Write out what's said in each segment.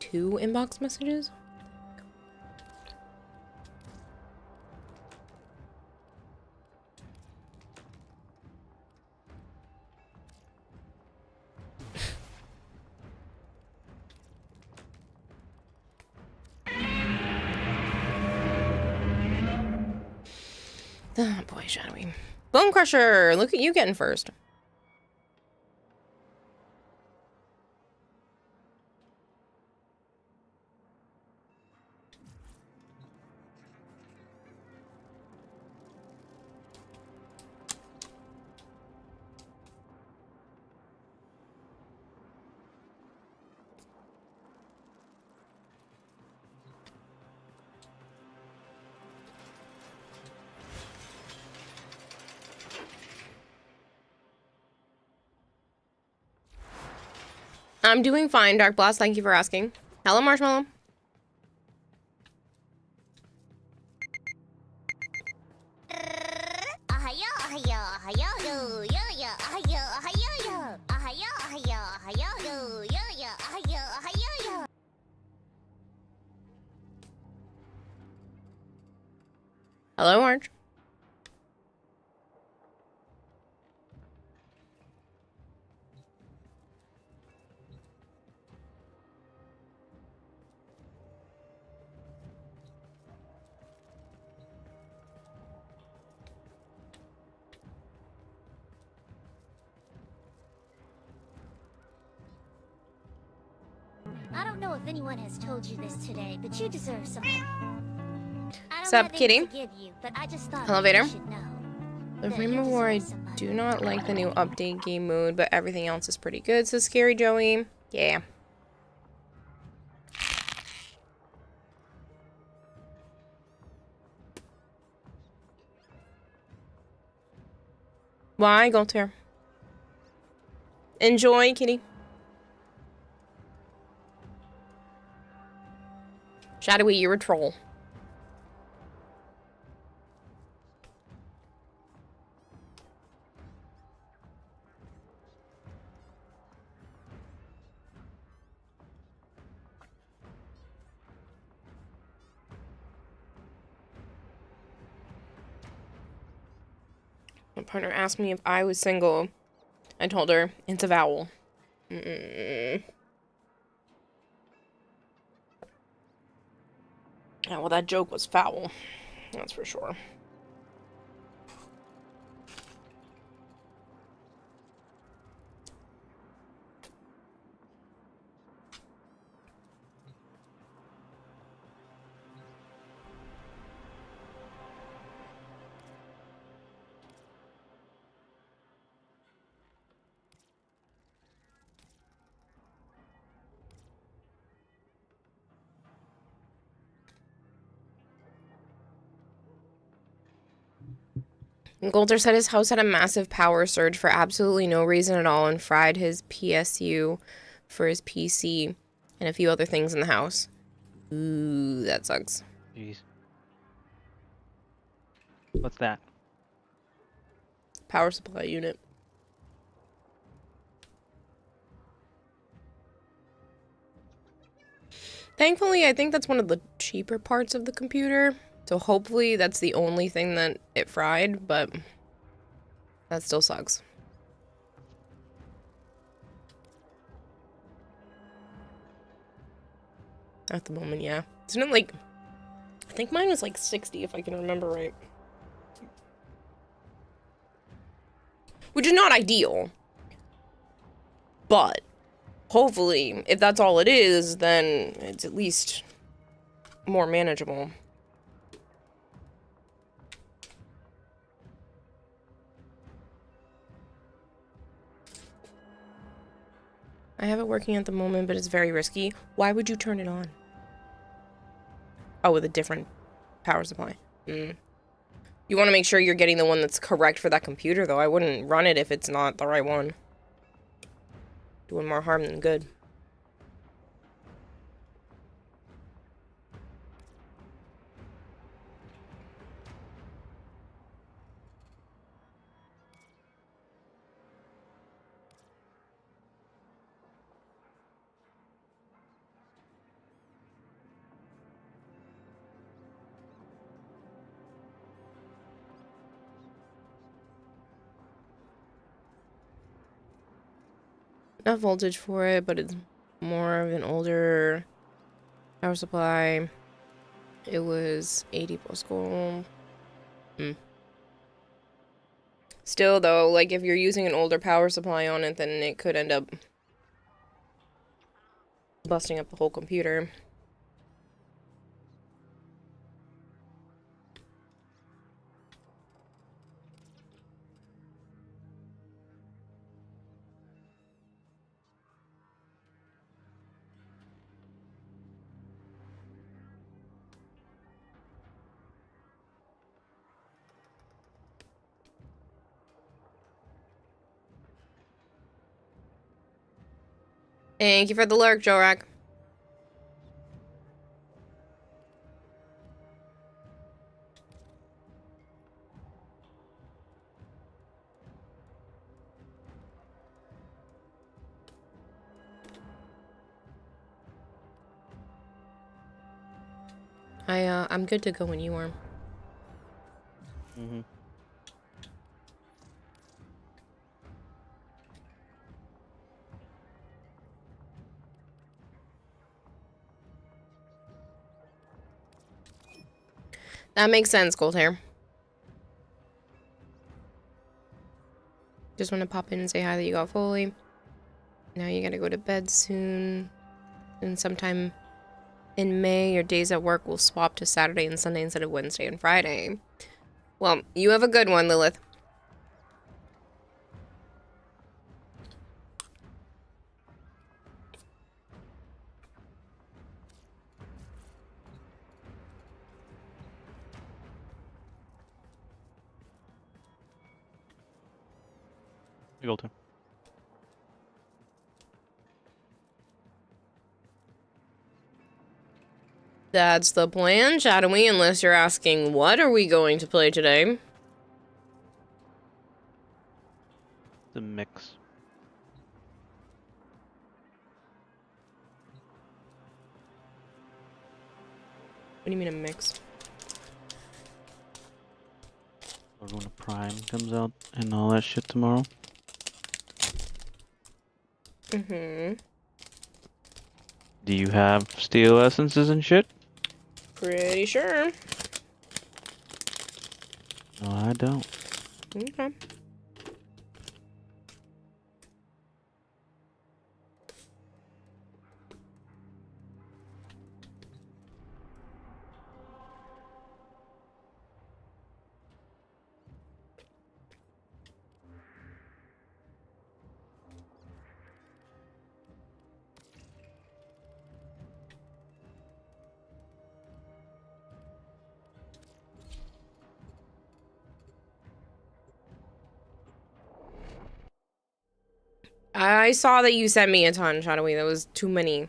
2 inbox messages? Oh boy, Shadowy. Bone Crusher! Look at you getting first. I'm doing fine, Dark Blast. Thank you for asking. Hello, Marshmallow. Hello, Orange. I don't know if anyone has told you this today, but you deserve something. Sup, Kitty? Hello, Vader. The The Frame of War, I do not like the new update game mode, but everything else is pretty good. So Scary Joey. Yeah. Why, Golter? Enjoy, Kitty. Shadowy, you're a troll. My partner asked me if I was single. I told her it's a vowel. Yeah, well, that joke was foul. That's for sure. Golder said his house had a massive power surge for absolutely no reason at all and fried his PSU for his PC and a few other things in the house. Ooh, that sucks. Jeez. What's that? Power supply unit. Thankfully, I think that's one of the cheaper parts of the computer. So hopefully that's the only thing that it fried, but that still sucks. At the moment, yeah. Isn't it like... I think mine was like 60 if I can remember right. Which is not ideal. But hopefully, if that's all it is, then it's at least more manageable. I have it working at the moment, but it's very risky. Why would you turn it on? Oh, with a different power supply. You want to make sure you're getting the one that's correct for that computer, though. I wouldn't run it if it's not the right one. Doing more harm than good. enough voltage for it, but it's more of an older power supply. It was 80 plus gold. Still, though, like, if you're using an older power supply on it, then it could end up busting up the whole computer. Thank you for the lurk, Jorak. I'm good to go when you are. Mm-hmm. That makes sense, Gold Hair. Just want to pop in and say hi that you got Follie. Now you gotta go to bed soon. And sometime in May, your days at work will swap to Saturday and Sunday instead of Wednesday and Friday. Well, you have a good one, Lilith. Golden. That's the plan, Shadowy, unless you're asking what are we going to play today? The mix. What do you mean a mix? Laguna Prime comes out and all that shit tomorrow. Mm-hmm. Do you have steel essences and shit? Pretty sure. No, I don't. Okay. I saw that you sent me a ton, Shadowy. That was too many.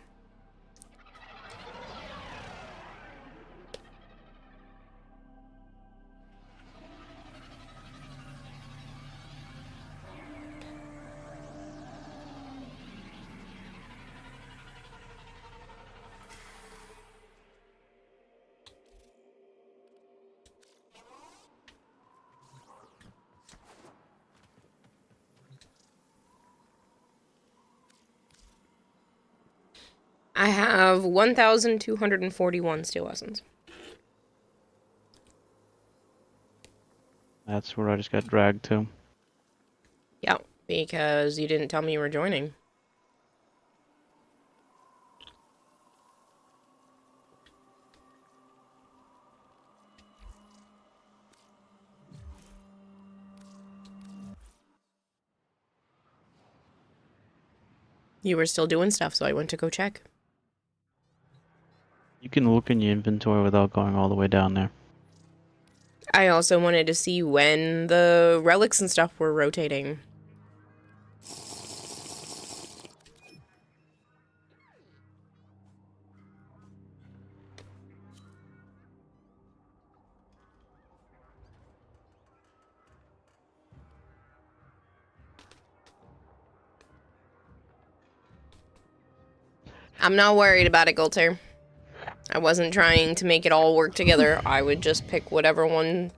I have 1,241 steel essence. That's where I just got dragged to. Yeah, because you didn't tell me you were joining. You were still doing stuff, so I went to go check. You can look in your inventory without going all the way down there. I also wanted to see when the relics and stuff were rotating. I'm not worried about it, Golter. I wasn't trying to make it all work together. I would just pick whatever one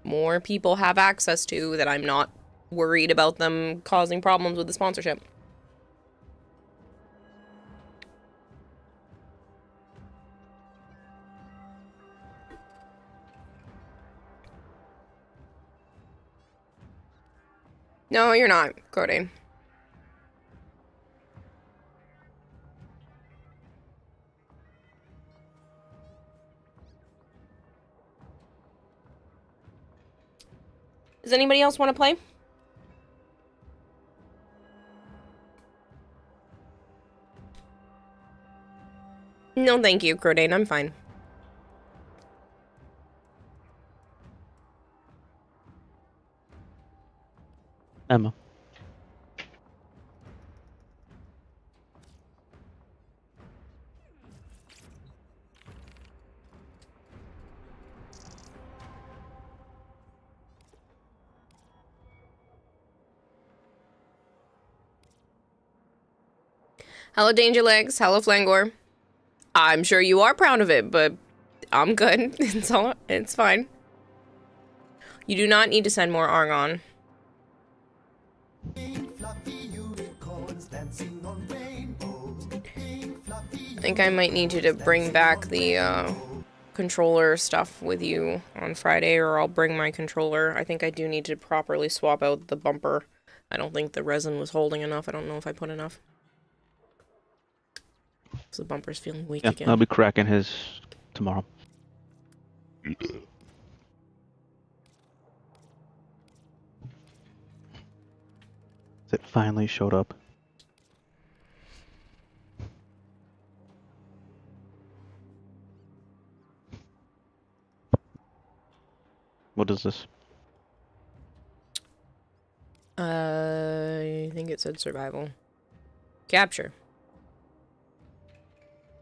more people have access to that I'm not worried about them causing problems with the sponsorship. No, you're not, Cody. Does anybody else want to play? No, thank you, Crodane. I'm fine. Emma. Hello, Dangerlegs. Hello, Flangor. I'm sure you are proud of it, but I'm good. It's fine. You do not need to send more Argon. I think I might need you to bring back the controller stuff with you on Friday, or I'll bring my controller. I think I do need to properly swap out the bumper. I don't think the resin was holding enough. I don't know if I put enough. So the bumper's feeling weak again. I'll be cracking his tomorrow. It finally showed up. What is this? I think it said survival. Capture.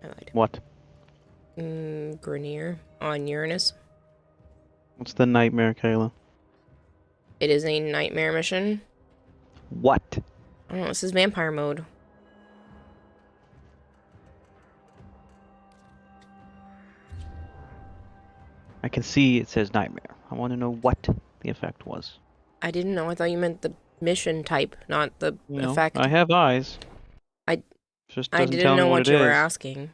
I lied. What? Grenier on Uranus. What's the nightmare, Kayla? It is a nightmare mission. What? I don't know, this is vampire mode. I can see it says nightmare. I want to know what the effect was. I didn't know. I thought you meant the mission type, not the effect. I have eyes. I didn't know what you were asking.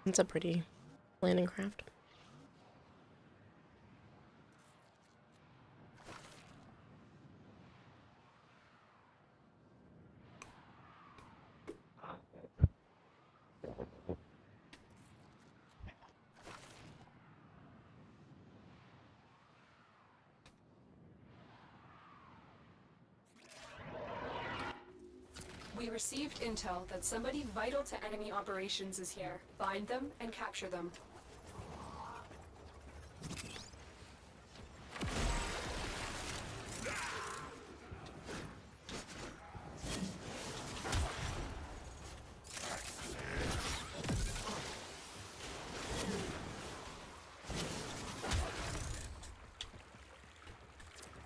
It's a pretty landing craft. We received intel that somebody vital to enemy operations is here. Find them and capture them.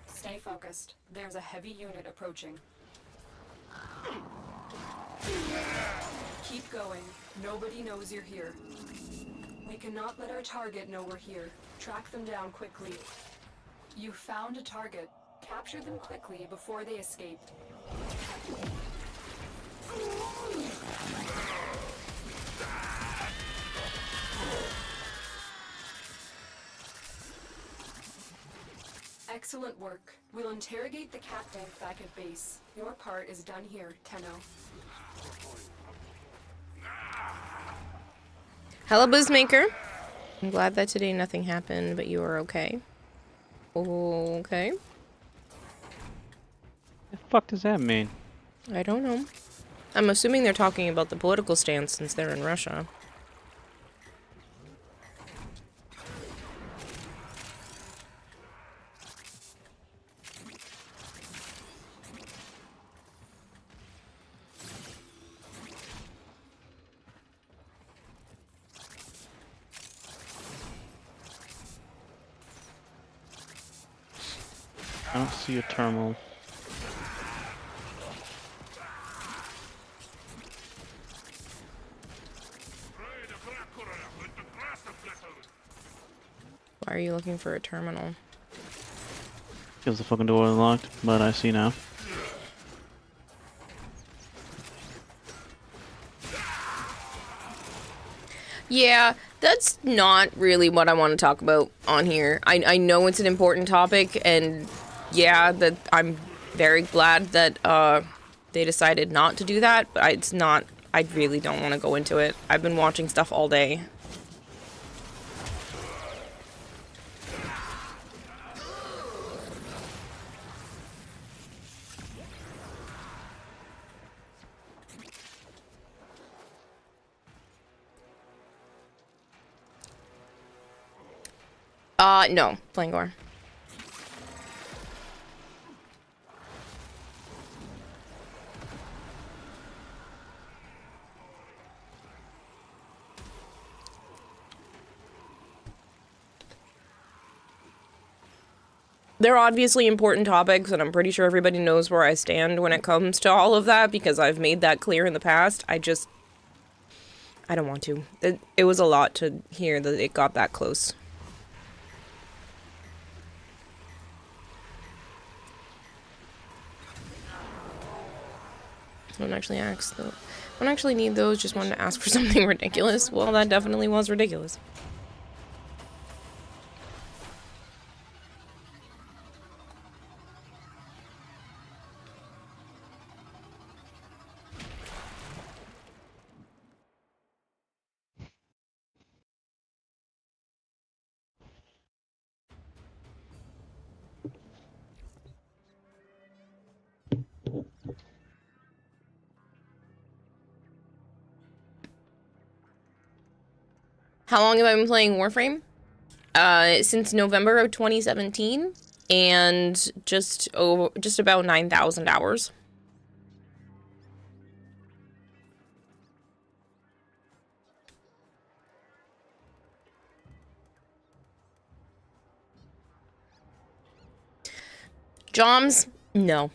Stay focused. There's a heavy unit approaching. Keep going. Nobody knows you're here. We cannot let our target know we're here. Track them down quickly. You found a target. Capture them quickly before they escape. Excellent work. We'll interrogate the captain back at base. Your part is done here, Tenno. Hello, Boozmaker. I'm glad that today nothing happened, but you are okay. Okay. The fuck does that mean? I don't know. I'm assuming they're talking about the political stance since they're in Russia. I don't see a terminal. Why are you looking for a terminal? Because the fucking door is locked, but I see now. Yeah, that's not really what I want to talk about on here. I know it's an important topic, and yeah, that I'm very glad that they decided not to do that, but it's not, I really don't want to go into it. I've been watching stuff all day. No, playing Gore. They're obviously important topics, and I'm pretty sure everybody knows where I stand when it comes to all of that, because I've made that clear in the past. I don't want to. It was a lot to hear that it got that close. Don't actually ask though. Don't actually need those, just wanted to ask for something ridiculous. Well, that definitely was ridiculous. How long have I been playing Warframe? Since November of 2017, and just about 9,000 hours. Joms? No.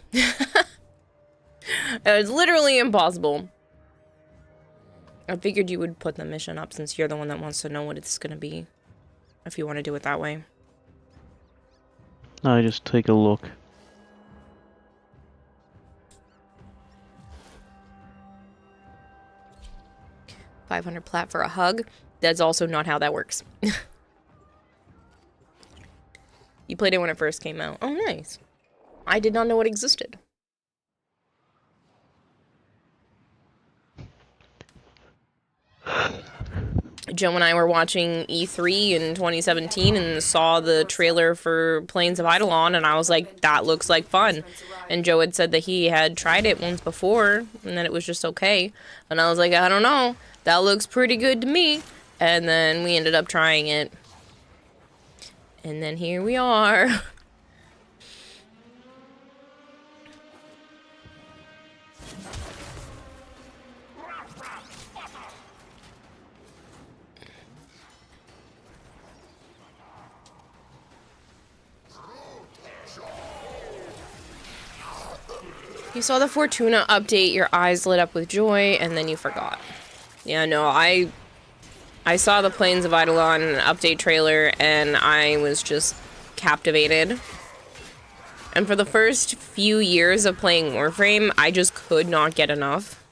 It's literally impossible. I figured you would put the mission up since you're the one that wants to know what it's gonna be. If you want to do it that way. I just take a look. $500 plat for a hug. That's also not how that works. You played it when it first came out. Oh, nice. I did not know it existed. Joe and I were watching E3 in 2017 and saw the trailer for Plains of Eidolon, and I was like, that looks like fun. And Joe had said that he had tried it once before, and that it was just okay. And I was like, I don't know, that looks pretty good to me. And then we ended up trying it. And then here we are. You saw the Fortuna update, your eyes lit up with joy, and then you forgot. Yeah, no, I saw the Plains of Eidolon update trailer, and I was just captivated. And for the first few years of playing Warframe, I just could not get enough.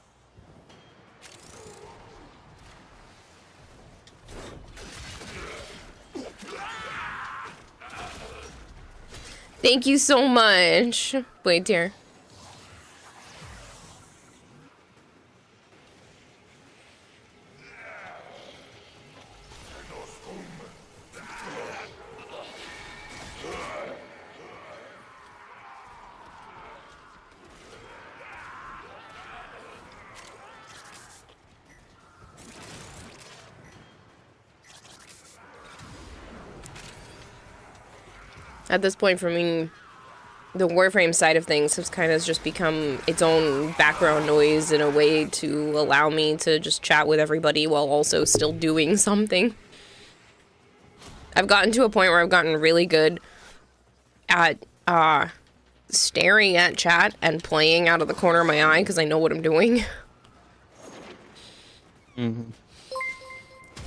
Thank you so much. Wait, dear. At this point, for me, the Warframe side of things has kind of just become its own background noise in a way to allow me to just chat with everybody while also still doing something. I've gotten to a point where I've gotten really good at staring at chat and playing out of the corner of my eye because I know what I'm doing. Mm-hmm.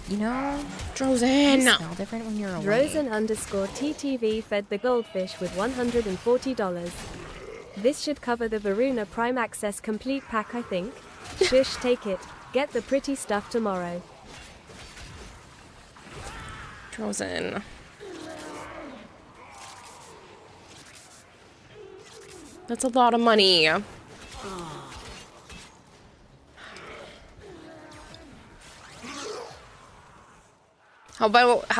You know, Drozen! you smell different when you're away. Drozen_TTV fed the goldfish with $140. This should cover the Varuna Prime Access complete pack, I think. Shush, take it. Get the pretty stuff tomorrow. Frozen. That's a lot of money. How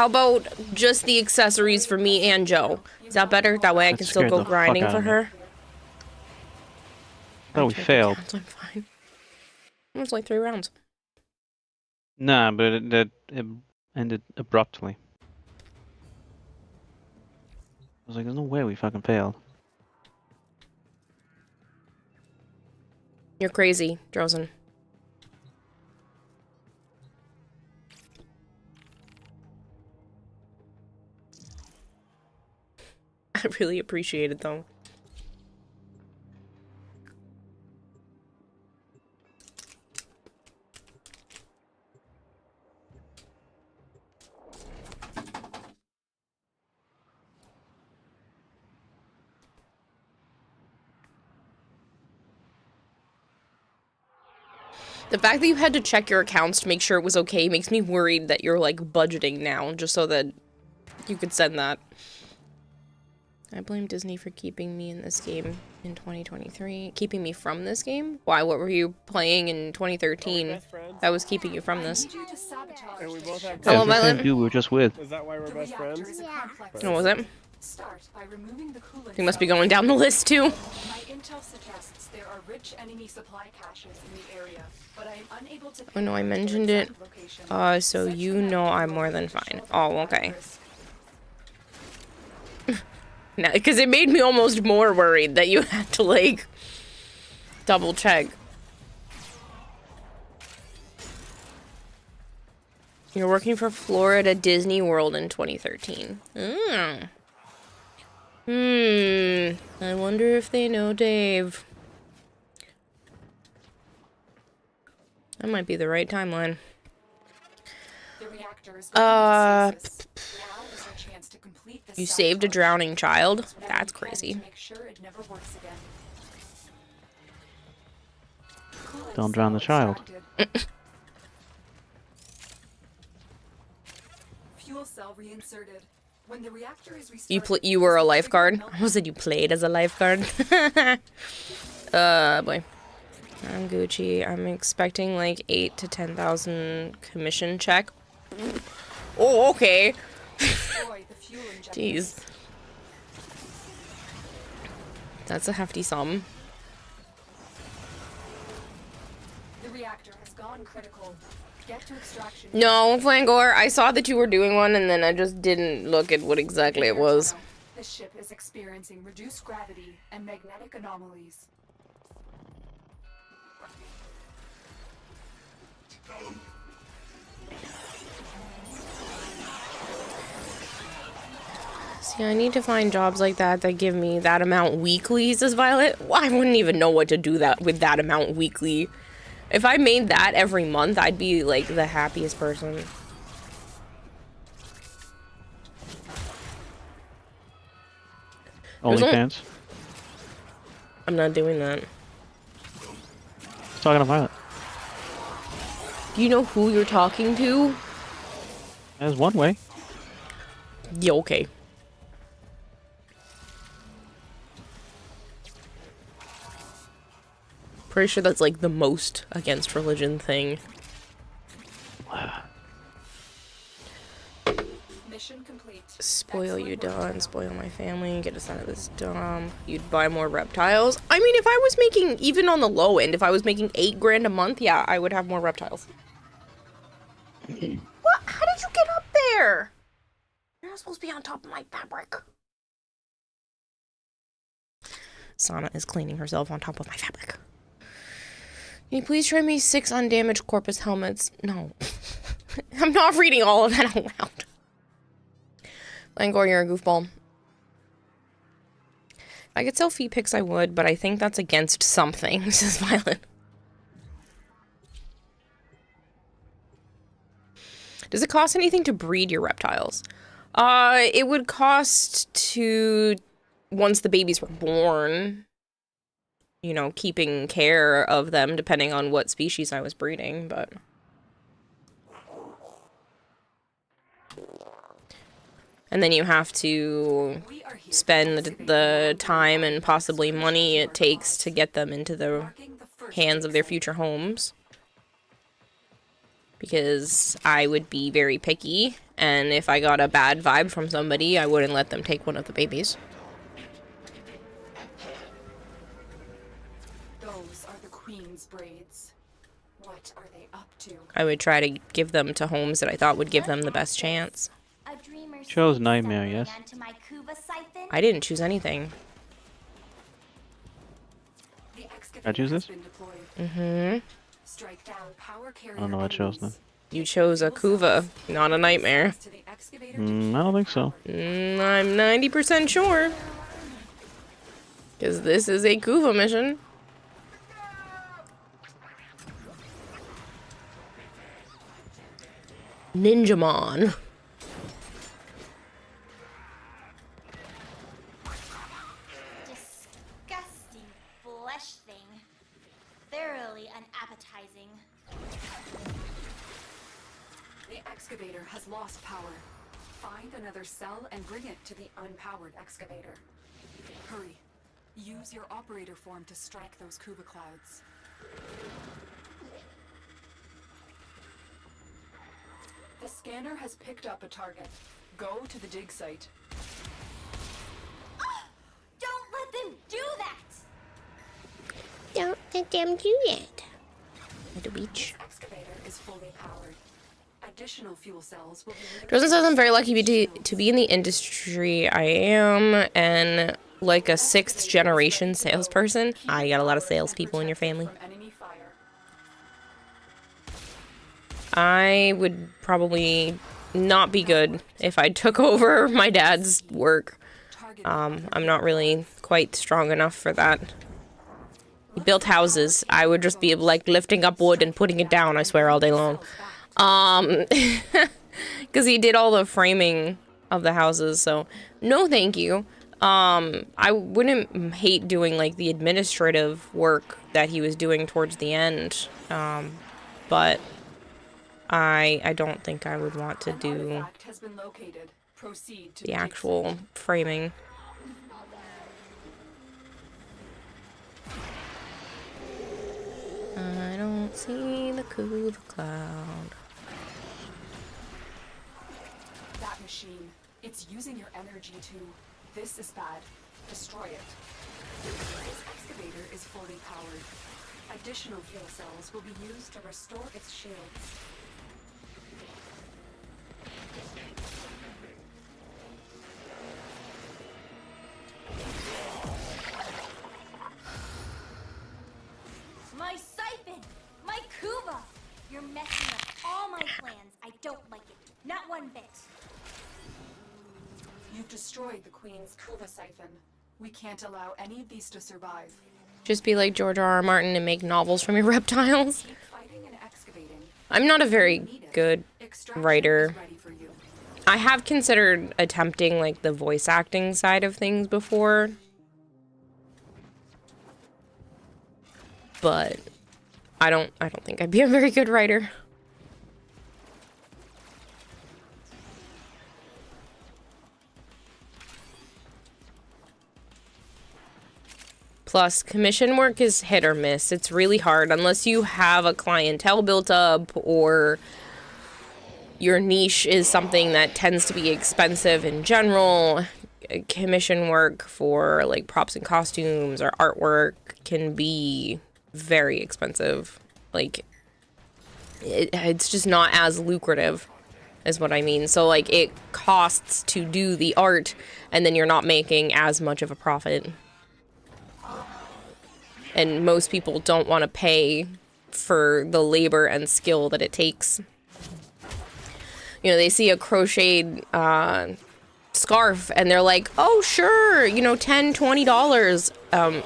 about just the accessories for me and Joe? Is that better? That way I That can still scared go the fuck grinding out for of me. her. Oh, we failed. Counts, I'm fine. It was like 3 rounds. Nah, but it ended abruptly. I was like, there's no way we fucking failed. You're crazy, Drozen. I really appreciate it though. The fact that you had to check your accounts to make sure it was okay makes me worried that you're like budgeting now just so that you could send that. I blame Disney for keeping me in this game in 2023. Keeping me from this game? Why? What were you playing in 2013 that was keeping you from this? Need you to sabotage And we both have Hello, Yeah, it's the same Violet. dude we were just with. Is that why we're The best reactor friends? is a complex Oh, was it? system. Start by removing the coolant You must be cell. going down the list too. My intel suggests there are rich enemy supply caches in the area, but I am unable to Oh no, I pinpoint their mentioned it. exact location. So Such you an know act I'm will more than potential fine. for Oh, okay. risk. No, because it made me almost more worried that you had to like double check. You're working for Florida Disney World in 2013. I wonder if they know Dave. That might be the right timeline. The reactor is Uh, going into stasis. Now is our chance to complete this You saved a sabotage. drowning child? Whatever That's you can crazy. to make sure it never works again. Coolant Don't drown the cell child. extracted. Fuel cell reinserted. When the reactor is restarted, You were a this will lifeguard? trigger I said you played as a lifeguard. Boy. I'm Gucci. I'm expecting like 8 to 10,000 commission check. Oh, okay. destroy the fuel injectors. Jeez. That's a hefty sum. The reactor has gone critical. Get to extraction. No, Flangor, I saw that you were doing one and then I just didn't look at what exactly it was. This ship is experiencing reduced gravity and magnetic anomalies. See, I need to find jobs like that that give me that amount weekly, says Violet. Well, I wouldn't even know what to do that with that amount weekly. If I made that every month, I'd be like the happiest person. OnlyFans. I'm not doing that. Talking to Violet. Do you know who you're talking to? There's one way. Yeah, okay. Pretty sure that's like the most against religion thing. Mission complete. Spoil you Excellent work, done, Shadow. spoil my family, get us out of this dump. You'd buy more reptiles. I mean, if I was making, even on the low end, if I was making 8 grand a month, yeah, I would have more reptiles. What? How did you get up there? You're not supposed to be on top of my fabric. Sana is cleaning herself on top of my fabric. Can you please trade me 6 undamaged corpus helmets? No. I'm not reading all of that out loud. Langor, you're a goofball. If I could sell feet pics, I would, but I think that's against something, says Violet. Does it cost anything to breed your reptiles? It would cost to, once the babies were born, you know, keeping care of them, depending on what species I was breeding, but... And then you have to spend the time and possibly money it takes to get them into the hands of their future homes. Because I would be very picky, and if I got a bad vibe from somebody, I wouldn't let them take one of the babies. Those are the Queen's braids. What are they up to? I would try to give them to homes that I thought would give them the best chance. A dreamer Chose sleeps nightmare, stumbling yes. onto my Kuva siphon. I didn't choose anything. The I choose excavator has this? been deployed. Mm-hmm. Strike down power carrier I don't know what I chose then. enemies. You chose a Kuva, not a nightmare. To the excavator I don't think so. I'm 90% sure. Because this is a Kuva mission. Ninjamon. Disgusting flesh thing. Thoroughly unappetizing. The excavator has lost power. Find another cell and bring it to the unpowered excavator. Hurry. Use your operator form to strike those Kuva clouds. The scanner has picked up a target. Go to the dig site. Don't let them do that! Don't let them do that. At the beach. Excavator is fully powered. Additional fuel cells will be... Doesn't says I'm very lucky to be in the industry I am, and like a 6th generation salesperson. You got a lot of salespeople in your family. From enemy fire. I would probably not be good if I took over my dad's work. Target I'm not really quite strong enough for that. He built houses. I would just be like lifting up wood and putting it down, I swear, all day long. Because he did all the framing of the houses, so no thank you. I wouldn't hate doing like the administrative work that he was doing towards the end, but I don't think I would want to An do artifact has been located. Proceed to the dig actual site. framing. I don't see the Kuva cloud. That machine. It's using your energy too. This is bad. Destroy it. This excavator is fully powered. Additional fuel cells will be used to restore its shields. My siphon! My Kuva! You're messing up all my plans. I don't like it. Not one bit. You've destroyed the Queen's Kuva siphon. We can't allow any of these to survive. Just be like George R.R. Martin and make novels from your reptiles. Keep fighting and excavating. I'm not a very Need it. good Extraction writer. is ready for you. I have considered attempting like the voice acting side of things before, but I don't think I'd be a very good writer. Plus, commission work is hit or miss. It's really hard unless you have a clientele built up or your niche is something that tends to be expensive in general. Commission work for like props and costumes or artwork can be very expensive. Like, it's just not as lucrative, is what I mean. So like it costs to do the art and then you're not making as much of a profit. And most people don't want to pay for the labor and skill that it takes. You know, they see a crocheted scarf and they're like, oh, sure, you know, $10, $20.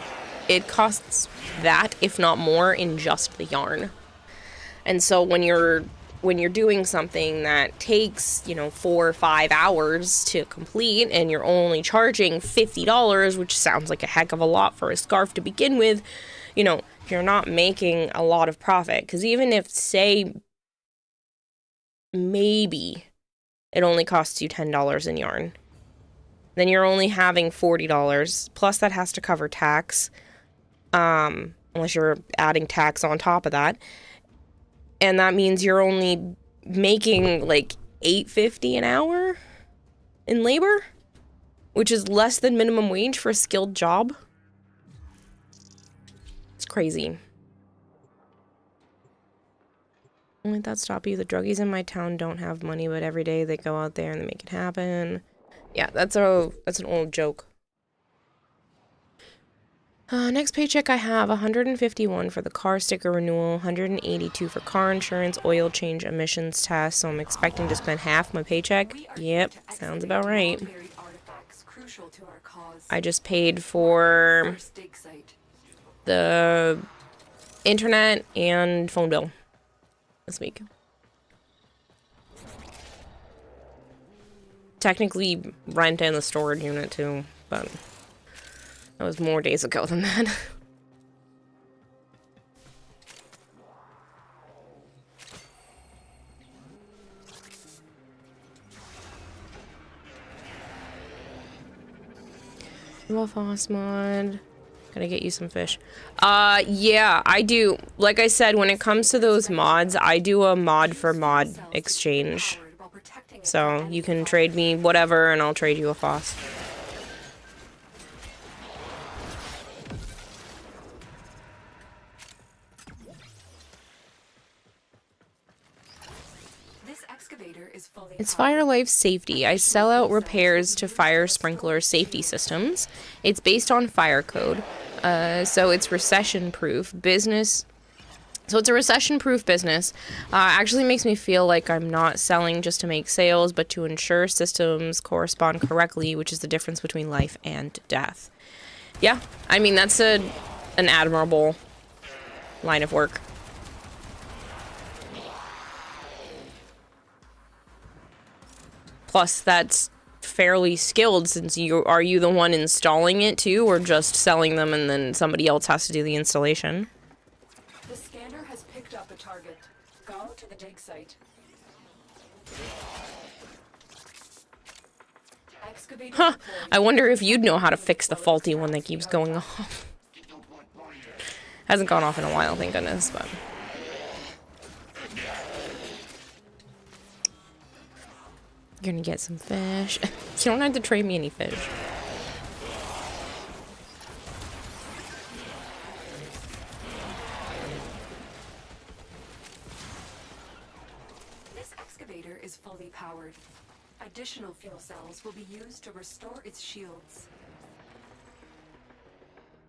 It costs that, if not more, in just the yarn. And so when you're doing something that takes, you know, 4 or 5 hours to complete and you're only charging $50, which sounds like a heck of a lot for a scarf to begin with, you know, you're not making a lot of profit. Because even if, say, maybe it only costs you $10 in yarn. Then you're only having $40, plus that has to cover tax, unless you're adding tax on top of that. And that means you're only making like $8.50 an hour in labor, which is less than minimum wage for a skilled job. It's crazy. Don't let that stop you. The druggies in my town don't have money, but every day they go out there and they make it happen. Yeah, that's an old joke. Next paycheck I have 151 for the car sticker renewal, 182 for car insurance, oil change, emissions test. So I'm expecting to spend half my paycheck. Yep, sounds about right. I just paid for the internet and phone bill this week. Technically rent and the storage unit too, but that was more days ago than that. Wolfos mod. Gotta get you some fish. Yeah, I do. Like I said, when it comes to those mods, I do a mod for mod exchange. So you can trade me whatever and I'll trade you a Foss. It's Fire Life Safety. I sell out repairs to fire sprinkler safety systems. It's based on fire code. So it's recession-proof business. So it's a recession-proof business. Actually makes me feel like I'm not selling just to make sales, but to ensure systems correspond correctly, which is the difference between life and death. Yeah, I mean, that's an admirable line of work. Plus, that's fairly skilled since are you the one installing it too, or just selling them and then somebody else has to do the installation? The scanner has picked up a target. Go to the dig site. Huh. I wonder if you'd know how to fix the faulty one that keeps going off. Hasn't gone off in a while, thank goodness, but... You're gonna get some fish. You don't have to trade me any fish. This excavator is fully powered. Additional fuel cells will be used to restore its shields.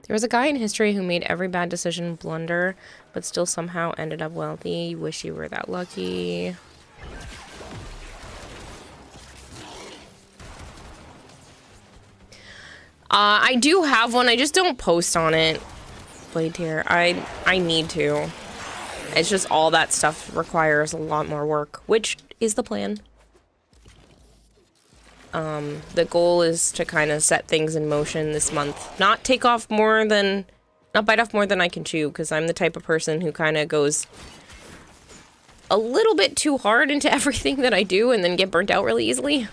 There was a guy in history who made every bad decision blunder, but still somehow ended up wealthy. Wish you were that lucky. I do have one, I just don't post on it. Blade here. I need to. It's just all that stuff requires a lot more work, which is the plan. The goal is to kind of set things in motion this month. Not bite off more than I can chew, because I'm the type of person who kind of goes a little bit too hard into everything that I do and then get burnt out really easily.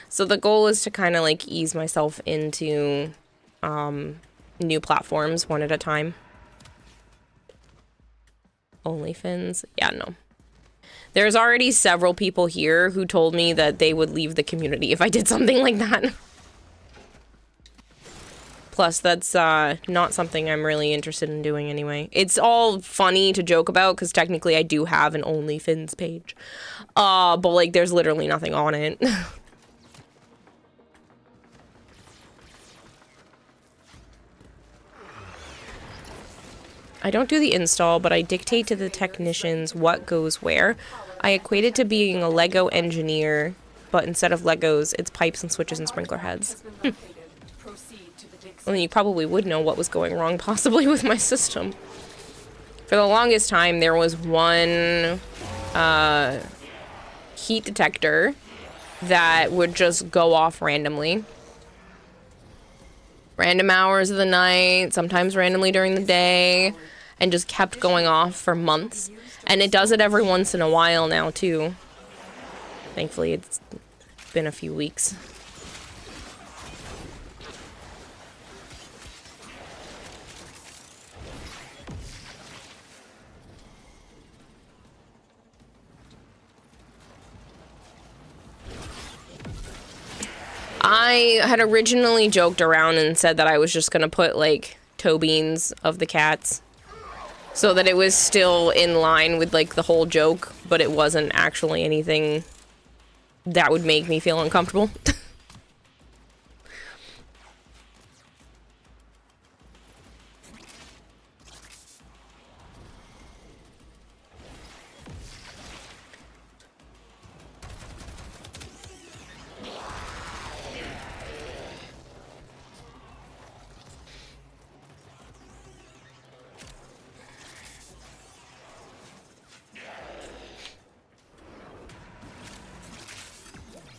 So the goal is to kind of like ease myself into new platforms one at a time. OnlyFins? Yeah, no. There's already several people here who told me that they would leave the community if I did something like that. Plus, that's not something I'm really interested in doing anyway. It's all funny to joke about because technically I do have an OnlyFins page. But like there's literally nothing on it. I don't do the install, but I dictate to the technicians what goes where. I equate it to being a Lego engineer, but instead of Legos, it's pipes and switches and sprinkler heads. Well, then you probably would know what was going wrong possibly with my system. For the longest time, there was one heat detector that would just go off randomly. Random hours of the night, sometimes randomly during the day, and just kept going off for months. And it does it every once in a while now, too. Thankfully, it's been a few weeks. I had originally joked around and said that I was just gonna put, like, toe beans of the cats so that it was still in line with, like, the whole joke, but it wasn't actually anything that would make me feel uncomfortable.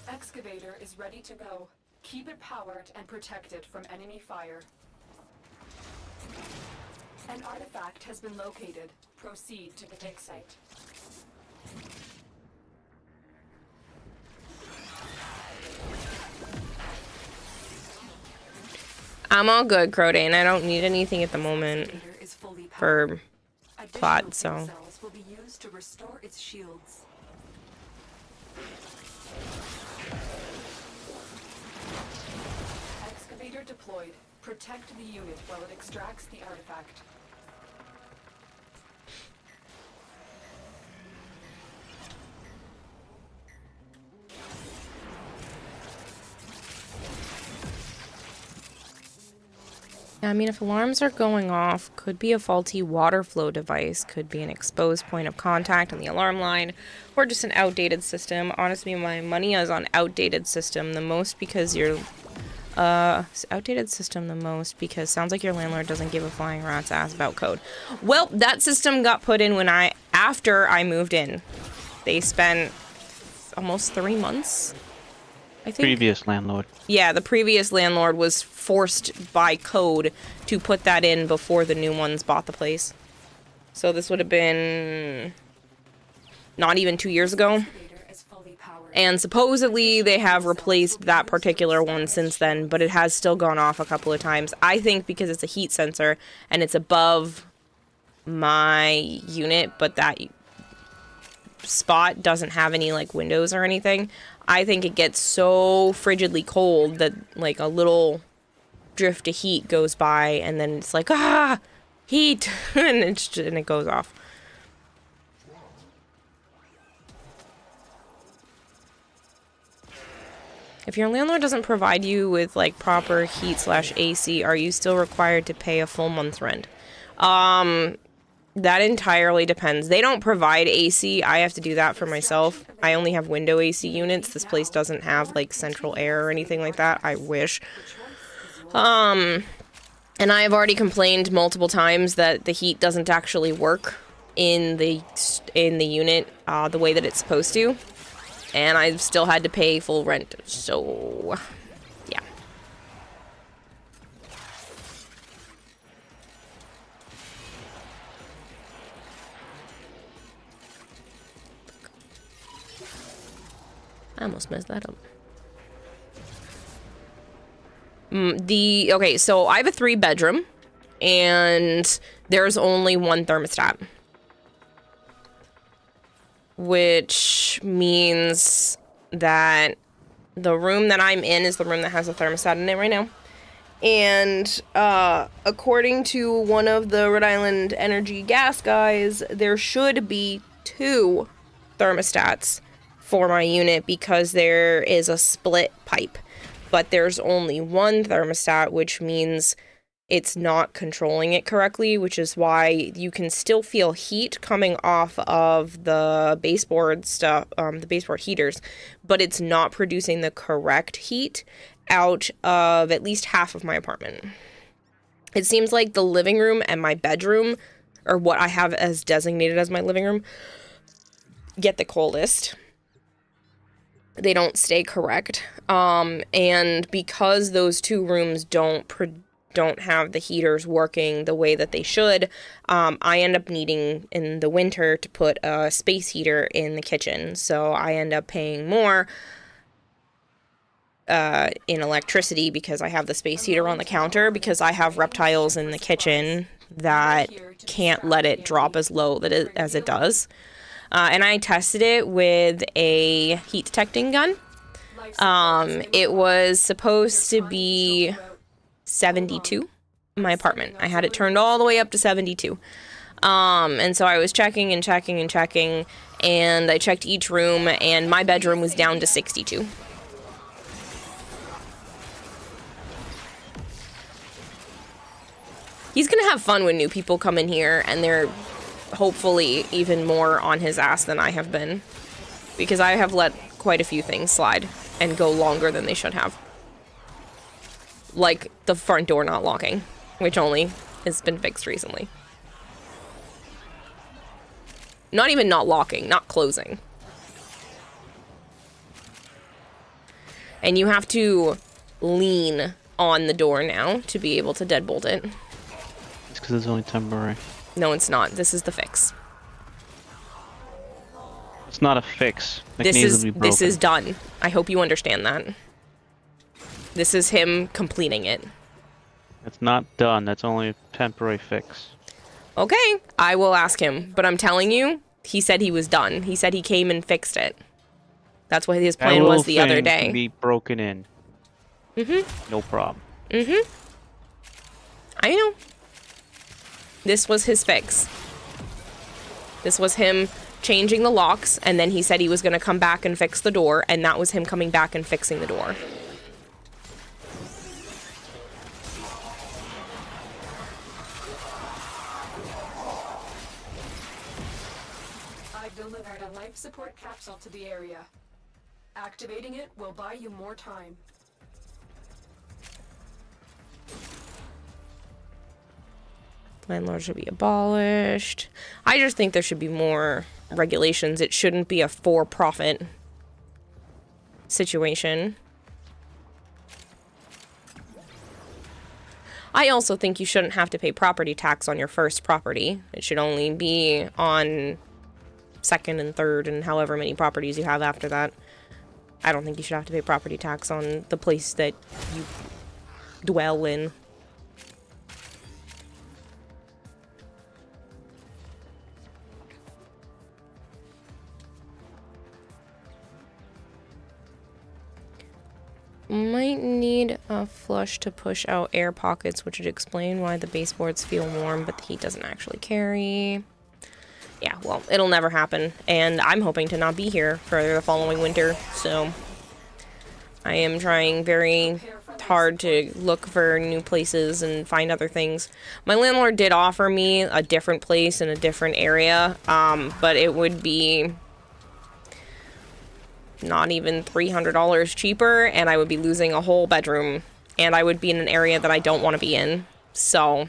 Excavator is ready to go. Keep it powered and protected from enemy fire. An artifact has been located. Proceed to the dig site. I'm all good, Crowdane. I don't need anything at the moment Excavator is fully for powered. plot, Additional so... fuel cells will be used to restore its shields. Excavator deployed. Protect the unit while it extracts the artifact. I mean, if alarms are going off, could be a faulty water flow device, could be an exposed point of contact on the alarm line, or just an outdated system. Honestly, my money is on outdated system the most because you're... outdated system the most because sounds like your landlord doesn't give a flying rat's ass about code. Well, that system got put in when after I moved in. They spent almost 3 months, I think. Previous landlord. Yeah, the previous landlord was forced by code to put that in before the new ones bought the place. So this would have been not even 2 years ago. Excavator is fully powered. And supposedly they have replaced that particular one since then, but it has still gone off a couple of times. I think because it's a heat sensor and it's above my unit, but that spot doesn't have any like windows or anything. I think it gets so frigidly cold that like a little drift of heat goes by and then it's like, ah, heat, and it goes off. If your landlord doesn't provide you with like proper heat/AC, are you still required to pay a full month's rent? That entirely depends. They don't provide AC. I have to do that for myself. I only have window AC units. This place doesn't have like central air or anything like that. I wish. And I have already complained multiple times that the heat doesn't actually work in the unit the way that it's supposed to. And I've still had to pay full rent. So, yeah. I almost messed that up. Okay, so I have a 3-bedroom, and there's only one thermostat. Which means that the room that I'm in is the room that has a thermostat in it right now. And according to one of the Rhode Island Energy gas guys, there should be 2 thermostats for my unit because there is a split pipe. But there's only one thermostat, which means it's not controlling it correctly, which is why you can still feel heat coming off of the baseboard stuff, the baseboard heaters, but it's not producing the correct heat out of at least half of my apartment. It seems like the living room and my bedroom, or what I have as designated as my living room, get the coldest. They don't stay correct. And because those 2 rooms don't don't have the heaters working the way that they should, I end up needing in the winter to put a space heater in the kitchen. So I end up paying more in electricity because I have the space heater on the counter, because I have reptiles in the kitchen that can't let it drop as low as it does. And I tested it with a heat detecting gun. It was supposed to be 72 in my apartment. I had it turned all the way up to 72. And so I was checking and checking and checking, and I checked each room, and my bedroom was down to 62. He's gonna have fun when new people come in here, and they're hopefully even more on his ass than I have been, because I have let quite a few things slide and go longer than they should have. Like the front door not locking, which only has been fixed recently. Not even not locking, not closing. And you have to lean on the door now to be able to deadbolt it. It's because it's only temporary. No, it's not. This is the fix. It's not a fix. This is done. I hope you understand that. This is him completing it. It's not done. That's only a temporary fix. Okay, I will ask him. But I'm telling you, he said he was done. He said he came and fixed it. That's what his plan was the other day. Can be broken in. Mm-hmm. No problem. Mm-hmm. I know. This was his fix. This was him changing the locks, and then he said he was going to come back and fix the door, and that was him coming back and fixing the door. I've delivered a life support capsule to the area. Activating it will buy you more time. Landlord should be abolished. I just think there should be more regulations. It shouldn't be a for-profit situation. I also think you shouldn't have to pay property tax on your first property. It should only be on second and third and however many properties you have after that. I don't think you should have to pay property tax on the place that you dwell in. Might need a flush to push out air pockets, which would explain why the baseboards feel warm, but the heat doesn't actually carry. Yeah, well, it'll never happen, and I'm hoping to not be here for the following winter, so I am trying very hard to look for new places and find other things. My landlord did offer me a different place in a different area, but it would be not even $300 cheaper, and I would be losing a whole bedroom, and I would be in an area that I don't want to be in. So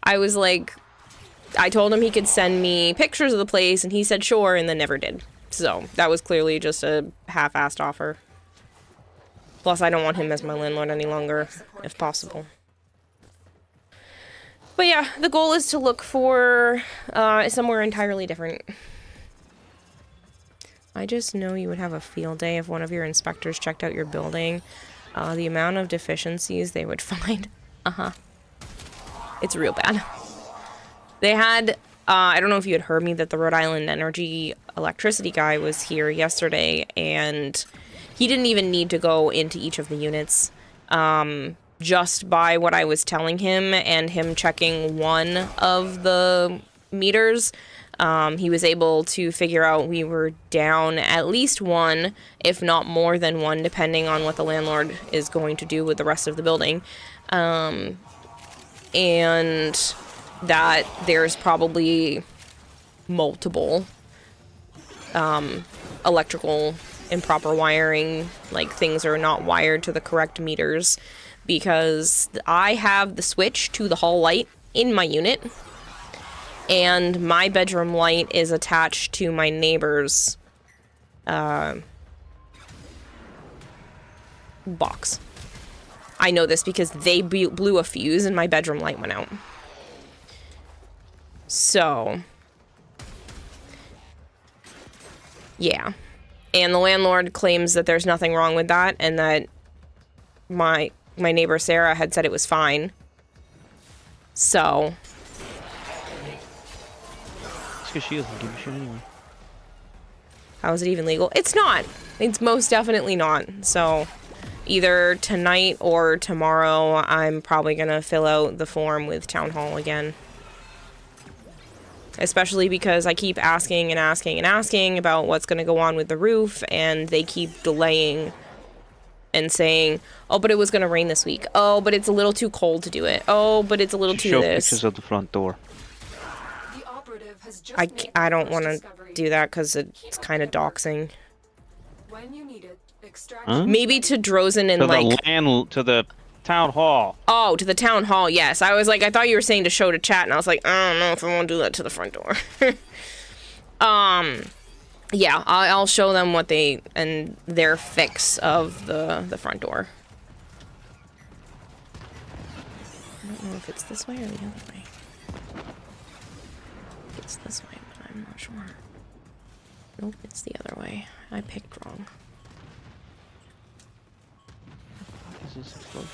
I was like, I told him he could send me pictures of the place, and he said sure, and then never did. So that was clearly just a half-assed offer. Plus, I don't want him as my landlord any longer, if possible. But yeah, the goal is to look for somewhere entirely different. I just know you would have a field day if one of your inspectors checked out your building. The amount of deficiencies they would find. It's real bad. They had, I don't know if you had heard me, that the Rhode Island Energy electricity guy was here yesterday, and he didn't even need to go into each of the units. Just by what I was telling him and him checking one of the meters, he was able to figure out we were down at least one, if not more than one, depending on what the landlord is going to do with the rest of the building. And that there's probably multiple electrical improper wiring, like things are not wired to the correct meters, because I have the switch to the hall light in my unit, and my bedroom light is attached to my neighbor's box. I know this because they blew a fuse and my bedroom light went out. So, yeah. And the landlord claims that there's nothing wrong with that and that my neighbor Sarah had said it was fine. So. It's because she doesn't give a shit anyway. How is it even legal? It's not. It's most definitely not. So either tonight or tomorrow, I'm probably going to fill out the form with Town Hall again. Especially because I keep asking and asking and asking about what's going to go on with the roof, and they keep delaying and saying, oh, but it was going to rain this week. Oh, but it's a little too cold to do it. Oh, but it's a little too Show this. pictures of the front door. The operative has just I don't want to do that because it's kind of doxing. When you need it, extract Huh? Maybe to Drozen and To like... to the town hall. Oh, to the town hall, yes. I was like, I thought you were saying to show to chat, and I was like, I don't know if I want to do that to the front door. Yeah, I'll show them what they, and their fix of the front door. I don't know if it's this way or the other way. It's this way, but I'm not sure. Nope, it's the other way. I picked wrong. Is this close?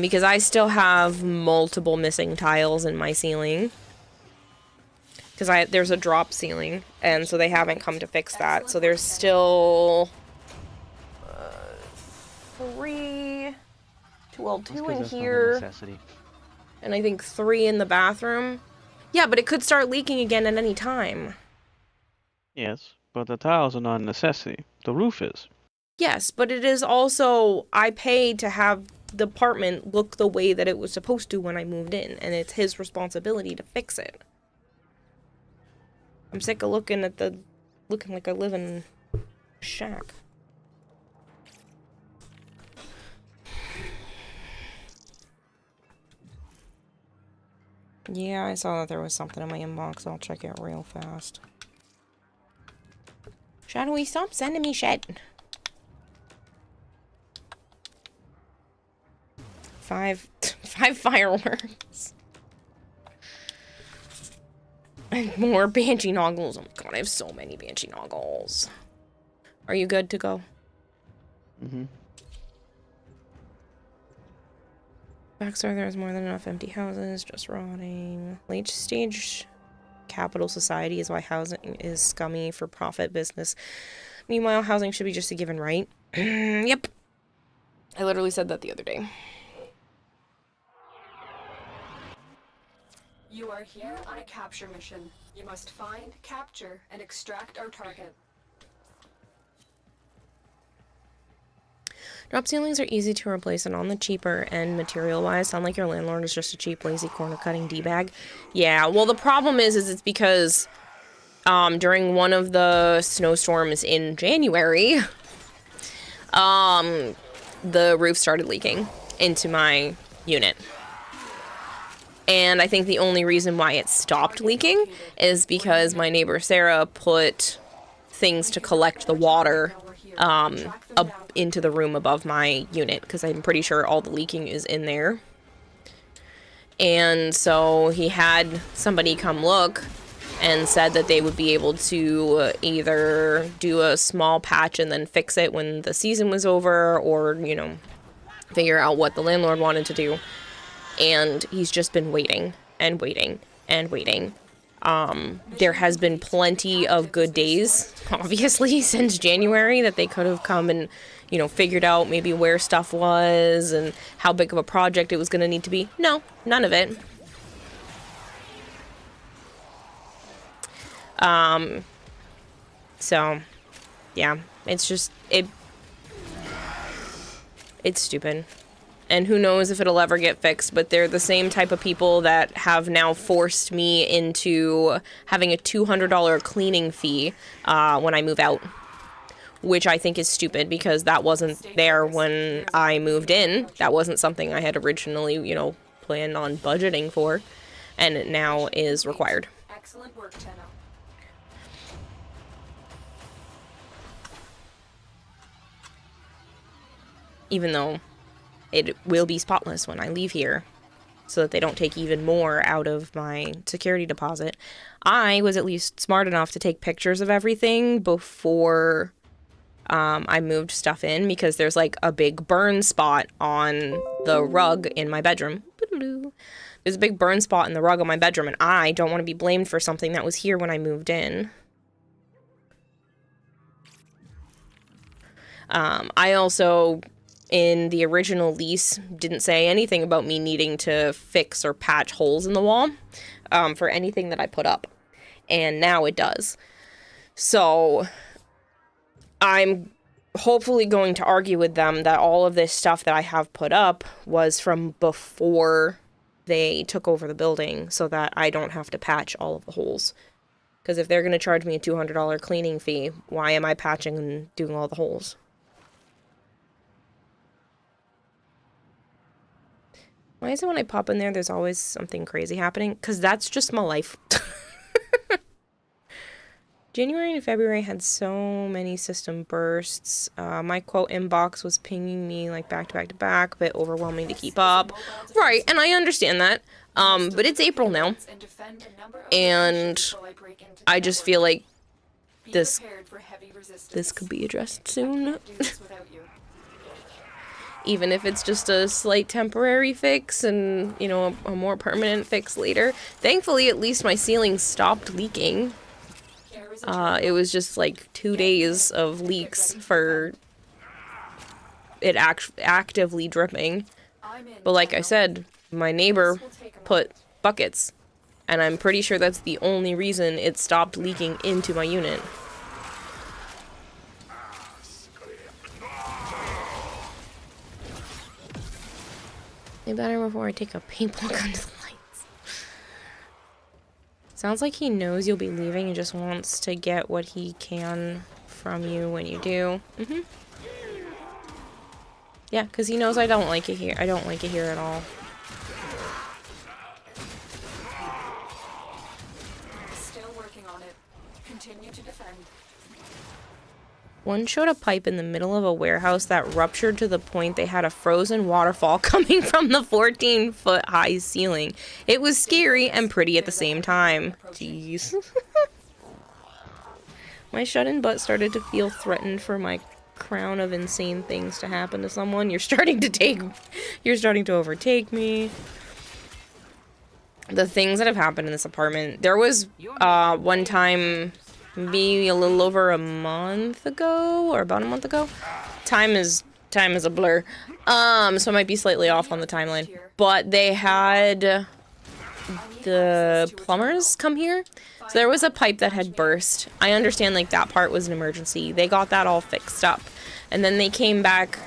Because I still have multiple missing tiles in my ceiling. Because there's a drop ceiling, and so they haven't come to fix that. So there's still two in here, and I think 3 in the bathroom. Yeah, but it could start leaking again at any time. Yes, but the tiles are not a necessity. The roof is. Yes, but it is also, I paid to have the apartment look the way that it was supposed to when I moved in, and it's his responsibility to fix it. I'm sick of looking like I live in a shack. Yeah, I saw that there was something in my inbox. I'll check it real fast. Shadowy, stop sending me shit. 5 fireworks. And more Banshee Noggles. Oh my god, I have so many Banshee Noggles. Are you good to go? Mm-hmm. Backstory, there's more than enough empty houses, just rotting. Late stage capital society is why housing is scummy for profit business. Meanwhile, housing should be just a given right. Yep. I literally said that the other day. You are here on a capture mission. You must find, capture, and extract our target. Drop ceilings are easy to replace and on the cheaper end material-wise. Sound like your landlord is just a cheap, lazy, corner-cutting D-bag. Yeah, well, the problem is it's because during one of the snowstorms in January, the roof started leaking into my unit. And I think the only reason why it stopped leaking is because my neighbor Sarah put things to collect the water up into the room above my unit, because I'm pretty sure all the leaking is in there. And so he had somebody come look and said that they would be able to either do a small patch and then fix it when the season was over, or, you know, figure out what the landlord wanted to do. And he's just been waiting and waiting and waiting. There has been plenty of good days, obviously, since January, that they could have come and, you know, figured out maybe where stuff was and how big of a project it was going to need to be. No, none of it. So, yeah, it's just, it's stupid. And who knows if it'll ever get fixed, but they're the same type of people that have now forced me into having a $200 cleaning fee when I move out. Which I think is stupid, because that wasn't there when I moved in. That wasn't something I had originally, you know, planned on budgeting for, and it now is required. Excellent work, Tenno. Even though it will be spotless when I leave here, so that they don't take even more out of my security deposit. I was at least smart enough to take pictures of everything before I moved stuff in, because there's like a big burn spot on the rug in my bedroom. There's a big burn spot in the rug on my bedroom, and I don't want to be blamed for something that was here when I moved in. I also, in the original lease, didn't say anything about me needing to fix or patch holes in the wall for anything that I put up. And now it does. So I'm hopefully going to argue with them that all of this stuff that I have put up was from before they took over the building, so that I don't have to patch all of the holes. Because if they're going to charge me a $200 cleaning fee, why am I patching and doing all the holes? Why is it when I pop in there, there's always something crazy happening? Because that's just my life. January and February had so many system bursts. My quote inbox was pinging me like back to back to back, but overwhelming to keep up. Right, and I understand that. But it's April now. And I just feel like this could be addressed soon. Even if it's just a slight temporary fix and, you know, a more permanent fix later. Thankfully, at least my ceiling stopped leaking. It was just like 2 days of leaks for it actively dripping. But like I said, my neighbor put buckets, and I'm pretty sure that's the only reason it stopped leaking into my unit. They better before I take a paintball gun to the lights. Sounds like he knows you'll be leaving and just wants to get what he can from you when you do. Yeah, because he knows I don't like it here. I don't like it here at all. Still working on it. Continue to defend. One showed a pipe in the middle of a warehouse that ruptured to the point they had a frozen waterfall coming from the 14-foot high ceiling. It was scary and pretty at the same time. Jeez. My shut-in butt started to feel threatened for my crown of insane things to happen to someone. You're starting to overtake me. The things that have happened in this apartment. There was one time, maybe a little over a month ago, or about a month ago. Time is a blur. So I might be slightly off on the timeline. But they had the plumbers come here. So there was a pipe that had burst. I understand like that part was an emergency. They got that all fixed up. And then they came back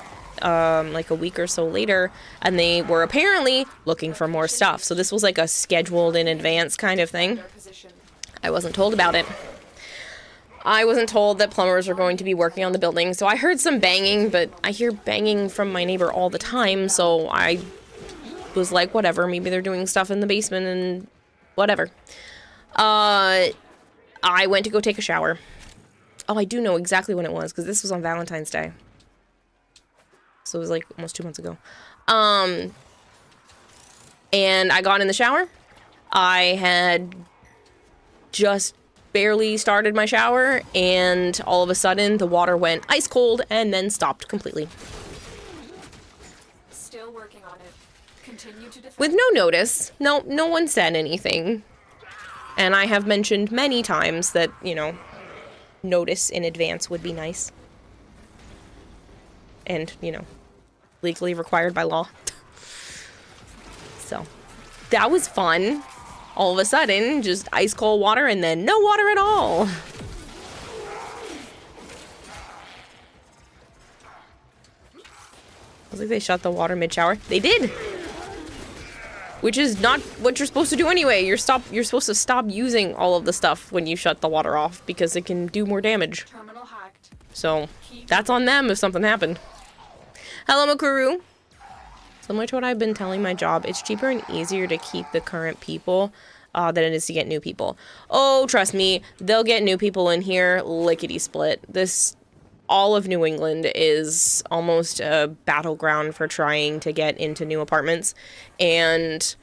like a week or so later, and they were apparently looking for more stuff. So this was like a scheduled in advance kind of thing. I wasn't told about it. I wasn't told that plumbers were going to be working on the building, so I heard some banging, but I hear banging from my neighbor all the time, so I was like, whatever, maybe they're doing stuff in the basement and whatever. I went to go take a shower. Oh, I do know exactly when it was, because this was on Valentine's Day. So it was like almost 2 months ago. And I got in the shower. I had just barely started my shower, and all of a sudden the water went ice cold and then stopped completely. Still working on it. Continue to defend. With no notice. No one said anything. And I have mentioned many times that, you know, notice in advance would be nice. And, you know, legally required by law. So, that was fun. All of a sudden, just ice cold water and then no water at all. I was like, they shut the water mid-shower. They did! Which is not what you're supposed to do anyway. You're supposed to stop using all of the stuff when you shut the water off, because it can do more damage. Terminal hacked. So, that's on them if something happened. Hello, Makuru. Similar to what I've been telling my job, it's cheaper and easier to keep the current people than it is to get new people. Oh, trust me, they'll get new people in here lickety-split. All of New England is almost a battleground for trying to get into new apartments. And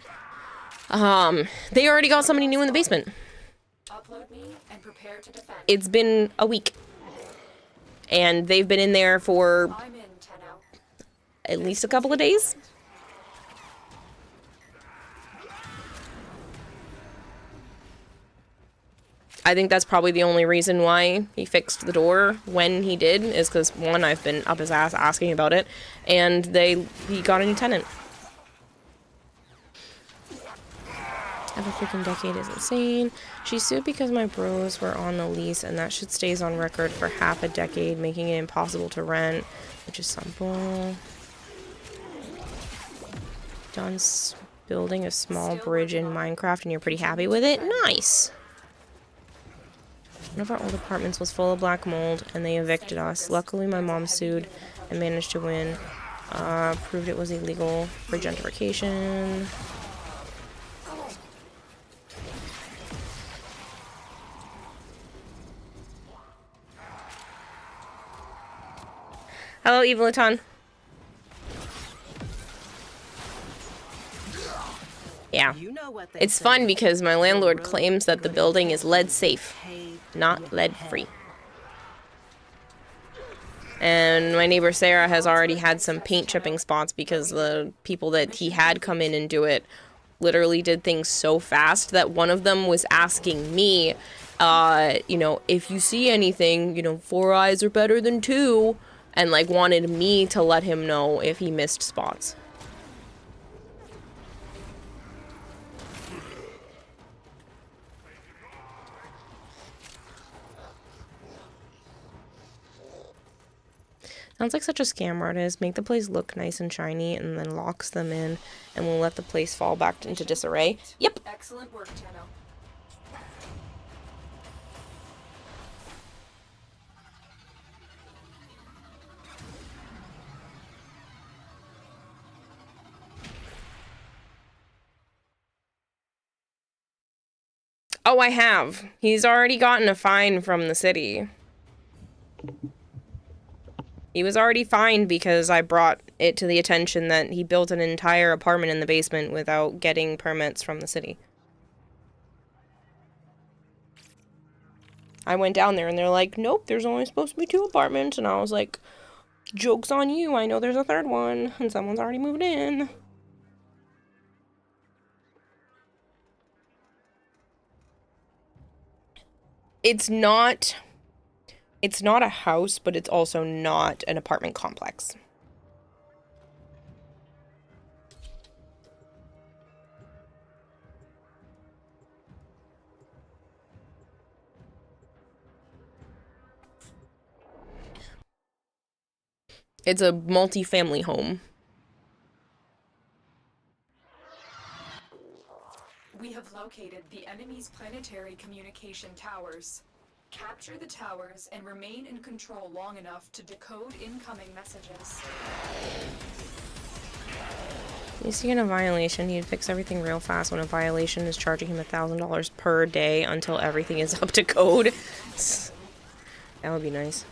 they already got somebody new in the basement. Upload me and prepare to defend. It's been a week. And they've been in there for I'm in, Tenno. at least a couple of days. I think that's probably the only reason why he fixed the door when he did, is because, one, I've been up his ass asking about it, and he got a new tenant. Have a freaking decade is insane. She sued because my bros were on the lease, and that shit stays on record for half a decade, making it impossible to rent, which is some bull. John's building a small bridge in Minecraft, and you're pretty happy with it? Nice! One of our old apartments was full of black mold, and they evicted us. Luckily, my mom sued and managed to win. Proved it was illegal for gentrification. Hello, Eviliton. Yeah. It's fun because my landlord claims that the building is lead safe, not lead free. And my neighbor Sarah has already had some paint chipping spots because the people that he had come in and do it literally did things so fast that one of them was asking me, you know, if you see anything, you know, 4 eyes are better than 2, and like wanted me to let him know if he missed spots. Sounds like such a scam artist. Make the place look nice and shiny and then locks them in and will let the place fall back into disarray. Yep. Excellent work, Tenno. Oh, I have. He's already gotten a fine from the city. He was already fined because I brought it to the attention that he built an entire apartment in the basement without getting permits from the city. I went down there and they're like, nope, there's only supposed to be 2 apartments. And I was like, joke's on you. I know there's a 3rd one and someone's already moved in. It's not a house, but it's also not an apartment complex. It's a multi-family home. We have located the enemy's planetary communication towers. Capture the towers and remain in control long enough to decode incoming messages. Is he in a violation? He'd fix everything real fast when a violation is charging him $1,000 per day until everything is up to code. That would be nice.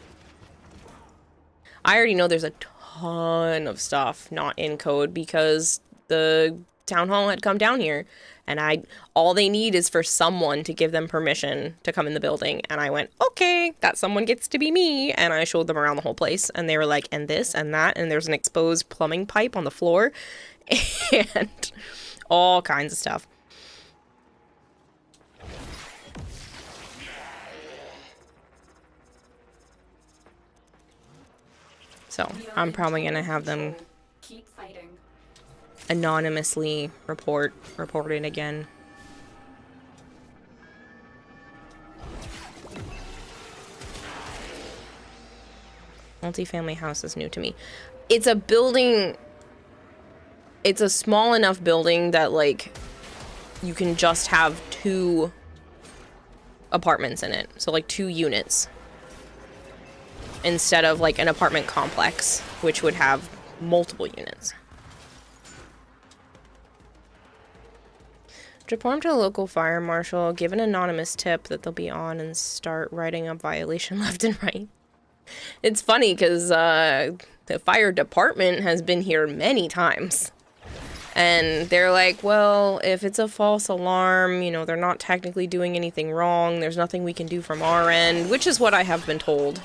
I already know there's a ton of stuff not in code because the town hall had come down here. And all they need is for someone to give them permission to come in the building. And I went, okay, that someone gets to be me. And I showed them around the whole place. And they were like, and this and that. And there's an exposed plumbing pipe on the floor. And all kinds of stuff. So I'm probably going to have them Keep fighting. anonymously report it again. Multi-family house is new to me. It's a building. It's a small enough building that like you can just have 2 apartments in it. So like 2 units. Instead of like an apartment complex, which would have multiple units. Report him to the local fire marshal, give an anonymous tip that they'll be on, and start writing up violation left and right. It's funny because the fire department has been here many times. And they're like, well, if it's a false alarm, you know, they're not technically doing anything wrong. There's nothing we can do from our end, which is what I have been told.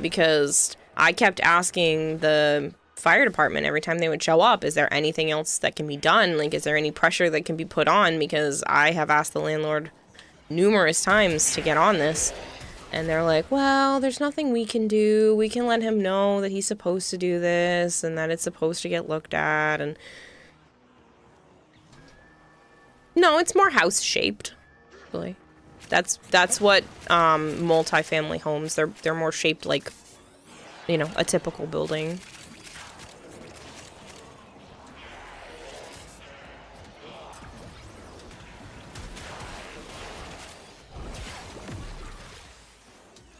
Because I kept asking the fire department every time they would show up, is there anything else that can be done? Like, is there any pressure that can be put on? Because I have asked the landlord numerous times to get on this. And they're like, well, there's nothing we can do. We can let him know that he's supposed to do this and that it's supposed to get looked at. And no, it's more house-shaped, really. That's what multifamily homes, they're more shaped like, you know, a typical building.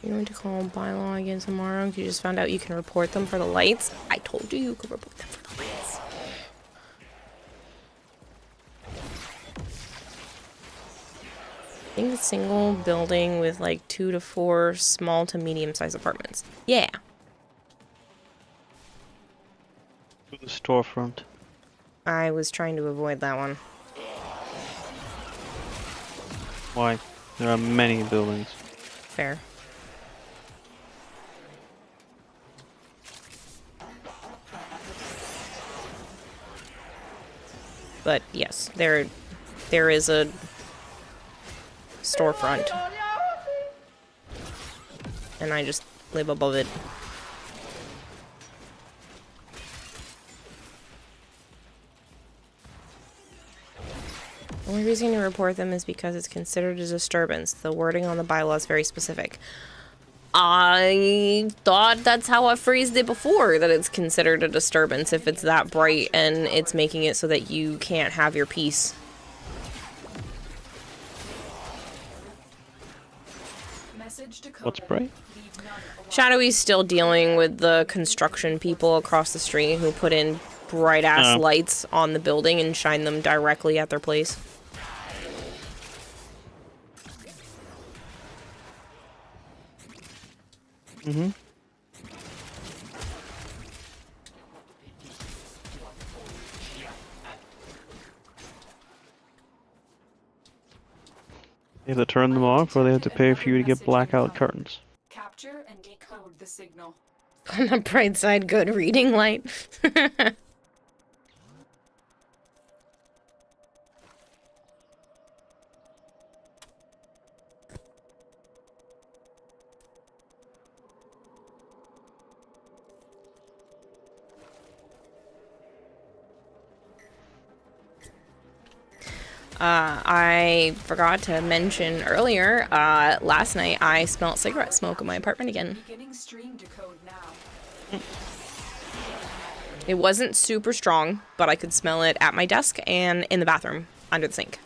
You're going to call bylaw again tomorrow. You just found out you can report them for the lights. I told you could report them for the lights. I think a single building with like 2 to 4 small to medium-sized apartments. Yeah. To the storefront. I was trying to avoid that one. Why? There are many buildings. Fair. But yes, there is a storefront. And I just live above it. The only reason to report them is because it's considered a disturbance. The wording on the bylaw is very specific. I thought that's how I phrased it before, that it's considered a disturbance if it's that bright and it's making it so that you can't have your peace. What's bright? Shadowy's still dealing with the construction people across the street who put in bright-ass lights on the building and shine them directly at their place. Mm-hmm. They have to turn them off, or they have to pay for you to get blackout curtains. Capture and decode the signal. On the bright side, good reading light. I forgot to mention earlier, last night I smelled cigarette smoke in my apartment again. Beginning stream decode now. It wasn't super strong, but I could smell it at my desk and in the bathroom under the sink.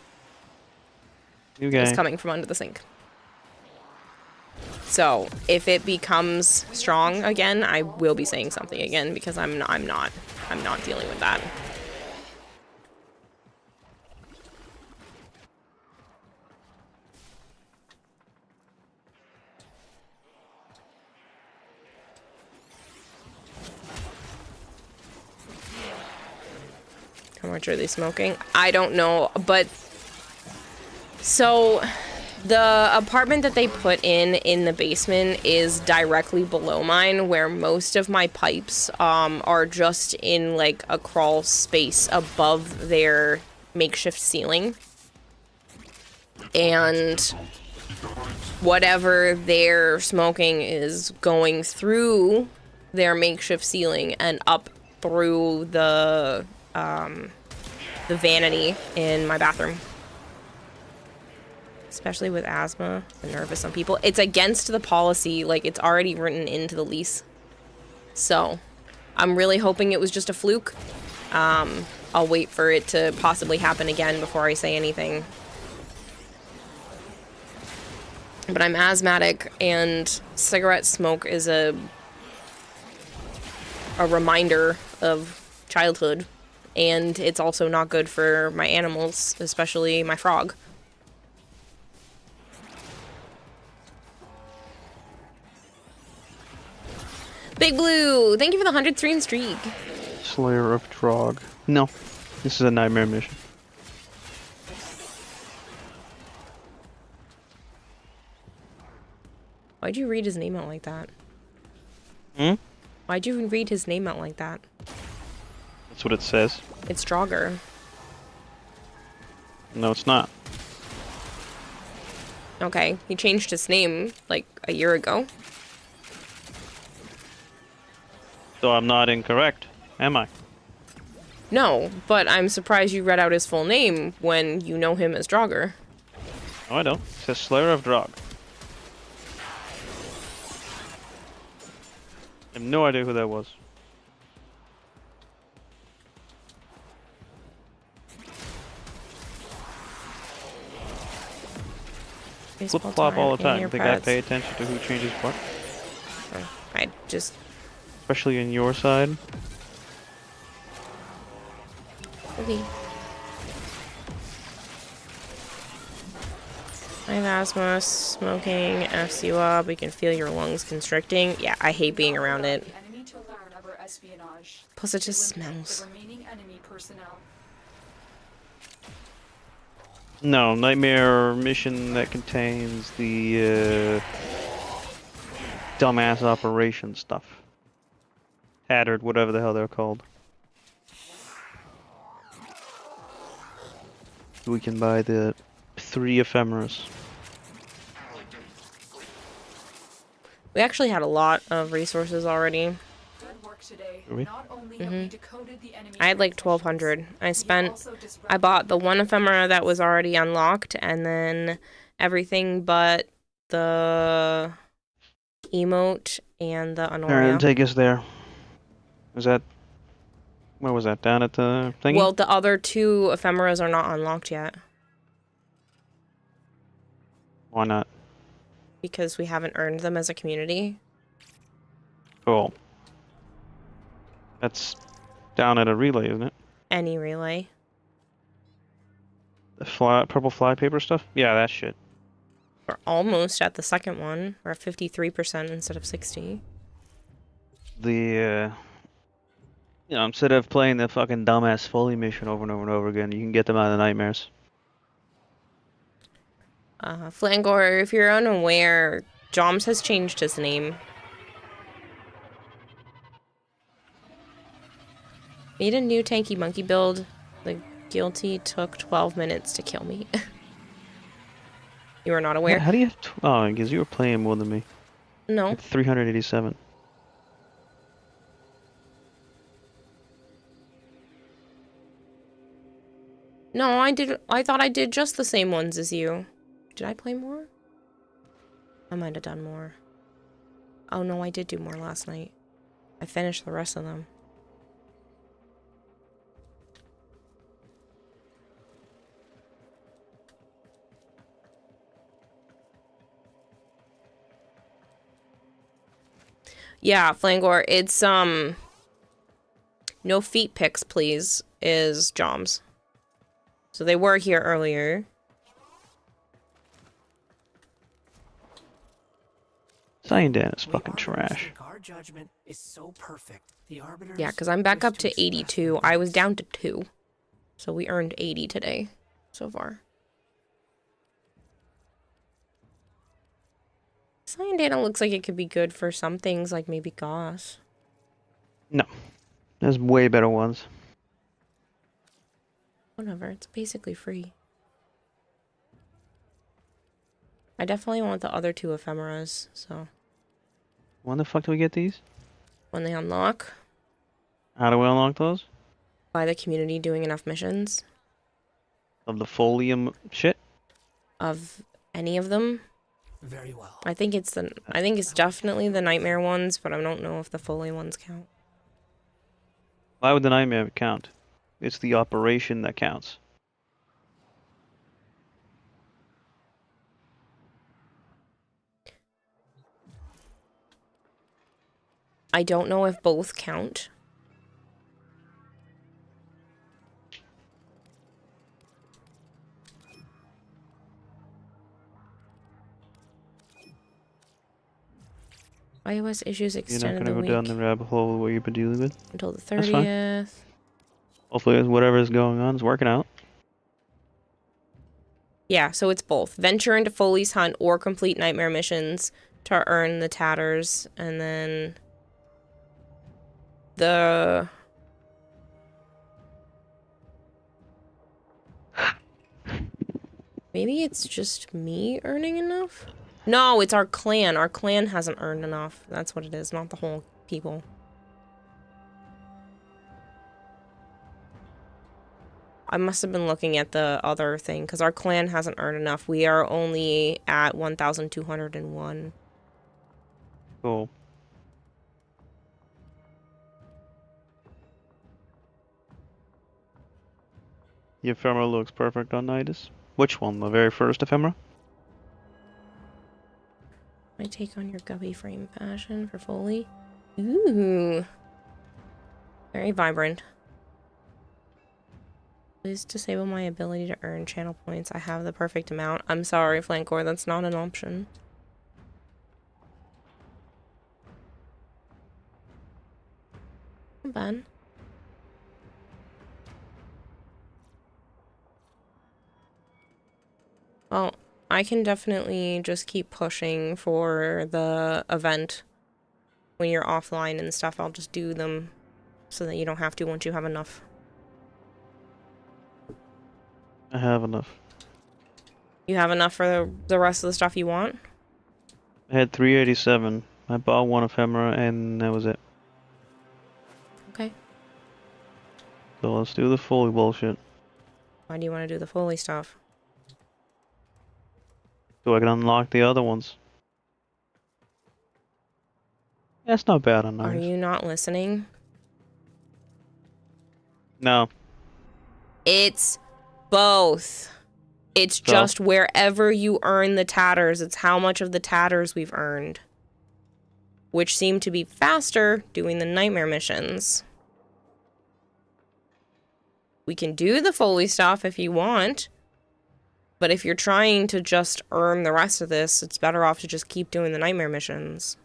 Okay. It's coming from under the sink. So if it becomes strong again, I will be saying something again because I'm not dealing with that. How much are they smoking? I don't know, but so the apartment that they put in the basement is directly below mine, where most of my pipes are just in like a crawl space above their makeshift ceiling. And whatever they're smoking is going through their makeshift ceiling and up through the vanity in my bathroom. Especially with asthma and nervous on people. It's against the policy, like it's already written into the lease. So, I'm really hoping it was just a fluke. I'll wait for it to possibly happen again before I say anything. But I'm asthmatic, and cigarette smoke is a reminder of childhood And it's also not good for my animals, especially my frog. Big Blue, thank you for the 100 stream streak. Slayer of Drog. No, this is a nightmare mission. Why'd you read his name out like that? Hmm? Why'd you read his name out like that? That's what it says. It's Draugr. No, it's not. Okay, he changed his name like a year ago. So I'm not incorrect, am I? No, but I'm surprised you read out his full name when you know him as Draugr. No, I don't. It says Slayer of Drog. I have no idea who that was. Flip flop all the time. Think I pay attention to who changes what? I just... Especially in your side. Okay. I have asthma, smoking F's you up, we can feel your lungs constricting. Yeah, I hate being around it. Enemy to learn of our espionage. Plus it just Eliminate smells. the remaining enemy personnel. No, nightmare mission that contains the dumbass operation stuff. Hattered, whatever the hell they're called. We can buy the 3 ephemeras. We actually had a lot of resources already. Good work today. Are we? Not only have we decoded the enemy I had like transmissions, 1,200. I we spent... also disrupted I bought the one ephemera that was already unlocked, and then everything but the emote and the Alright, Honoria. take us there. Was that... Where was that? Down at the thingy? Well, the other 2 ephemeras are not unlocked yet, Why not? because we haven't earned them as a community. Cool. That's down at a relay, isn't it? Any relay. The purple flypaper stuff? Yeah, that shit. We're almost at the second one. We're at 53% instead of 60. The, instead of playing the fucking dumbass Follie mission over and over and over again, you can get them out of the nightmares. Flangor, if you're unaware, Joms has changed his name. Made a new tanky monkey build. The guilty took 12 minutes to kill me. You are not aware? How do you have oh, because you were playing more than me. No. Like 387. No, I thought I did just the same ones as you. Did I play more? I might have done more. Oh no, I did do more last night. I finished the rest of them. Yeah, Flangor, it's no feet pics, please, is Joms. So they were here earlier. Cyandan is fucking trash. Our judgment is so perfect. The arbiters Yeah, because I'm back up wish to 82. I was down to 2. So we earned 80 today, so far. Cyandana looks like it could be good for some things, like maybe Goss. No. There's way better ones. Whatever, it's basically free. I definitely want the other 2 ephemeras, so When the fuck do we get these? when they unlock, How do we unlock those? by the community doing enough missions Of the folium shit? of any of them. very well. I think it's definitely the nightmare ones, but I don't know if the Foley ones count. Why would the nightmare count? It's the operation that counts. I don't know if both count. iOS issues You're not extended gonna the go down week the rabbit hole what you've been dealing with. until the That's fine. 30th. Hopefully, whatever is going on is working out. Yeah, so it's both. Venture into Foley's Hunt or complete nightmare missions to earn the tatters, and then the... Maybe it's just me earning enough? No, it's our clan. Our clan hasn't earned enough. That's what it is, not the whole people. I must have been looking at the other thing, because our clan hasn't earned enough. We are only at 1,201. Cool. The ephemera looks perfect on Nidus. Which one? The very first ephemera? I take on your gubby frame fashion for Foley. Ooh. Very vibrant. Please disable my ability to earn channel points. I have the perfect amount. I'm sorry, Flancor, that's not an option. Not bad. Well, I can definitely just keep pushing for the event when you're offline and stuff. I'll just do them so that you don't have to once you have enough. I have enough. You have enough for the rest of the stuff you want? I had 387. I bought one ephemera and that was it. Okay. So let's do the Foley bullshit. Why do you want to do the Foley stuff? So I can unlock the other ones. That's not bad on Are Nidus. you not listening? No. It's both. It's So? just wherever you earn the tatters, it's how much of the tatters we've earned. Which seem to be faster doing the nightmare missions. We can do the Foley stuff if you want. But if you're trying to just earn the rest of this, it's better off to just keep doing the nightmare missions.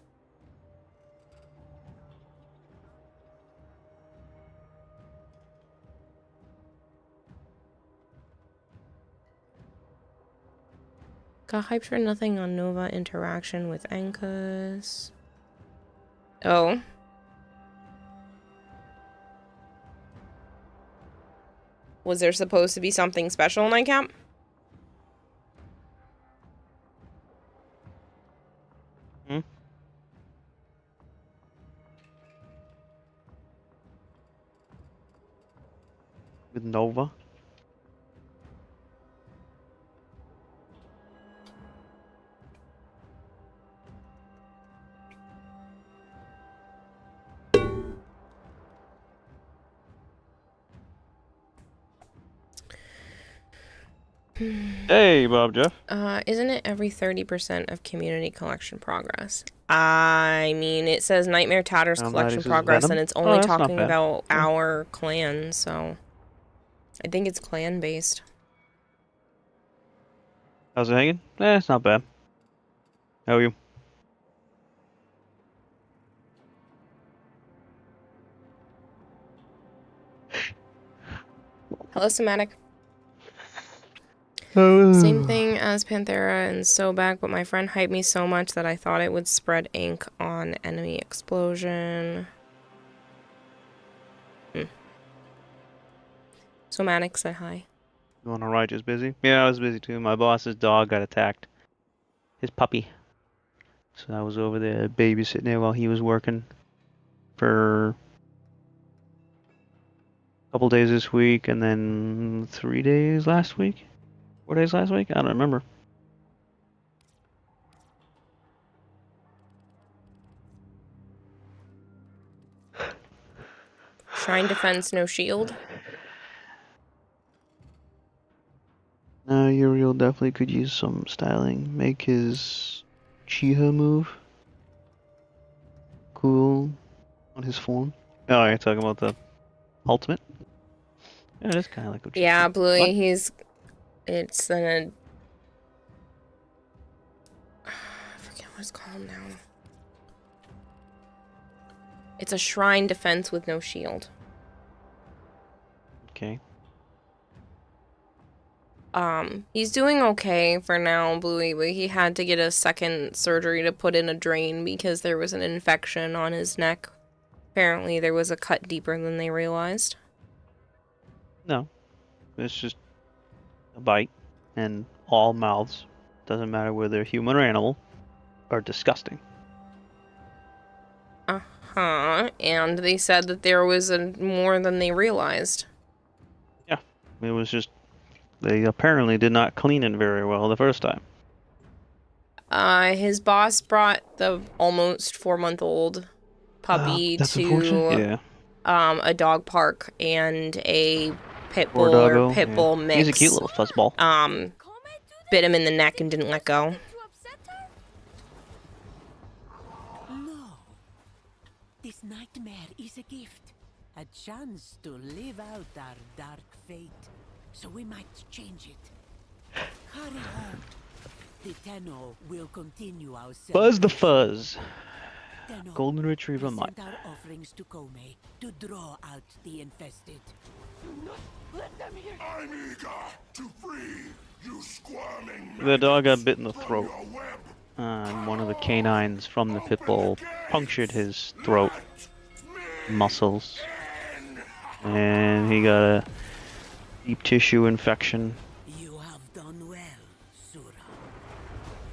Got hyped for nothing on Nova interaction with Ankus. Oh. Was there supposed to be something special, Nightcap? Hmm? With Nova? Hey, Bob Jeff. Isn't it every 30% of community collection progress? I mean, it says Nightmare Tatters collection Nidus is progress, Venom? and it's Oh, only that's not talking bad. about Yeah. our clan, so... I think it's clan-based. How's it hanging? It's not bad. How are you? Hello, Somatic. Oh. Same thing as Panthera and Sobek, but my friend hyped me so much that I thought it would spread ink on enemy explosion. Somatic, say hi. You wanna ride just busy? Yeah, I was busy too. My boss's dog got attacked. His puppy. So I was over there babysitting there while he was working for a couple days this week and then 3 days last week? 4 days last week? I don't remember. Shrine defense, no shield. Uriel definitely could use some styling. Make his Chiha move cool on his form. Oh, you're talking about the ultimate? Yeah, it is kind of like what you Yeah, said. Bluey, What? it's an... I forget what it's called now. It's a shrine defense with no shield. Okay. He's doing okay for now, Bluey, but he had to get a second surgery to put in a drain because there was an infection on his neck. Apparently there was a cut deeper than they realized. No. It's just a bite. And all mouths, doesn't matter whether they're human or animal, are disgusting. Uh-huh. And they said that there was more than they realized. Yeah. It was just, they apparently did not clean it very well the first time. His boss brought the almost 4-month-old puppy That's to unfortunate. Yeah. a dog park and a pit Poor bull or doggo, pit yeah. bull mix. He's a cute little fuzzball. Bit him in the neck and didn't let go. No. This nightmare is a gift. A chance to live out our dark fate. So we might change it. Hurry home. The Tenno will continue our Buzz the Fuzz. Tenno, Golden Retriever we mine. sent our offerings to Kome to draw out the infested. I'm eager to free you squirming. The dog got bit in the throat. And one of the canines from the pit bull punctured his throat muscles. And he got a deep tissue infection. You have done well, Sura.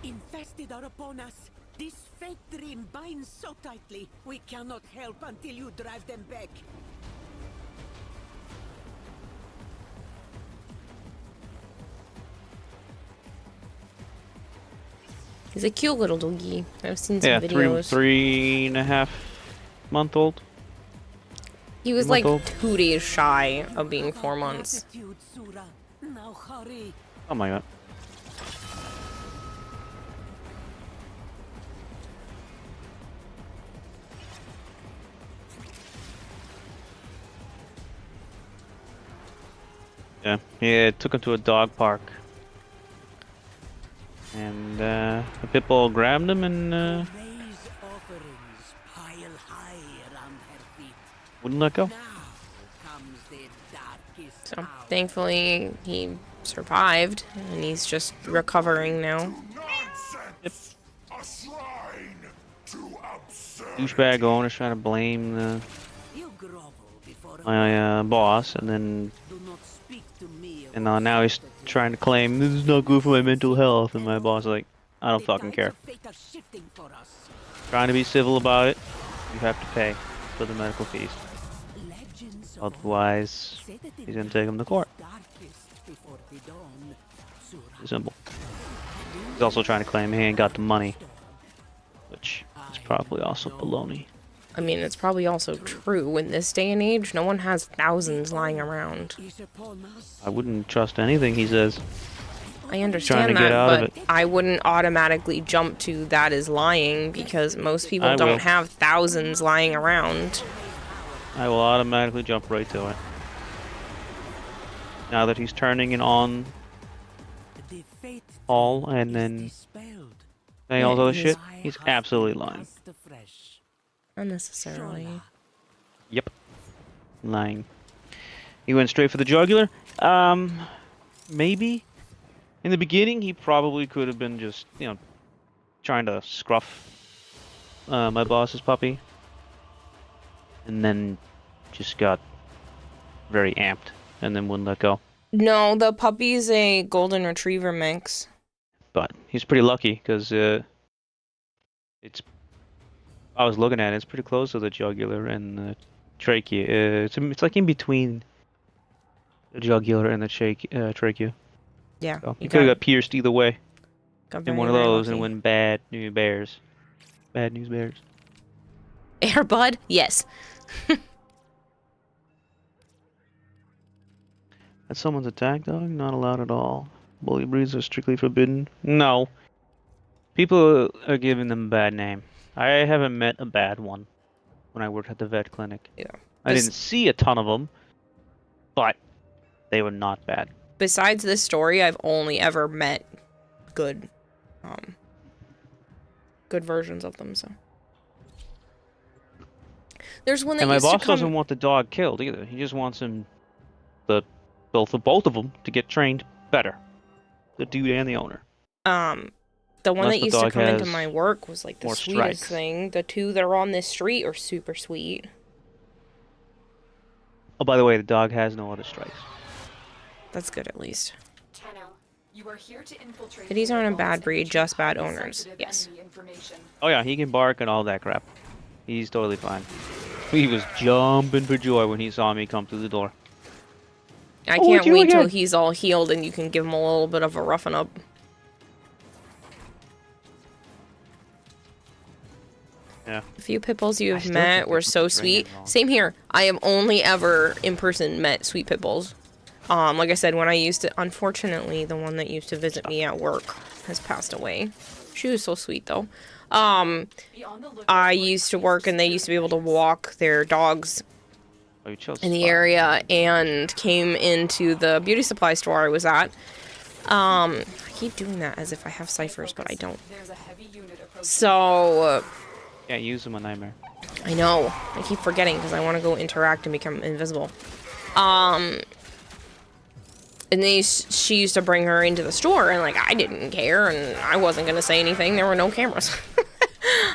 Infested are upon us. This fate dream binds so tightly, we cannot help until you drive them back. He's a cute little doggy. I've seen some Yeah, videos. 3.5-month-old. He was like month-old. 2 days shy of being 4 months. Gratitude, Sura. Now hurry. Oh my god. Yeah, took him to a dog park. And the pit bull grabbed him and Raise offerings, pile high around her feet. wouldn't let go. Now comes the darkest So hour. thankfully he survived and he's just recovering now. Nonsense! A shrine to absurd. Douchebag owner's trying to blame You grovel before a my boss, and then do not speak to me of now he's trying to claim this is not good for my mental health, and my boss is like, I don't fucking care. The tides of fate are shifting for us. Trying to be civil about it, you have to pay for the medical fees. Legends of Otherwise, say that the he's gonna take him to court. darkest before the dawn. Sura, It's simple. He's also trying to claim he ain't got the money, which is probably also baloney. I mean, it's probably also true in this day and age. No one has thousands lying around. is upon us. I wouldn't trust anything he says. I understand to get that, out of but I wouldn't automatically jump to that is lying because most people I don't will. have thousands lying around. I will automatically jump right to it. Now that he's turning it on The fate all and then dispelled. saying all this other he's- shit, he's absolutely lying. Cast afresh. Unnecessarily. Yep. Lying. He went straight for the jugular? Maybe. In the beginning, he probably could have been just, trying to scruff my boss's puppy. And then just got very amped and then wouldn't let go. No, the puppy's a golden retriever mix. But he's pretty lucky because I was looking at it, it's pretty close to the jugular and the trachea. It's like in between the jugular and the trachea. Yeah. So he you could have got pierced either way got in very, one of very those and lucky. went bad news bears. Bad news bears. Airbud? Yes. That's someone's attack dog? Not allowed at all. Bully breeds are strictly forbidden? No. People are giving them a bad name. I haven't met a bad one when I worked at the vet clinic. Yeah. I didn't see a ton of them, but they were not bad. Besides this story, I've only ever met good versions of them, so. There's one that And my used to boss doesn't come. want the dog killed either. He just wants him, the both of them, to get trained better. The dude and the owner. The one Unless that the used to dog come into has my work was like the more sweetest strikes. thing. The two that are on this street are super sweet. Oh, by the way, the dog has no other strikes. That's good at least. Tenno, you are here to infiltrate Kitties data aren't a vaults bad and breed, retrieve just bad highly owners. sensitive Yes. enemy information. Oh yeah, he can bark and all that crap. He's totally fine. He was jumping for joy when he saw me come through the door. I Oh, it's can't you wait till again. he's all healed and you can give him a little bit of a roughen up. Yeah. The few Pipples you I have still met think were it's so fucking sweet. draining, though. Same here. I have only ever in person met sweet Pipples. Like I said, when I used to, unfortunately, the one that used to visit me at work has passed away. She was so sweet though. I used to work and they used to be able to walk their dogs Oh, you chose in the spot. area and came into the beauty supply store I was at. I keep doing that as if I have ciphers, but I don't. There's a heavy unit approaching. So, Can't use him a nightmare. I know. I keep forgetting because I want to go interact and become invisible. And she used to bring her into the store, and like I didn't care, and I wasn't gonna say anything. There were no cameras.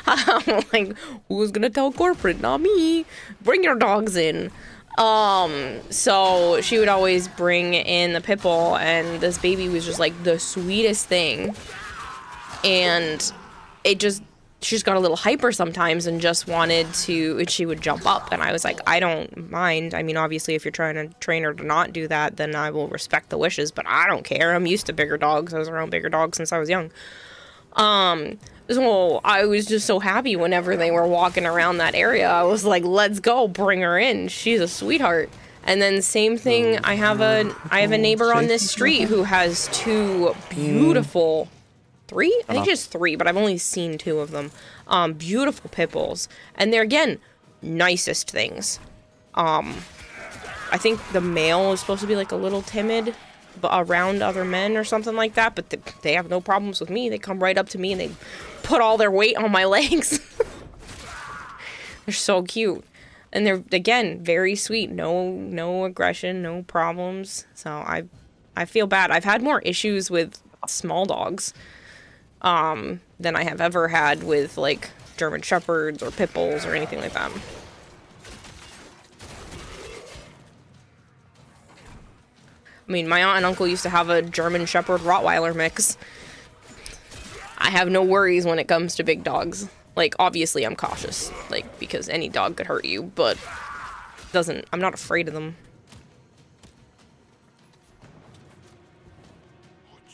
I'm like, who's gonna tell corporate? Not me. Bring your dogs in. So she would always bring in the Pipple, and this baby was just like the sweetest thing. And it just, she just got a little hyper sometimes and just wanted to, and she would jump up. And I was like, I don't mind. I mean, obviously, if you're trying to train her to not do that, then I will respect the wishes, but I don't care. I'm used to bigger dogs. I was around bigger dogs since I was young. So I was just so happy whenever they were walking around that area. I was like, let's go, bring her in. She's a sweetheart. And then same thing, I have a neighbor on this street who has two beautiful, three? I think just three, but I've only seen two of them. Beautiful Pipples. And they're, again, nicest things. I think the male is supposed to be like a little timid around other men or something like that, but they have no problems with me. They come right up to me and they put all their weight on my legs. They're so cute. And they're, again, very sweet. No aggression, no problems. So I feel bad. I've had more issues with small dogs than I have ever had with like German Shepherds or Pit Bulls or anything like that. I mean, my aunt and uncle used to have a German Shepherd Rottweiler mix. I have no worries when it comes to big dogs. Like, obviously I'm cautious, like, because any dog could hurt you, but I'm not afraid of them.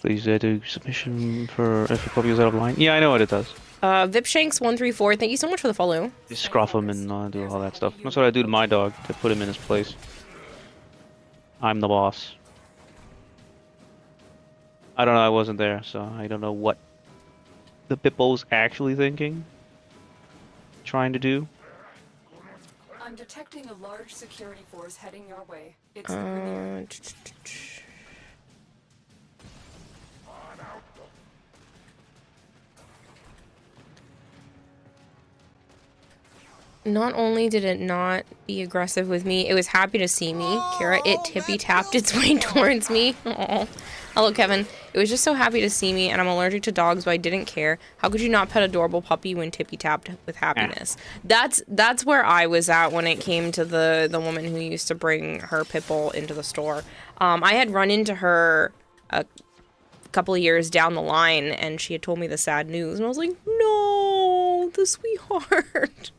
Please do submission for if a puppy is out of line. Yeah, I know what it does. Vipshanks134, thank you so much for the follow. You scruff him and do all that stuff. That's what I do to my dog to put him in his place. I'm the boss. I don't know, I wasn't there, so I don't know what the Pippo's actually thinking. Trying to do. I'm detecting a large security force heading your way. It's the Premier. Not only did it not be aggressive with me, it was happy to see me. Kara, it tippy-tapped its way towards me. Aww. Hello, Kevin. It was just so happy to see me, and I'm allergic to dogs, but I didn't care. How could you not pet adorable puppy when tippy-tapped with happiness? That's where I was at when it came to the woman who used to bring her pit bull into the store. I had run into her a couple of years down the line, and she had told me the sad news, and I was like, no, the sweetheart.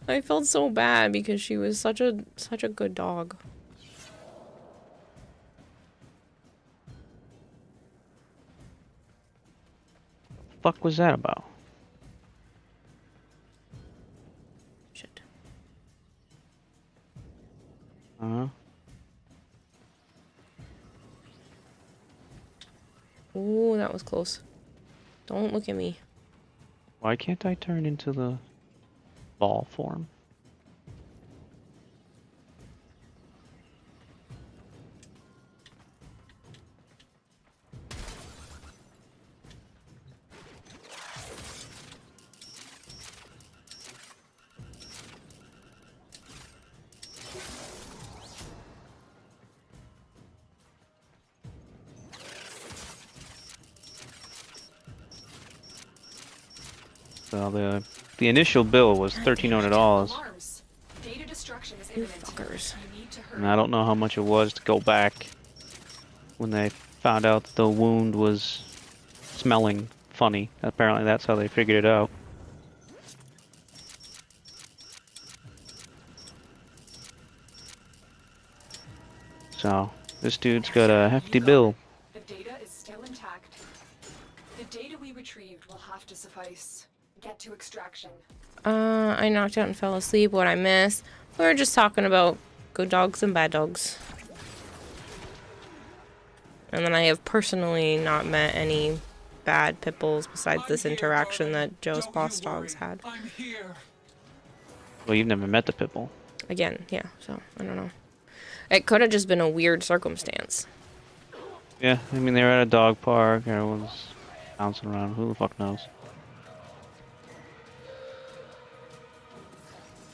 I felt so bad because she was such a good dog. What the fuck was that about? Shit. Uh-huh. Ooh, that was close. Don't look at me. Why can't I turn into the ball form? So the initial bill was $1,300, Alarms. Data destruction is You imminent. fuckers. You need to hurry. and I don't know how much it was to go back when they found out the wound was smelling funny. Apparently, that's how they figured it out. So this dude's got a hefty bill. The data is still intact. The data we retrieved will have to suffice. Get to extraction. I knocked out and fell asleep. What I missed? We were just talking about good dogs and bad dogs. And then I have personally not met any bad pit bulls besides this interaction that Joe's boss dogs had. I'm here. Well, you've never met the pit bull. Again, yeah, so I don't know. It could have just been a weird circumstance. Yeah, I mean, they were at a dog park. Everyone's bouncing around. Who the fuck knows?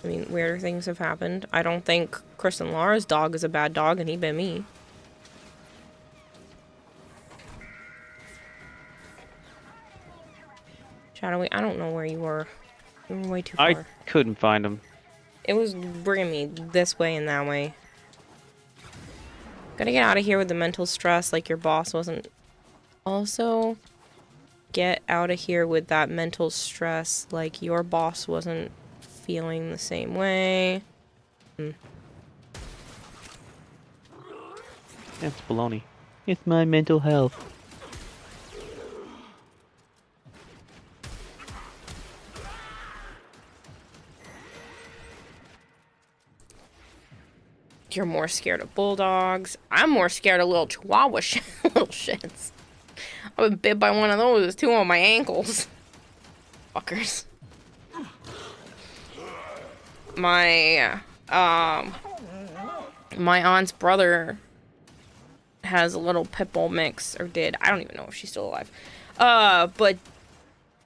I mean, weirder things have happened. I don't think Chris and Laura's dog is a bad dog, and he bit me. Shadowy, I don't know where you were. You were way too far. I couldn't find him. It was bringing me this way and that way. Gotta get out of here with the mental stress like your boss wasn't. Also, get out of here with that mental stress like your boss wasn't feeling the same way. It's baloney. It's my mental health. You're more scared of bulldogs. I'm more scared of little chihuahua little shits. I was bit by one of those, two on my ankles. Fuckers. My aunt's brother has a little pit bull mix, or did. I don't even know if she's still alive. But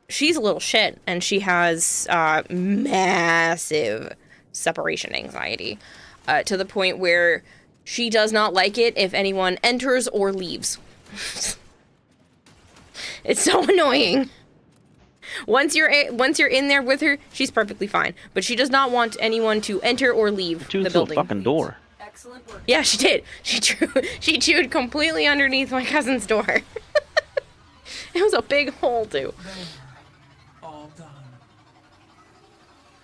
she's a little shit, and she has massive separation anxiety. To the point where she does not like it if anyone enters or leaves. It's so annoying. Once you're in there with her, she's perfectly fine. But she does not want anyone to enter or leave the building. Fucking door. Excellent work. Yeah, she did. She chewed completely underneath my cousin's door. It was a big hole too. All done.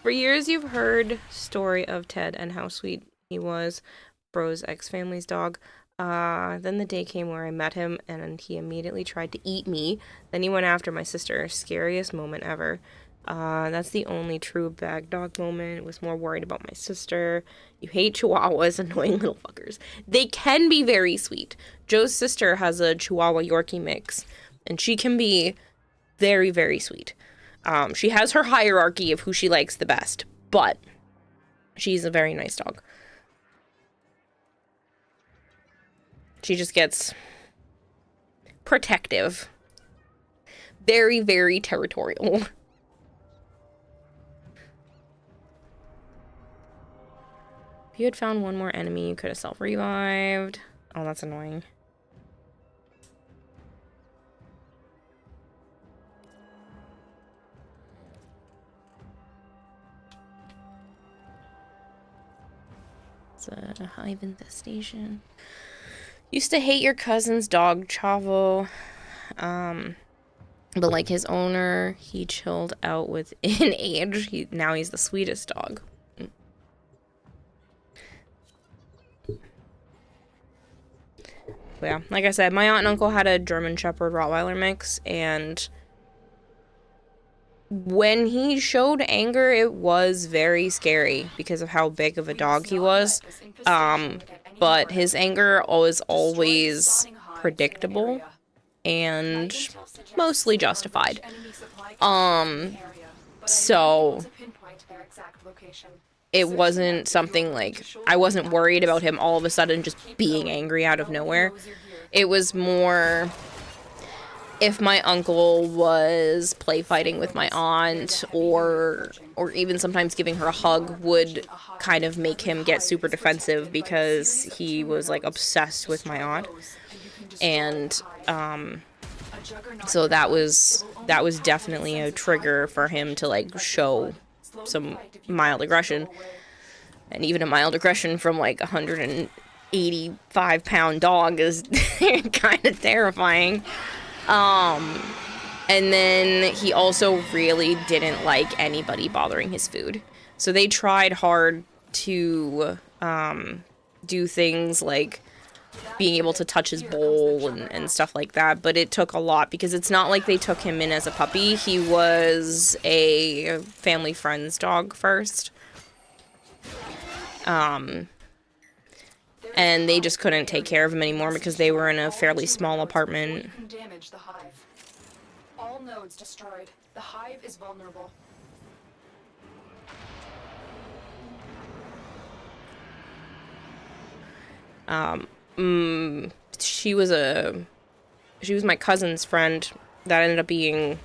For years, you've heard story of Ted and how sweet he was, Bro's ex-family's dog. Then the day came where I met him, and he immediately tried to eat me. Then he went after my sister. Scariest moment ever. That's the only true bad dog moment. Was more worried about my sister. You hate chihuahuas, annoying little fuckers. They can be very sweet. Joe's sister has a Chihuahua Yorkie mix, and she can be very, very sweet. She has her hierarchy of who she likes the best, but she's a very nice dog. She just gets protective. Very, very territorial. If you had found one more enemy, you could have self-revived. Oh, that's annoying. It's a hive infestation. Used to hate your cousin's dog, Chavo. But like his owner, he chilled out within age. Now he's the sweetest dog. But yeah, like I said, my aunt and uncle had a German Shepherd Rottweiler mix, and when he showed anger, it was very scary because of how big of a dog he was. But his anger was always predictable and mostly justified. So it wasn't something like, I wasn't worried about him all of a sudden just being angry out of nowhere. It was more if my uncle was play fighting with my aunt, or even sometimes giving her a hug would kind of make him get super defensive because he was like obsessed with my aunt. And So that was definitely a trigger for him to like show some mild aggression, and even a mild aggression from like 185-pound dog is kind of terrifying. And then he also really didn't like anybody bothering his food. So they tried hard to do things like being able to touch his bowl and stuff like that, but it took a lot because it's not like they took him in as a puppy. He was a family friend's dog first. And they just couldn't take care of him anymore because they were in a fairly small apartment. Damage the hive. All nodes destroyed. The hive is vulnerable. She was my cousin's friend that ended up being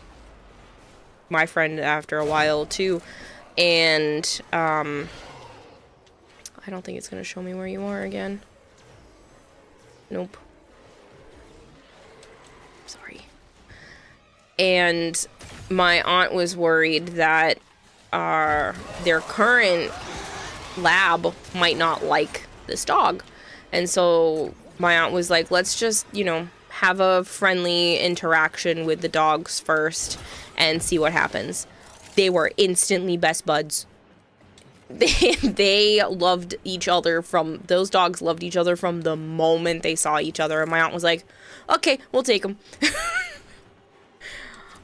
my friend after a while too, and I don't think it's gonna show me where you are again. Nope. Sorry. And my aunt was worried that their current lab might not like this dog. And so my aunt was like, let's just, have a friendly interaction with the dogs first and see what happens. They were instantly best buds. They loved each other those dogs loved each other from the moment they saw each other. And my aunt was like, okay, we'll take them.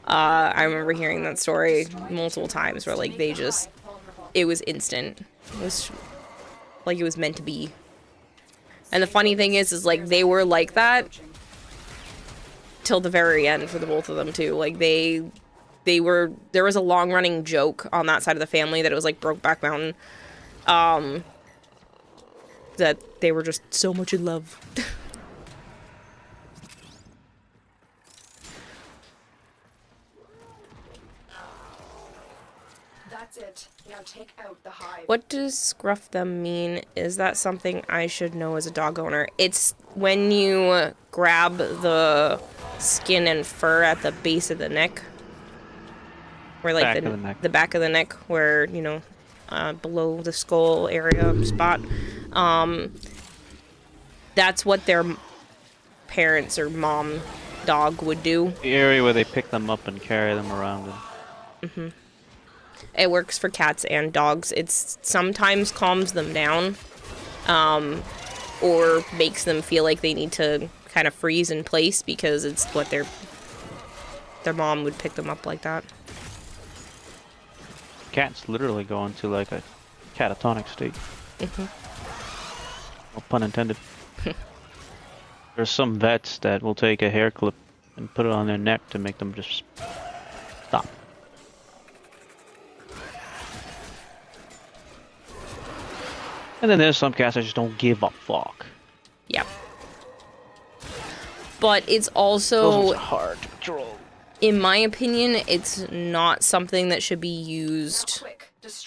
I remember hearing that story multiple times where like it was instant. It was like it was meant to be. And the funny thing is like they were like that till the very end for the both of them too. Like there was a long running joke on that side of the family that it was like Brokeback Mountain. That they were just so much in love. That's it. Now take out the hive. What does scruff them mean? Is that something I should know as a dog owner? It's when you grab the skin and fur at the base of the neck. Where like the back of the neck, where, below the skull area spot. That's what their parents or mom dog would do. The area where they pick them up and carry them around. Mm-hmm. It works for cats and dogs. It sometimes calms them down, or makes them feel like they need to kind of freeze in place because it's what their mom would pick them up like that. Cats literally go into like a catatonic state. Mm-hmm. No pun intended. There's some vets that will take a hair clip and put it on their neck to make them just stop. And then there's some cats that just don't give a fuck. Yep. But it's also those are hard to control. In my opinion, it's not something that should be used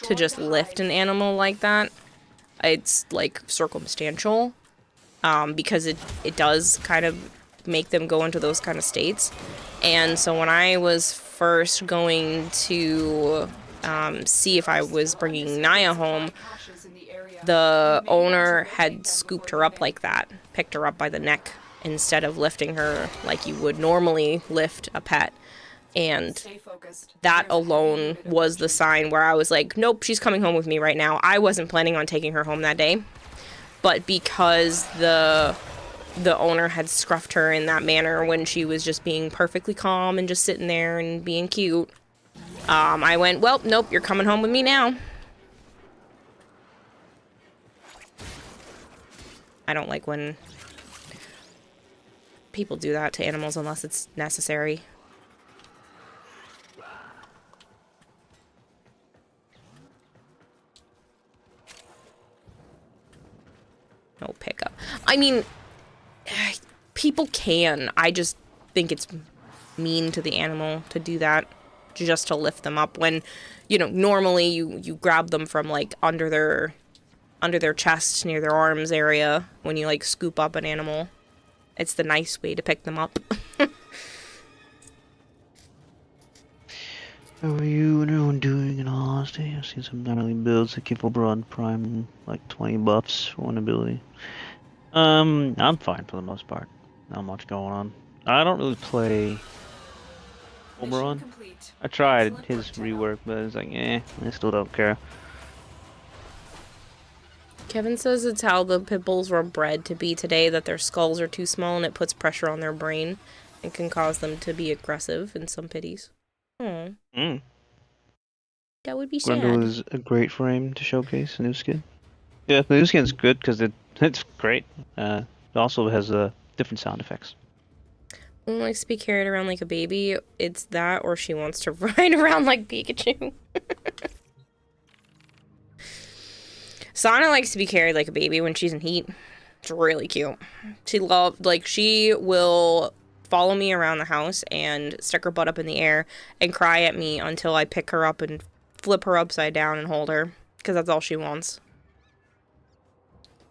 to just lift an animal like that. It's like circumstantial, because it does kind of make them go into those kind of states. And so when I was first going to see if I was bringing Naya home, the owner had scooped her up like that, picked her up by the neck instead of lifting her like you would normally lift a pet. And that alone was the sign where I was like, nope, she's coming home with me right now. I wasn't planning on taking her home that day. But because the owner had scruffed her in that manner when she was just being perfectly calm and just sitting there and being cute, I went, well, nope, you're coming home with me now. I don't like when people do that to animals unless it's necessary. No pickup. I mean, people can. I just think it's mean to the animal to do that, just to lift them up when, normally you grab them from like under their chest, near their arms area when you like scoop up an animal. It's the nice way to pick them up. How are you and everyone doing in all honesty? I've seen some gnarly builds that keep Oberon Prime like 20 buffs for one ability. I'm fine for the most part. Not much going on. I don't really play Mission Oberon. complete. I tried Excellent his work, Tenno. rework, but it's like, I still don't care. Kevin says it's how the pit bulls were bred to be today, that their skulls are too small and it puts pressure on their brain and can cause them to be aggressive in some pitties. Oh, that would be Grundle sad. is a great frame to showcase a new skin. Yeah, the new skin's good because it's great. It also has different sound effects. One likes to be carried around like a baby. It's that, or she wants to ride around like Pikachu. Sana likes to be carried like a baby when she's in heat. It's really cute. She will follow me around the house and stick her butt up in the air and cry at me until I pick her up and flip her upside down and hold her, because that's all she wants.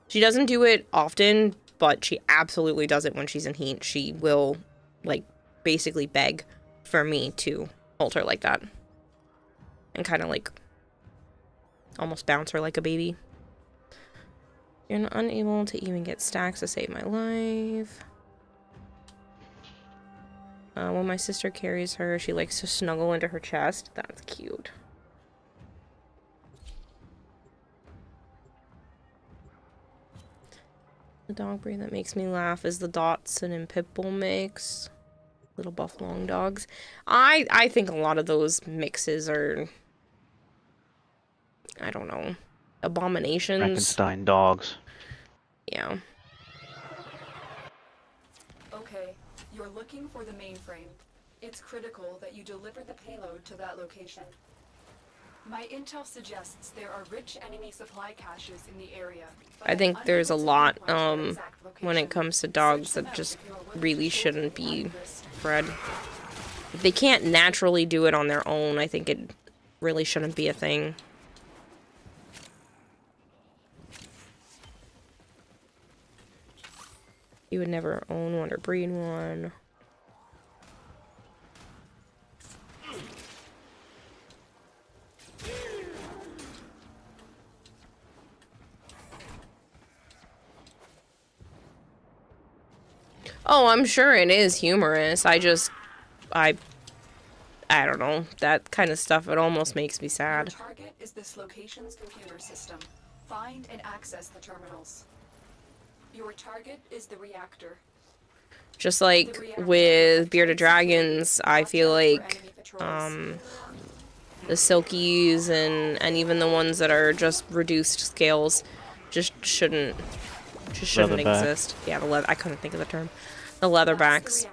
She doesn't do it often, but she absolutely does it when she's in heat. She will, like, basically beg for me to hold her like that. And kind of, like, almost bounce her like a baby. You're unable to even get stacks to save my life. When my sister carries her, she likes to snuggle into her chest. That's cute. The dog breed that makes me laugh is the Dotson and Pitbull mix. Little buff long dogs. I think a lot of those mixes are, I don't know, abominations. Frankenstein dogs. Yeah. Okay, you're looking for the mainframe. It's critical that you deliver the payload to that location. My intel suggests there are rich enemy supply caches in the area. I think there's a lot when it comes to dogs that just really shouldn't be bred. If they can't naturally do it on their own, I think it really shouldn't be a thing. You would never own one or breed one. Oh, I'm sure it is humorous. I don't know. That kind of stuff, it almost makes me sad. Your target is this location's computer system. Find and access the terminals. Your target is the reactor. Just like with Bearded Dragons, I feel like the Silkies and even the ones that are just reduced scales just shouldn't Leatherback. exist. Yeah, I couldn't think of the term. The leatherbacks.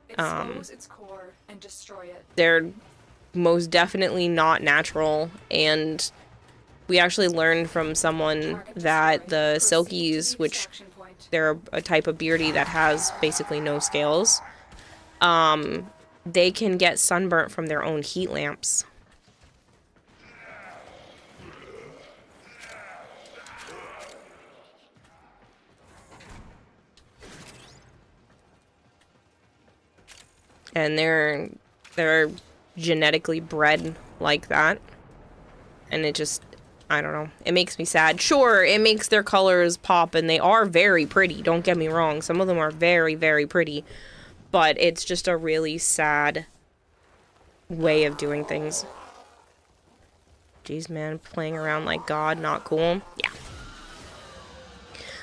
Expose its core and destroy it. They're most definitely not natural, and we actually learned from someone that the Silkies, which they're a type of beardy that has basically no scales, they can get sunburnt from their own heat lamps. And they're genetically bred like that. And it just, I don't know. It makes me sad. Sure, it makes their colors pop, and they are very pretty. Don't get me wrong. Some of them are very, very pretty. But it's just a really sad way of doing things. Jeez, man. Playing around like God, not cool. Yeah.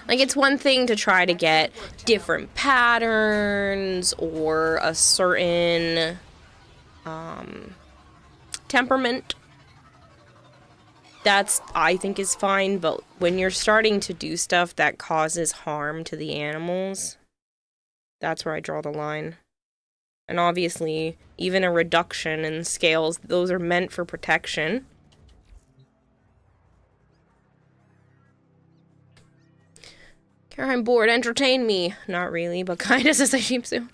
Like, it's one thing to try to get different patterns or a certain temperament. That's, I think, is fine, but when you're starting to do stuff that causes harm to the animals, that's where I draw the line. And obviously, even a reduction in scales, those are meant for protection. I'm bored, entertain me. Not really, but kinda, says the sheep soon.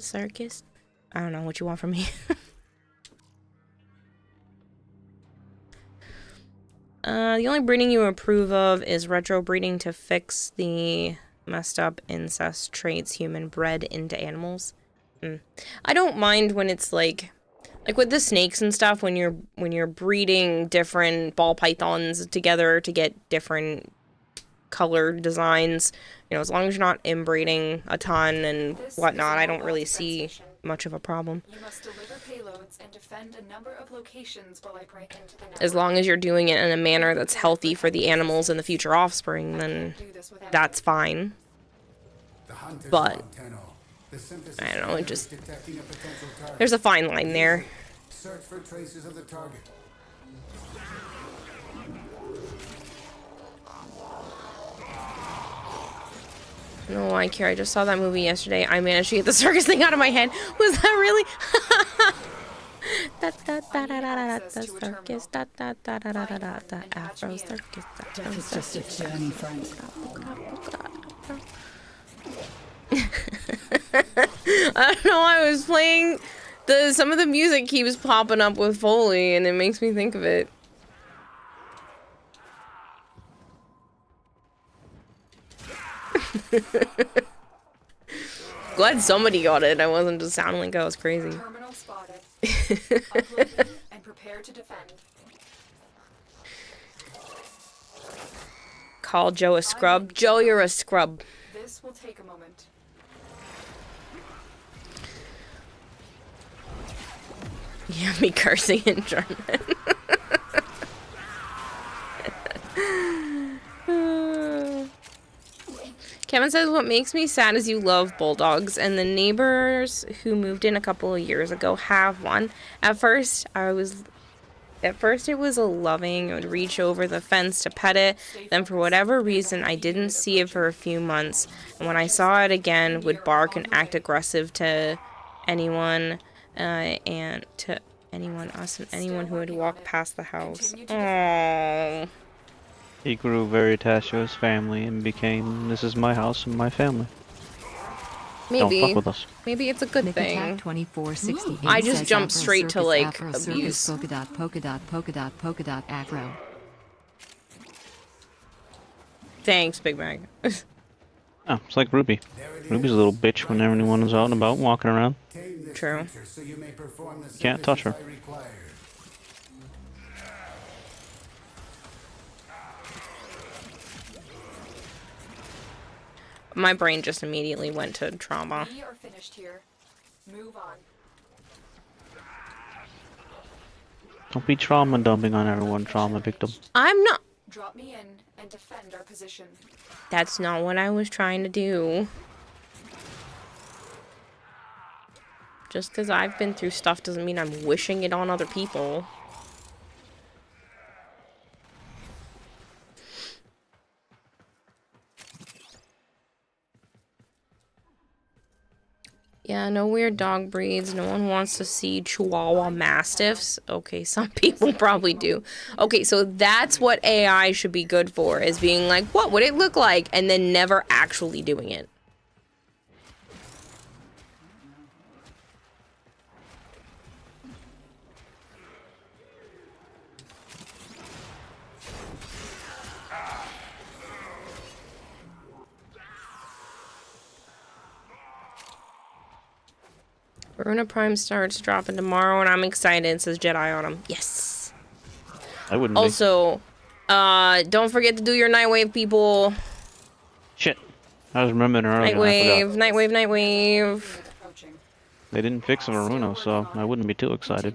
Circus. I don't know what you want from me. The only breeding you approve of is retro breeding to fix the messed up incest traits human bred into animals. I don't mind when it's like with the snakes and stuff, when you're breeding different ball pythons together to get different color designs, you know, as long as you're not inbreeding a ton and whatnot, I don't really see much of a problem. You must deliver payloads and defend a number of locations while I break into the network. As long as you're doing it in a manner that's healthy for the animals and the future offspring, then that's fine. But I don't know, it just there's a fine line there. Search for traces of the target. No, I care. I just saw that movie yesterday. I managed to get the circus thing out of my head. Was that really? Da da da da da da the circus da da da da da da da the Afro circus. Death is just a journey, friend. I don't know. I was playing some of the music keeps popping up with Foley, and it makes me think of it. Glad somebody got it. I wasn't just sounding like I was crazy. Terminal spotted. Upload and prepare to defend. Call Joe a scrub. Joe, you're a scrub. This will take a moment. Yeah, me cursing in German. Kevin says, what makes me sad is you love bulldogs, and the neighbors who moved in a couple of years ago have one. At first it was a loving. I would reach over the fence to pet it. Then for whatever reason, I didn't see it for a few months. And when I saw it again, would bark and act aggressive to anyone, and to anyone, us and anyone who would walk past the house. Aww. He grew very attached to his family and became, this is my house and my family. Maybe. Don't fuck with us. Maybe it's a good thing. 2468 I just says jumped Afro straight to circus, like Afro circus, abuse. polka dot, polka dot, polka dot, polka dot, Afro. Thanks, Big Mac. Oh, it's like Ruby. Ruby's a little bitch when everyone is out and about walking around. True. Can't touch her. My brain just immediately went to trauma. We are finished here. Move on. Don't be trauma dumping on everyone, trauma victim. I'm not. Drop me in and defend our position. That's not what I was trying to do. Just because I've been through stuff doesn't mean I'm wishing it on other people. Yeah, no weird dog breeds. No one wants to see Chihuahua Mastiffs. Okay, some people probably do. Okay, so that's what AI should be good for, is being like, what would it look like? And then never actually doing it. Verona Prime starts dropping tomorrow, and I'm excited. It says Jedi on them. Yes. I wouldn't also, don't forget to do your Nightwave, people. Shit. I was remembering earlier. Nightwave, Nightwave, Nightwave. They didn't fix Verona, so I wouldn't be too excited.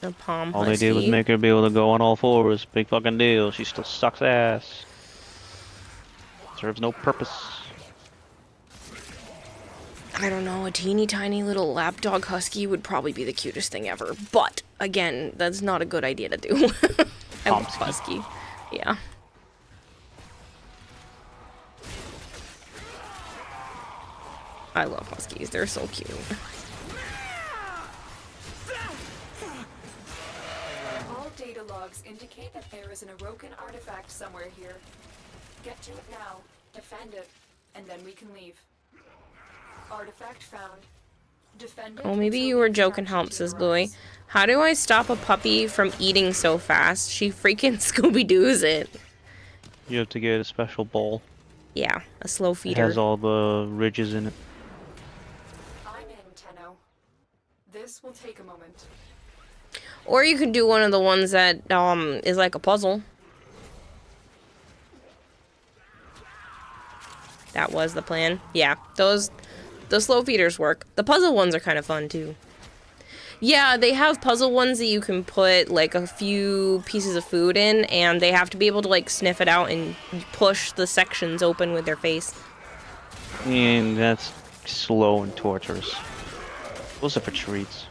The Palm All they did was make her be able to go on all fours. Big fucking deal. She still sucks ass. Serves no purpose. I don't know, a teeny tiny little lapdog husky would probably be the cutest thing ever. But, again, that's not a good idea to do. I love husky. Yeah. I love huskies. They're so cute. All data logs indicate that there is an Orokin artifact somewhere here. Get to it now, defend it, and then we can leave. Artifact found. Defend it. Oh, maybe you were joking, help, says Bluey. How do I stop a puppy from eating so fast? She freaking Scooby-Doo's it. You have to get a special bowl. Yeah, a slow It feeder. has all the ridges in it. This will take a moment. Or you could do one of the ones that is like a puzzle. That was the plan. Yeah, the slow feeders work. The puzzle ones are kind of fun too. Yeah, they have puzzle ones that you can put like a few pieces of food in, and they have to be able to like sniff it out and push the sections open with their face. And that's slow and torturous. Those are for treats.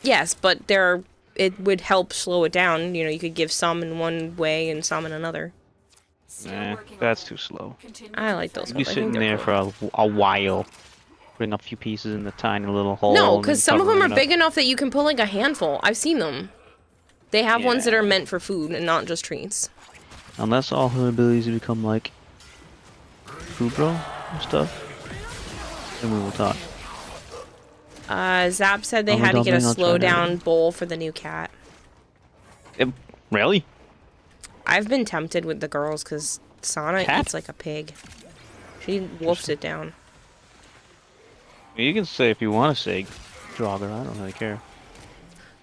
Yes, but it would help slow it down. You know, you could give some in one way and some in another. Nah, that's too slow. I like those You'd be ones. I sitting think they're there cool. for a while, putting a few pieces in the tiny little hole. No, and because then some of them are covering it big up. enough that you can put like a handful. I've seen them. They have ones that Yeah. are meant for food and not just treats. Unless all her abilities become like Kubro and stuff, then we will talk. Zap said they Oh, had to get a dumpling, I'll slow try that. down bowl for the new cat. Really? I've been tempted with the girls because Sana Cat? eats like a pig. She wolfs it down. You can say if you want to say Jogger, I don't really care.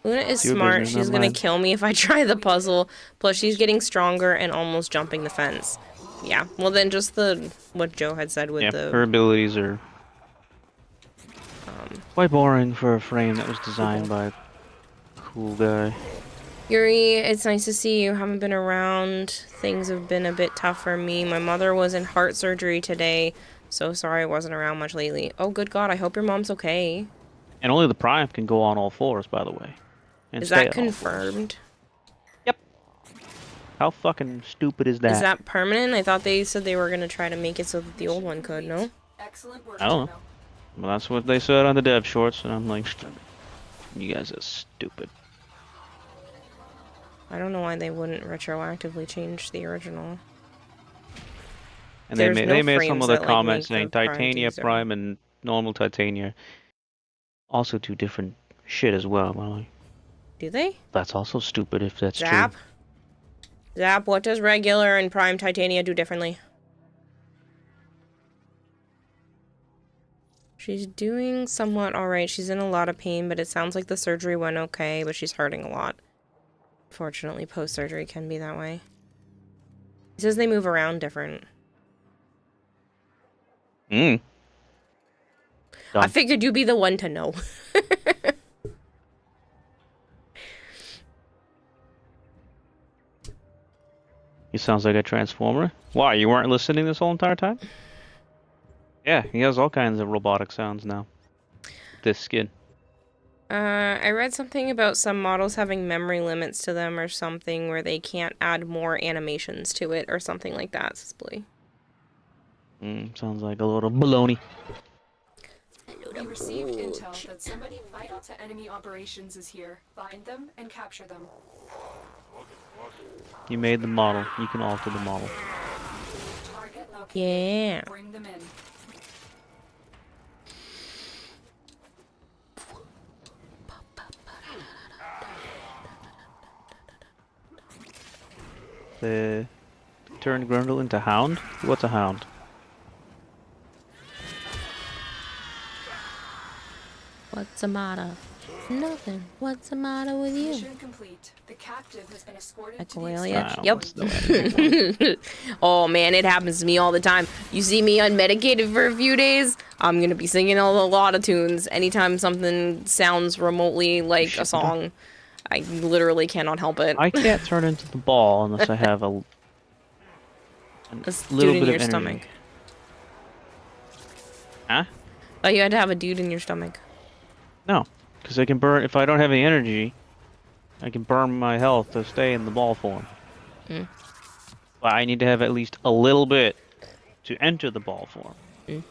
Luna is Your smart. business, She's not gonna mine. kill me if I try the puzzle. Plus, she's getting stronger and almost jumping the fence. Yeah. Well, then just what Joe had said with Yeah, the. her abilities are quite boring for a frame that was designed by a cool guy. Yuri, it's nice to see you. Haven't been around. Things have been a bit tough for me. My mother was in heart surgery today. So sorry I wasn't around much lately. Oh, good God. I hope your mom's okay. And only the Prime can go on all fours, by the way. And Is stay that at all fours. confirmed? Yep. How fucking stupid is that? Is that permanent? I thought they said they were going to try to make it so that the old one could, no? Excellent work, I don't know. Juno. Well, that's what they said on the dev shorts, and I'm like, you guys are stupid. I don't know why they wouldn't retroactively change the original. And they There's made no they made some frames other that, like, comments make saying the Prime Titania user. Prime and normal Titania also do different shit as well. Well, Do they? that's also stupid if that's Zap? true. Zap, what does regular and Prime Titania do differently? She's doing somewhat alright. She's in a lot of pain, but it sounds like the surgery went okay, but she's hurting a lot. Fortunately, post-surgery can be that way. He says they move around different. Mm. I Dumb. figured you'd be the one to know. He sounds like a transformer. Why, you weren't listening this whole entire time? Yeah, he has all kinds of robotic sounds now. This skin. I read something about some models having memory limits to them or something where they can't add more animations to it or something like that, says Blee. Sounds like a little baloney. We received intel that somebody vital to enemy operations is here. Find them and capture them. You made the model. You can alter the model. Target located. Yeah. Bring them in. The turn Grundle into Hound? What's a Hound? What's the matter? Nothing. What's the matter with you? Mission complete. The captive has been escorted to the Aqualia? Ah, Yep. what's the Oh man, it happens to me all the time. You see me unmedicated for a few days, I'm gonna be singing a lot of tunes. Anytime something sounds remotely like a song, I literally cannot help it. I can't turn into the ball unless I have a This little dude in bit your of energy. stomach. Huh? Oh, you had to have a dude in your stomach. No, because I can burn. If I don't have any energy, I can burn my health to stay in the ball form. Mm. But I need to have at least a little bit to enter the ball form. Mm.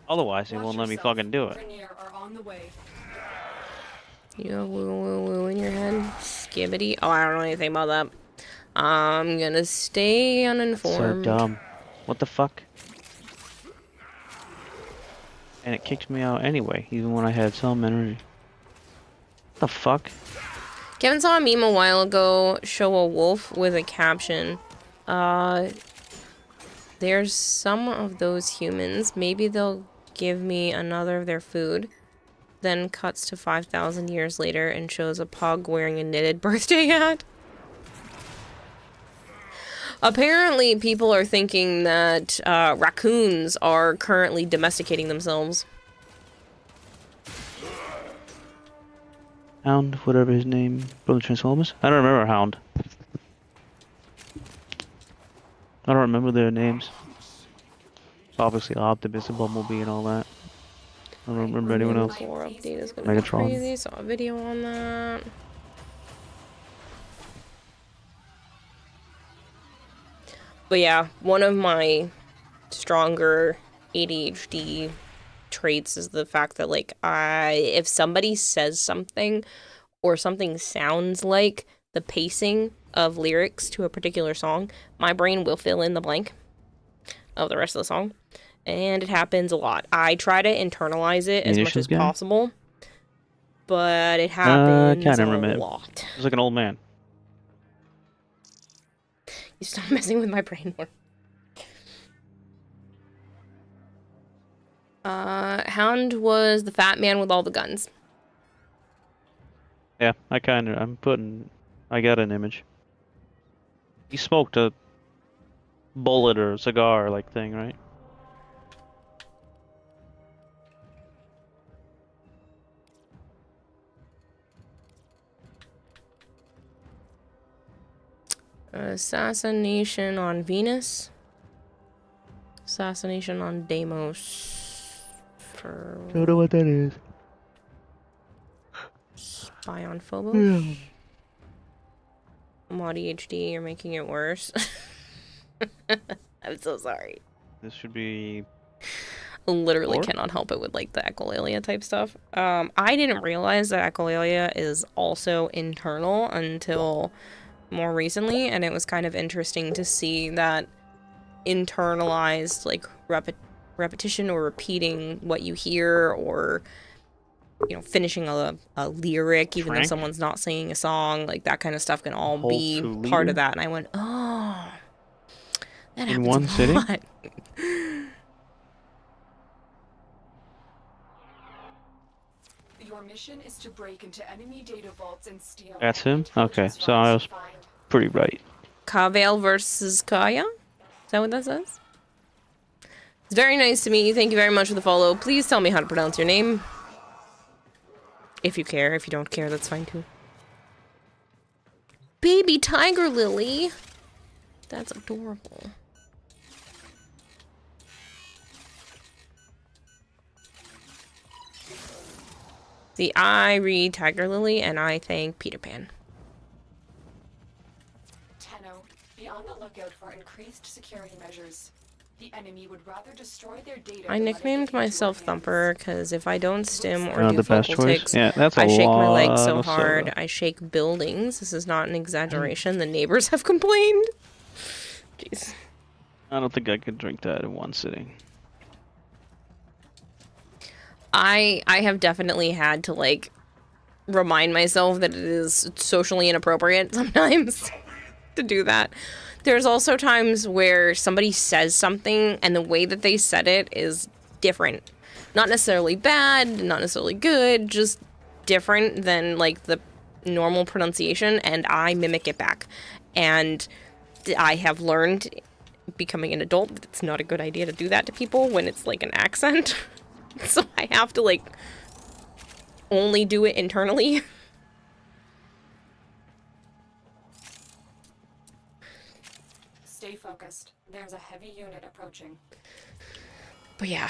Otherwise, it won't let me fucking do it. Rainier are on the way. You have woo woo woo in your head? Skibbity? Oh, I don't know anything about that. I'm gonna stay So uninformed. dumb. What the fuck? And it kicked me out anyway, even when I had some energy. What the fuck? Kevin saw a meme a while ago show a wolf with a caption. There's some of those humans. Maybe they'll give me another of their food. then cuts to 5,000 years later and shows a pug wearing a knitted birthday hat. Apparently, people are thinking that raccoons are currently domesticating themselves. Hound, whatever his name from the Transformers. I don't remember Hound. I don't remember their names. Obviously, Optimus and Bumblebee and all that. I don't remember anyone else. Core update is gonna Megatron. be crazy. Saw a video on that. But yeah, one of my stronger ADHD traits is the fact that, like, if somebody says something or something sounds like the pacing of lyrics to a particular song, my brain will fill in the blank of the rest of the song. And it happens a lot. I try to internalize it as much as possible, but it happens a lot. It was like an old man. You stop messing with my brain more. Hound was the fat man with all the guns. Yeah, I got an image. He smoked a bullet or cigar like thing, right? Assassination on Venus. Assassination on Deimos. I don't know what that is. Spy on Phobos. I'm ADHD, you're making it worse. I'm so sorry. This should be... Literally 4? cannot help it with, like, the echolalia type stuff. I didn't realize that echolalia is also internal until more recently, and it was kind of interesting to see that internalized, like, repetition or repeating what you hear, or, you know, finishing a lyric even though someone's not singing a song, like, that kind of stuff can all be part of that. And I went, oh, that happens in one sitting? Your mission is to break into enemy data vaults and steal. That's him? Okay, so I was pretty right. Kavale versus Kaya? Is that what that says? It's very nice to meet you. Thank you very much for the follow. Please tell me how to pronounce your name. If you care. If you don't care, that's fine too. Baby tiger lily. That's adorable. See, I read Tiger Lily and I thank Peter Pan. Tenno, be on the lookout for increased security measures. The enemy would rather destroy their data. I nicknamed myself Thumper because if I don't stim or do the best vocal choice. tics, Yeah, that's I shake my legs lot so of hard soda. I shake buildings. This is not an exaggeration. The neighbors have complained. Jeez. I don't think I could drink that in one sitting. I have definitely had to, like, remind myself that it is socially inappropriate sometimes to do that. There's also times where somebody says something and the way that they said it is different. Not necessarily bad, not necessarily good, just different than, like, the normal pronunciation, and I mimic it back. And I have learned, becoming an adult, that it's not a good idea to do that to people when it's, like, an accent. So I have to, like, only do it internally. Stay focused. There's a heavy unit approaching. But yeah,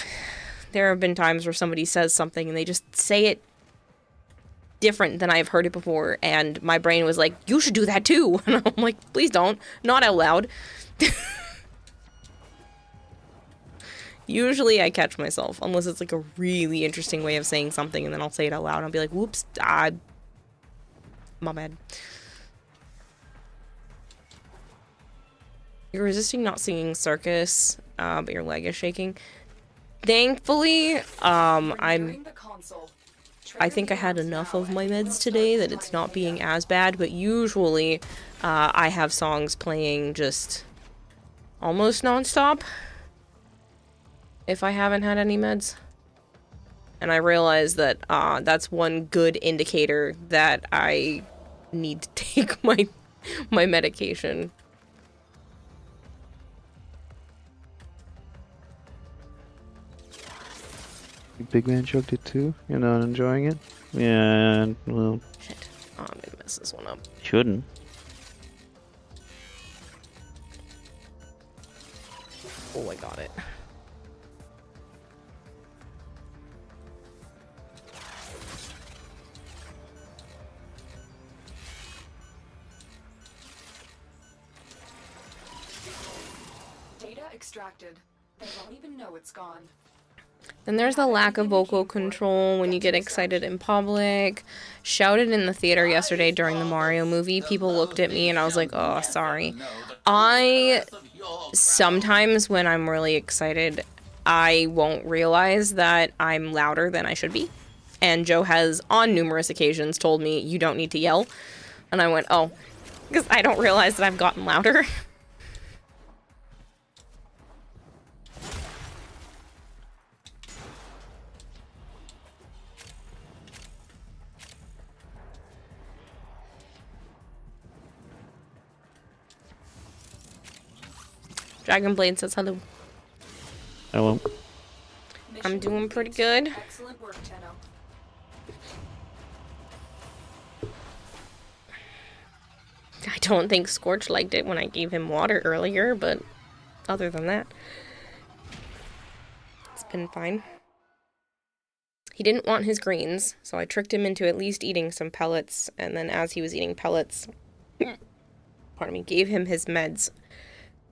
there have been times where somebody says something and they just say it different than I've heard it before, and my brain was like, you should do that too. And I'm like, please don't. Not out loud. Usually I catch myself, unless it's like a really interesting way of saying something, and then I'll say it out loud and I'll be like, whoops, my bad. You're resisting not singing Circus, but your leg is shaking. Thankfully, I think I had enough of my meds today that it's not being as bad, but usually I have songs playing just almost non-stop if I haven't had any meds. And I realized that that's one good indicator that I need to take my medication. Big man chugged it too. You're not enjoying it? Yeah, well, Shit. Oh, I'm gonna mess this one up. shouldn't. Oh, I got it. Data extracted. They won't even know it's gone. Then there's the lack of vocal control when you get excited in public. Shouted in the theater yesterday during the Mario movie. People looked at me and I was like, oh, sorry. Sometimes when I'm really excited, I won't realize that I'm louder than I should be. And Joe has, on numerous occasions, told me, you don't need to yell. And I went, oh, because I don't realize that I've gotten louder. Dragonblade says hello. Hello. I'm doing pretty good. Excellent work, Tenno. I don't think Scorch liked it when I gave him water earlier, but other than that, it's been fine. He didn't want his greens, so I tricked him into at least eating some pellets, and then as he was eating pellets, pardon me, gave him his meds,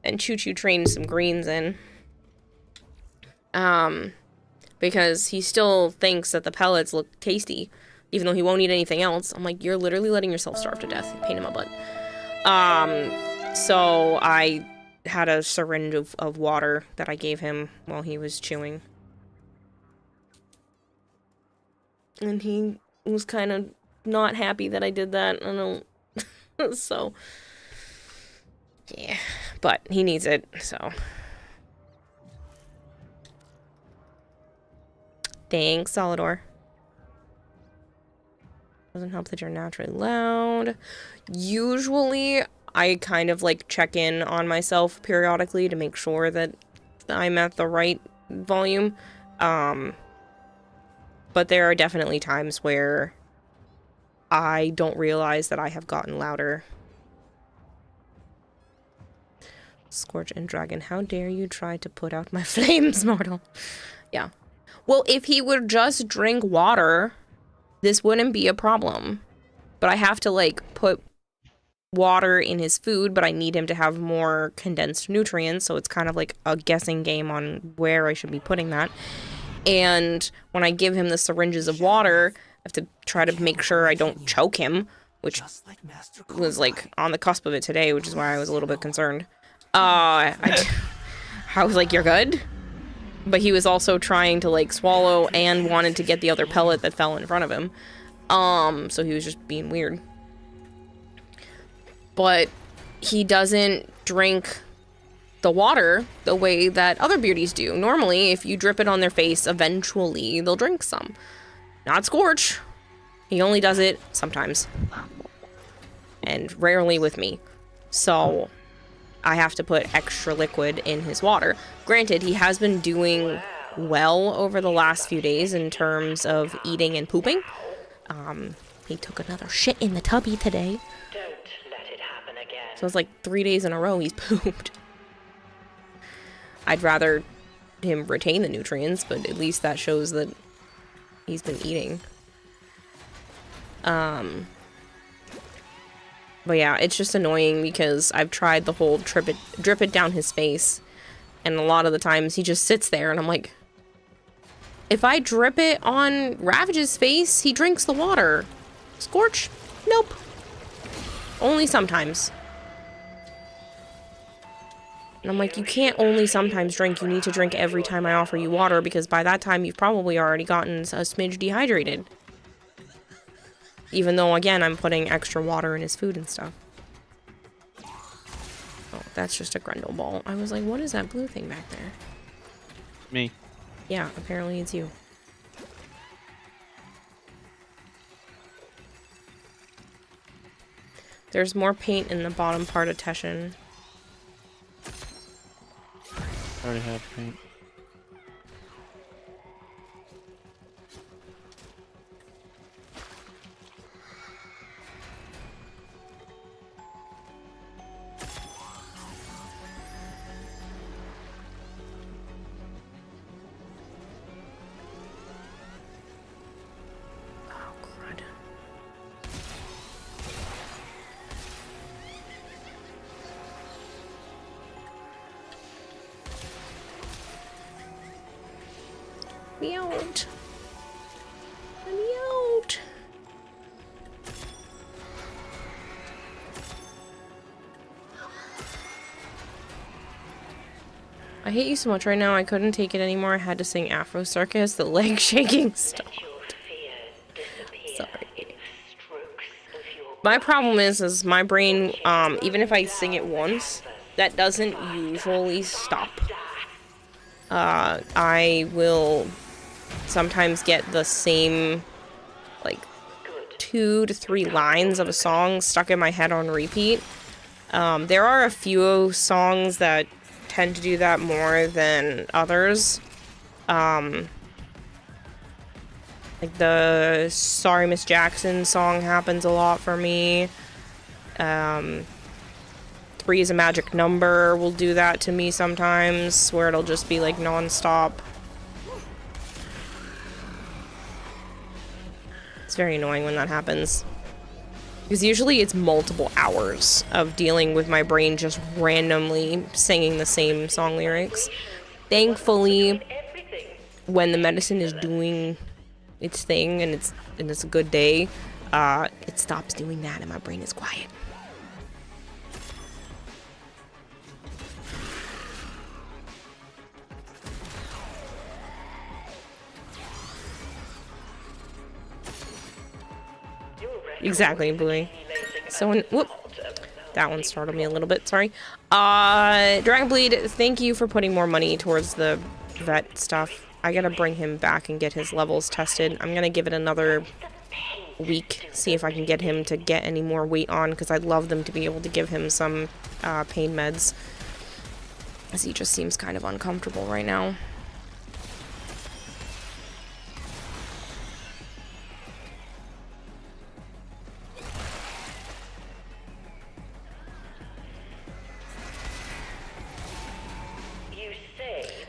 and choo-choo trained some greens in. Because he still thinks that the pellets look tasty, even though he won't eat anything else. I'm like, you're literally letting yourself starve to death. Pain in my butt. So I had a syringe of water that I gave him while he was chewing. And he was kind of not happy that I did that. I don't... So... yeah. But he needs it, so... Thanks, Solidor. Doesn't help that you're naturally loud. Usually, I kind of like check in on myself periodically to make sure that I'm at the right volume. But there are definitely times where I don't realize that I have gotten louder. Scorch and Dragon, how dare you try to put out my flames, mortal? Yeah. Well, if he would just drink water, this wouldn't be a problem. But I have to, like, put water in his food, but I need him to have more condensed nutrients, so it's kind of like a guessing game on where I should be putting that. And when I give him the syringes of water, I have to try to make sure I don't choke him, which was, like, on the cusp of it today, which is why I was a little bit concerned. I was like, you're good? But he was also trying to, like, swallow and wanted to get the other pellet that fell in front of him. So he was just being weird. But he doesn't drink the water the way that other beauties do. Normally, if you drip it on their face, eventually they'll drink some. Not Scorch. He only does it sometimes. And rarely with me. So... I have to put extra liquid in his water. Granted, he has been doing well over the last few days in terms of eating and pooping. He took another shit in the tubby today. Don't let it happen again. So it's like 3 days in a row he's pooped. I'd rather him retain the nutrients, but at least that shows that he's been eating. But yeah, it's just annoying because I've tried the whole drip it down his face, and a lot of the times he just sits there and I'm like, if I drip it on Ravage's face, he drinks the water. Scorch? Nope. Only sometimes. And I'm like, you can't only sometimes drink, you need to drink every time I offer you water, because by that time you've probably already gotten a smidge dehydrated. Even though, again, I'm putting extra water in his food and stuff. Oh, that's just a Grendel ball. I was like, what is that blue thing back there? Me. Yeah, apparently it's you. There's more paint in the bottom part of Teshin. I already have paint. Me out. Let me out. I hate you so much right now. I couldn't take it anymore. I had to sing Afro Circus. The leg shaking stopped. Sorry. My problem is my brain, even if I sing it once, that doesn't usually stop. I will sometimes get the same, like, 2 to 3 lines of a song stuck in my head on repeat. There are a few songs that tend to do that more than others. Like the Sorry Miss Jackson song happens a lot for me. 3 is a Magic Number will do that to me sometimes, where it'll just be like non-stop. It's very annoying when that happens. Because usually it's multiple hours of dealing with my brain just randomly singing the same song lyrics. Thankfully, when the medicine is doing its thing and it's a good day, it stops doing that and my brain is quiet. Exactly, Bluey. So, whoop. That one startled me a little bit, sorry. Dragonbleed, thank you for putting more money towards the vet stuff. I gotta bring him back and get his levels tested. I'm gonna give it another week, see if I can get him to get any more weight on, because I'd love them to be able to give him some pain meds, as he just seems kind of uncomfortable right now.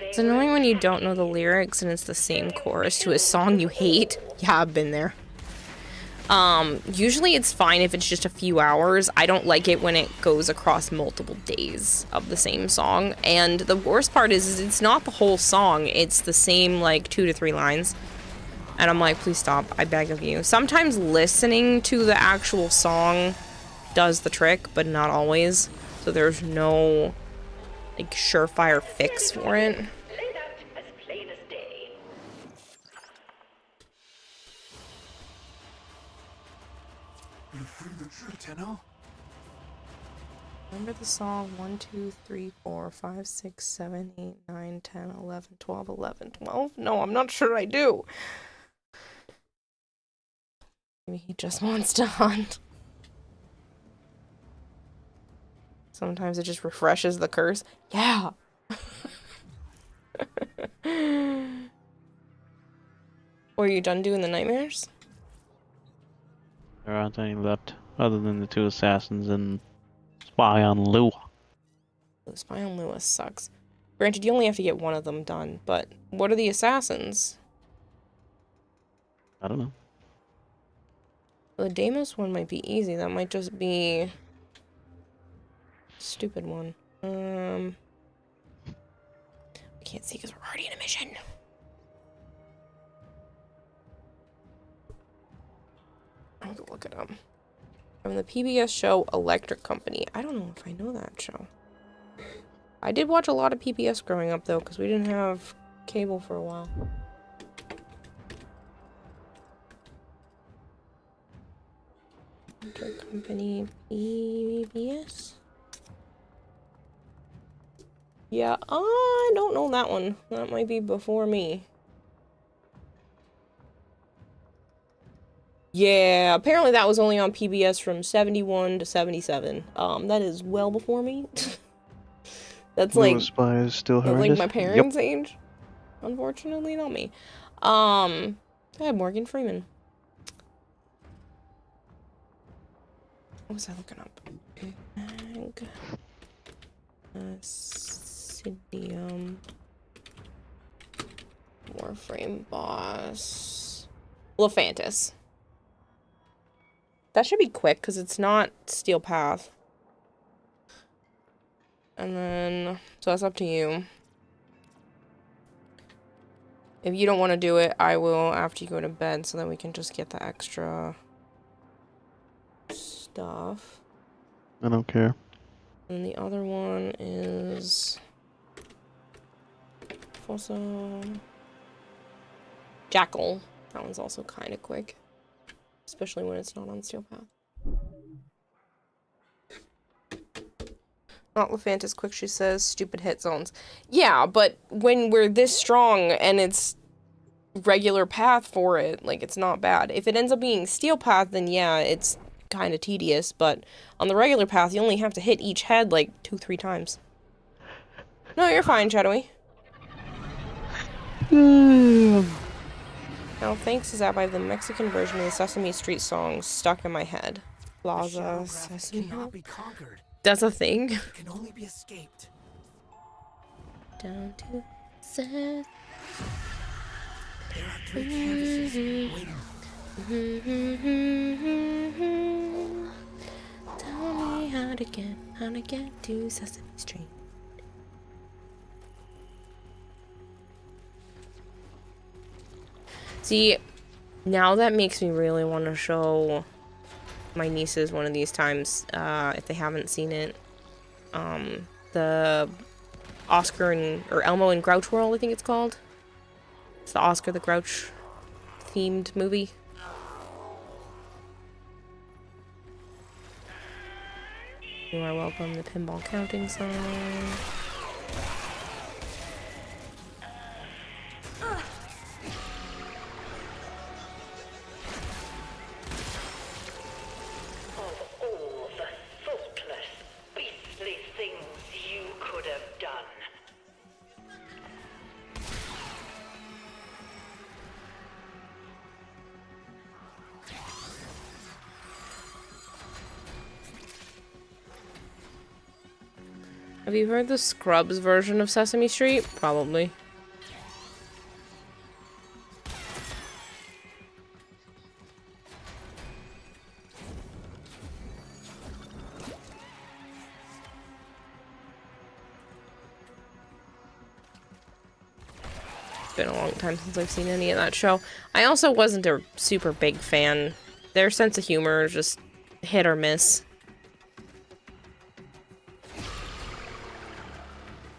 It's annoying when you don't know the lyrics and it's the same chorus to a song you hate. Yeah, I've been there. Usually it's fine if it's just a few hours. I don't like it when it goes across multiple days of the same song. And the worst part is it's not the whole song. It's the same, like, 2 to 3 lines. And I'm like, please stop. I beg of you. Sometimes listening to the actual song does the trick, but not always. So there's no, like, surefire fix for it. You free the trip, Tenno? Remember the song 1, 2, 3, 4, 5, 6, 7, 8, 9, 10, 11, 12, 11, 12? No, I'm not sure I do. Maybe he just wants to hunt. Sometimes it just refreshes the curse. Yeah. Or are you done doing the nightmares? There aren't any left, other than the 2 assassins and Spy on Lua. Spy on Lua sucks. Granted, you only have to get one of them done, but what are the assassins? I don't know. The Deimos one might be easy. That might just be a stupid one. I can't see because we're already in a mission. I'll go look it up. From the PBS show Electric Company. I don't know if I know that show. I did watch a lot of PBS growing up, though, because we didn't have cable for a while. Electric Company PBS? Yeah, I don't know that one. That might be before me. Yeah, apparently that was only on PBS from 71 to 77. That is well before me. That's Blue like, Spy is still that's like horrendous. my Yep. parents' age. Unfortunately, not me. I had Morgan Freeman. What was I looking up? Sidium. Warframe boss. Lephantis. That should be quick because it's not Steel Path. And then, so that's up to you. If you don't want to do it, I will after you go to bed so that we can just get the extra stuff. I don't care. And the other one is also Jackal. That one's also kind of quick, especially when it's not on Steel Path. Not Lephantis quick, she says. Stupid hit zones. Yeah, but when we're this strong and it's regular path for it, like, it's not bad. If it ends up being Steel Path, then yeah, it's kind of tedious, but on the regular path, you only have to hit each head, like, 2-3 times. No, you're fine, Shadowy. Now, thanks is that by the Mexican version of the Sesame Street song stuck in my head. Plaza Sesame. Cannot be conquered. That's a thing. It can only be escaped. Down to Seth. There are 3 canvases waiting. Tell me how to get to Sesame Street. See, now that makes me really want to show my nieces one of these times, if they haven't seen it. The Oscar or Elmo and Grouch World, I think it's called. It's the Oscar the Grouch themed movie. You are welcome, the pinball counting song. Of all the thoughtless, beastly things you could have done. Have you heard the Scrubs version of Sesame Street? Probably. It's been a long time since I've seen any of that show. I also wasn't a super big fan. Their sense of humor is just hit or miss.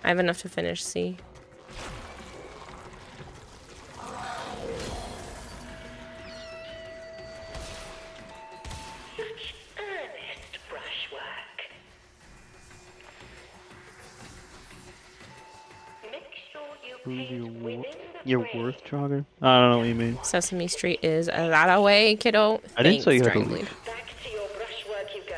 I have enough to finish C. Such earnest brushwork. Make sure you paint within the Your frame. worth jogger? I don't know what you mean. Sesame Street is that away, kiddo. I didn't say you had to Dragon leave. Bleed. Back to your brushwork you go.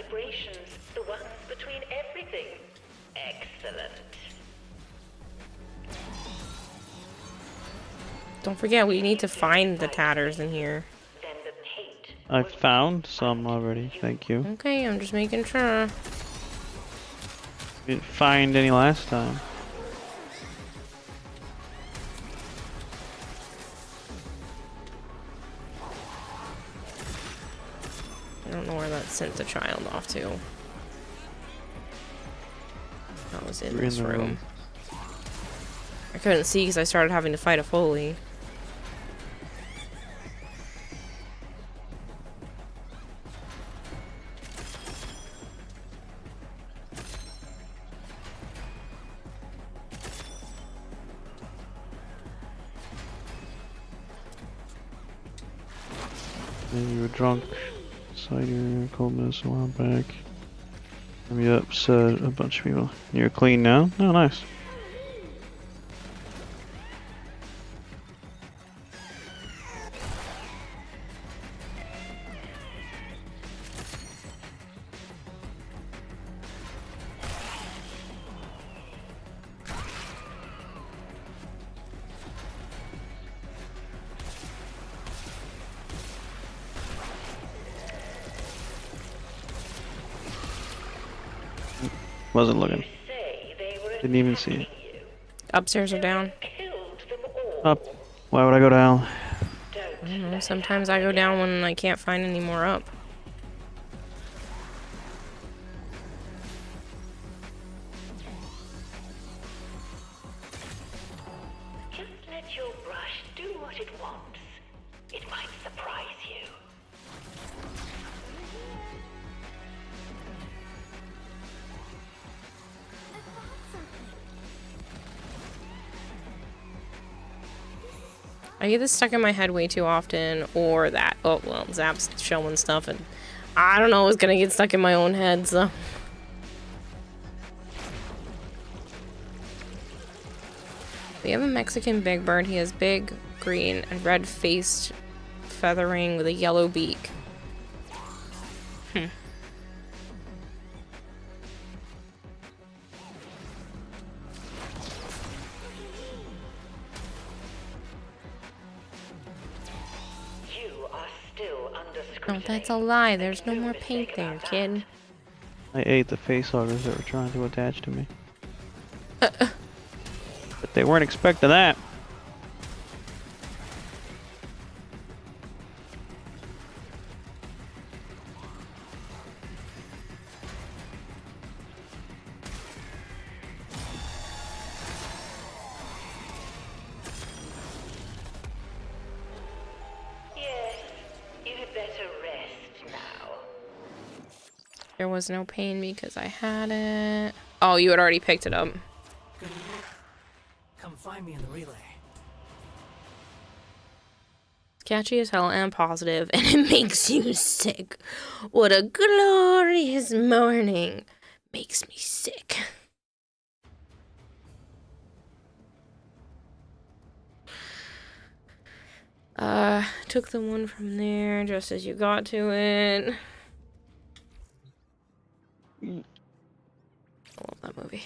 vibrations, the ones between everything. Excellent. Don't forget, we need to find the tatters in here. Then the hate. I found some already, thank you. Okay, I'm just making sure. Didn't find any last time. I don't know where that sent the child off to. That was in We're this in the room. I couldn't see because I started having to fight a Follie. And you were drunk, cider, coldness a while back. And you upset a bunch of people. You're clean now? Oh, nice. Wasn't looking. Didn't even see it. Upstairs or down? Up. Why would I go down? I don't know. Sometimes I go down when I can't find any more up. Just let your brush do what it wants. It might surprise you. I get this stuck in my head way too often, or that, oh, well, Zap's showing stuff, and I don't know, it's gonna get stuck in my own head, so. We have a Mexican big bird. He has big, green, and red-faced feathering with a yellow beak. No, that's a lie. There's no more paint there, kid. I ate the facehuggers that were trying to attach to me. But they weren't expecting that. There was no pain because I had it. Oh, you had already picked it up. Good work. Come find me in the relay. Catchy as hell and positive, and it makes you sick. What a glorious morning. Makes me sick. Took the one from there just as you got to it. I love that movie.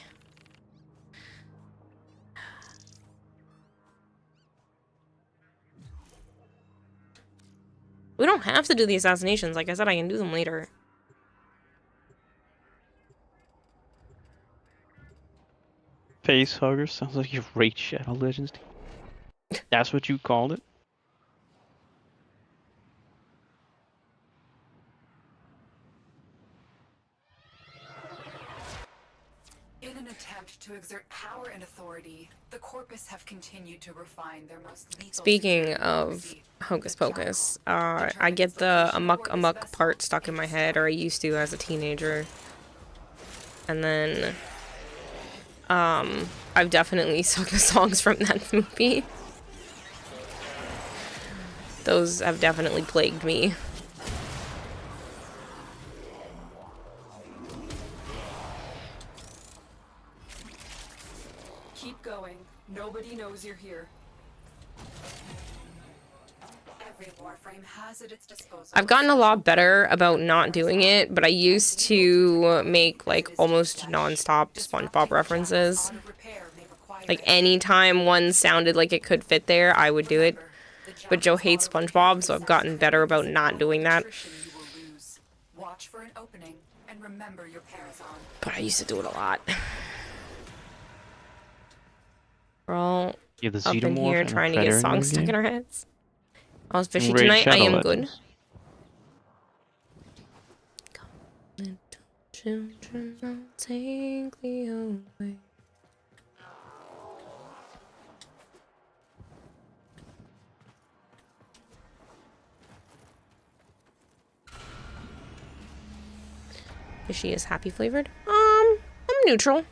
We don't have to do the assassinations. Like I said, I can do them later. Facehugger sounds like you rate Shadow Legends. That's what you called it? In an attempt to exert power and authority, the Corpus have continued to refine their most lethal. Speaking of Hocus Pocus, I get the amok part stuck in my head, or I used to as a teenager. And then, I've definitely sung the songs from that movie. Those have definitely plagued me. Keep going. Nobody knows you're here. every Warframe has at its disposal. I've gotten a lot better about not doing it, but I used to make like almost non-stop SpongeBob references. Like anytime one sounded like it could fit there, I would do it. But Joe hates SpongeBob, so I've gotten better about not doing that. Watch for an opening and remember your parents on. But I used to do it a lot. We're all Yeah, the up in Xenomorph here and the trying to get Predator songs stuck game. in our heads. I was fishy Raid tonight. I Shadow am good. Legends. Little children, I'll take thee away. Fishy is happy flavored. I'm neutral.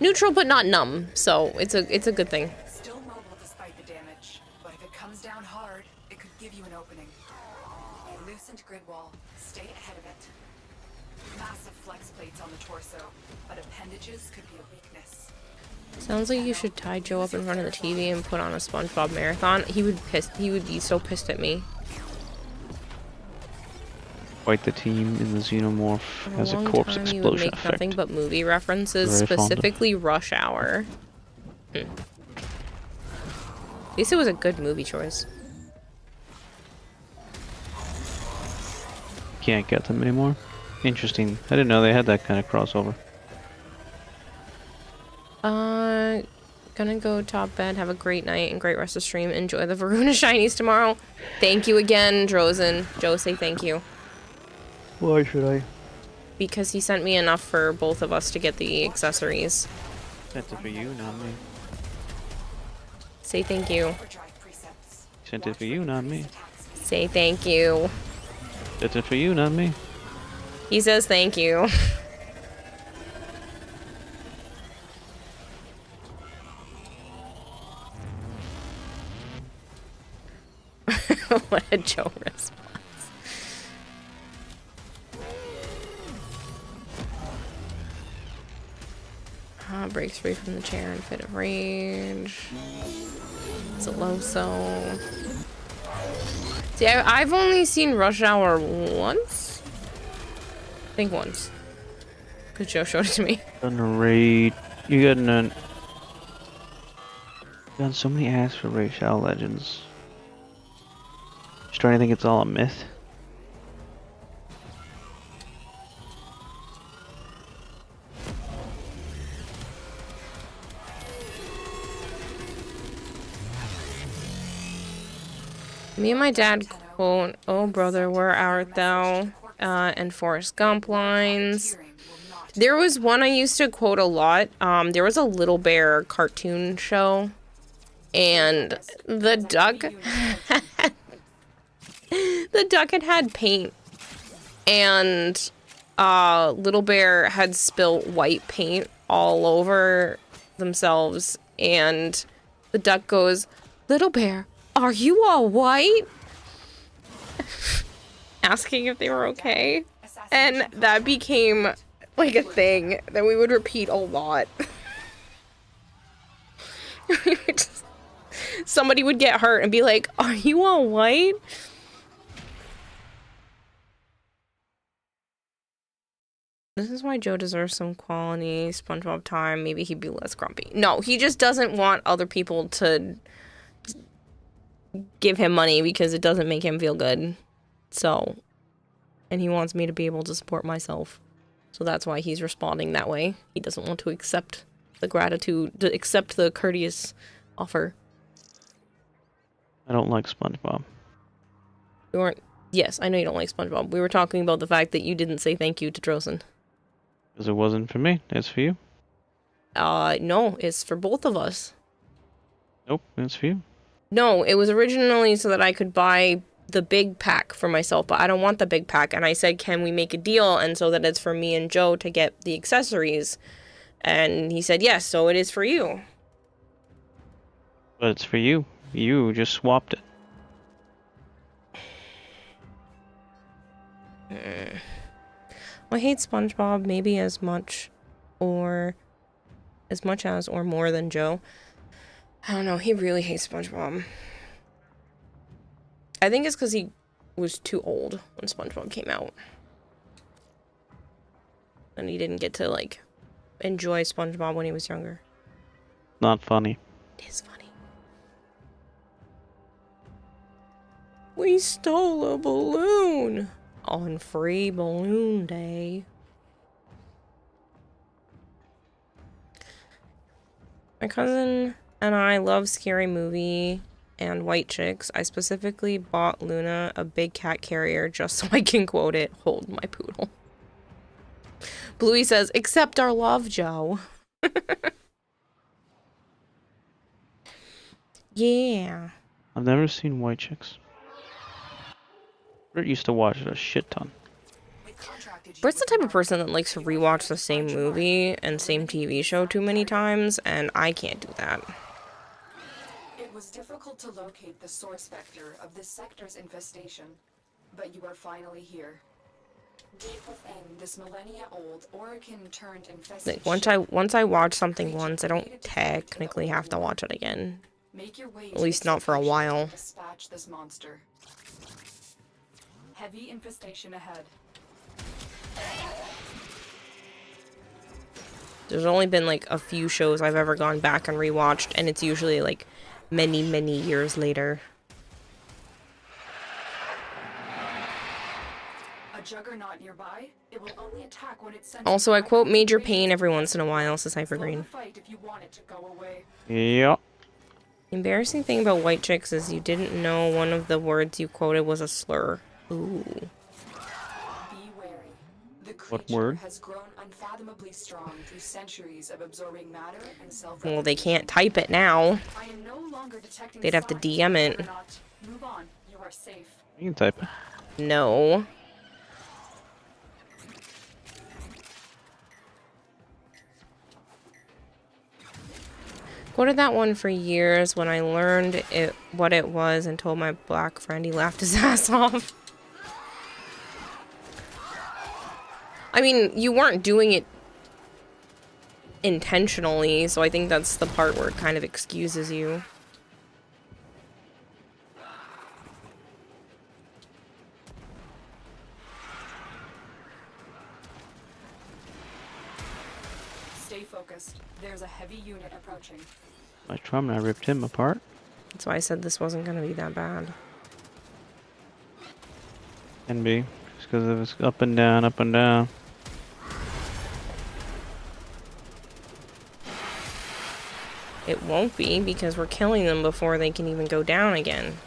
Neutral but not numb, so it's a good thing. Still mobile despite the damage, but if it comes down hard, it could give you an opening. Loosened grid wall. Stay ahead of it. Massive flex plates on the torso, but appendages could be a weakness. Sounds like you should tie Joe up in front of the TV and put on a SpongeBob marathon. He would be so pissed at me. Quite the team in the Xenomorph has a corpse You would explosion make effect. nothing but movie references, Very fond of. specifically Rush Hour. At least it was a good movie choice. Can't get them anymore. Interesting. I didn't know they had that kind of crossover. Gonna go top bed, have a great night and great rest of stream. Enjoy the Varuna Shinies tomorrow. Thank you again, Drozen. Joe, say thank you. Why should I? Because he sent me enough for both of us to get the accessories. Sent it for you, not me. Say thank you. Sent it for you, not me. Say thank you. Sent it for you, not me. He says thank you. What a Joe response. Breaks free from the chair in fit of rage. It's a Loso. See, I've only seen Rush Hour once. I think once. Because Joe showed it to me. Done a raid. You got none. Done so many ads for Raid Shadow Legends. Just trying to think it's all a myth. Me and my dad quote, "Oh brother, where art thou?" And Forrest Gump lines. There was one I used to quote a lot. There was a Little Bear cartoon show, and the duck, the duck had paint, and Little Bear had spilt white paint all over themselves, and the duck goes, "Little Bear, are you all white?" Asking if they were okay. And that became like a thing that we would repeat a lot. Somebody would get hurt and be like, "Are you all white?" This is why Joe deserves some quality SpongeBob time. Maybe he'd be less grumpy. No, he just doesn't want other people to give him money because it doesn't make him feel good. So, and he wants me to be able to support myself. So that's why he's responding that way. He doesn't want to accept the gratitude, to accept the courteous offer. I don't like SpongeBob. We weren't. Yes, I know you don't like SpongeBob. We were talking about the fact that you didn't say thank you to Drozen. Because it wasn't for me. It's for you. No, it's for both of us. Nope, it's for you. No, it was originally so that I could buy the big pack for myself, but I don't want the big pack. And I said, can we make a deal? And so that it's for me and Joe to get the accessories. And he said, yes, so it is for you. But it's for you. You just swapped it. I hate SpongeBob maybe as much as or more than Joe. I don't know, he really hates SpongeBob. I think it's because he was too old when SpongeBob came out. And he didn't get to, like, enjoy SpongeBob when he was younger. Not funny. It is funny. We stole a balloon on Free Balloon Day. My cousin and I love Scary Movie and White Chicks. I specifically bought Luna a big cat carrier just so I can quote it, "Hold my poodle." Bluey says, "Accept our love, Joe." Yeah. I've never seen White Chicks. Bert used to watch it a shit ton. Bert's the type of person that likes to rewatch the same movie and same TV show too many times, and I can't do that. It was difficult to locate the source vector of this sector's infestation, but you are finally here. Deep within this millennia-old Orokin-turned infestation. Like, once I watch something once, I don't technically have to watch it again. Make your way At least not for a while. Dispatch this monster. Heavy infestation ahead. There's only been like a few shows I've ever gone back and rewatched, and it's usually like many, many years later. A juggernaut nearby. It will only attack when it's Also, I quote Major Payne every once in a while, says Hypergreen. Yep. The embarrassing thing about White Chicks is you didn't know one of the words you quoted was a slur. Ooh. Be wary. The What word? has grown unfathomably strong through centuries of absorbing matter and self. Well, they can't type it now. I am no longer detecting They'd have to DM it. Move on. You are safe. You can type it. No. Quoted that one for years. When I learned what it was and told my black friend, he laughed his ass off. I mean, you weren't doing it intentionally, so I think that's the part where it kind of excuses you. Stay focused. There's a heavy unit approaching. I tried and I ripped him apart. That's why I said this wasn't going to be that bad. Can be. Just because of his up and down, up and down. It won't be, because we're killing them before they can even go down again.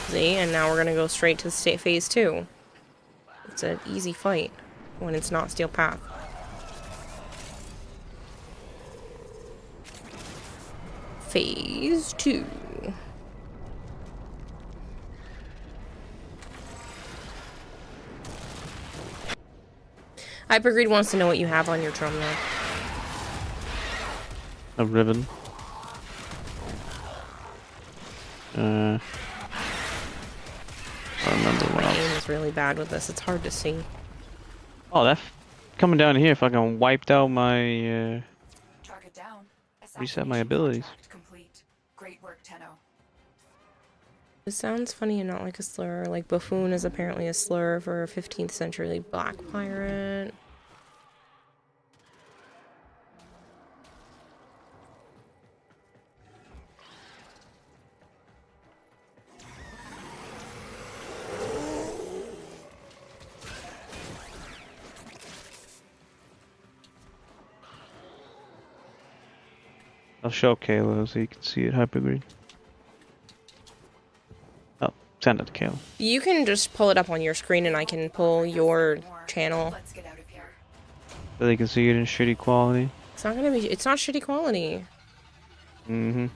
See, and now we're gonna go straight to phase 2. It's an easy fight when it's not Steel Path. Phase 2. Hypergreed wants to know what you have on your drum now. A ribbon. I don't remember what My else. aim is really bad with this. It's hard to see. Oh, that coming down here fucking wiped out my Track it down. reset my abilities. Complete. Great work, Tenno. It sounds funny and not like a slur. Like, buffoon is apparently a slur for a 15th century black pirate. I'll show Kayla so you can see it, Hypergreen. Oh, send it to Kayla. You can just pull it up on your screen and I can pull your channel. Let's get out of here. So they can see it in shitty quality. It's not shitty quality. Mm-hmm.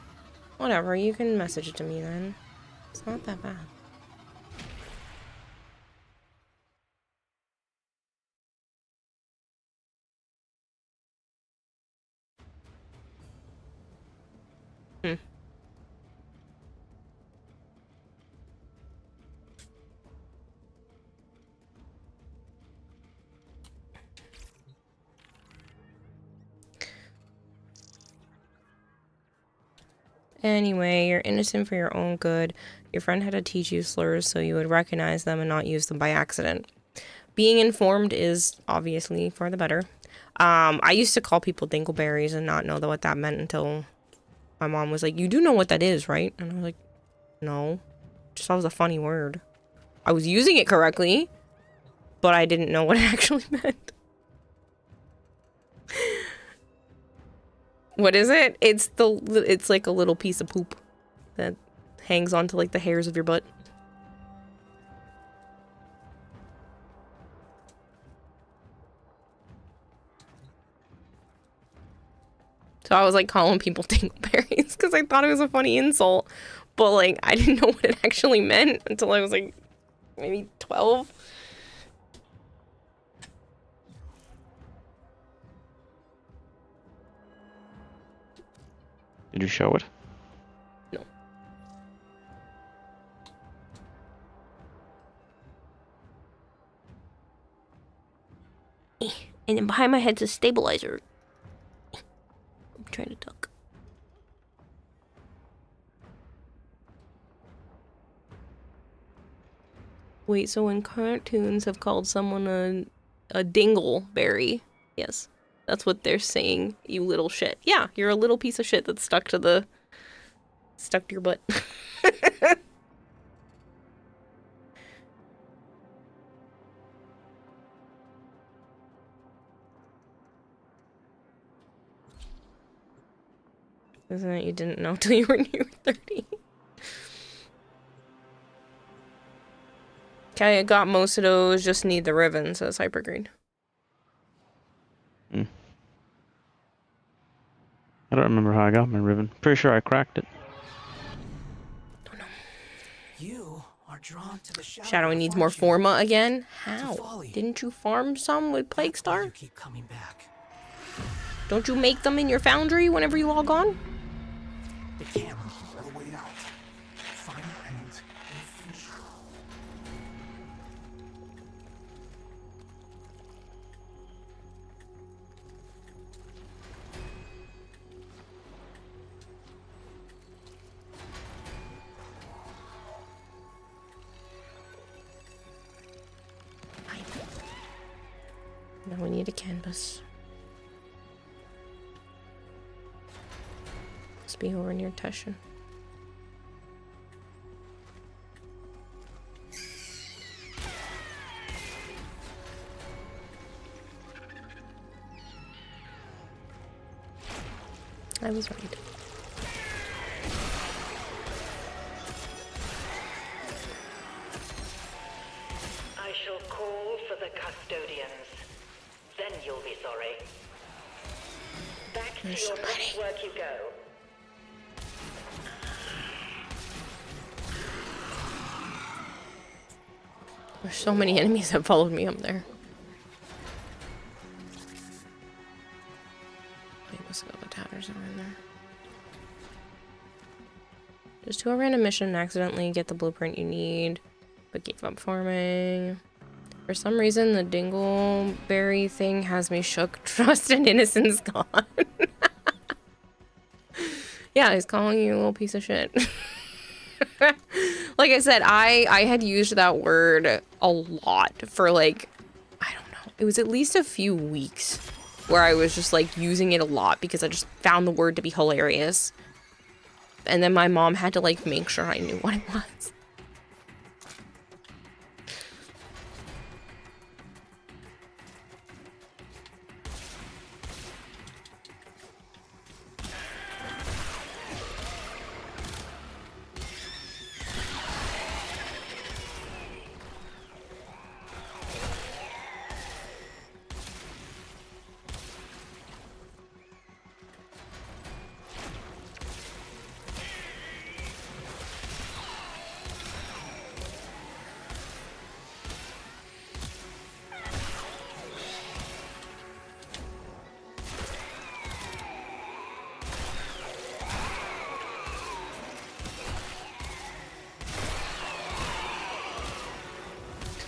Whatever, you can message it to me then. It's not that bad. Anyway, you're innocent for your own good. Your friend had to teach you slurs so you would recognize them and not use them by accident. Being informed is obviously for the better. I used to call people dingleberries and not know what that meant until my mom was like, you do know what that is, right? And I was like, no. Just thought it was a funny word. I was using it correctly, but I didn't know what it actually meant. What is it? It's like a little piece of poop that hangs onto like the hairs of your butt. So I was like calling people dingleberries because I thought it was a funny insult, but like I didn't know what it actually meant until I was like maybe 12. Did you show it? No. And then behind my head's a stabilizer. I'm trying to duck. Wait, so when cartoons have called someone a dingleberry, yes, that's what they're saying, you little shit. Yeah, you're a little piece of shit that's stuck to your butt. Isn't it you didn't know till you were near 30? Okay, I got most of those, just need the ribbon, says Hypergreen. I don't remember how I got my ribbon. Pretty sure I cracked it. Don't know. You are drawn to the Shadowing needs more forma again? How? Didn't you farm some with Plague Star? You keep coming back. Don't you make them in your foundry whenever you log on? The camera. The way out. Find paint and finish. Now we need a canvas. Must be over near Teshin. I was right. I shall call for the custodians. Then you'll be sorry. Back to your next work you go. There's so many enemies that followed me up there. I must have got the tatters that were in there. Just do a random mission and accidentally get the blueprint you need, but give up farming. For some reason, the dingleberry thing has me shook. Trust and innocence gone. Yeah, he's calling you a little piece of shit. Like I said, I had used that word a lot for like, I don't know, it was at least a few weeks where I was just like using it a lot because I just found the word to be hilarious. And then my mom had to like make sure I knew what it was.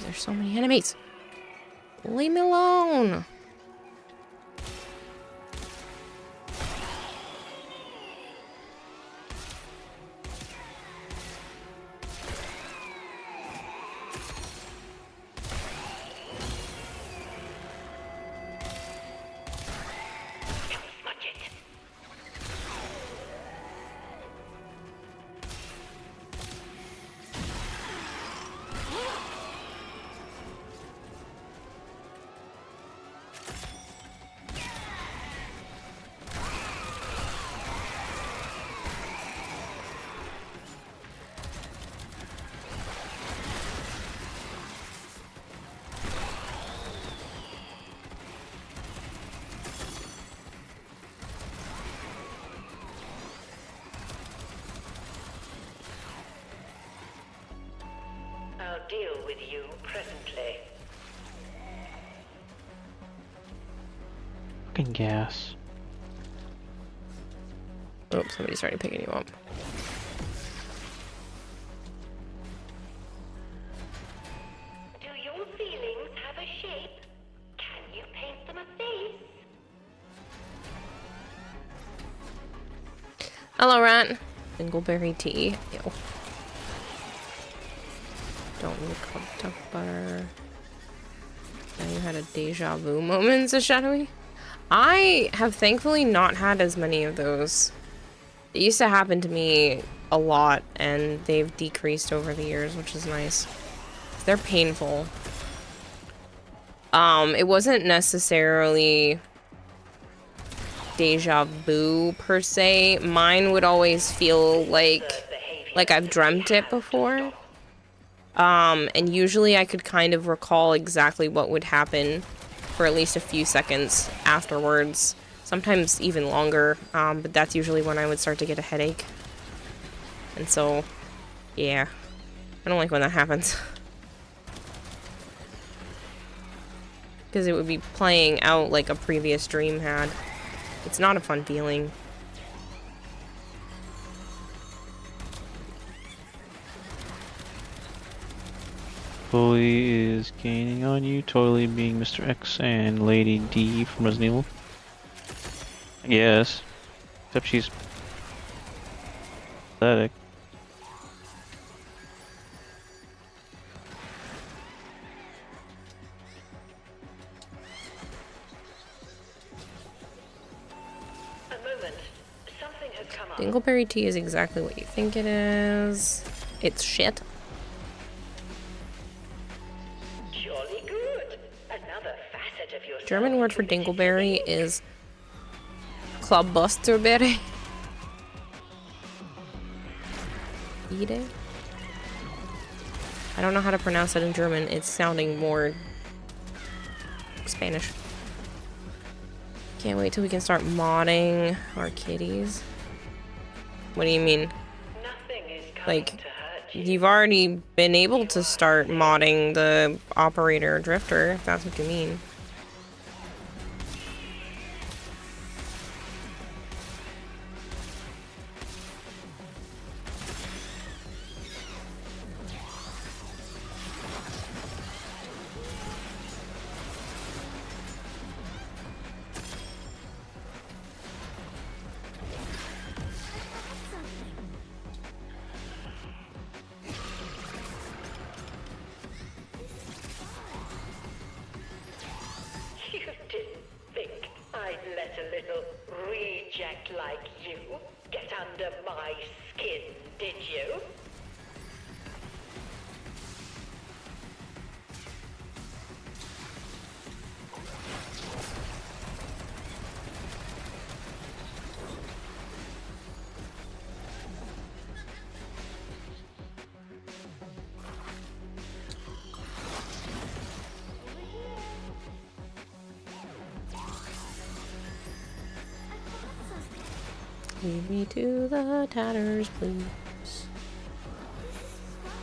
There's so many enemies. Leave me alone. with you presently. Fucking gas. Oh, somebody started picking you up. Do your feelings have a shape? Can you paint them a face? Hello, rat. Dingleberry tea. Ew. Don't need cooked up butter. Now you had a deja vu moment, so shadowy. I have thankfully not had as many of those. It used to happen to me a lot, and they've decreased over the years, which is nice. They're painful. It wasn't necessarily deja vu per se. Mine would always feel like I've dreamt it before. And usually I could kind of recall exactly what would happen for at least a few seconds afterwards. Sometimes even longer, but that's usually when I would start to get a headache. And so, yeah. I don't like when that happens. Because it would be playing out like a previous dream had. It's not a fun feeling. Follie is gaining on you, totally being Mr. X and Lady D from Resident Evil. Yes. Except she's pathetic. A moment. Something has come up. Dingleberry tea is exactly what you think it is. It's shit. Jolly good. Another facet of your German word for dingleberry is Clubbusterberry. Eat it? I don't know how to pronounce it in German. It's sounding more Spanish. Can't wait till we can start modding our kitties. What do you mean? Nothing is coming Like, to hurt you. you've already been able to start modding the operator drifter, if that's what you mean. You didn't think I'd let a little reject like you get under my skin, did you? Lead me to the tatters, please.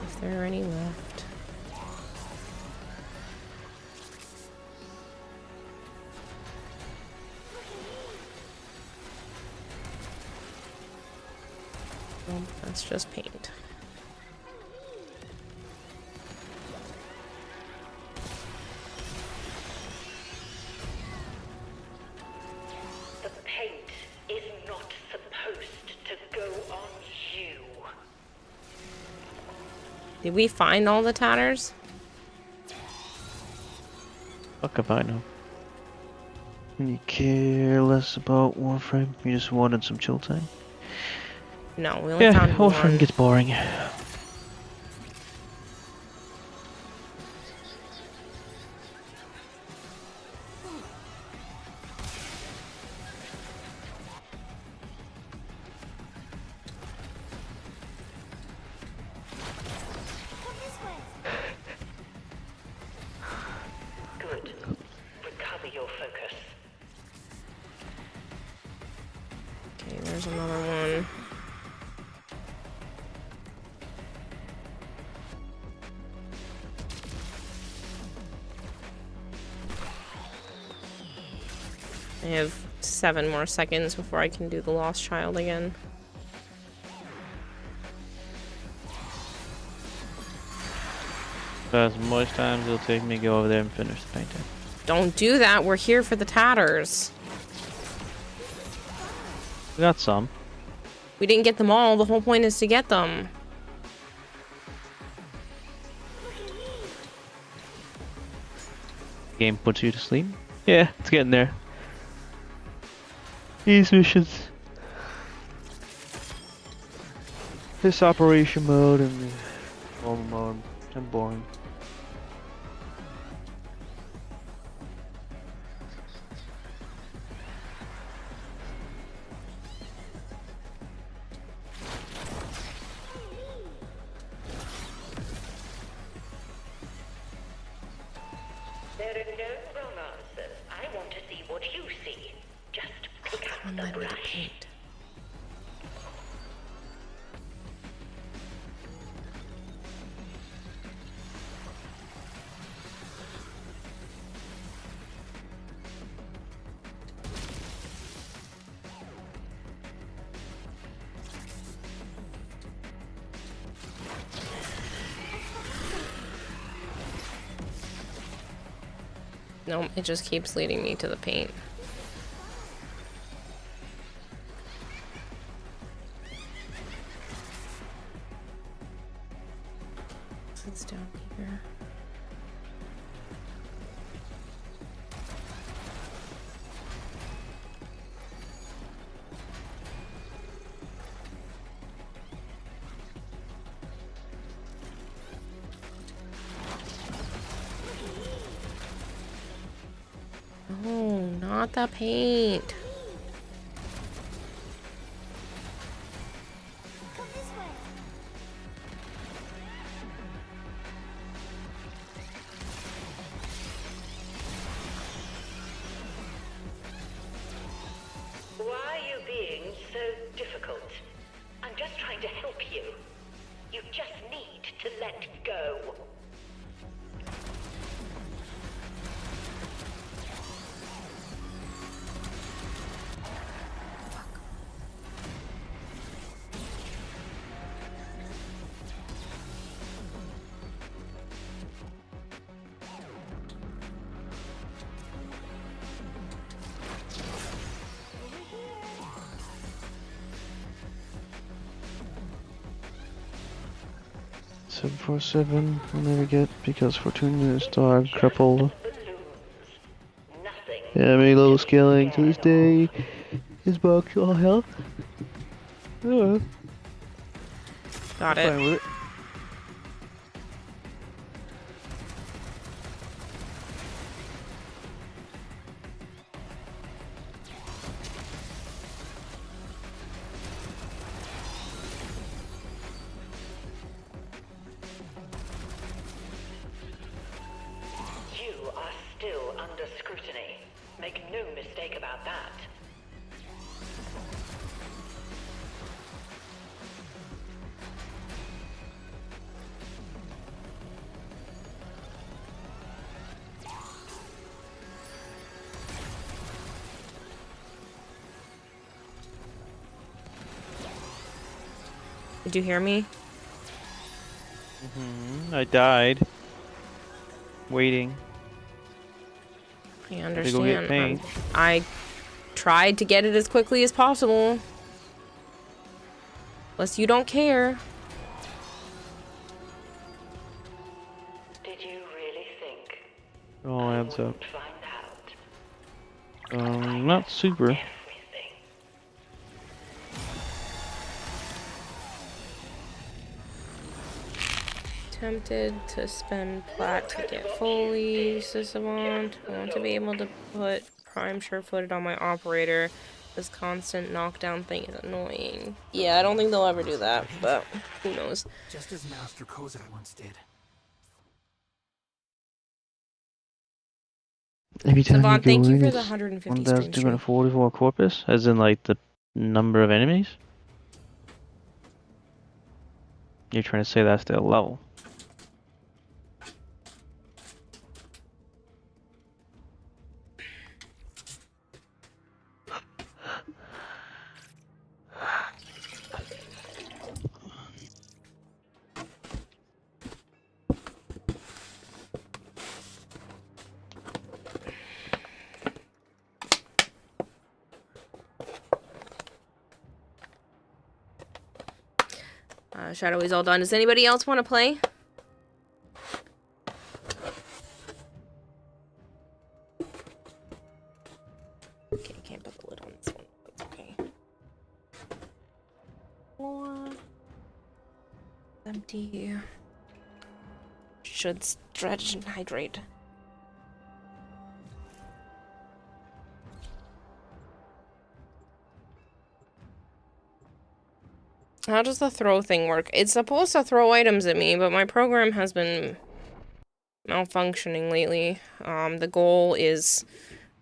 If there are any left. Well, that's just paint. The paint is not supposed to go on you. Did we find all the tatters? Fuck if I know. You care less about Warframe? You just wanted some chill time? No, we only Yeah, found Warframe one. gets boring. Good. Recover your focus. Okay, there's another one. I have 7 more seconds before I can do the Lost Child again. As much time as it'll take me to go over there and finish the painting. Don't do that. We're here for the tatters. We got some. We didn't get them all. The whole point is to get them. Game puts you to sleep. Yeah, it's getting there. These missions. This operation mode and normal mode. I'm boring. There are no wrong answers. I want to see what you see. Just pick up the brush. No, it just keeps leading me to the paint. It's down here. Oh, not the paint. Come this way. Why are you being so difficult? I'm just trying to help you. You just need to let go. Seven 747 I'll never get because Fortuna is dog crippled. Yeah, maybe low scaling to this day is bugs all health. Oh, Got fine it. with it. You are still under scrutiny. Make no mistake about that. Did you hear me? I died. Waiting. I To go get understand. paint. I tried to get it as quickly as possible. Unless you don't care. Did you really think It all adds up. I'd find out? Not super. Everything. Tempted to spend plat to get Follie, Savant. I want to be able to put Prime sure-footed on my operator. This constant knockdown thing is annoying. Yeah, I don't think they'll ever do that, but who knows. Just as Master Kozak once did. Every time Savant, you thank go you in, for the it's 150 stream stream. 1,244 corpus, as in like the number of enemies. You're trying to say that's their level. Shadow is all done. Does anybody else want to play? Okay, can't put the lid on this one. It's okay. Floor. Empty. Should stretch and hydrate. How does the throw thing work? It's supposed to throw items at me, but my program has been malfunctioning lately. The goal is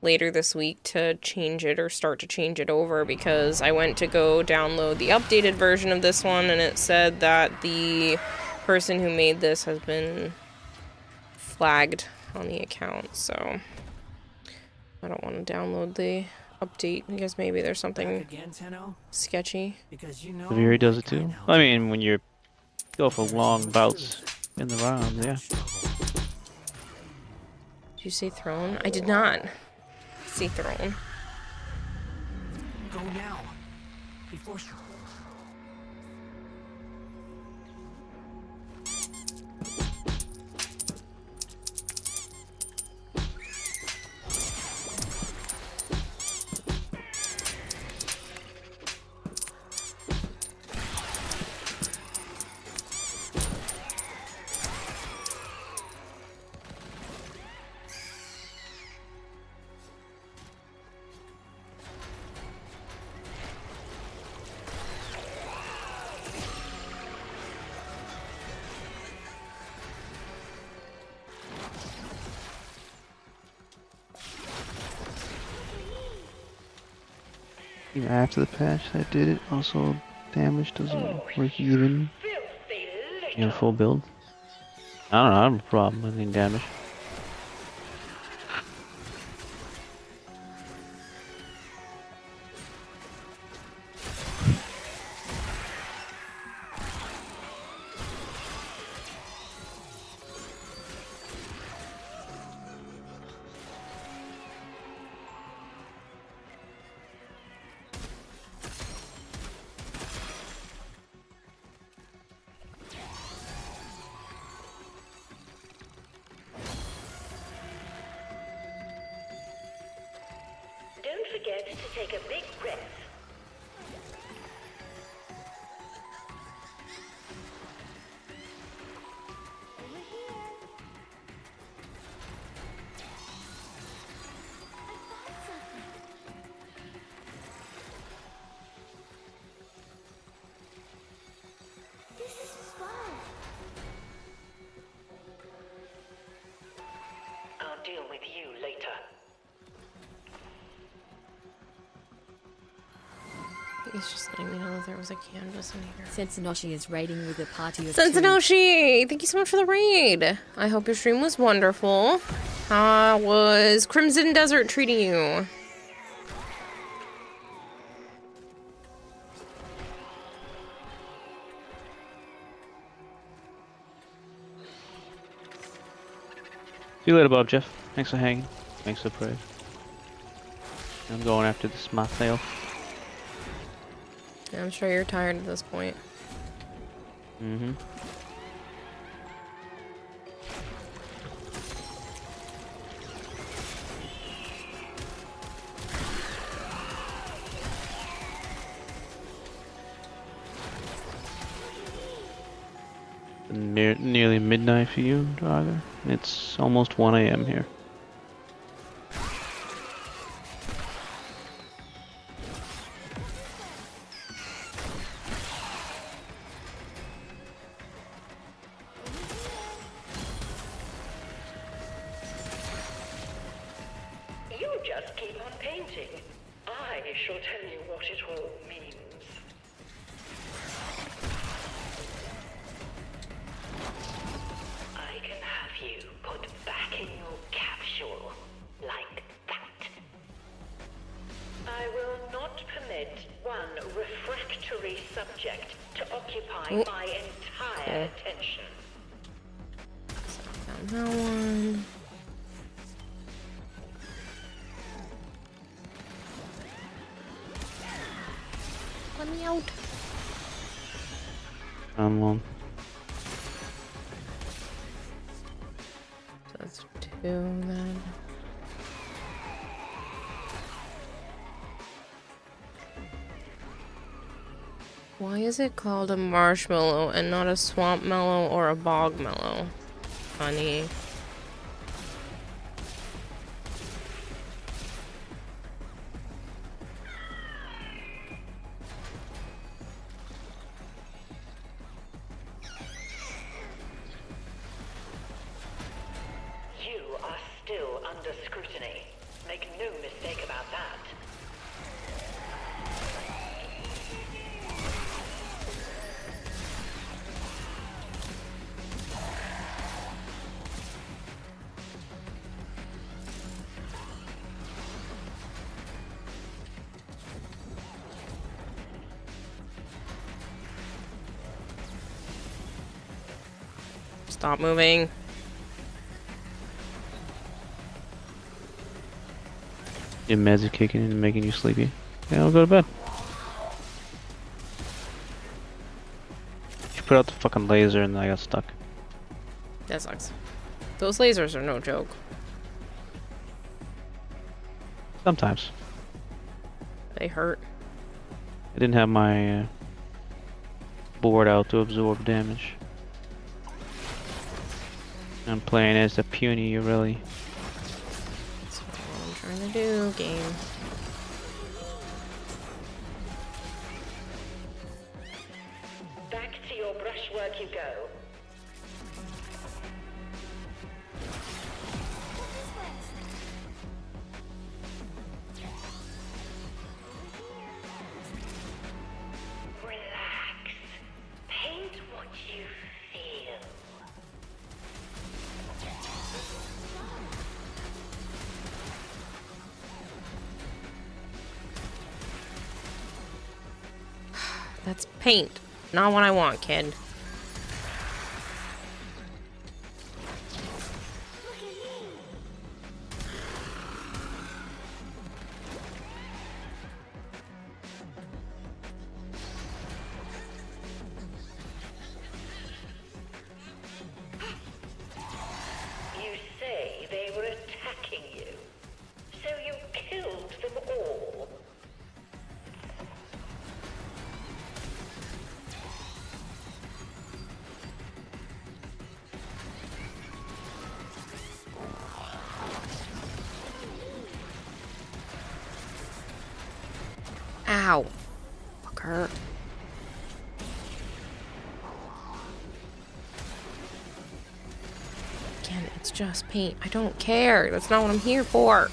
later this week to change it or start to change it over because I went to go download the updated version of this one and it said that the person who made this has been flagged on the account, so I don't want to download the update because maybe there's something sketchy. Severi does it too. I mean, when you go for long bouts in the rounds, yeah. Did you say throne? I did not say throne. Go now. Before Even after the patch that did it, also damage doesn't work even. You have full build. I don't know, I don't have a problem with any damage. Don't forget to take a big breath. I'll deal with you later. He's just letting me know that there was a canvas in here. Sensinoshi is raiding with a party of Sensinoshi! Thank you so much for the raid! I hope your stream was wonderful. How was Crimson Desert treating you? See you later, Bob Jeff. Thanks for hanging. Thanks for the praise. I'm going after this myself. I'm sure you're tired at this point. Mm-hmm. Nearly midnight for you, Draga. It's almost 1 a.m. here. You just keep on painting. I shall tell you what it all means. I can have you put back in your capsule like that. I will not permit one refractory subject to occupy my entire attention. Found that one. Let me out. One. So that's 2 then. Why is it called a marshmallow and not a swamp mellow or a bog mellow? Funny. You are still under scrutiny. Make no mistake about that. Stop moving. Your meds are kicking in and making you sleepy. Yeah, I'll go to bed. You put out the fucking laser and I got stuck. That sucks. Those lasers are no joke. Sometimes. They hurt. I didn't have my board out to absorb damage. I'm playing as the puny really. That's what I'm trying to do, game. Back to your brushwork you go. Relax. Paint what you feel. That's paint. Not what I want, kid. You say they were attacking you, so you killed them all. Ow. Fucker. Again, it's just paint. I don't care. That's not what I'm here for.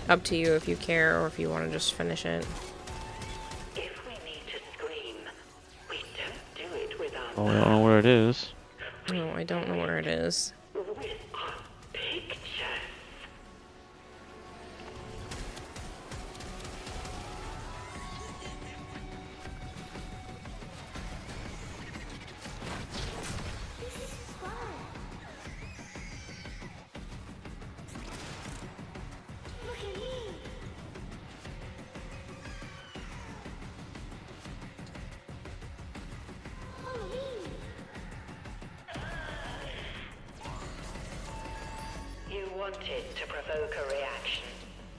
Up to you if you care or if you want to just finish it. If we need to scream, we don't do it with our Oh, I don't know where it is. No, I don't know where it is. with our pictures. You wanted to provoke a reaction,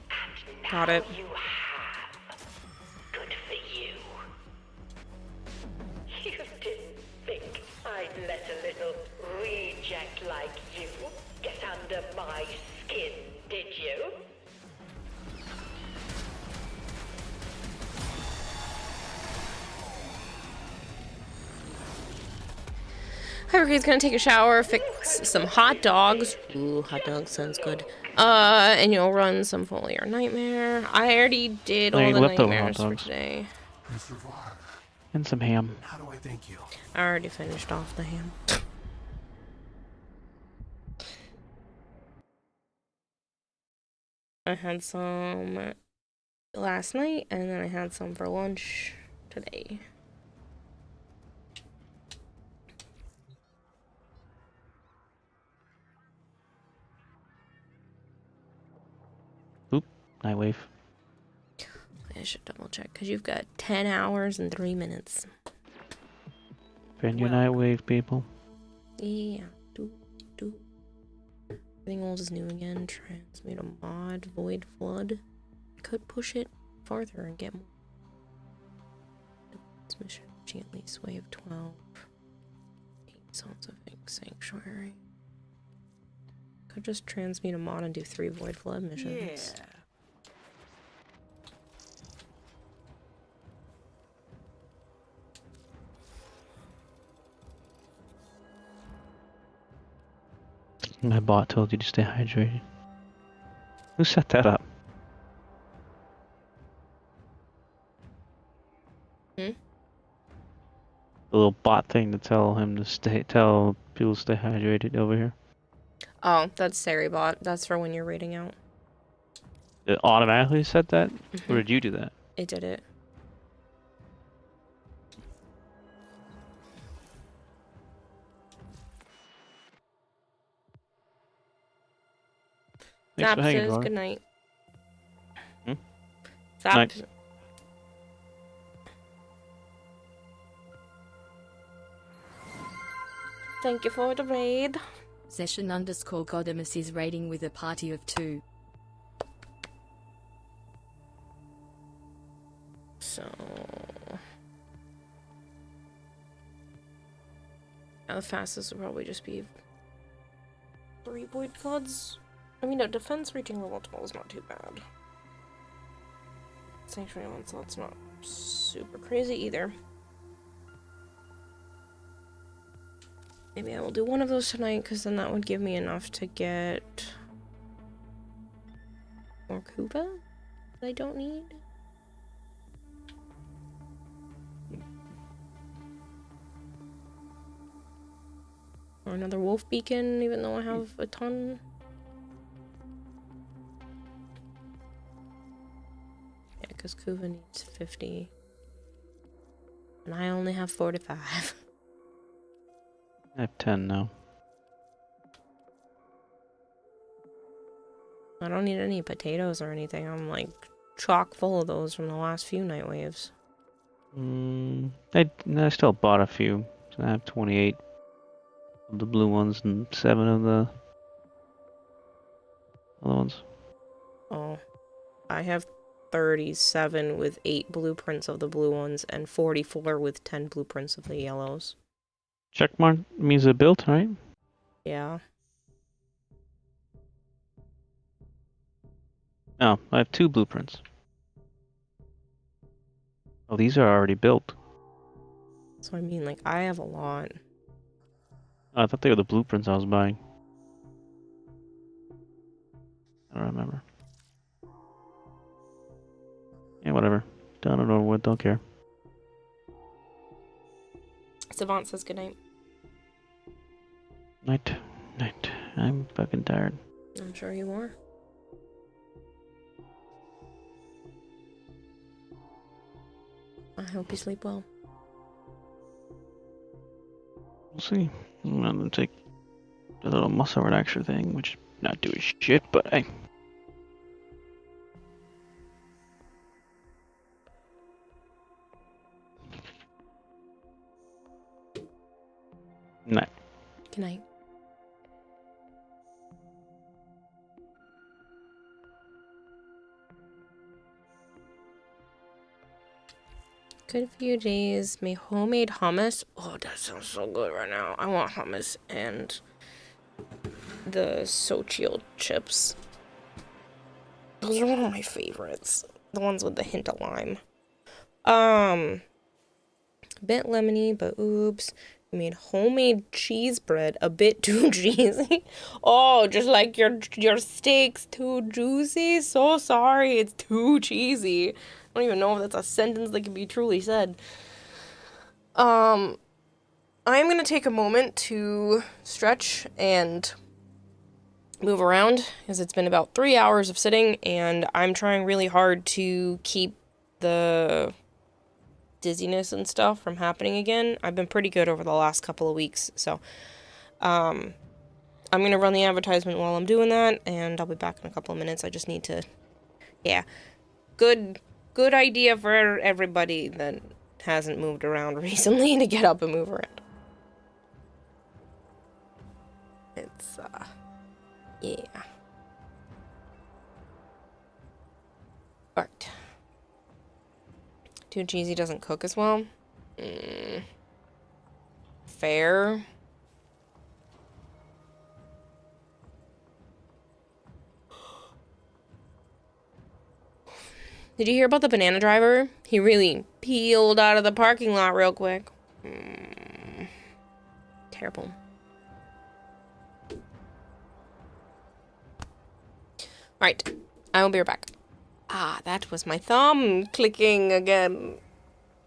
and now Got it. you have. Good for you. You didn't think I'd let a little reject like you get under my skin, did you? Everybody's gonna take a shower, fix some hot dogs. Ooh, hot dogs sounds good. And you'll run some Foley or Nightmare. I already did all Any the leftover hot nightmares for dogs? today. You survived. And some ham. How do I thank you? I already finished off the ham. I had some last night, and then I had some for lunch today. Oop, Nightwave. I should double check, because you've got 10 hours and 3 minutes. Bend your Nightwave, people. Yeah, do. Everything old is new again. Transmute a mod, Void Flood. Could push it farther and get more. Mission, at least wave 12. 8 Sons of Ink Sanctuary. Could just transmute a mod and do 3 Void Flood missions. Yeah. My bot told you to stay hydrated. Who set that up? Hmm? The little bot thing to tell people to stay hydrated over here. Oh, that's Seribot. That's for when you're raiding out. It automatically said that? Or did you do that? It did it. Thanks Zap for hanging, says Ron. good night. Hmm? Zap. Night. Thank you for the raid. Session_Godimus is raiding with a party of 2. So... the fastest will probably just be 3 Void Gods. I mean, no, defense reaching level 12 is not too bad. Sanctuary Onslaught's not super crazy either. Maybe I will do one of those tonight, because then that would give me enough to get more Kuva that I don't need. Or another wolf beacon, even though I have a ton. Yeah, because Kuva needs 50. And I only have 45. I have 10 now. I don't need any potatoes or anything. I'm like chock full of those from the last few night waves. I still bought a few. So I have 28 of the blue ones and 7 of the other ones. Oh, I have 37 with 8 blueprints of the blue ones and 44 with 10 blueprints of the yellows. Checkmark means they're built, right? Yeah. Oh, I have 2 blueprints. Oh, these are already built. So I mean, like, I have a lot. Oh, I thought they were the blueprints I was buying. I don't remember. Yeah, whatever. Done and over with, don't care. Savant says goodnight. Night. I'm fucking tired. I'm sure you are. I hope you sleep well. We'll see. I'm gonna take the little muscle relaxer thing, which not doing shit, but hey. Night. Good night. Good few days. May homemade hummus. Oh, that sounds so good right now. I want hummus and the Sochio chips. Those are one of my favorites. The ones with the hint of lime. Bit lemony, but oops. We made homemade cheese bread a bit too cheesy. Oh, just like your steak's too juicy. So sorry, it's too cheesy. I don't even know if that's a sentence that can be truly said. I'm gonna take a moment to stretch and move around because it's been about 3 hours of sitting and I'm trying really hard to keep the dizziness and stuff from happening again. I've been pretty good over the last couple of weeks, so I'm gonna run the advertisement while I'm doing that, and I'll be back in a couple of minutes. I just need to, yeah, good idea for everybody that hasn't moved around recently to get up and move around. It's yeah. Alright. Too cheesy doesn't cook as well. Fair. Did you hear about the banana driver? He really peeled out of the parking lot real quick. Terrible. Alright. I will be right back. Ah, that was my thumb clicking again.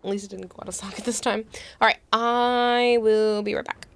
At least it didn't go out of socket this time. Alright, I will be right back.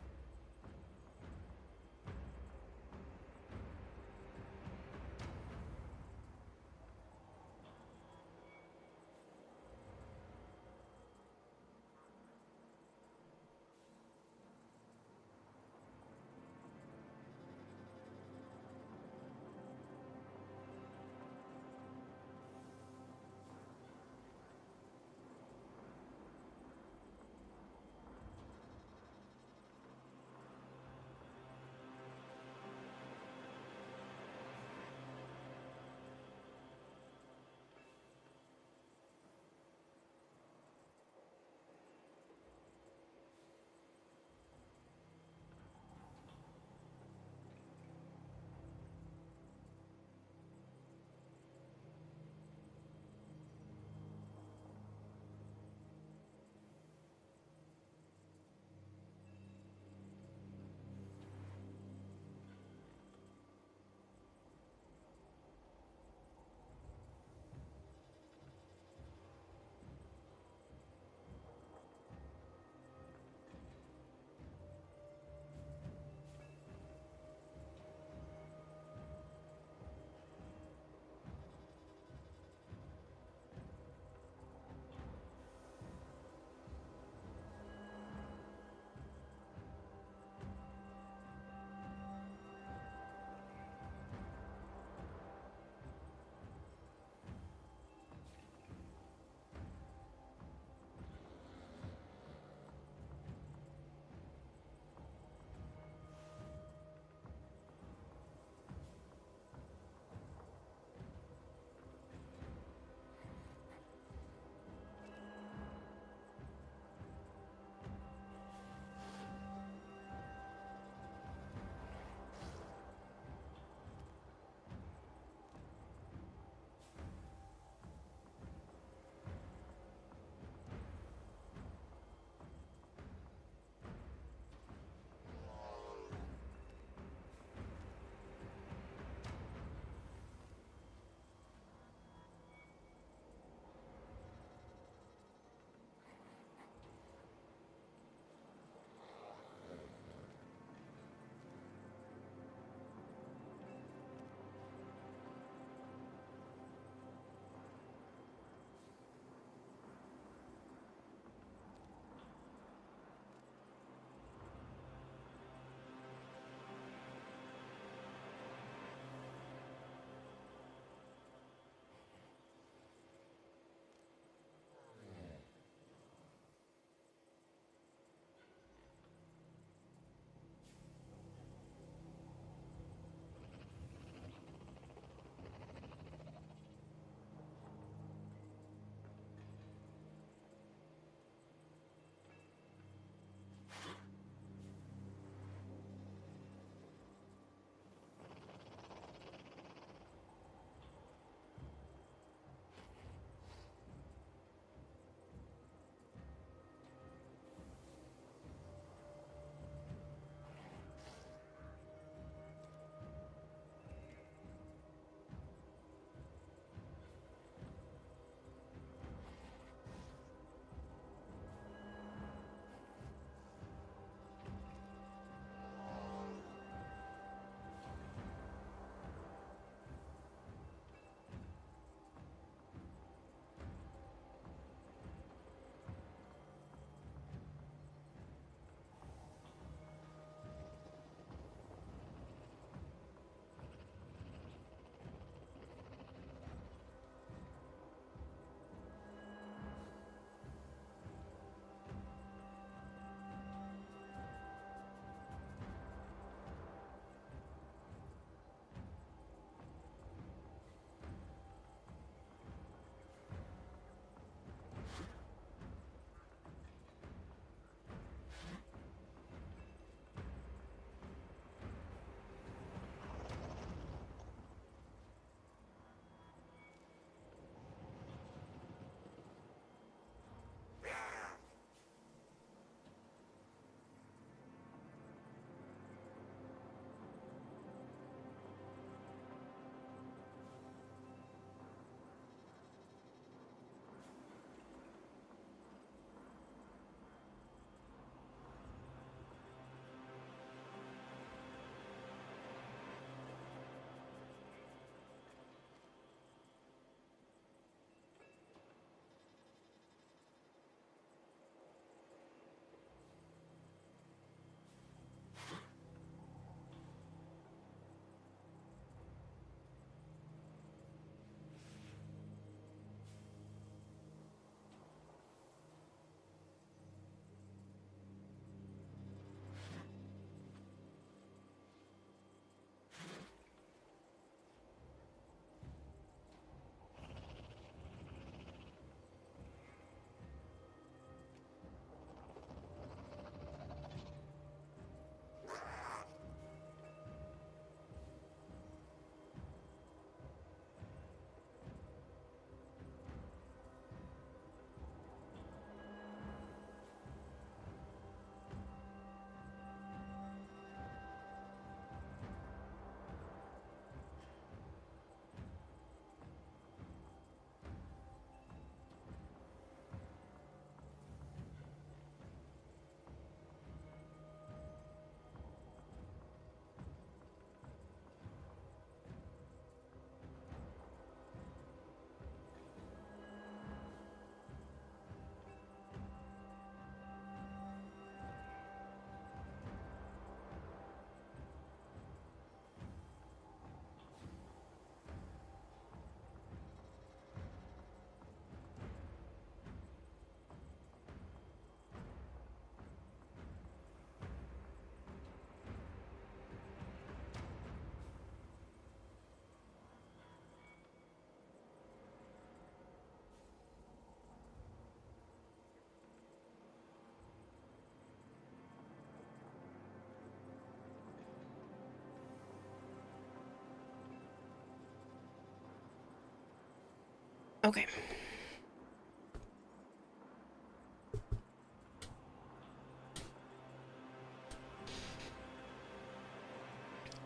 Okay.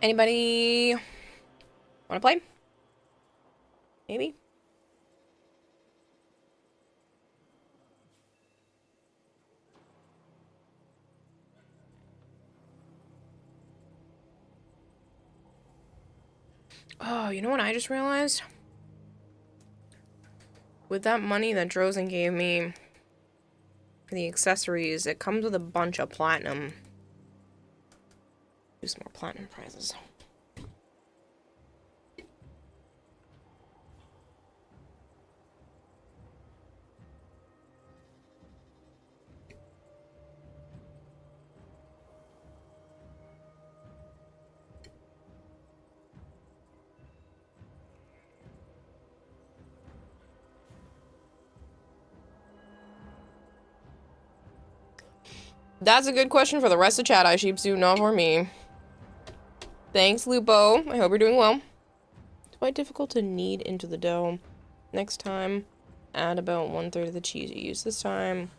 Anybody want to play? Maybe? Oh, you know what I just realized? With that money that Drozen gave me for the accessories, it comes with a bunch of platinum. Do some more platinum prizes. That's a good question for the rest of chat, iSheepsu, not for me. Thanks, Lupo. I hope you're doing well. It's quite difficult to knead into the dough. Next time, add about 1/3 of the cheese you use this time.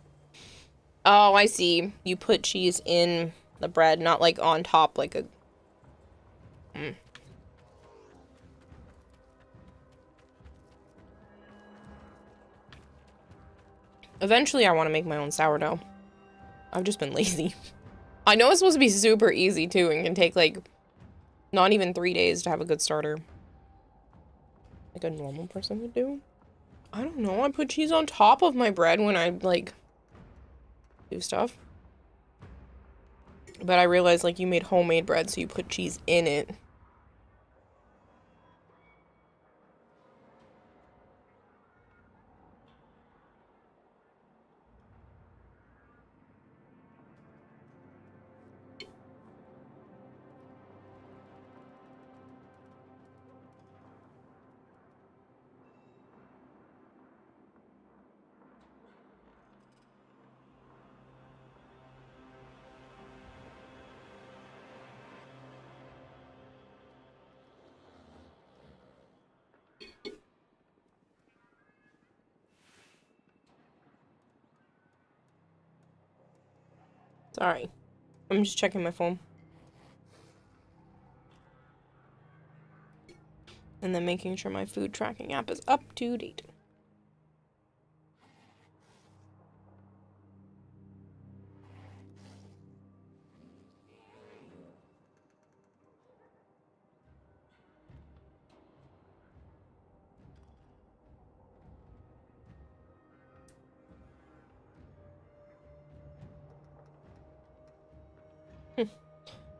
Oh, I see. You put cheese in the bread, not like on top like a... Eventually, I want to make my own sourdough. I've just been lazy. I know it's supposed to be super easy, too, and can take, like, not even 3 days to have a good starter. Like a normal person would do. I don't know. I put cheese on top of my bread when I, like, do stuff. But I realized, like, you made homemade bread, so you put cheese in it. Sorry. I'm just checking my phone. And then making sure my food tracking app is up to date.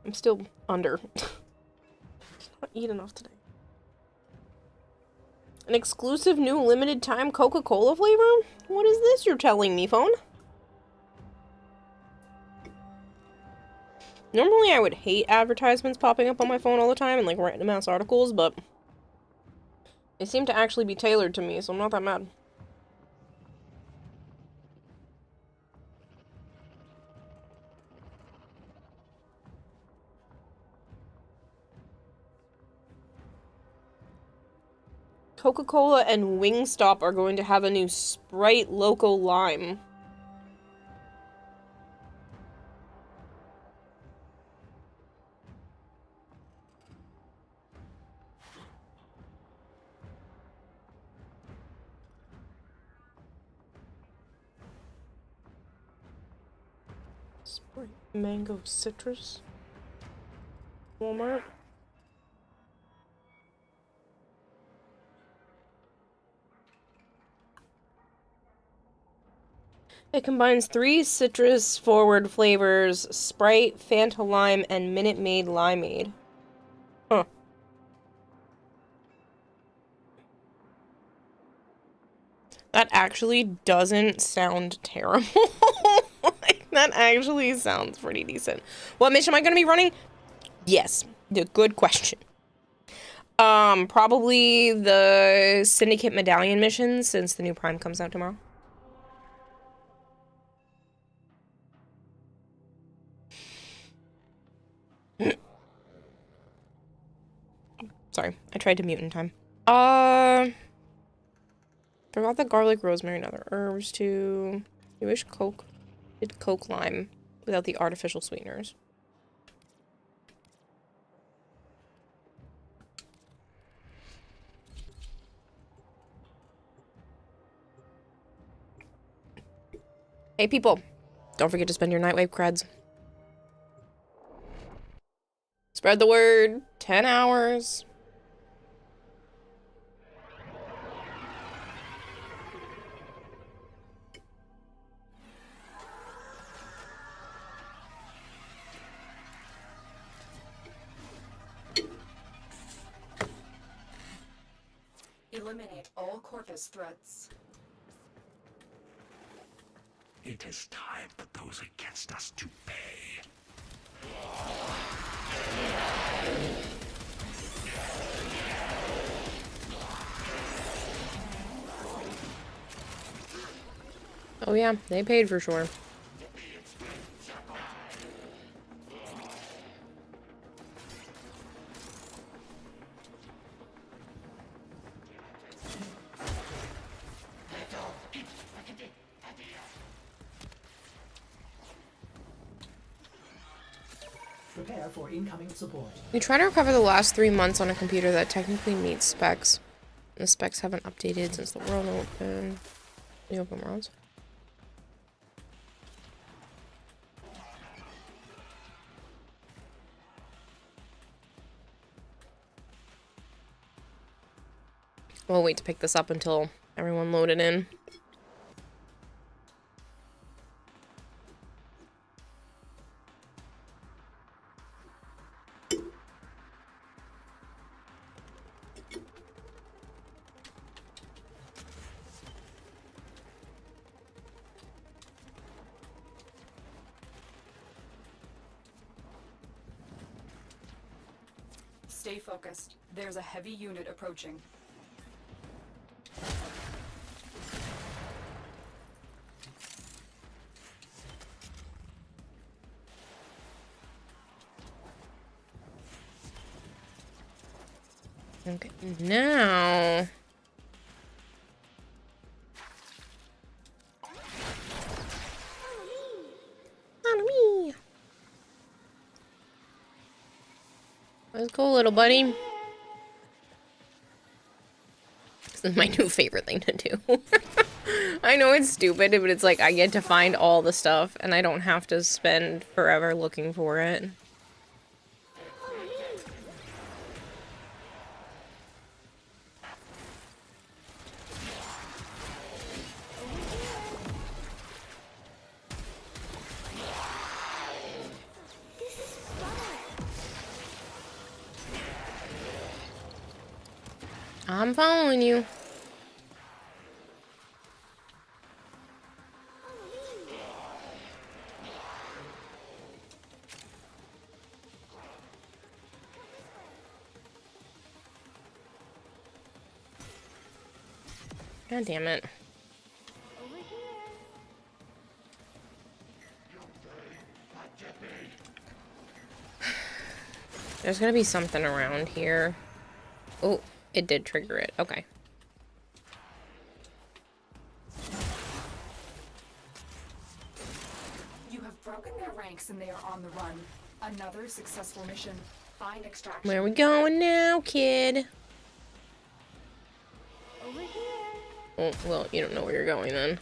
I'm still under. Not eat enough today. An exclusive new limited time Coca-Cola flavor? What is this you're telling me, phone? Normally I would hate advertisements popping up on my phone all the time and like random ass articles, but they seem to actually be tailored to me, so I'm not that mad. Coca-Cola and Wingstop are going to have a new Sprite Loco Lime. Sprite Mango Citrus. Walmart. It combines 3 citrus-forward flavors, Sprite, Fanta Lime, and Minute Maid Limeade. Huh. That actually doesn't sound terrible. Like, that actually sounds pretty decent. What mission am I going to be running? Yes. Good question. Probably the Syndicate Medallion mission, since the new Prime comes out tomorrow. Sorry, I tried to mute in time. Forgot the garlic, rosemary, and other herbs too. You wish Coke did Coke lime without the artificial sweeteners. Hey people, don't forget to spend your nightwave creds. Spread the word. 10 hours. Eliminate all corpus threats. It is time for those against us to pay. Oh yeah, they paid for sure. Prepare for incoming support. We try to recover the last 3 months on a computer that technically meets specs. The specs haven't updated since the world opened. The open worlds. We'll wait to pick this up until everyone loaded in. Stay focused. There's a heavy unit approaching. Okay, now... Follow me! Let's go, little buddy. This is my new favorite thing to do. I know it's stupid, but it's like I get to find all the stuff, and I don't have to spend forever looking for it. I'm following you. God damn it. There's gonna be something around here. Oh, it did trigger it. Okay. You have broken their ranks and they are on the run. Another successful mission. Find extraction. Where are we going now, kid? Over here. Oh, well, you don't know where you're going then.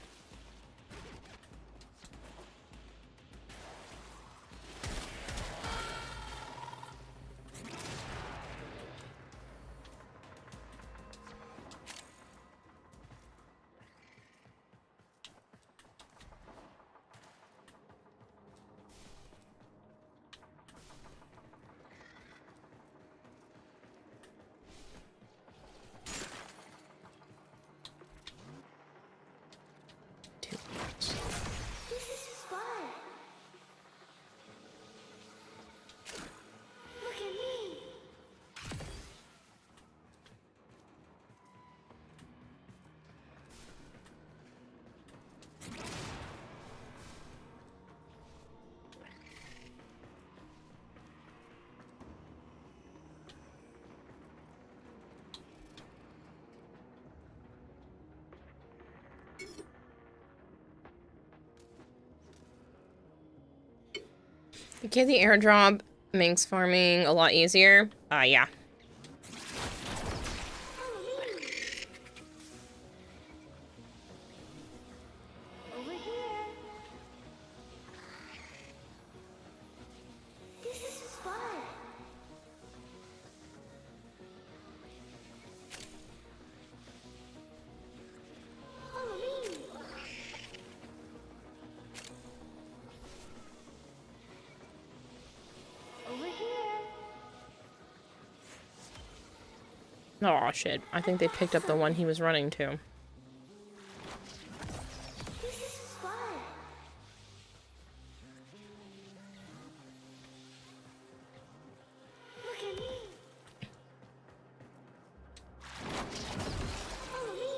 Okay, the airdrop makes farming a lot easier. Yeah. Over here. This is fun. Follow me. Over here. Oh, shit. I think they picked up the one he was running to. This is fun. Look at me. Follow me.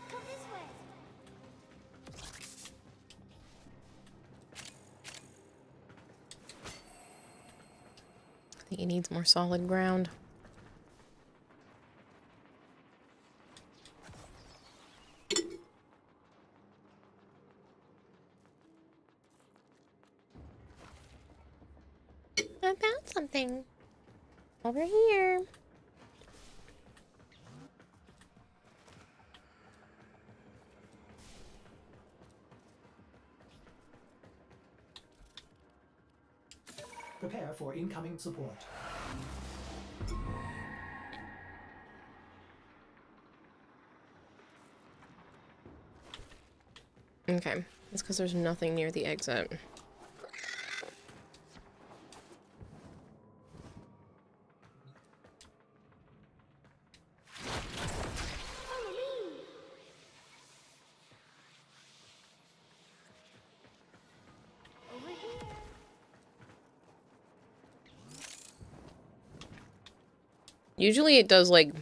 Come this way. I think he needs more solid ground. I found something. Over here. Prepare for incoming support. Okay. It's because there's nothing near the exit. Follow me. Over here. Usually it does like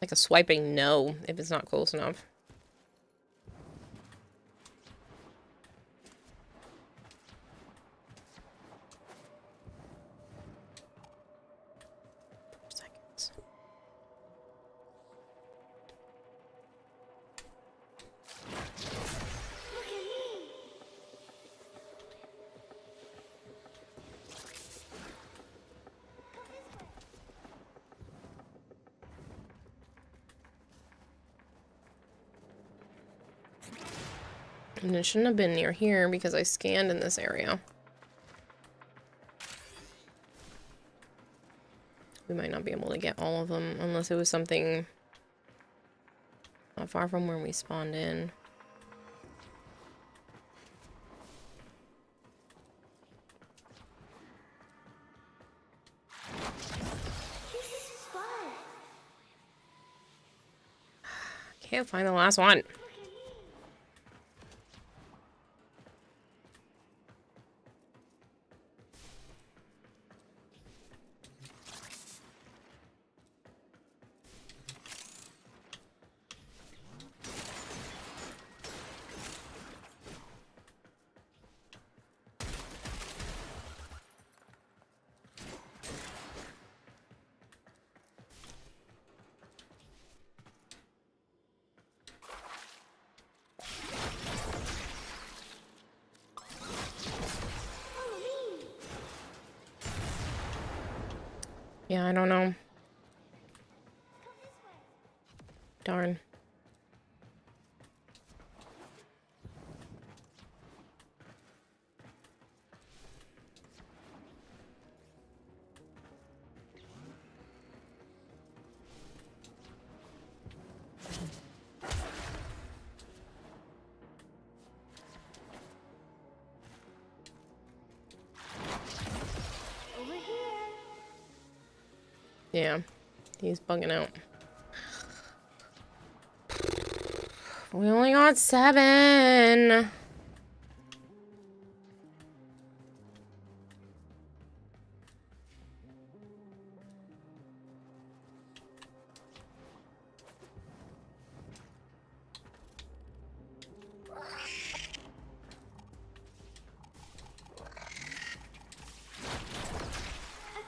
a swiping no if it's not close enough. Seconds. Look at me. And it shouldn't have been near here because I scanned in this area. We might not be able to get all of them unless it was something not far from where we spawned in. This is fun. Can't find the last one. Yeah, I don't know. Darn. Over here. Yeah, he's bugging out. We only got 7. I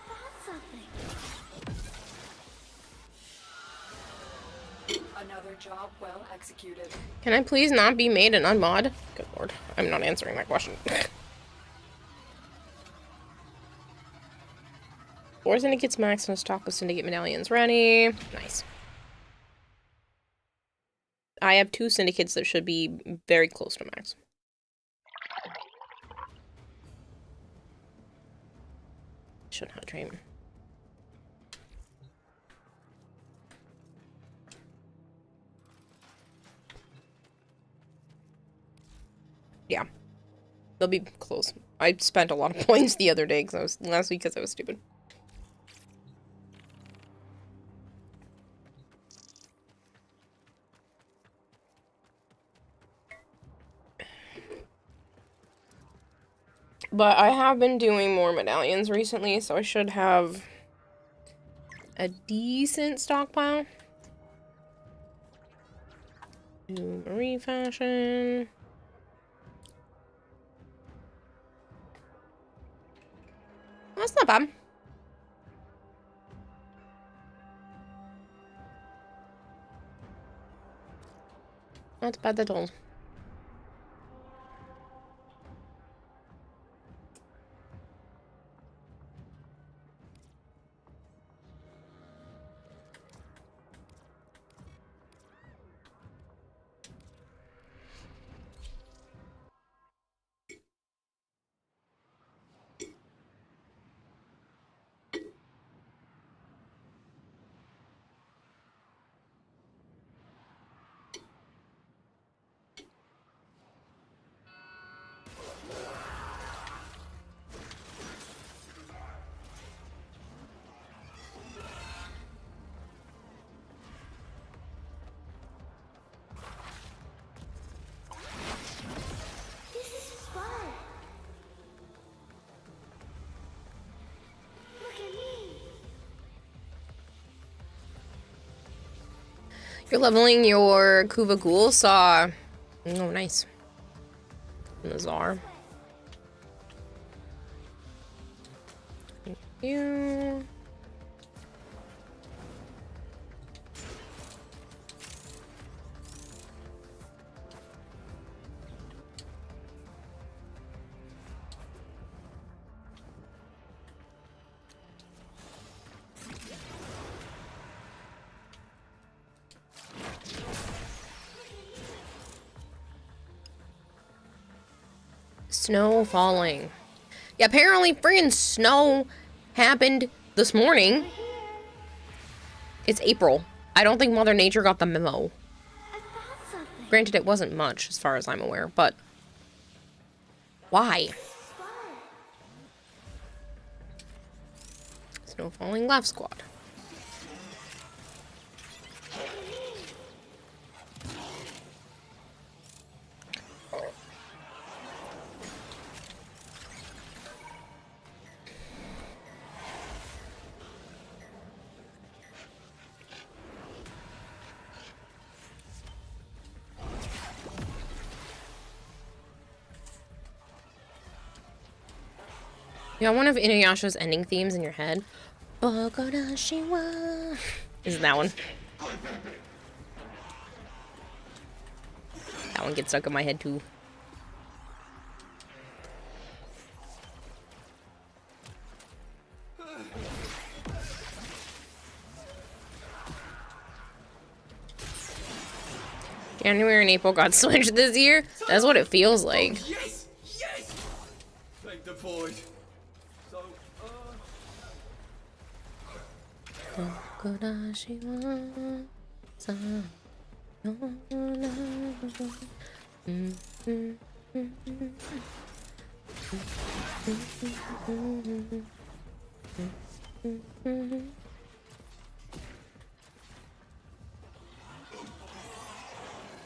found something. Another Another job well executed. Can I please not be made an unmod? Good lord, I'm not answering that question. 4 syndicates max and a stock of syndicate medallions ready. Nice. I have 2 syndicates that should be very close to max. Shouldn't have a train. Yeah. They'll be close. I spent a lot of points the other day last week because I was stupid. But I have been doing more medallions recently, so I should have a decent stockpile. Do Marie fashion. That's not bad. Not bad at all. You're leveling your Kuva Ghoul Saw. Oh, nice. Nazar. Thank you. Snow falling. Yeah, apparently friggin' snow happened this morning. It's April. I don't think Mother Nature got the memo. Granted, it wasn't much as far as I'm aware, but why? Snow falling left squad. You got one of Inuyasha's ending themes in your head? Bogodashiwa. Isn't that one? That one gets stuck in my head too. January and April got switched this year? That's what it feels like. Oh, yes! Yes! Thank the void. So,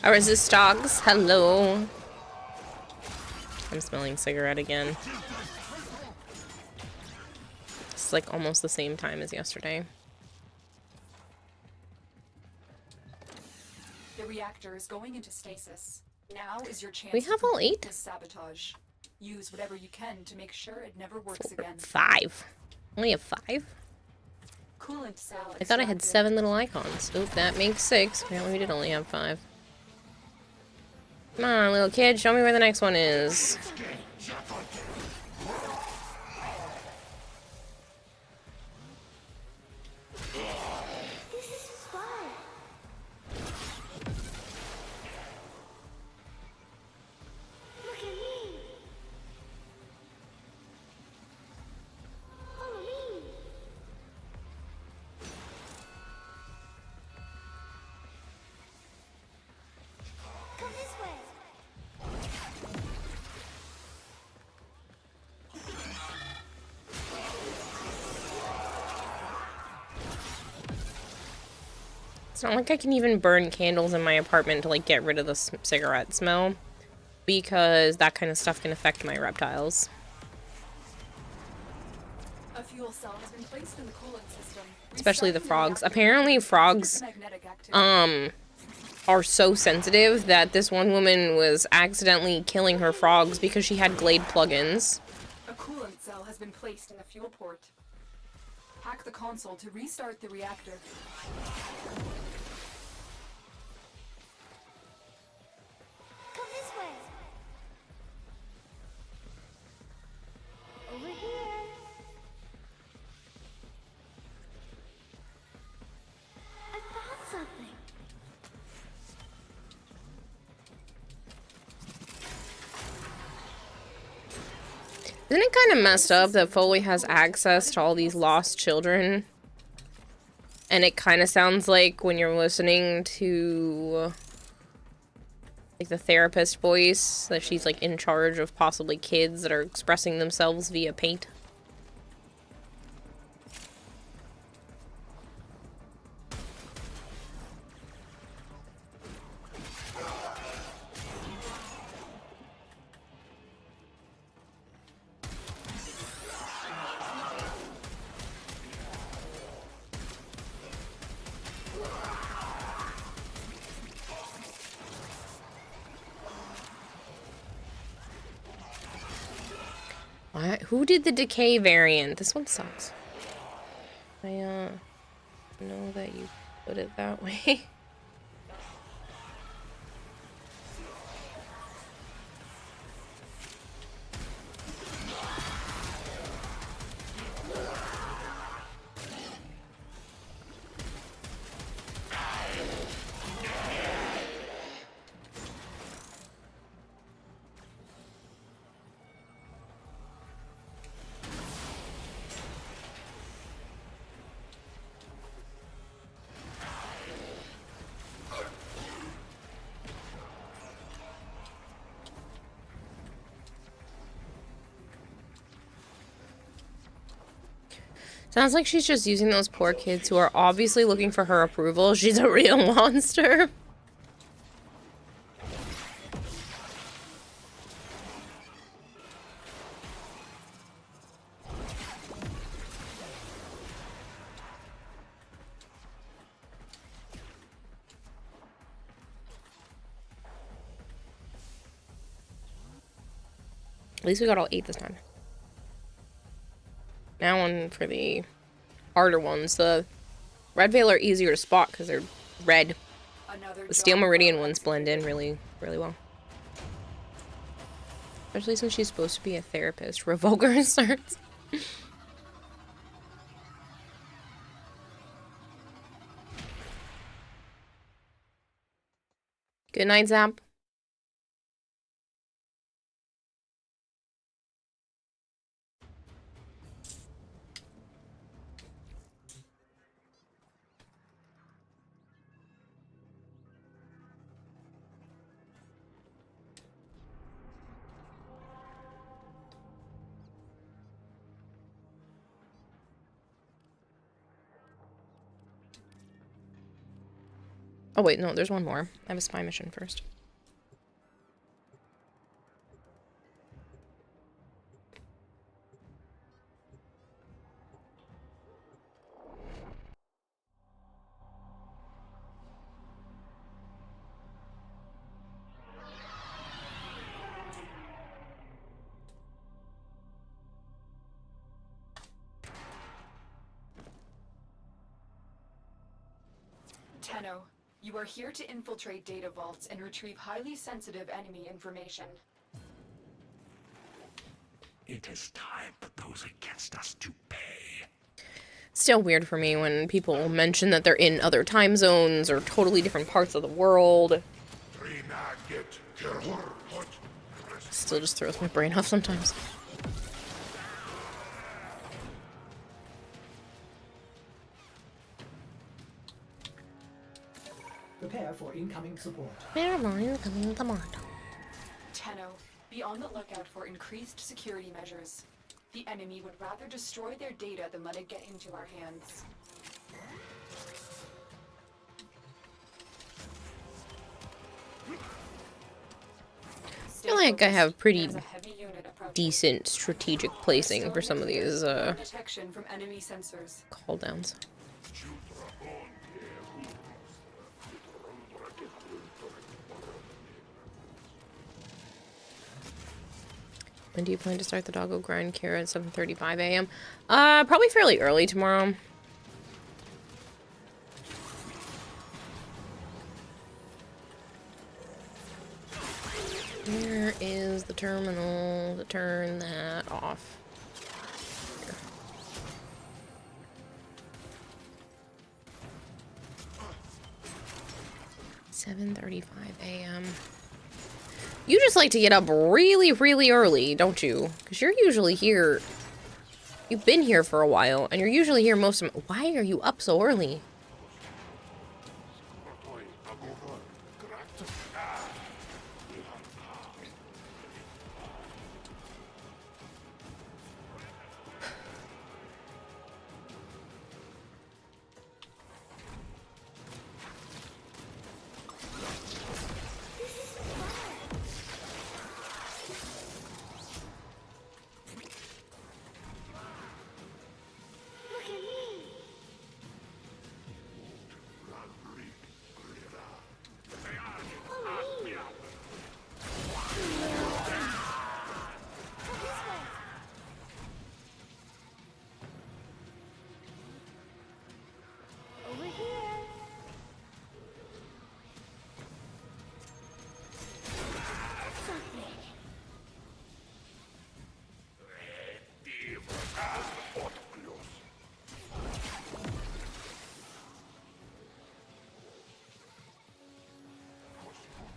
Our resist dogs, hello. I'm smelling cigarette again. It's like almost the same time as yesterday. The reactor is going into stasis. Now is your chance. We have all 8? This sabotage. Use whatever you can to make sure it never works again. 5. Only have 5? Coolant cell I thought I had extracted. 7 little icons. Oop, that makes 6. Apparently we did only have 5. Come on, little kid, show me where the next one is. This is fun. Look at me. Follow me. Come this way. It's not like I can even burn candles in my apartment to, like, get rid of the cigarette smell. Because that kind of stuff can affect my reptiles. A fuel cell has been placed in the coolant system. Especially the Restarting frogs. reactor Apparently increases frogs, magnetic activity. are so sensitive that this one woman was accidentally killing her frogs because she had Glade plugins. A coolant cell has been placed in the fuel port. Hack the console to restart the reactor. Come this way. Over here. I found something. Isn't it kind of messed up that Foley has access to all these lost children? And it kind of sounds like when you're listening to like the therapist voice that she's like in charge of possibly kids that are expressing themselves via paint. Who did the decay variant? This one sucks. I know that you put it that way. Sounds like she's just using those poor kids who are obviously looking for her approval. She's a real monster. At least we got all 8 this time. Now on for the harder ones. The Red Veil are easier to spot because they're red. The Steel Meridian ones blend in really, really well. Especially since she's supposed to be a therapist. Revoker starts. Good night, Zap. Oh wait, no, there's one more. I have a spy mission first. You are here to infiltrate data vaults and retrieve highly sensitive enemy information. It is time for those against us to pay. Still weird for me when people mention that they're in other time zones or totally different parts of the world. Still just throws my brain off sometimes. Prepare for incoming support. Tenno, be on the lookout for increased security measures. The enemy would rather destroy their data than let it get into our hands. I feel like I have pretty decent strategic placing for some of these Detection from enemy sensors. call downs. When do you plan to start the doggo grind, Kara, at 7:35 a.m.? Probably fairly early tomorrow. Where is the terminal to turn that off? Here. 7:35 a.m. You just like to get up really, really early, don't you? Because you're usually here. You've been here for a while, and you're usually here most of. Why are you up so early?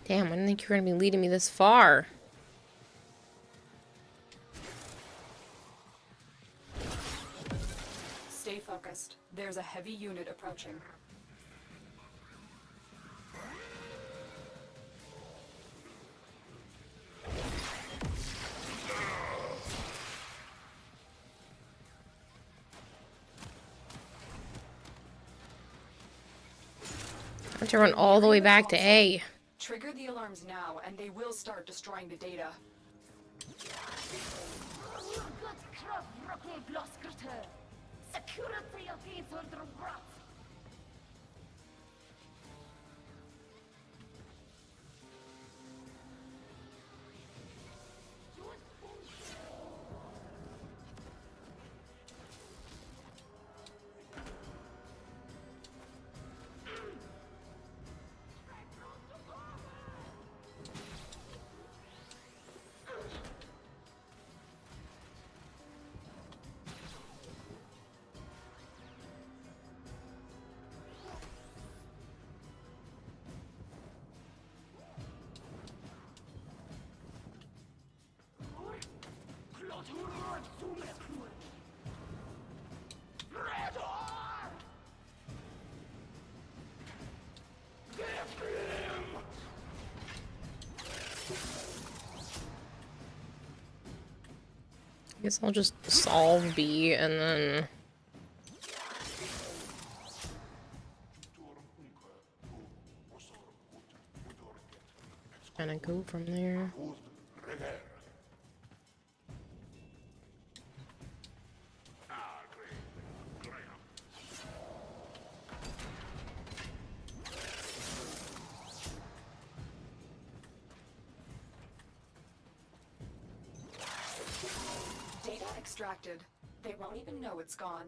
Damn, I didn't think you were gonna be leading me this far. Stay focused. There's a heavy unit approaching. I have to run all the way back to A. Trigger the alarms now, and they will start destroying the data. I guess I'll just solve B and then kind of go from there. Data extracted. They won't even know it's gone.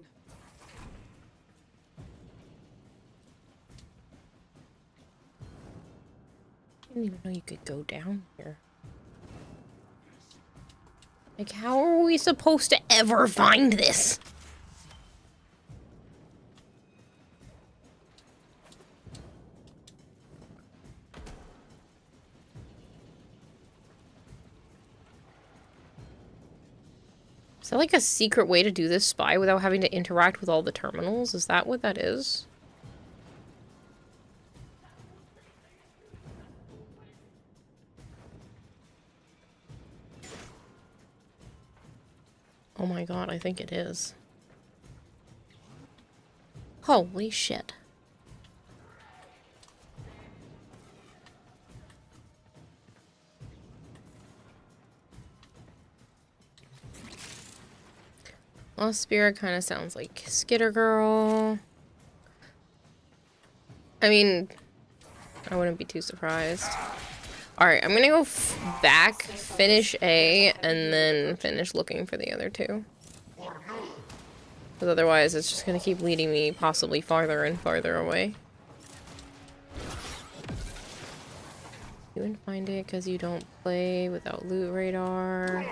didn't even know you could go down here. Like, how are we supposed to ever find this? Is that like a secret way to do this spy without having to interact with all the terminals? Is that what that is? Oh my god, I think it is. Holy shit. Lost Spirit kind of sounds like Skitter Girl. I mean, I wouldn't be too surprised. Alright, I'm gonna go back, finish A, and then finish looking for the other two. Because otherwise it's just gonna keep leading me possibly farther and farther away. You wouldn't find it because you don't play without loot radar.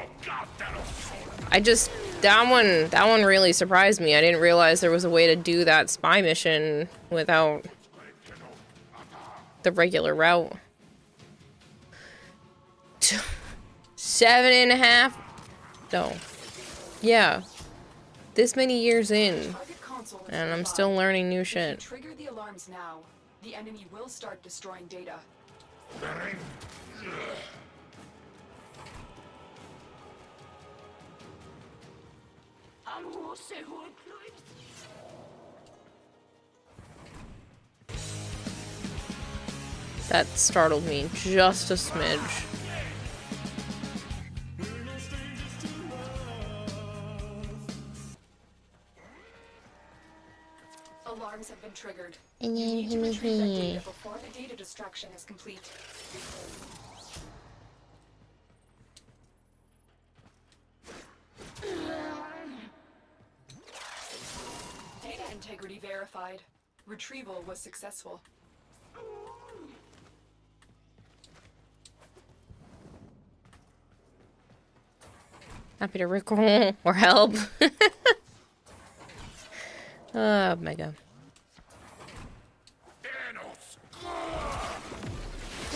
That one really surprised me. I didn't realize there was a way to do that spy mission without the regular route. 7.5? No. Yeah. This many years in. And I'm still learning new shit. Trigger the alarms now. The enemy will start destroying data. That startled me just a smidge. Alarms have been triggered. You need to retrieve that data before the data destruction is complete. Data integrity verified. Retrieval was successful. Happy to recall or help. Oh my god.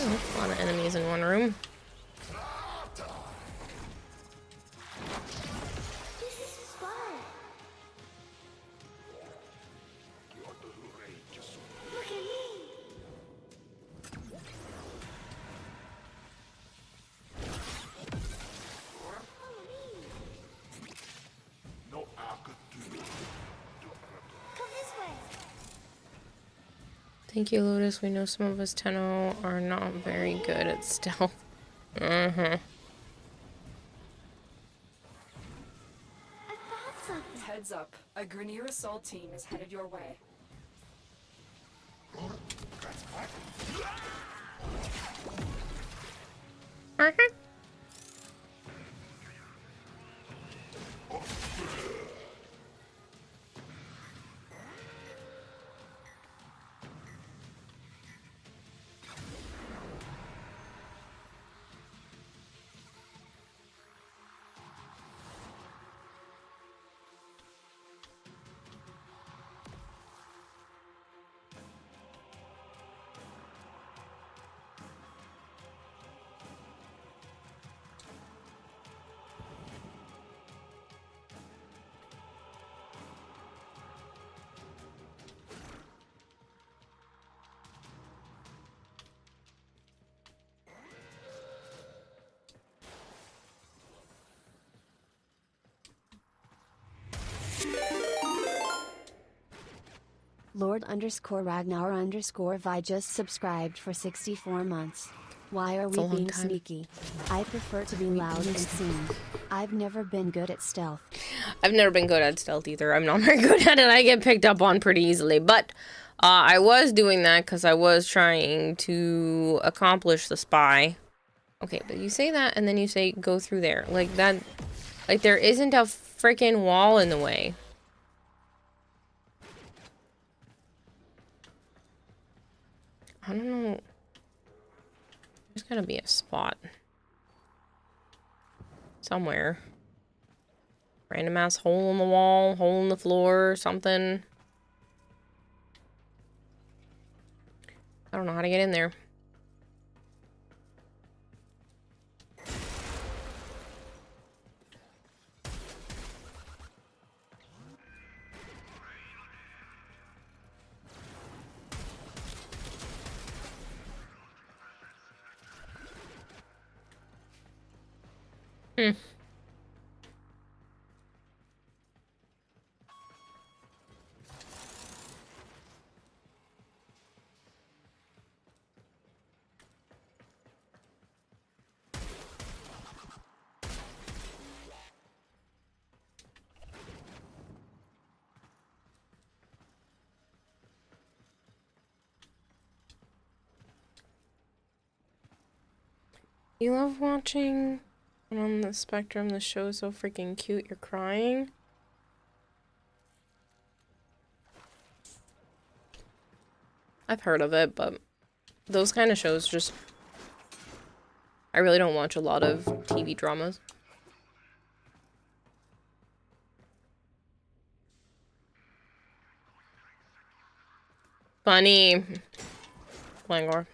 Oh, a lot of enemies in one room. Thank you, Lotus. We know some of us Tenno are not very good at stealth. Heads up, a Grineer assault team is headed your way. Lord_Ragnar_Vi just subscribed for 64 months. Why are we being sneaky? I prefer to be loud and seen. I've never been good at stealth. I've never been good at stealth either. I'm not very good at it. I get picked up on pretty easily. But I was doing that because I was trying to accomplish the spy. Okay, but you say that and then you say go through there. Like that, like there isn't a freaking wall in the way. I don't know. There's gotta be a spot. Somewhere. Random ass hole in the wall, hole in the floor, something. I don't know how to get in there. Hmm. You love watching on the spectrum, the show is so freaking cute, you're crying? I've heard of it, but those kind of shows just... I really don't watch a lot of TV dramas. Funny. Langor.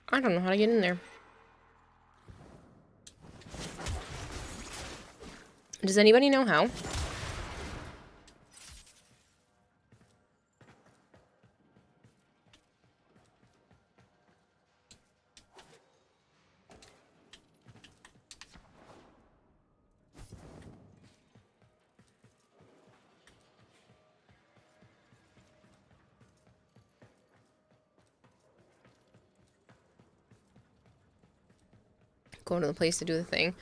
I don't know how to get in there. Does anybody know how? Go to the place to do the thing.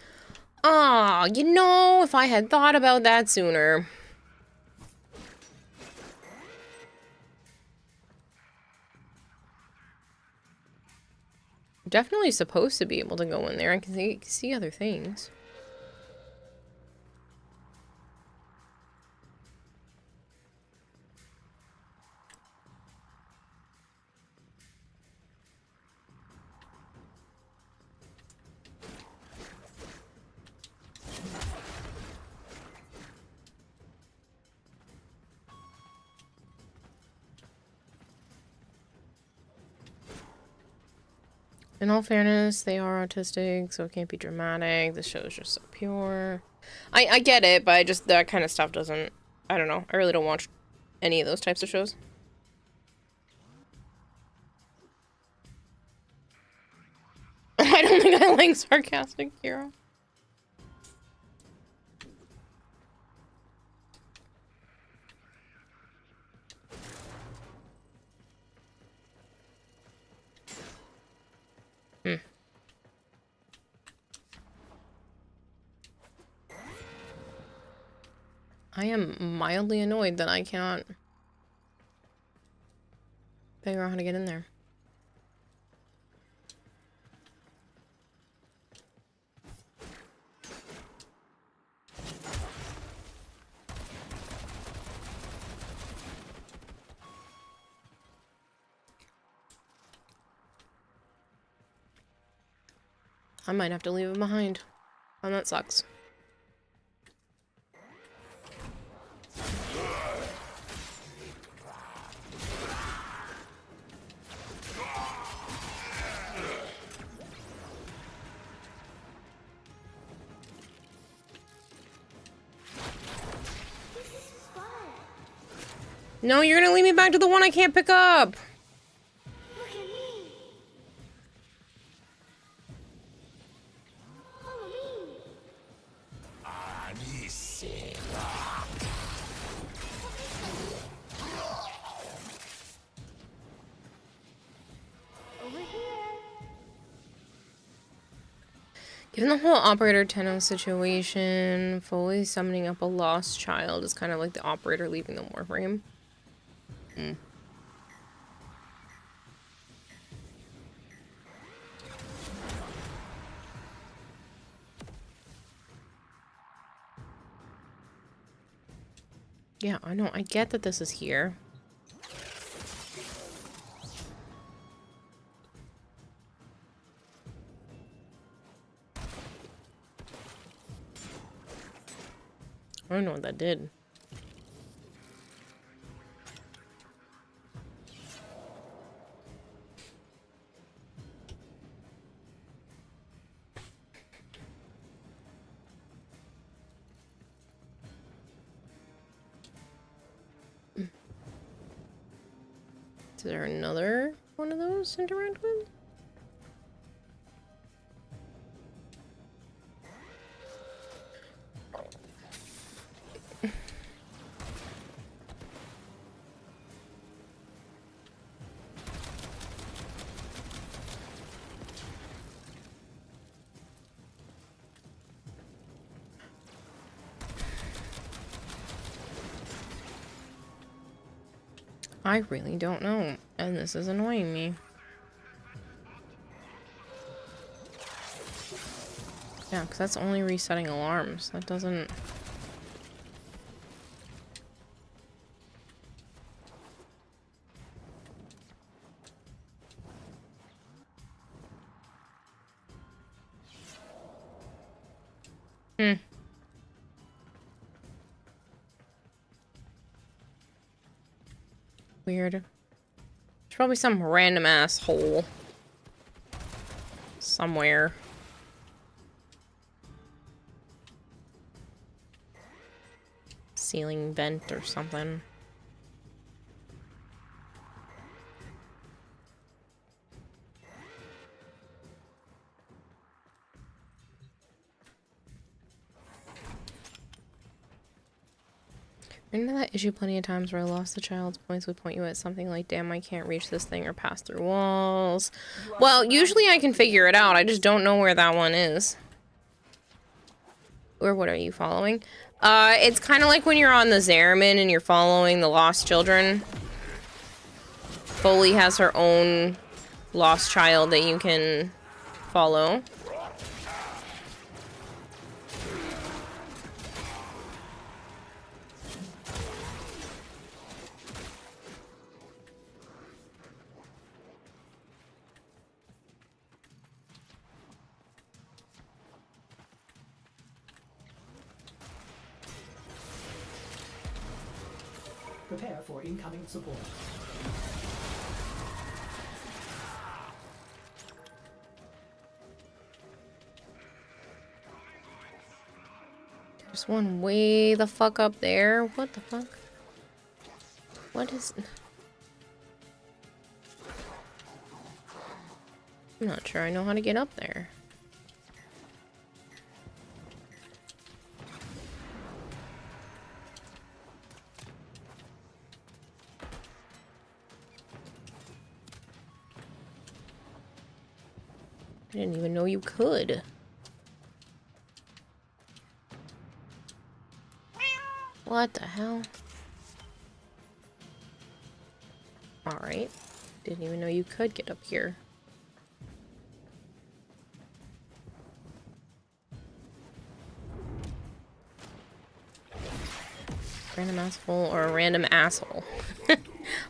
Ah, you know, if I had thought about that sooner. Definitely supposed to be able to go in there. I can see other things. In all fairness, they are autistic, so it can't be dramatic. The show's just so pure. I get it, but I just, that kind of stuff doesn't, I don't know. I really don't watch any of those types of shows. I don't think I like sarcastic hero. Hmm. I am mildly annoyed that I cannot figure out how to get in there. I might have to leave him behind. And that sucks. No, you're gonna lead me back to the one I can't pick up. Look at me. Follow me. Over here. Given the whole Operator Tenno situation, Follie summoning up a lost child is kind of like the Operator leaving the Warframe. Hmm. Yeah, I know. I get that this is here. I don't know what that did. Is there another one of those to interact with? I really don't know, and this is annoying me. Yeah, because that's only resetting alarms. That doesn't... Weird. There's probably some random asshole somewhere. Ceiling vent or something. Into that issue plenty of times where I lost the child's points would point you at something like, damn, I can't reach this thing or pass through walls. Well, usually I can figure it out. I just don't know where that one is. Or what are you following? It's kind of like when you're on the Zariman and you're following the lost children. Follie has her own lost child that you can follow. Prepare for incoming support. There's one way the fuck up there. What the fuck? What is... I'm not sure I know how to get up there. I didn't even know you could. What the hell? Alright. Didn't even know you could get up here. Random asshole or a random asshole.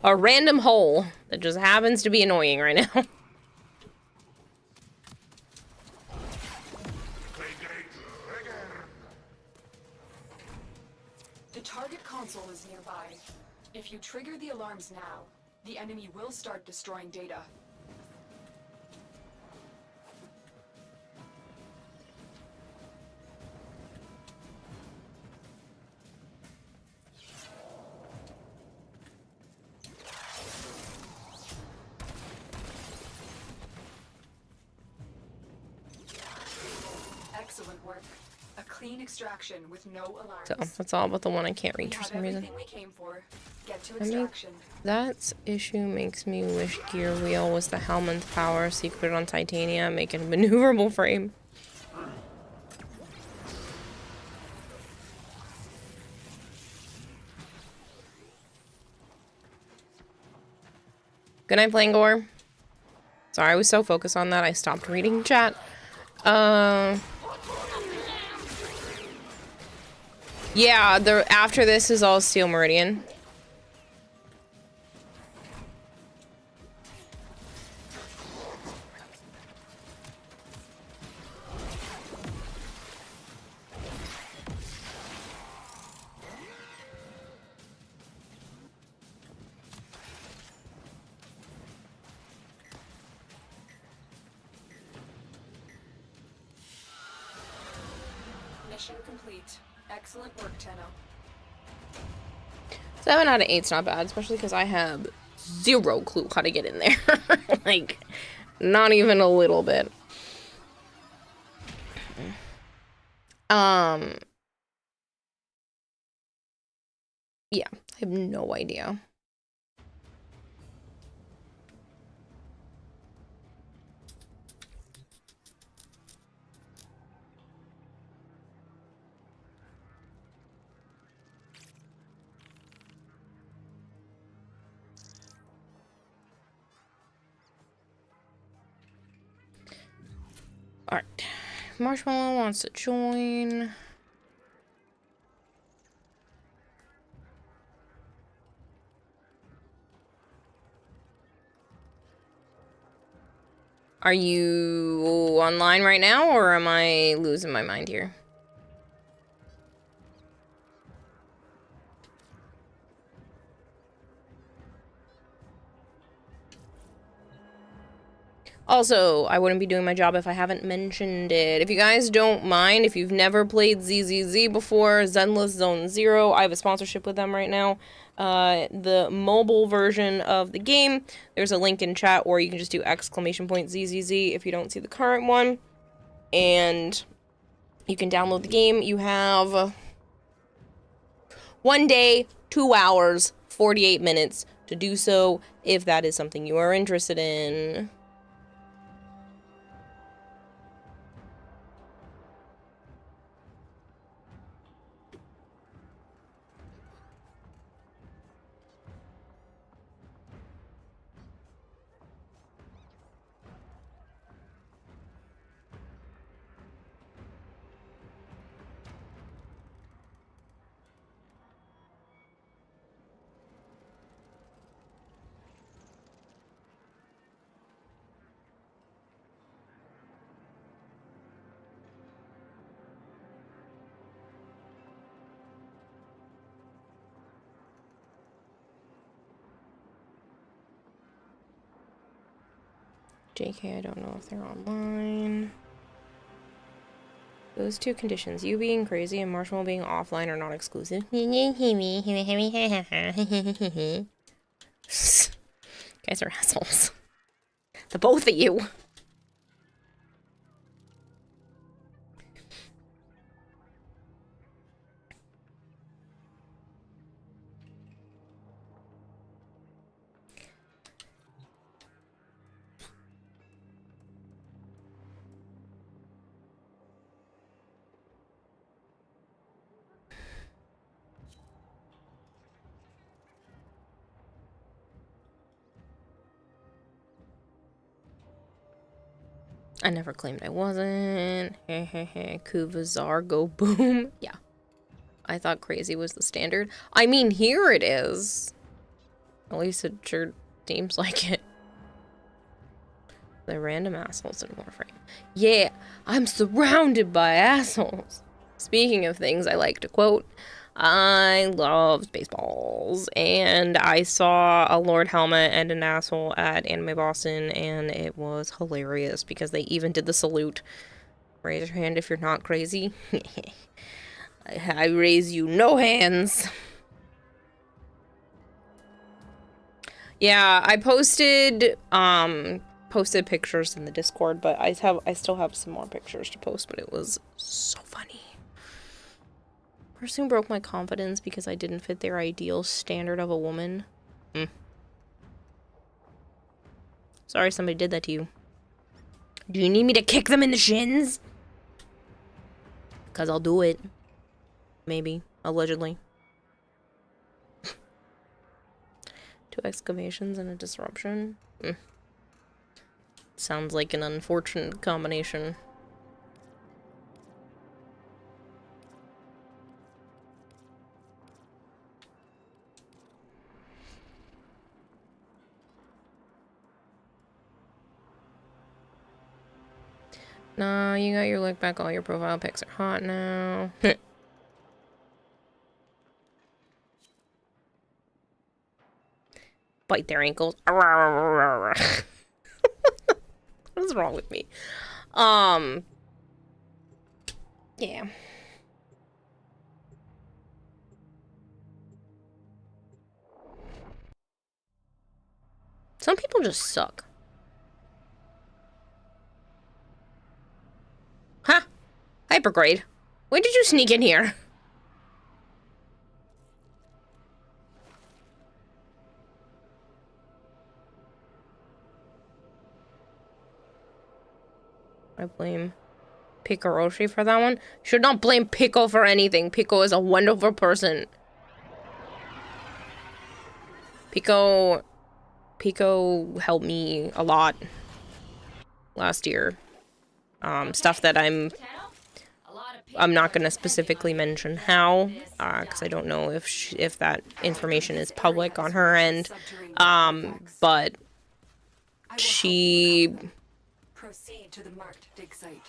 A random hole that just happens to be annoying right now. The target console is nearby. If you trigger the alarms now, the enemy will start destroying data. Excellent work. A clean extraction with no alarms. So that's all but the one I can't reach for some reason. We came for. Get to I mean, that issue makes me wish Gear Wheel was the Hellman's power, so you could put it on Titania, make it a maneuverable frame. Good night, Plangor. Sorry, I was so focused on that I stopped reading chat. Yeah, after this is all Steel Meridian. Mission complete. Excellent work, Tenno. 7 out of 8's not bad, especially because I have 0 clue how to get in there. Like, not even a little bit. Yeah, I have no idea. Alright. Marshmallow wants to join. Are you online right now, or am I losing my mind here? Also, I wouldn't be doing my job if I haven't mentioned it. If you guys don't mind, if you've never played ZZZ before, Zenless Zone Zero, I have a sponsorship with them right now. The mobile version of the game, there's a link in chat, or you can just do !ZZZ if you don't see the current one. And you can download the game. You have 1 day, 2 hours, 48 minutes to do so, if that is something you are interested in. JK, I don't know if they're online. Those 2 conditions, you being crazy and Marshmallow being offline, are not exclusive. Guys are assholes. The both of you. I never claimed I wasn't. Kuvazar, go boom. Yeah. I thought crazy was the standard. I mean, here it is. At least it sure seems like it. The random assholes in Warframe. Yeah, I'm surrounded by assholes. Speaking of things I like to quote, I love Spaceballs, and I saw a Lord Helmet and an asshole at Anime Boston, and it was hilarious because they even did the salute. Raise your hand if you're not crazy. I raise you no hands. Yeah, I posted pictures in the Discord, but I still have some more pictures to post, but it was so funny. Person broke my confidence because I didn't fit their ideal standard of a woman. Sorry somebody did that to you. Do you need me to kick them in the shins? Because I'll do it. Maybe. Allegedly. 2 excavations and a disruption. Sounds like an unfortunate combination. Nah, you got your look back. All your profile pics are hot now. Bite their ankles. What is wrong with me? Yeah. Some people just suck. Huh? Hypergrade. When did you sneak in here? I blame Picoroshi for that one. Should not blame Pico for anything. Pico is a wonderful person. Pico helped me a lot last year. Stuff that I'm not gonna specifically mention how, because I don't know if that information is public on her end. But she. Proceed to the marked dig site.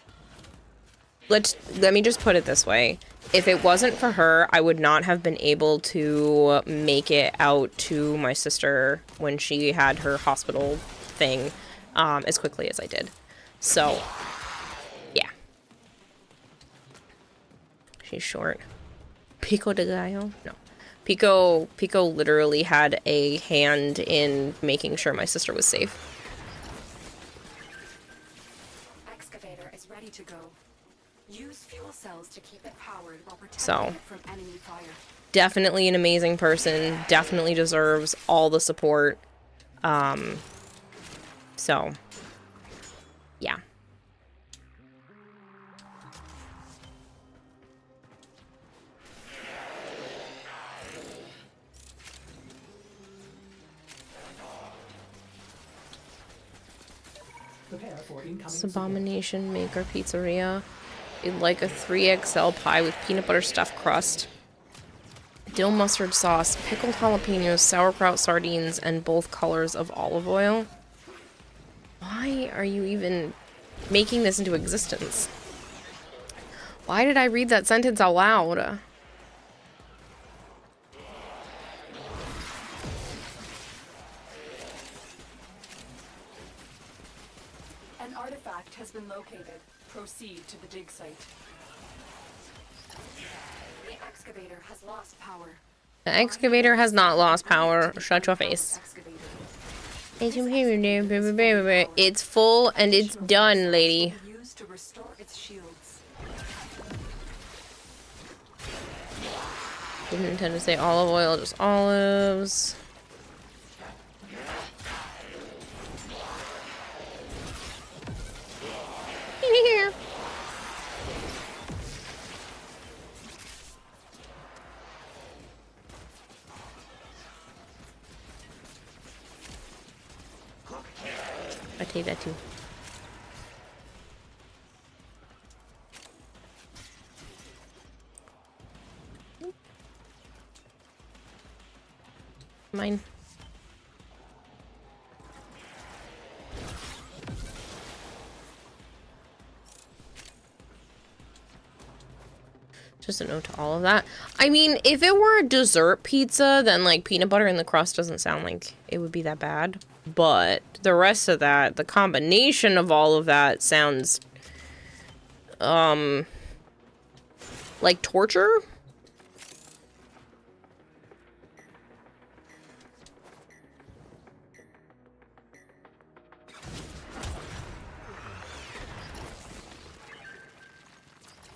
Let me just put it this way. If it wasn't for her, I would not have been able to make it out to my sister when she had her hospital thing as quickly as I did. So, yeah. She's short. Pico de Gallo? No. Pico literally had a hand in making sure my sister was safe. Excavator is ready to go. Use fuel cells to keep it powered while protecting So, it from enemy fire. definitely an amazing person. Definitely deserves all the support. So, yeah. Prepare for incoming Abomination Maker Pizzeria. You'd like a 3XL pie with peanut butter stuffed crust, dill mustard sauce, pickled jalapenos, sauerkraut sardines, and both colors of olive oil. Why are you even making this into existence? Why did I read that sentence out loud? An artifact has been located. Proceed to the dig site. The excavator has lost power. The excavator has not lost power. Shut your face. It's full and it's done, lady. Used to restore its shields. Didn't intend to say olive oil, just olives. I take that too. Mine. Just a note to all of that. I mean, if it were a dessert pizza, then like peanut butter in the crust doesn't sound like it would be that bad. But the rest of that, the combination of all of that sounds like torture.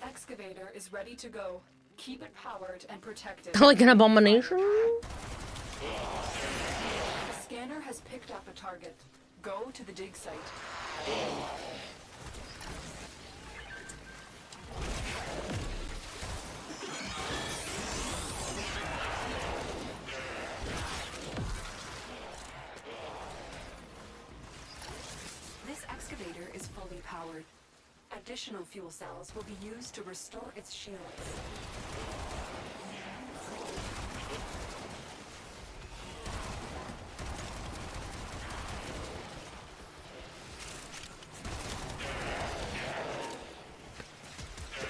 Excavator is ready to go. Keep it powered and protected. Like an abomination? The scanner has picked up a target. Go to the dig site. This excavator is fully powered. Additional fuel cells will be used to restore its shields.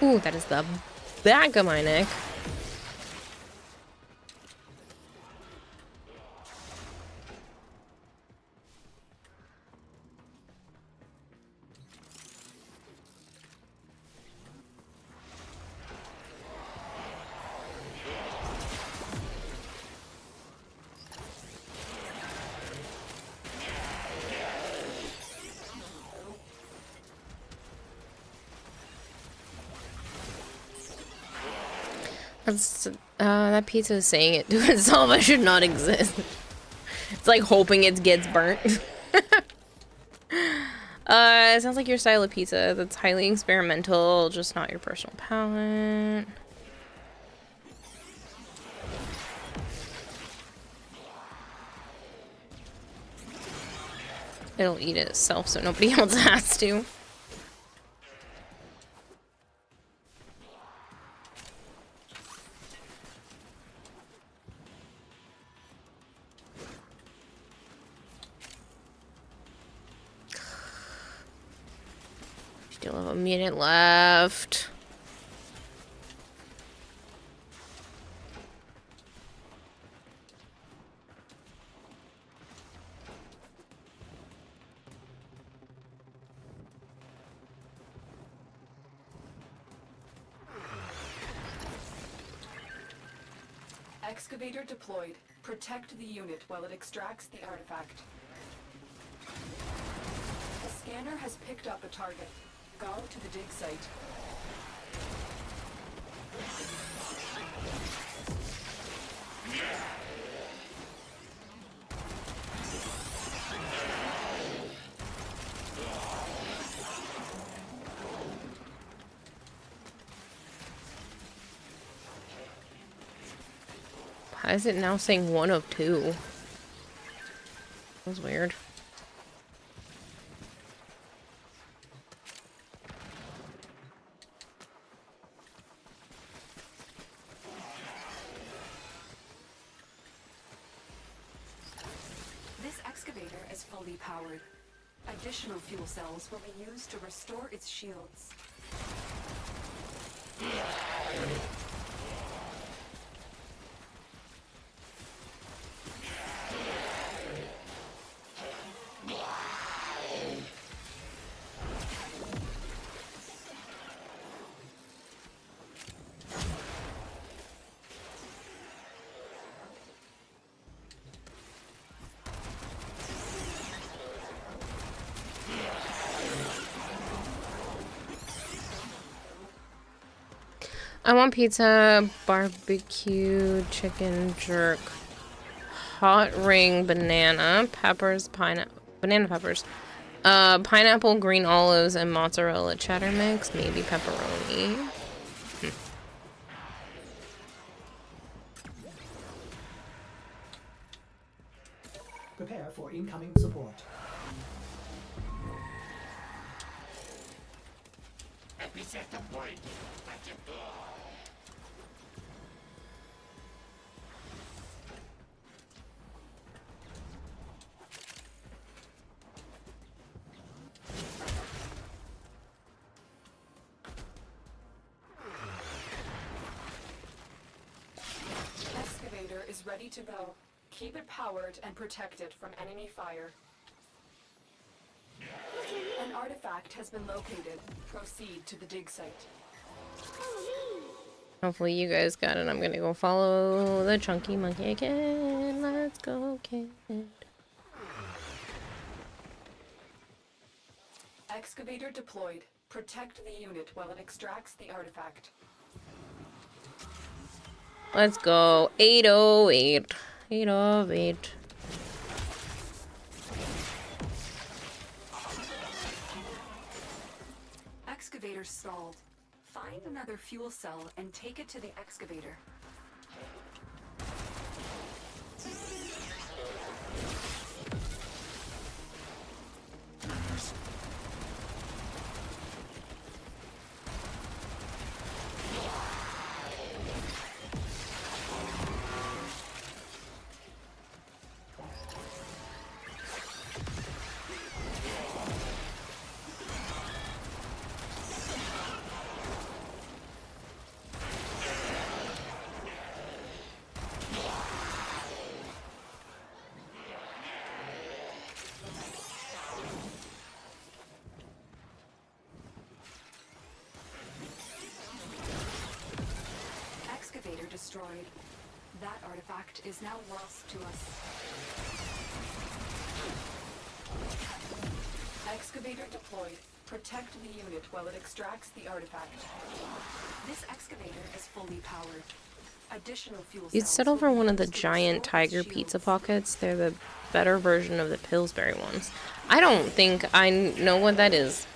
Ooh, that is the back of my neck. That pizza is saying it to itself. I should not exist. It's like hoping it gets burnt. It sounds like your style of pizza. That's highly experimental, just not your personal palate. It'll eat it itself so nobody else has to. Still have a minute left. Excavator deployed. Protect the unit while it extracts the artifact. The scanner has picked up a target. Go to the dig site. Why is it now saying 1 of 2? That was weird. This excavator is fully powered. Additional fuel cells will be used to restore its shields. I want pizza, barbecue, chicken, jerk, hot ring, banana, peppers, banana peppers, pineapple, green olives, and mozzarella cheddar mix, maybe pepperoni. Prepare for incoming support. Epicenter point. Excavator is ready to go. Keep it powered and protect it from enemy fire. An artifact has been located. Proceed to the dig site. Hopefully you guys got it. I'm gonna go follow the chunky monkey again. Let's go, kid. Excavator deployed. Protect the unit while it extracts the artifact. Let's go. 808. 808. Excavator stalled. Find another fuel cell and take it to the excavator. destroyed. That artifact is now lost to us. Excavator deployed. Protect the unit while it extracts the artifact. This excavator is fully powered. Additional fuel You'd cells settle will for be one of the used to giant restore its tiger pizza shields. pockets. They're the better version of the Pillsbury ones. I don't think I know what that is.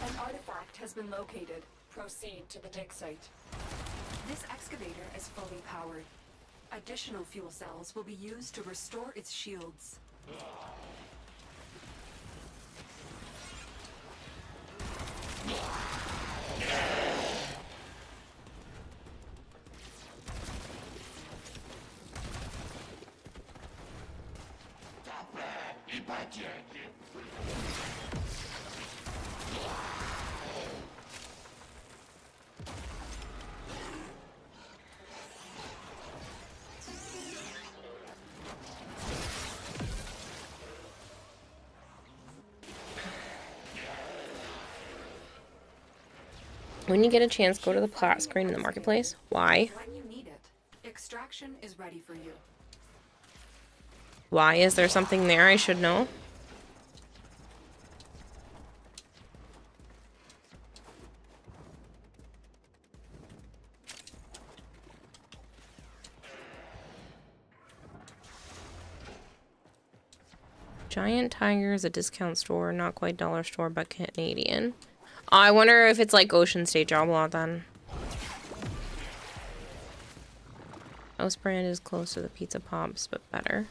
An artifact has been located. Proceed to the dig site. This excavator is fully powered. Additional fuel cells will be used to restore its shields. When you get a chance, go to the plat screen in the marketplace. Why? When you need it, extraction is ready for you. Why? Is there something there I should know? Giant Tiger is a discount store, not quite dollar store, but Canadian. I wonder if it's like Ocean State Job Lot then. House brand is close to the Pizza Pops, but better.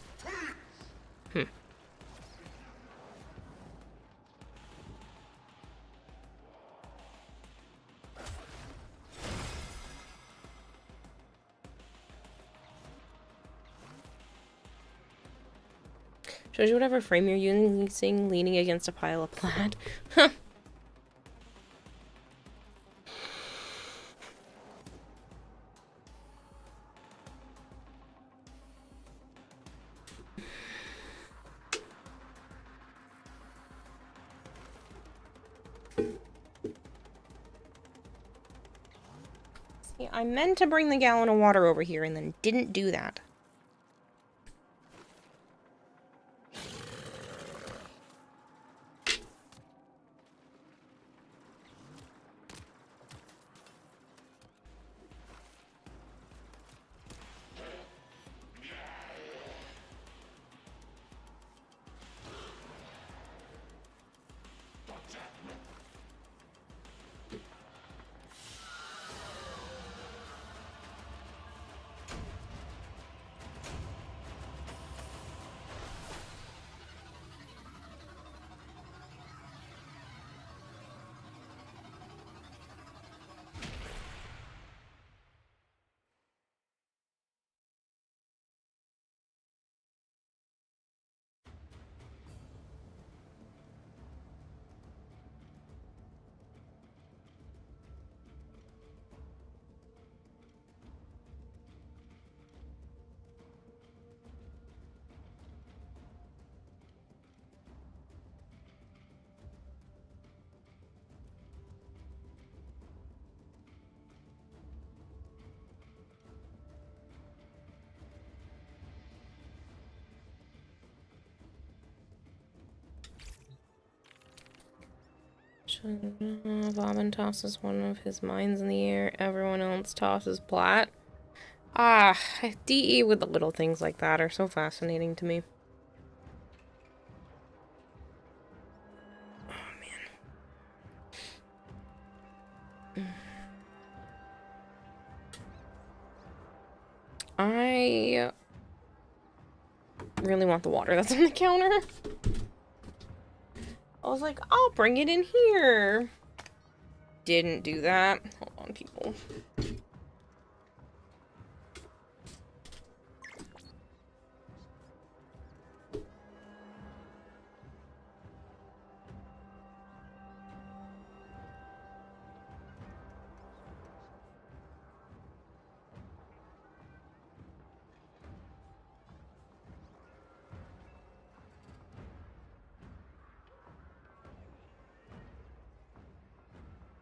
Shows you whatever frame you're using, leaning against a pile of plaid. See, I meant to bring the gallon of water over here and then didn't do that. Bobbin tosses one of his mines in the air. Everyone else tosses plat. Ah, DE with the little things like that are so fascinating to me. Oh, man. I really want the water that's on the counter. I was like, I'll bring it in here. didn't do that. Hold on, people.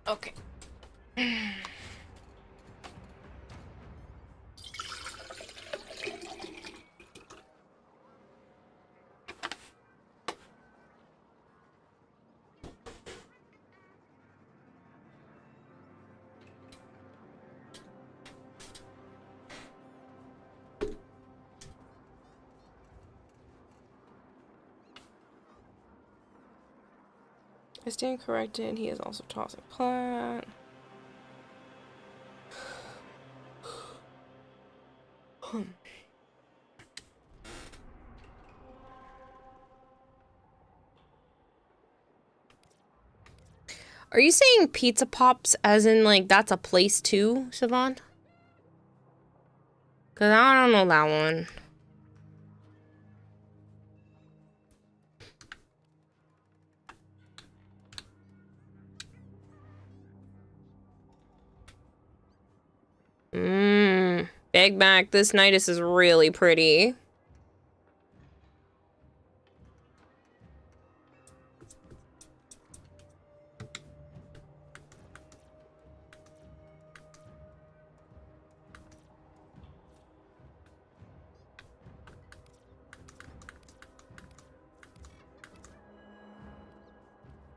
Okay. I stand corrected. He is also tossing plat. Are you saying pizza pops as in like that's a place too, Siobhan? Cause I don't know that one. Big Mac, this Nidus is really pretty.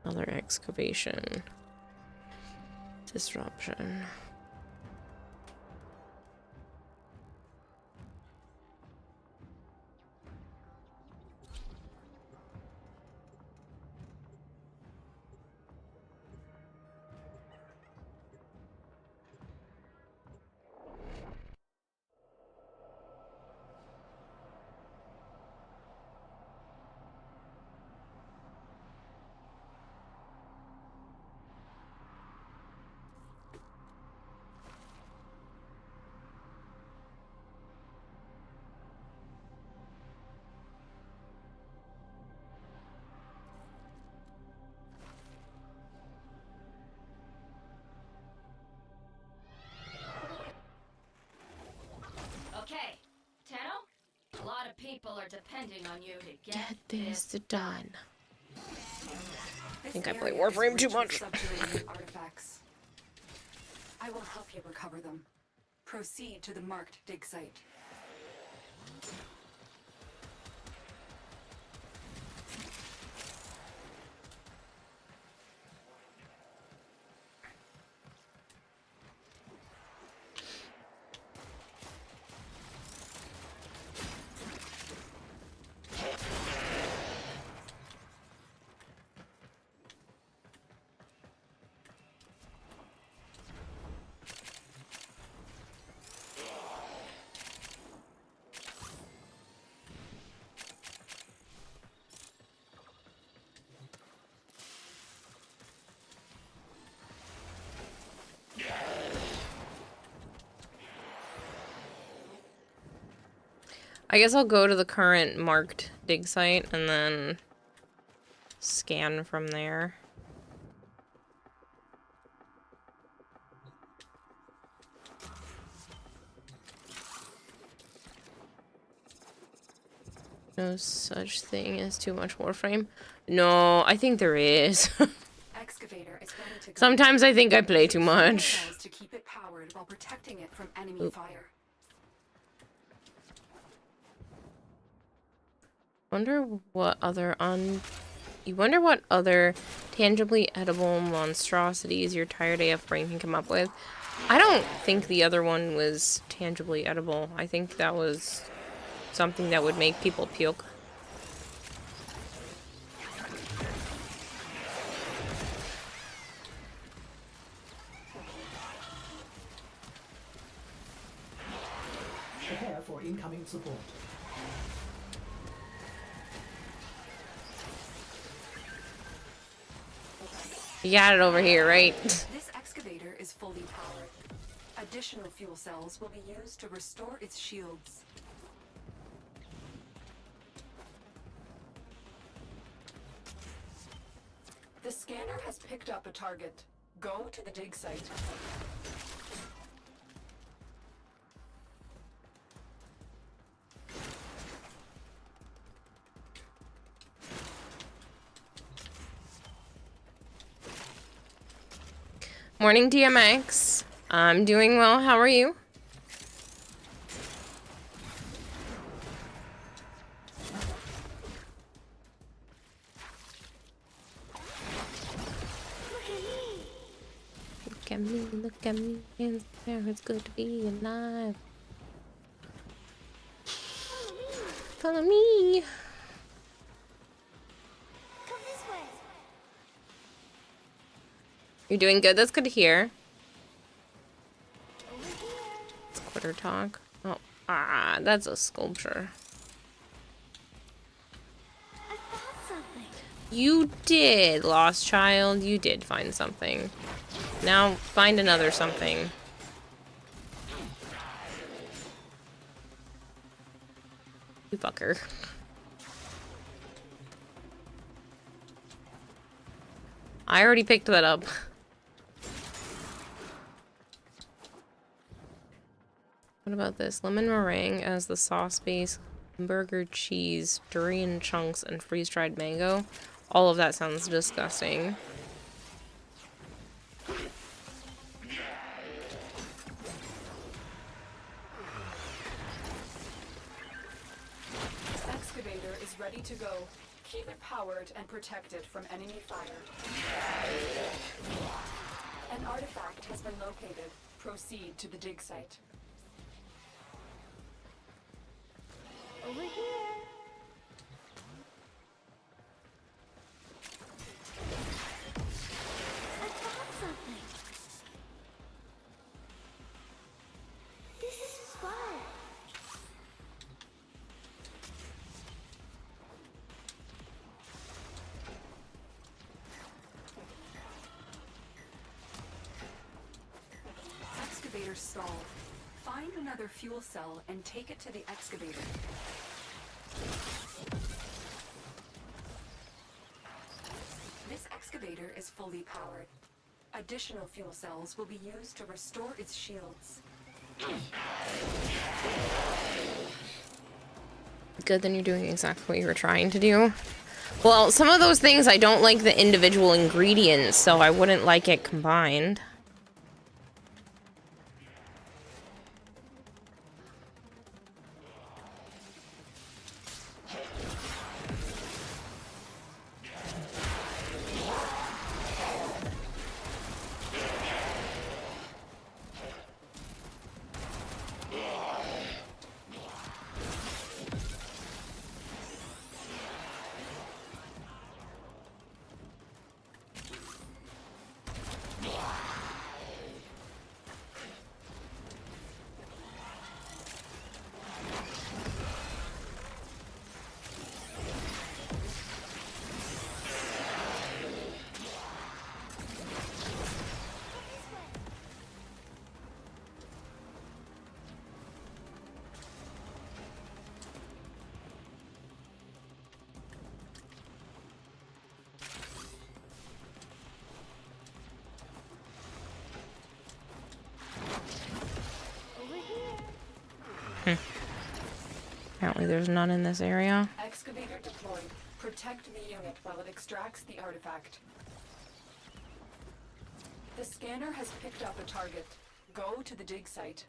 Another excavation. Disruption. Okay, Tenno, a lot of people are depending on you to Get this done. I think I This play area is Warframe too rich with much. subterranean artifacts. I will help you recover them. Proceed to the marked dig site. I guess I'll go to the current marked dig site and then scan from there. No such thing as too much Warframe. No, I think there is. Excavator is ready to go. Sometimes I think I play too much. To keep it powered while protecting it from enemy fire. You wonder what other tangibly edible monstrosities your tired AF brain can come up with. I don't think the other one was tangibly edible. I think that was something that would make people puke. Prepare for incoming support. You got it over here, right? This is fully powered. Additional fuel cells will be used to restore its shields. The scanner has picked up a target. Go to the dig site. Morning, DMX. I'm doing well. How are you? Look at me, look at me. It's good to be alive. Follow me. Come this way. You're doing good. That's good to hear. Over here. It's quarter talk. Oh, that's a sculpture. I found something. You did, lost child. You did find something. Now find another something. You fucker. I already picked that up. What about this? Lemon meringue as the sauce base, burger cheese, durian chunks, and freeze-dried mango. All of that sounds disgusting. Excavator is ready to go. Keep it powered and protected from enemy fire. An artifact has been located. Proceed to the dig site. Over here. I found something. This is fun. Excavator stalled. Find another fuel cell and take it to the excavator. This excavator is fully powered. Additional fuel cells will be used to restore its shields. Good, then you're doing exactly what you were trying to do. Well, some of those things I don't like the individual ingredients, so I wouldn't like it combined. Apparently there's none in this area. Excavator deployed. Protect the unit while it extracts the artifact. The scanner has picked up a target. Go to the dig site.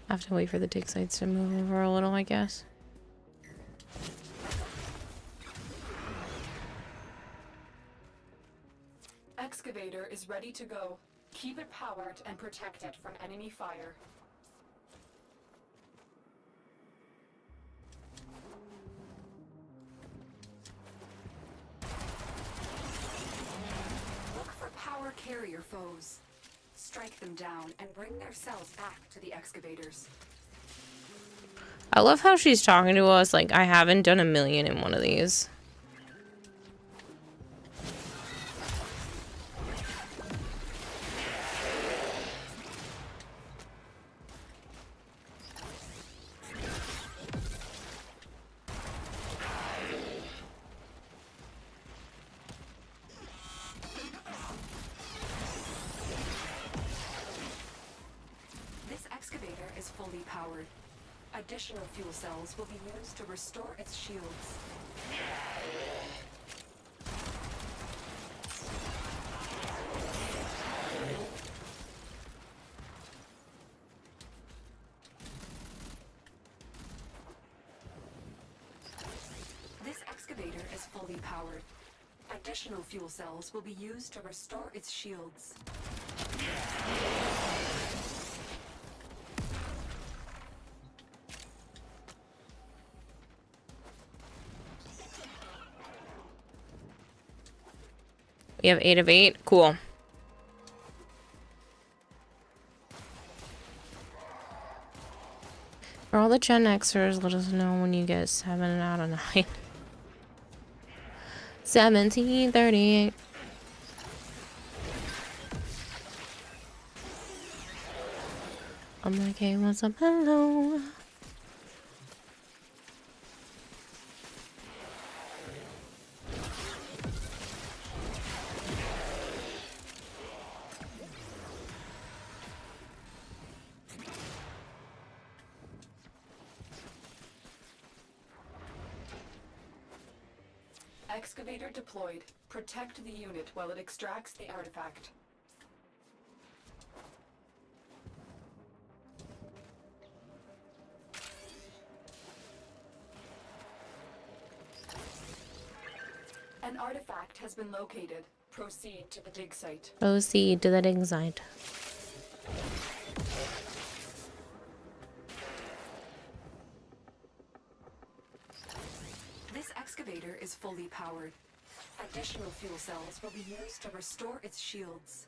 I have to wait for the dig sites to move over a little, I guess. Excavator is ready to go. Keep it powered and protected from enemy fire. Look for power carrier foes. Strike them down and bring their cells back to the excavators. I love how she's talking to us like I haven't done a million in one of these. is fully powered. Additional fuel cells will be used to restore its shields. This excavator is fully powered. Additional fuel cells will be used to restore its shields. We have 8 of 8. Cool. For all the Gen Xers, let us know when you get 7 out of 9. 1738. I'm like, hey, what's up? Hello. Excavator deployed. Protect the unit while it extracts the artifact. An artifact has been located. Proceed to the dig site. Proceed to the dig site. This excavator is fully powered. Additional fuel cells will be used to restore its shields.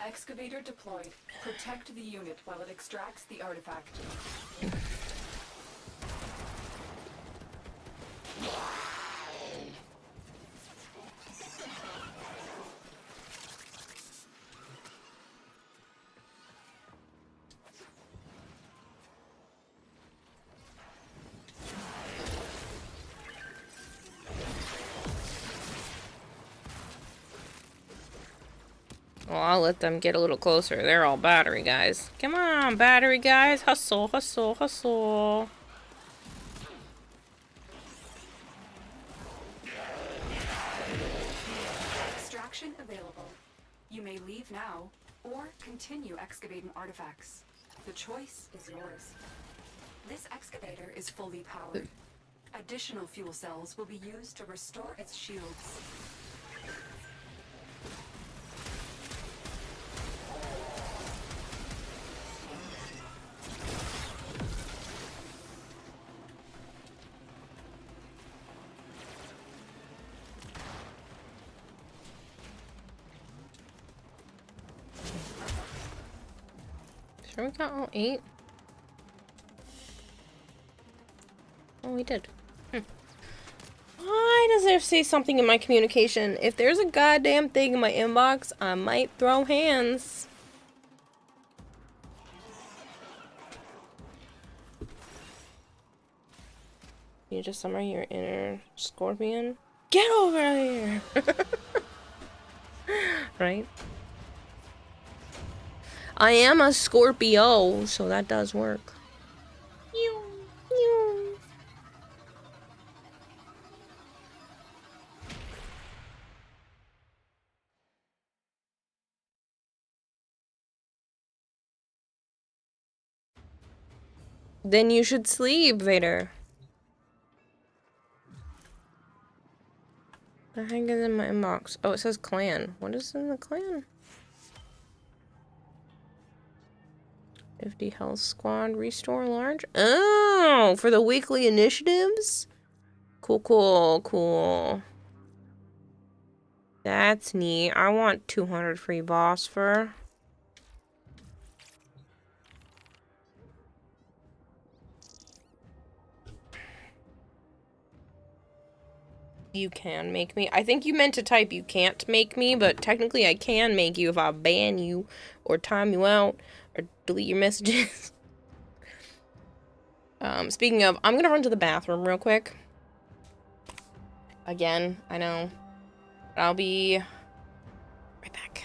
Excavator deployed. Protect the unit while it extracts the artifact. Well, I'll let them get a little closer. They're all battery guys. Come on, battery guys. Hustle, hustle, hustle. Extraction available. You may leave now or continue excavating artifacts. The choice is yours. This excavator is fully powered. Additional fuel cells will be used to restore its shields. Sure we got all 8? Oh, we did. Why does there say something in my communication? If there's a goddamn thing in my inbox, I might throw hands. You just summon your inner scorpion? Get over here! Right? I am a Scorpio, so that does work. Then you should sleep, Vader. The heck is in my inbox? Oh, it says clan. What is in the clan? 50 health squad, restore large. Oh, for the weekly initiatives? Cool, cool, cool. That's neat. I want 200 free boss fur. You can make me. I think you meant to type you can't make me, but technically I can make you if I ban you or time you out or delete your messages. Speaking of, I'm gonna run to the bathroom real quick. Again, I know. I'll be right back.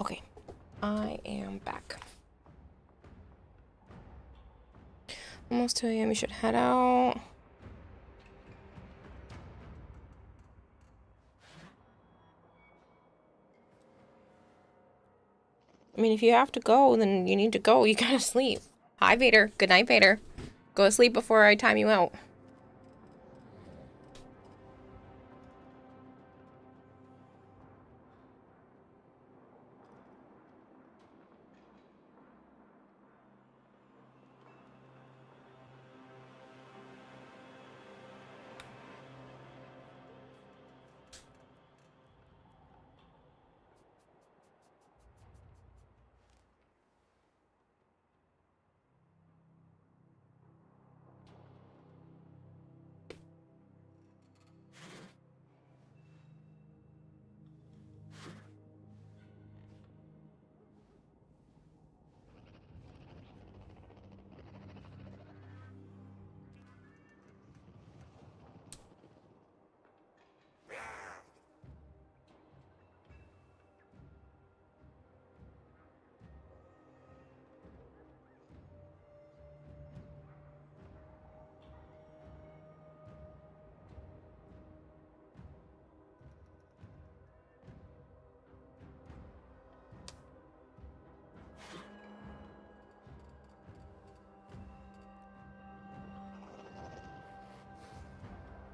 Okay, I am back. Almost 2 a.m. We should head out. I mean, if you have to go, then you need to go. You gotta sleep. Hi, Vader. Good night, Vader. Go to sleep before I time you out.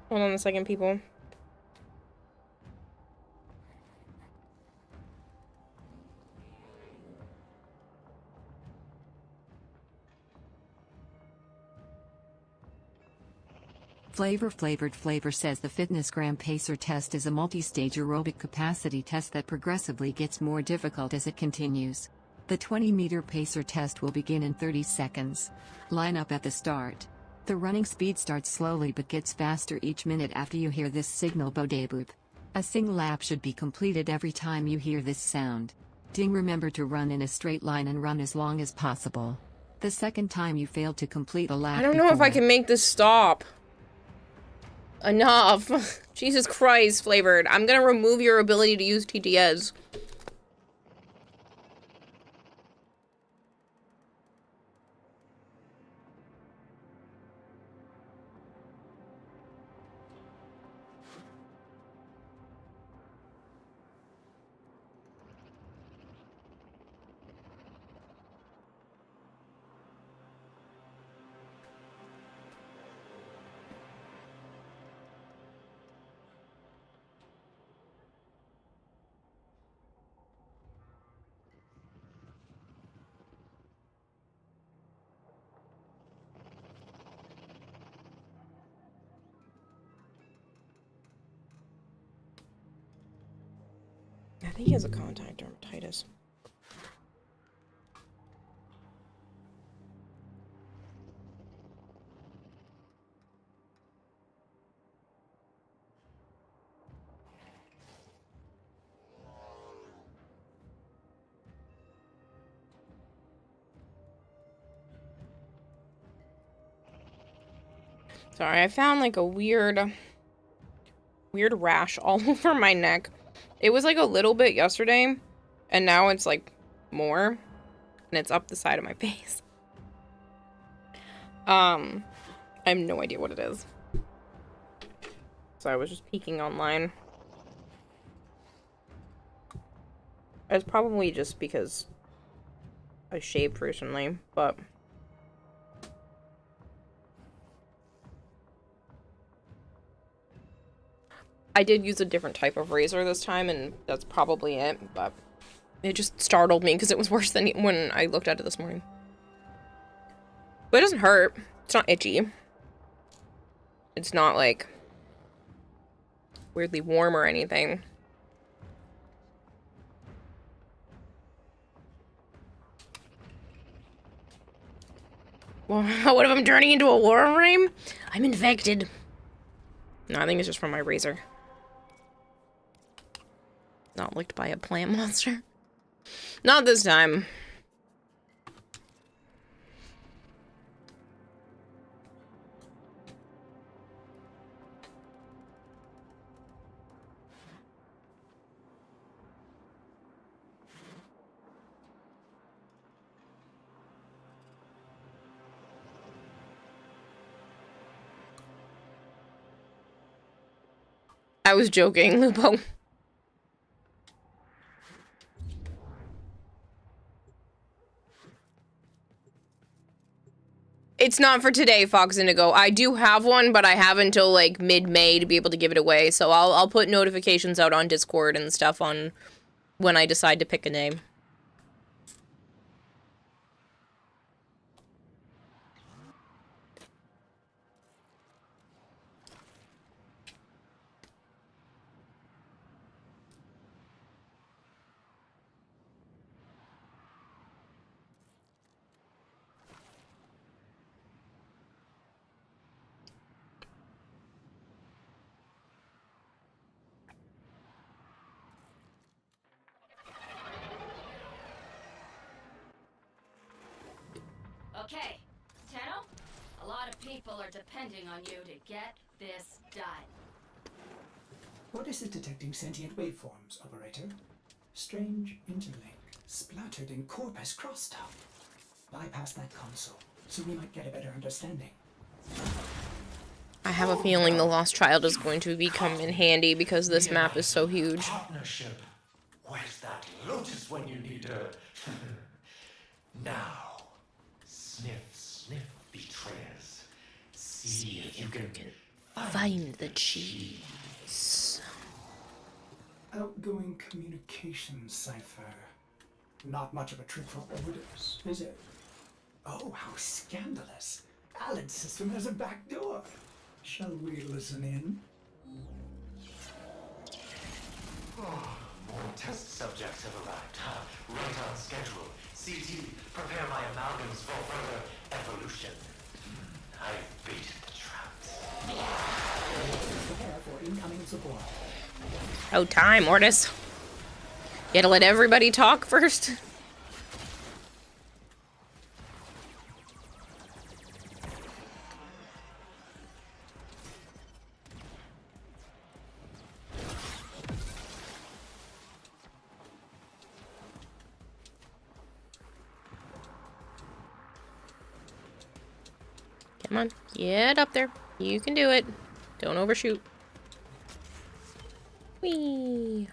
Hold on a second, people. Flavor says the FitnessGram Pacer test is a multi-stage aerobic capacity test that progressively gets more difficult as it continues. The 20-meter pacer test will begin in 30 seconds. Line up at the start. The running speed starts slowly but gets faster each minute after you hear this signal boop. A single lap should be completed every time you hear this sound. Ding, remember to run in a straight line and run as long as possible. The second time you fail to complete a lap I don't know if I can make this stop. Enough. Jesus Christ, Flavored. I'm gonna remove your ability to use TTS. I think he has a contact dermatitis. Sorry, I found like a weird rash all over my neck. It was like a little bit yesterday, and now it's like more, and it's up the side of my face. I have no idea what it is. So I was just peeking online. It's probably just because I shaved recently, but I did use a different type of razor this time, and that's probably it, but it just startled me because it was worse than when I looked at it this morning. But it doesn't hurt. It's not itchy. It's not, like, weirdly warm or anything. Well, what if I'm turning into a Warframe? I'm infected. No, I think it's just from my razor. Not licked by a plant monster. Not this time. I was joking, Lupo. It's not for today, Fox Indigo. I do have one, but I have until like mid-May to be able to give it away. So I'll put notifications out on Discord and stuff on when I decide to pick a name. Okay, Tenno, a lot of people are depending on you to get this done. What is it detecting sentient waveforms, Operator? Strange interlink, splattered in Corpus crosstalk. Bypass that console, so we might get a better understanding. I have a feeling the Lost Child is going to become in handy because this map is so huge. Partnership. Where's that lotus when you need her? Now, sniff, betrayers. See if you can Find the cheese. Outgoing communications cipher. Not much of a trick for orders, is it? Oh, how scandalous. Alan's system has a back door. Shall we listen in? More test subjects have arrived. Right on schedule. CT, prepare my amalgams for further evolution. I've baited the traps. Prepare for incoming support. Oh, time, Mortis. You gotta let everybody talk first. Come on, get up there. You can do it. Don't overshoot. Whee!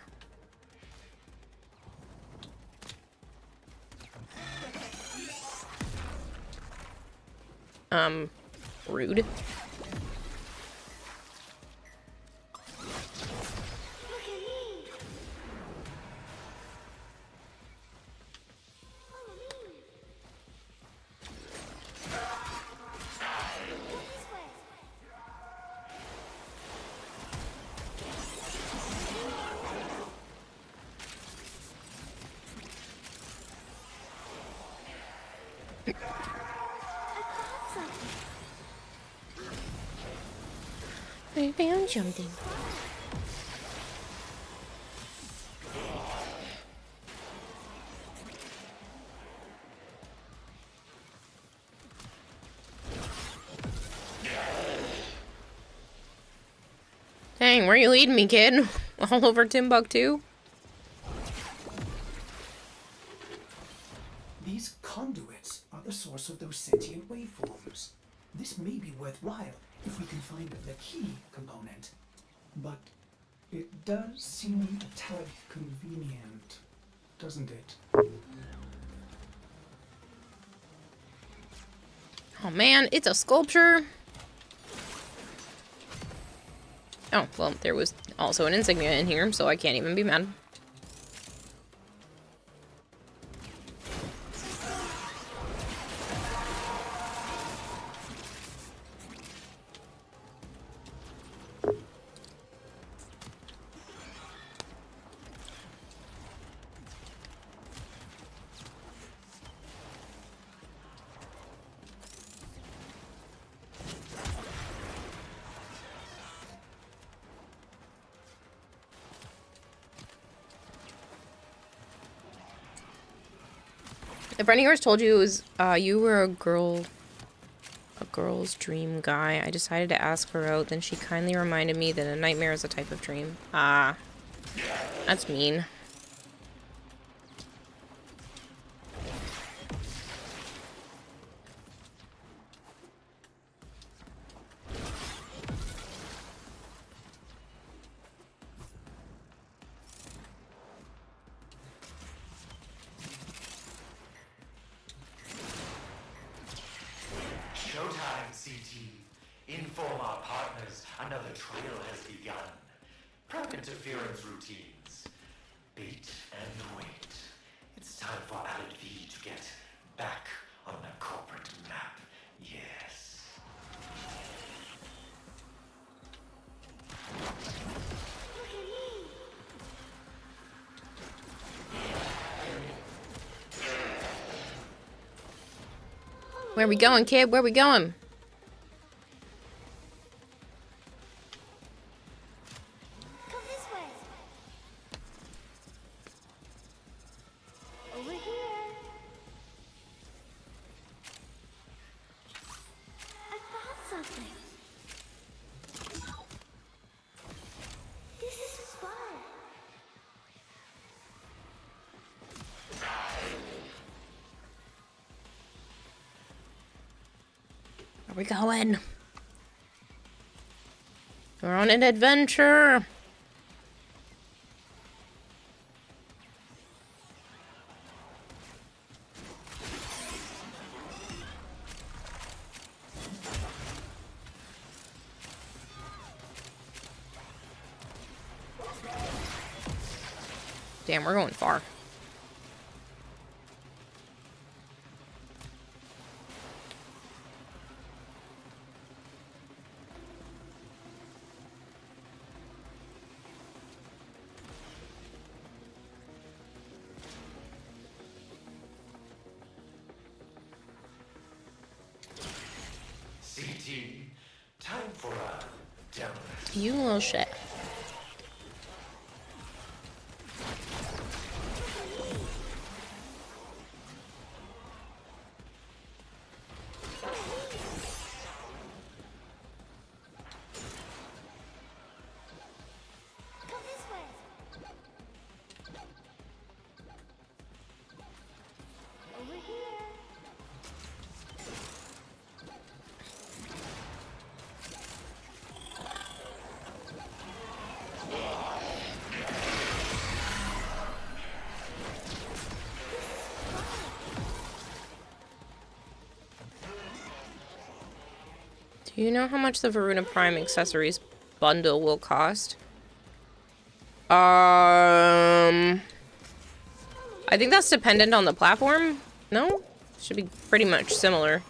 Rude. I found something. Dang, where are you leading me, kid? All over Timbuktu? These conduits are the source of those sentient waveforms. This may be worthwhile if we can find the key component. But it does seem a tad convenient, doesn't it? Oh man, it's a sculpture. Oh, well, there was also an insignia in here, so I can't even be mad. A friend of yours told you it was, you were a girl's dream guy. I decided to ask her out, then she kindly reminded me that a nightmare is a type of dream. Ah, that's mean. Inform our partners another trail has begun. Prep interference routines. Bait and wait. It's time for Added V to get back on the corporate map. Yes. Where we going, kid? Where we going? Come this way. Over here. I found something. This is fun. Where we going? We're on an adventure. Damn, we're going far. CT, time for a demo. You little shit. Come this way. Over here. Do you know how much the Varuna Prime accessories bundle will cost? I think that's dependent on the platform. No? Should be pretty much similar.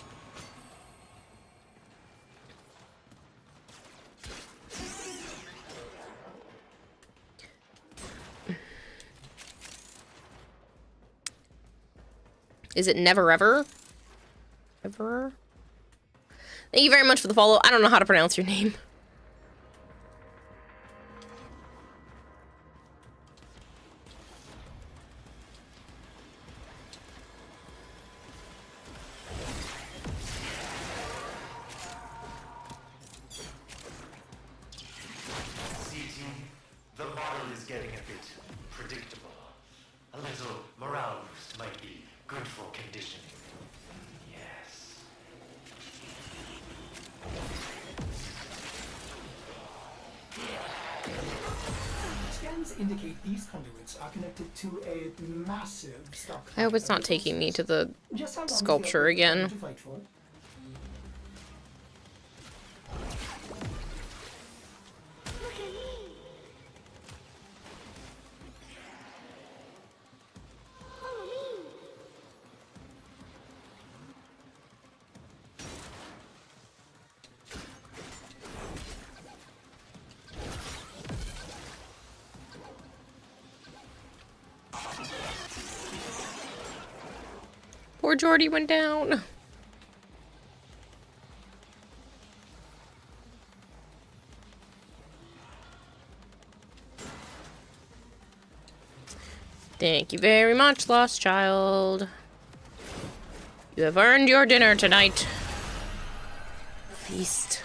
Is it never ever? Ever? Thank you very much for the follow. I don't know how to pronounce your name. CT, the model is getting a bit predictable. A little morale boost might be good for conditioning. Yes. Scans indicate these conduits are connected to a massive stock. I hope it's not taking me to the Just how long is the sculpture upgrade again. going to fight for? Look at me. Follow me. Poor Jordy went down. Thank you very much, Lost Child. You have earned your dinner tonight. Feast.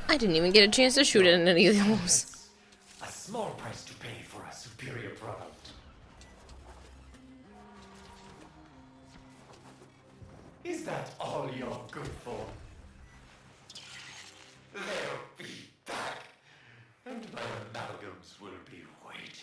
I didn't even get a chance to shoot it in any of those. A small price to pay for a superior product. Is that all you're good for? They'll be back, and my amalgams will be waiting.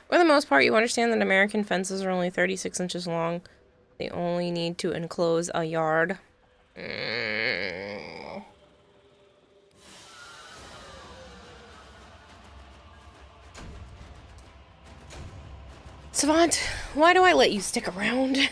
For the most part, you understand that American fences are only 36 inches long. They only need to enclose a yard. Savant, why do I let you stick around?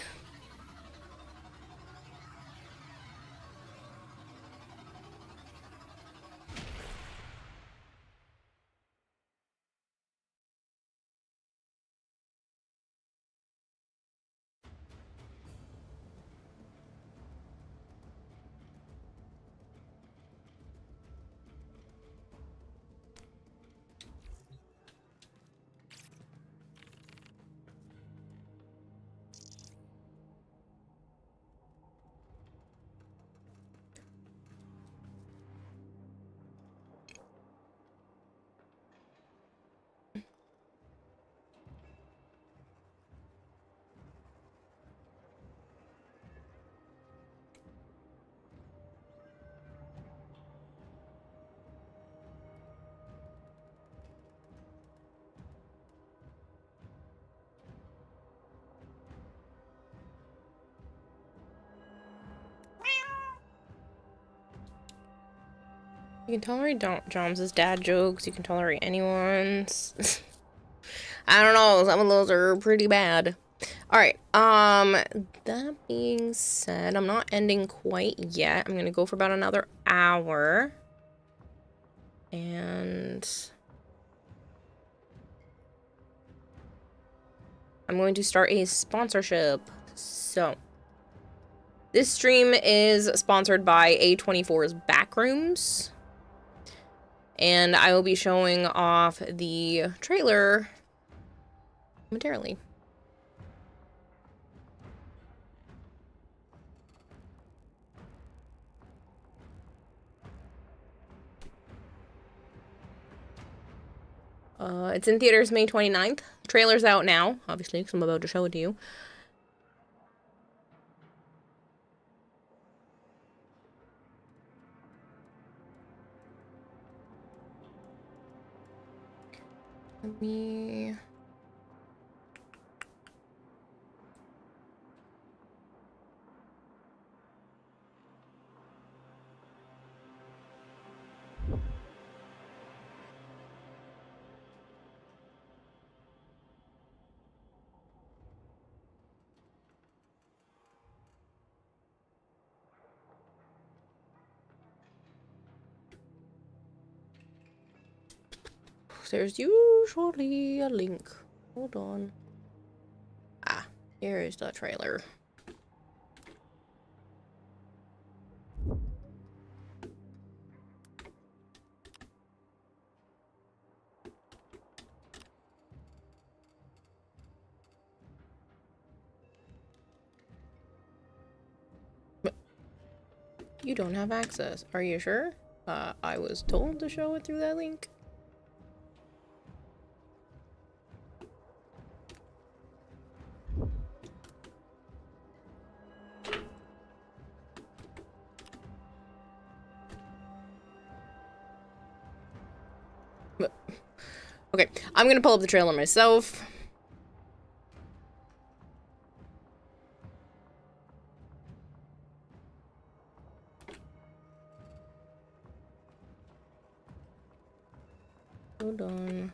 You can tolerate Joms' dad jokes. You can tolerate anyone's. I don't know. Some of those are pretty bad. Alright. That being said, I'm not ending quite yet. I'm gonna go for about another hour. And I'm going to start a sponsorship. So this stream is sponsored by A24's Backrooms. And I will be showing off the trailer momentarily. It's in theaters May 29th. The trailer's out now, obviously, because I'm about to show it to you. Let me... There's usually a link. Hold on. Ah, here is the trailer. But you don't have access. Are you sure? I was told to show it through that link. Okay, I'm gonna pull up the trailer myself. Hold on.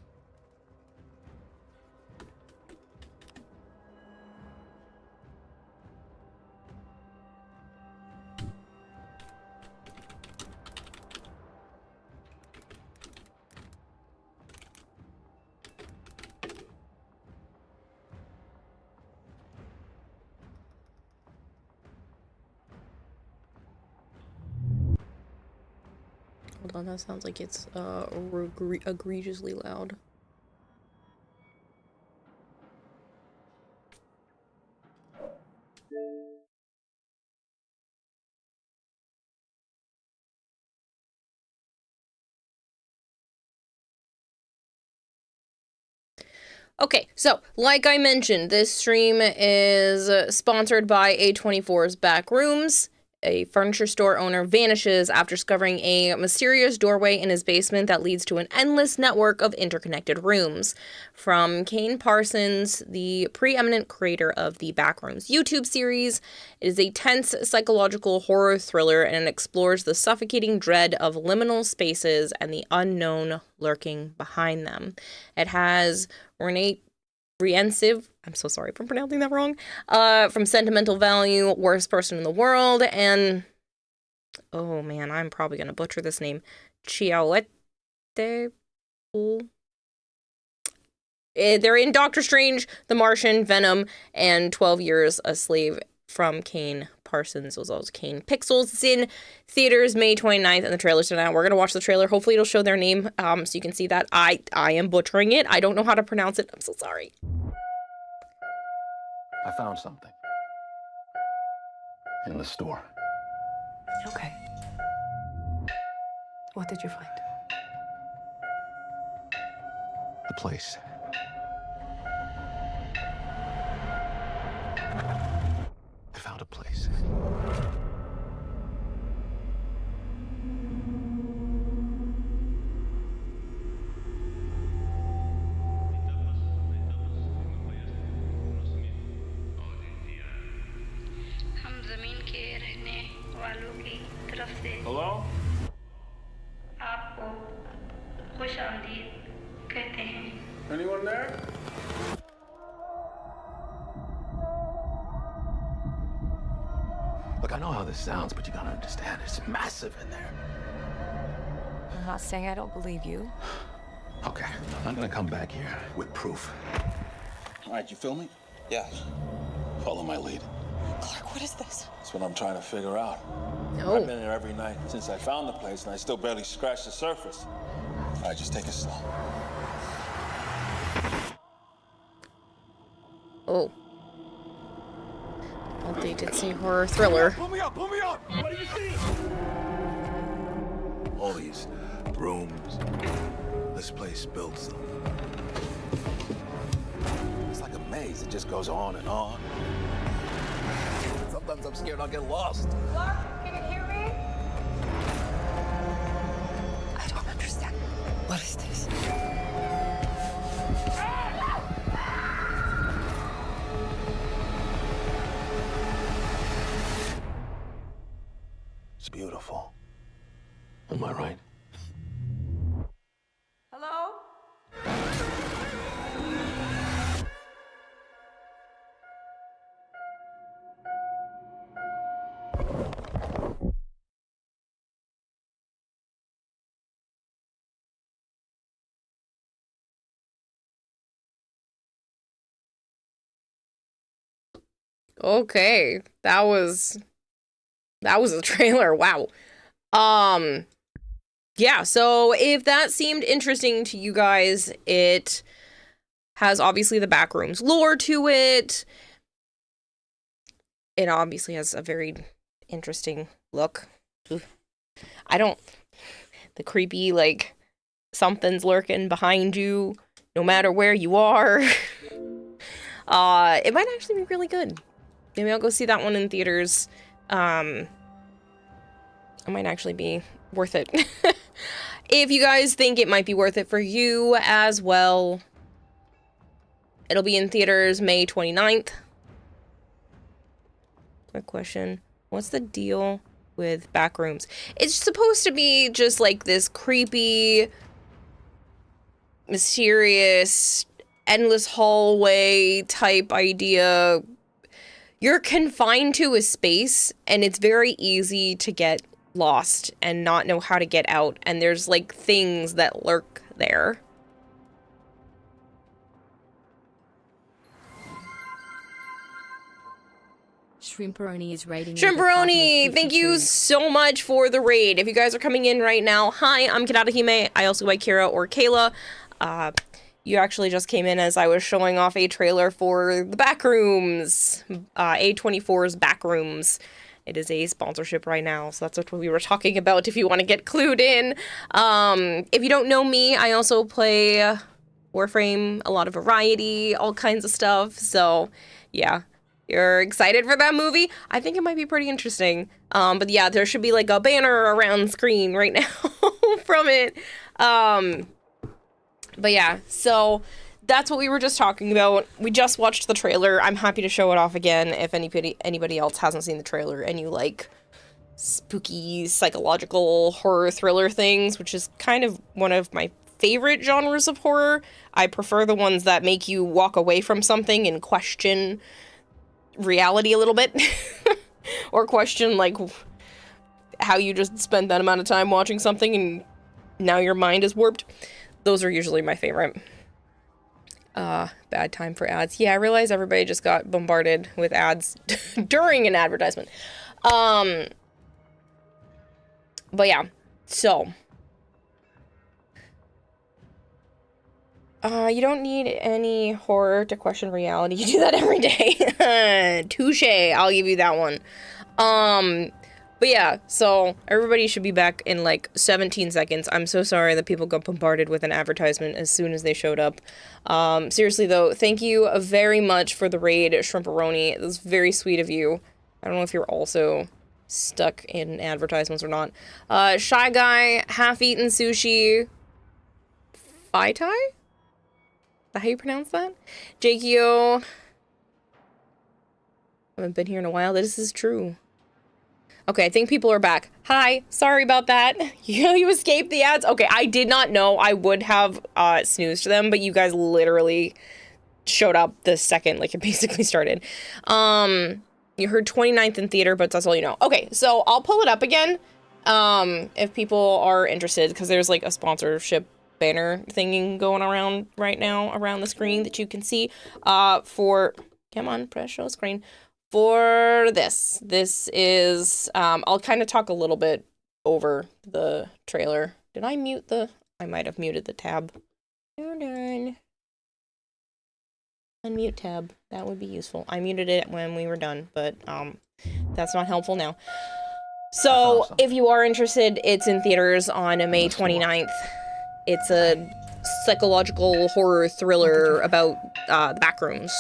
Hold on, that sounds like it's egregiously loud. Okay, so, like I mentioned, this stream is sponsored by A24's Backrooms. A furniture store owner vanishes after discovering a mysterious doorway in his basement that leads to an endless network of interconnected rooms. From Kane Parsons, the preeminent creator of the Backrooms YouTube series, it is a tense psychological horror thriller and it explores the suffocating dread of liminal spaces and the unknown lurking behind them. It has Renee Riensive, I'm so sorry for pronouncing that wrong, from Sentimental Value, Worst Person in the World, and, oh man, I'm probably going to butcher this name, Chiawete. They're in Doctor Strange, The Martian, Venom, and 12 Years a Slave from Kane Parsons, as well as Kane Pixels. It's in theaters May 29th, and the trailer's tonight. We're going to watch the trailer. Hopefully it'll show their name, so you can see that. I am butchering it. I don't know how to pronounce it. I'm so sorry. I found something. In the store. Okay. What did you find? The place. I found a place. Hello? Anyone there? Look, I know how this sounds, but you gotta understand, it's massive in there. I'm not saying I don't believe you. Okay, I'm gonna come back here with proof. All right, you feel me? Yeah. Follow my lead. Clark, what is this? That's what I'm trying to figure out. No. I've been here every night since I found the place, and I still barely scratched the surface. All right, just take it slow. Oh. Well, they did say horror thriller. Pull me up! Pull me up! What do you see? All these rooms. This place builds them. It's like a maze. It just goes on and on. Sometimes I'm scared I'll get lost. Clark, can you hear me? I don't understand. What is this? It's beautiful. Am I right? Hello? Okay, that was a trailer. Wow. Yeah, so if that seemed interesting to you guys, it has obviously the Backrooms lore to it. It obviously has a very interesting look. Ugh. The creepy, like, something's lurking behind you, no matter where you are. It might actually be really good. Maybe I'll go see that one in theaters. It might actually be worth it. If you guys think it might be worth it for you as well, it'll be in theaters May 29th. Quick question. What's the deal with Backrooms? It's supposed to be just like this creepy, mysterious, endless hallway type idea. You're confined to a space, and it's very easy to get lost and not know how to get out, and there's like things that lurk there. Shrimperoni is raiding with a party of Shrimperoni, thank you 52. so much for the raid. If you guys are coming in right now, hi, I'm Hime. I also go by Kira or Kayla. You actually just came in as I was showing off a trailer for the Backrooms, A24's Backrooms. It is a sponsorship right now, so that's what we were talking about if you want to get clued in. If you don't know me, I also play Warframe, a lot of variety, all kinds of stuff, so yeah. You're excited for that movie? I think it might be pretty interesting. But yeah, there should be like a banner around screen right now from it. But yeah, so that's what we were just talking about. We just watched the trailer. I'm happy to show it off again if anybody else hasn't seen the trailer and you like spooky psychological horror thriller things, which is kind of one of my favorite genres of horror. I prefer the ones that make you walk away from something and question reality a little bit or question like how you just spent that amount of time watching something and now your mind is warped. Those are usually my favorite. Bad time for ads. Yeah, I realize everybody just got bombarded with ads during an advertisement. But yeah, so you don't need any horror to question reality. You do that every day. Touche. I'll give you that one. But yeah, so everybody should be back in like 17 seconds. I'm so sorry that people got bombarded with an advertisement as soon as they showed up. Seriously though, thank you very much for the raid, Shrimperoni. It was very sweet of you. I don't know if you're also stuck in advertisements or not. Shy Guy, Half-Eaten Sushi, Phi Tai? Is that how you pronounce that? Jakio. Haven't been here in a while. This is true. Okay, I think people are back. Hi, sorry about that. You escaped the ads? Okay, I did not know I would have snoozed them, but you guys literally showed up the second, like, it basically started. You heard 29th in theater, but that's all you know. Okay, so I'll pull it up again if people are interested, because there's, like, a sponsorship banner thingy going around right now around the screen that you can see for... Come on, press show screen. For this is, I'll kind of talk a little bit over the trailer. Did I mute I might have muted the tab. Hold on. Unmute tab. That would be useful. I muted it when we were done, but, that's not helpful now. So, if you are interested, it's in theaters on May 29th. It's a psychological horror thriller about, the Backrooms.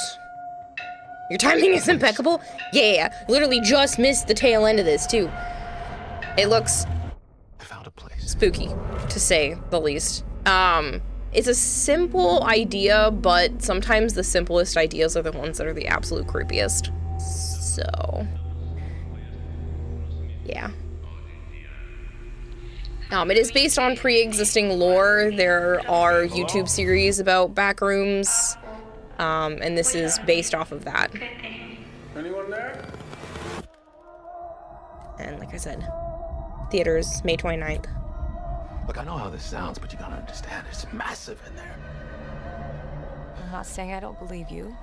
Your timing is impeccable? Yeah, literally just missed the tail end of this, too. It looks spooky, to say the least. It's a simple idea, but sometimes the simplest ideas are the ones that are the absolute creepiest. So, yeah. It is based on pre-existing lore. There are YouTube series about Backrooms. And this is based off of that. Anyone there? And like I said, theaters, May 29th. Look, I know how this sounds, but you gotta understand, it's massive in there. I'm not saying I don't believe you.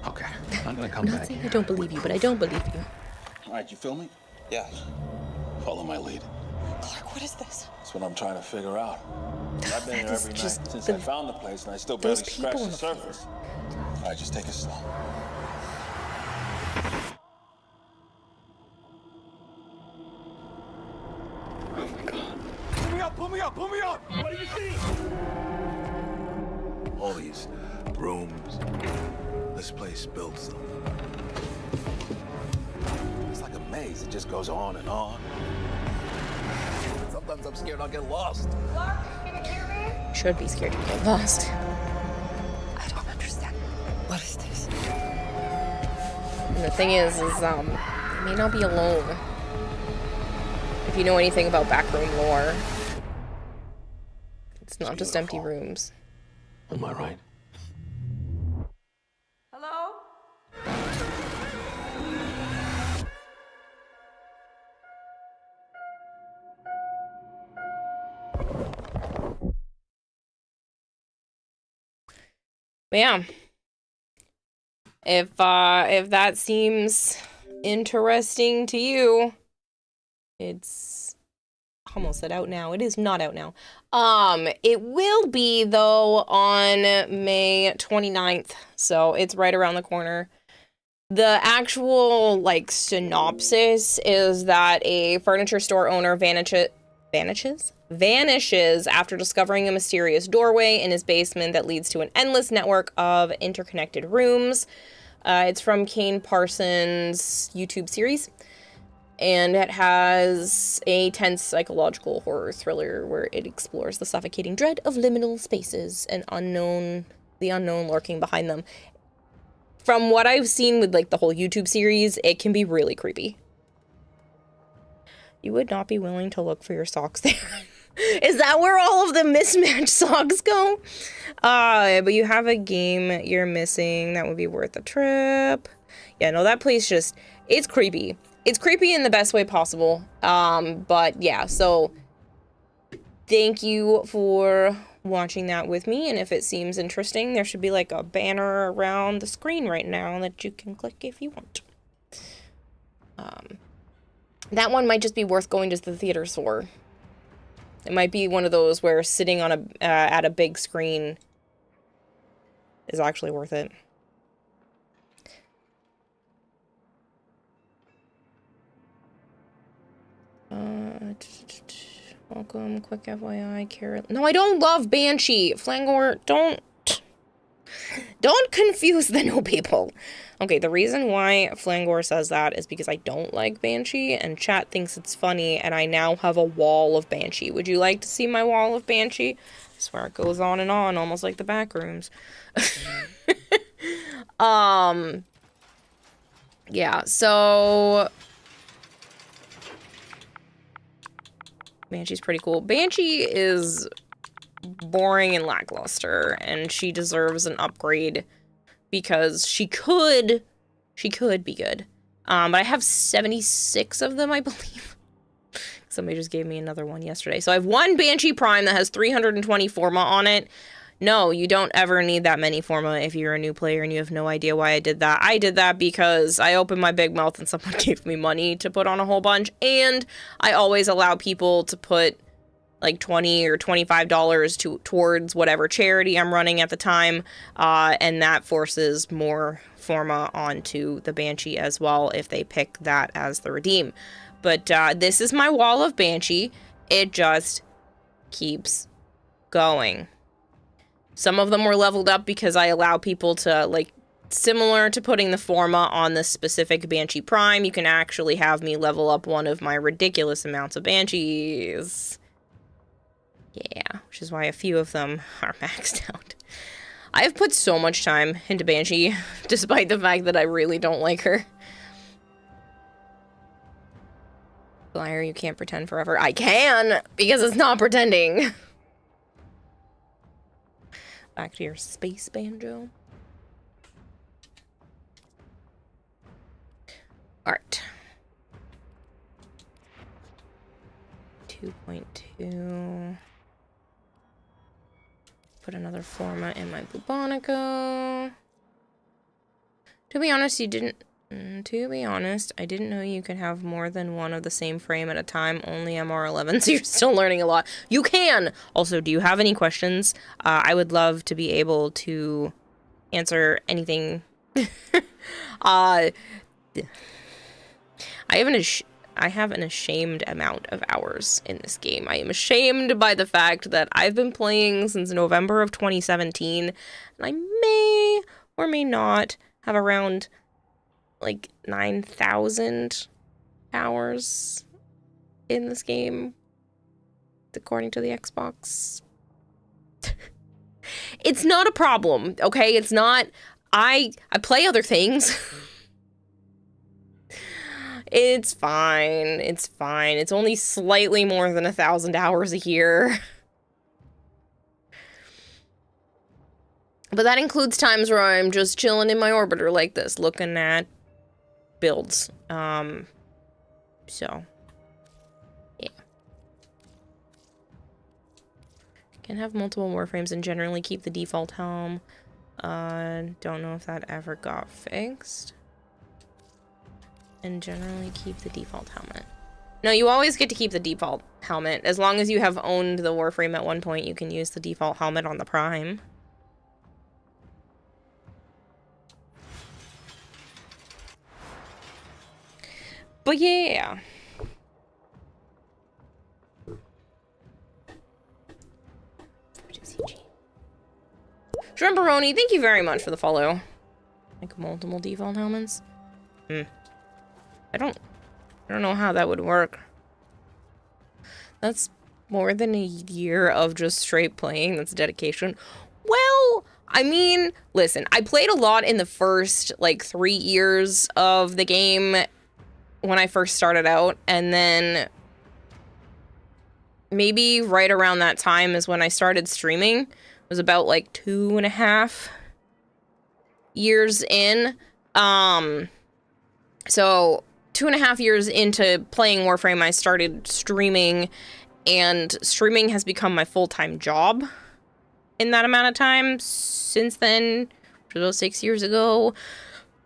Okay, I'm gonna come I'm not back saying here. I don't believe you, but I don't believe you. All right, you feel me? Yeah. Follow my lead. Clark, what is this? That's what I'm trying to figure out. I've been here is every night just since I found the place, and I still barely those people scratched in the the surface. All right, just take it slow. Oh my god. Pull me up, pull me up, pull me up! What do you see? All these rooms, this place builds them. It's like a maze. It just goes on and on. Sometimes I'm scared I'll get lost. Clark, can you hear me? Should be scared to get lost. I don't understand. What is this? And the thing is you may not be alone. If you know anything about backroom lore, it's not just empty rooms. Am I right? Hello? But yeah. If that seems interesting to you. It's almost out now. It is not out now. It will be, though, on May 29th, so it's right around the corner. The actual, like, synopsis is that a furniture store owner vanishes after discovering a mysterious doorway in his basement that leads to an endless network of interconnected rooms. It's from Kane Parsons' YouTube series, and it has a tense psychological horror thriller where it explores the suffocating dread of liminal spaces and the unknown lurking behind them. From what I've seen with, like, the whole YouTube series, it can be really creepy. You would not be willing to look for your socks there. Is that where all of the mismatched socks go? But you have a game you're missing that would be worth a trip. Yeah, no, that place just, it's creepy. It's creepy in the best way possible. But yeah, so thank you for watching that with me, and if it seems interesting, there should be like a banner around the screen right now that you can click if you want. That one might just be worth going to the theaters for. It might be one of those where sitting on a at a big screen is actually worth it. Welcome, quick FYI, Carol. No, I don't love Banshee. Flangor, don't confuse the new people. Okay, the reason why Flangor says that is because I don't like Banshee, and chat thinks it's funny, and I now have a wall of Banshee. Would you like to see my wall of Banshee? I swear it goes on and on, almost like the back rooms. Yeah, so Banshee's pretty cool. Banshee is boring and lackluster, and she deserves an upgrade because she could be good. But I have 76 of them, I believe. Somebody just gave me another one yesterday. So I have one Banshee Prime that has 320 Forma on it. No, you don't ever need that many Forma if you're a new player and you have no idea why I did that. I did that because I opened my big mouth and someone gave me money to put on a whole bunch, and I always allow people to put like $20 or $25 towards whatever charity I'm running at the time, and that forces more Forma onto the Banshee as well if they pick that as the redeem. But this is my wall of Banshee. It just keeps going. Some of them were leveled up because I allow people to, like, similar to putting the Forma on the specific Banshee Prime, you can actually have me level up one of my ridiculous amounts of Banshees. Yeah, which is why a few of them are maxed out. I have put so much time into Banshee, despite the fact that I really don't like her. Liar, you can't pretend forever. I can, because it's not pretending. Back to your space banjo. Alright. 2.2. Put another Forma in my Bubonico. To be honest, I didn't know you could have more than one of the same frame at a time, only MR11, so you're still learning a lot. You can! Also, do you have any questions? I would love to be able to answer anything. I have an ashamed amount of hours in this game. I am ashamed by the fact that I've been playing since November of 2017, and I may or may not have around like 9,000 hours in this game, according to the Xbox. It's not a problem, okay? It's not. I play other things. It's fine. It's fine. It's only slightly more than 1,000 hours a year. But that includes times where I'm just chilling in my orbiter like this, looking at builds. So, yeah. Can have multiple Warframes and generally keep the default helm. Don't know if that ever got fixed. and generally keep the default helmet. No, you always get to keep the default helmet. As long as you have owned the Warframe at one point, you can use the default helmet on the Prime. But yeah. Shrimperoni, thank you very much for the follow. Like multiple default helmets? I don't know how that would work. That's more than a year of just straight playing. That's dedication. Well, I mean, listen, I played a lot in the first, like, 3 years of the game when I first started out, and then maybe right around that time is when I started streaming. It was about, like, 2.5 years in. So 2.5 years into playing Warframe, I started streaming, and streaming has become my full-time job in that amount of time since then, which was about 6 years ago.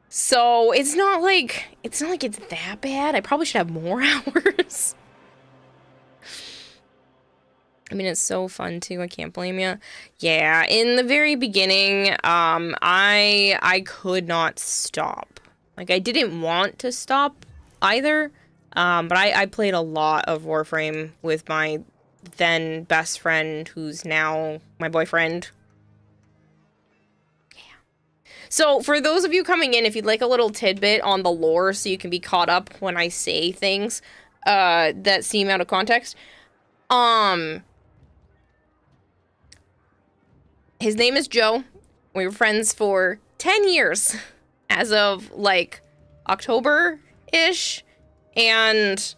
So it's not like it's that bad. I probably should have more hours. I mean, it's so fun too. I can't blame you. Yeah, in the very beginning, I could not stop. Like, I didn't want to stop either. But I played a lot of Warframe with my then best friend, who's now my boyfriend. Yeah. So for those of you coming in, if you'd like a little tidbit on the lore so you can be caught up when I say things that seem out of context. His name is Joe. We were friends for 10 years as of, like, October-ish. And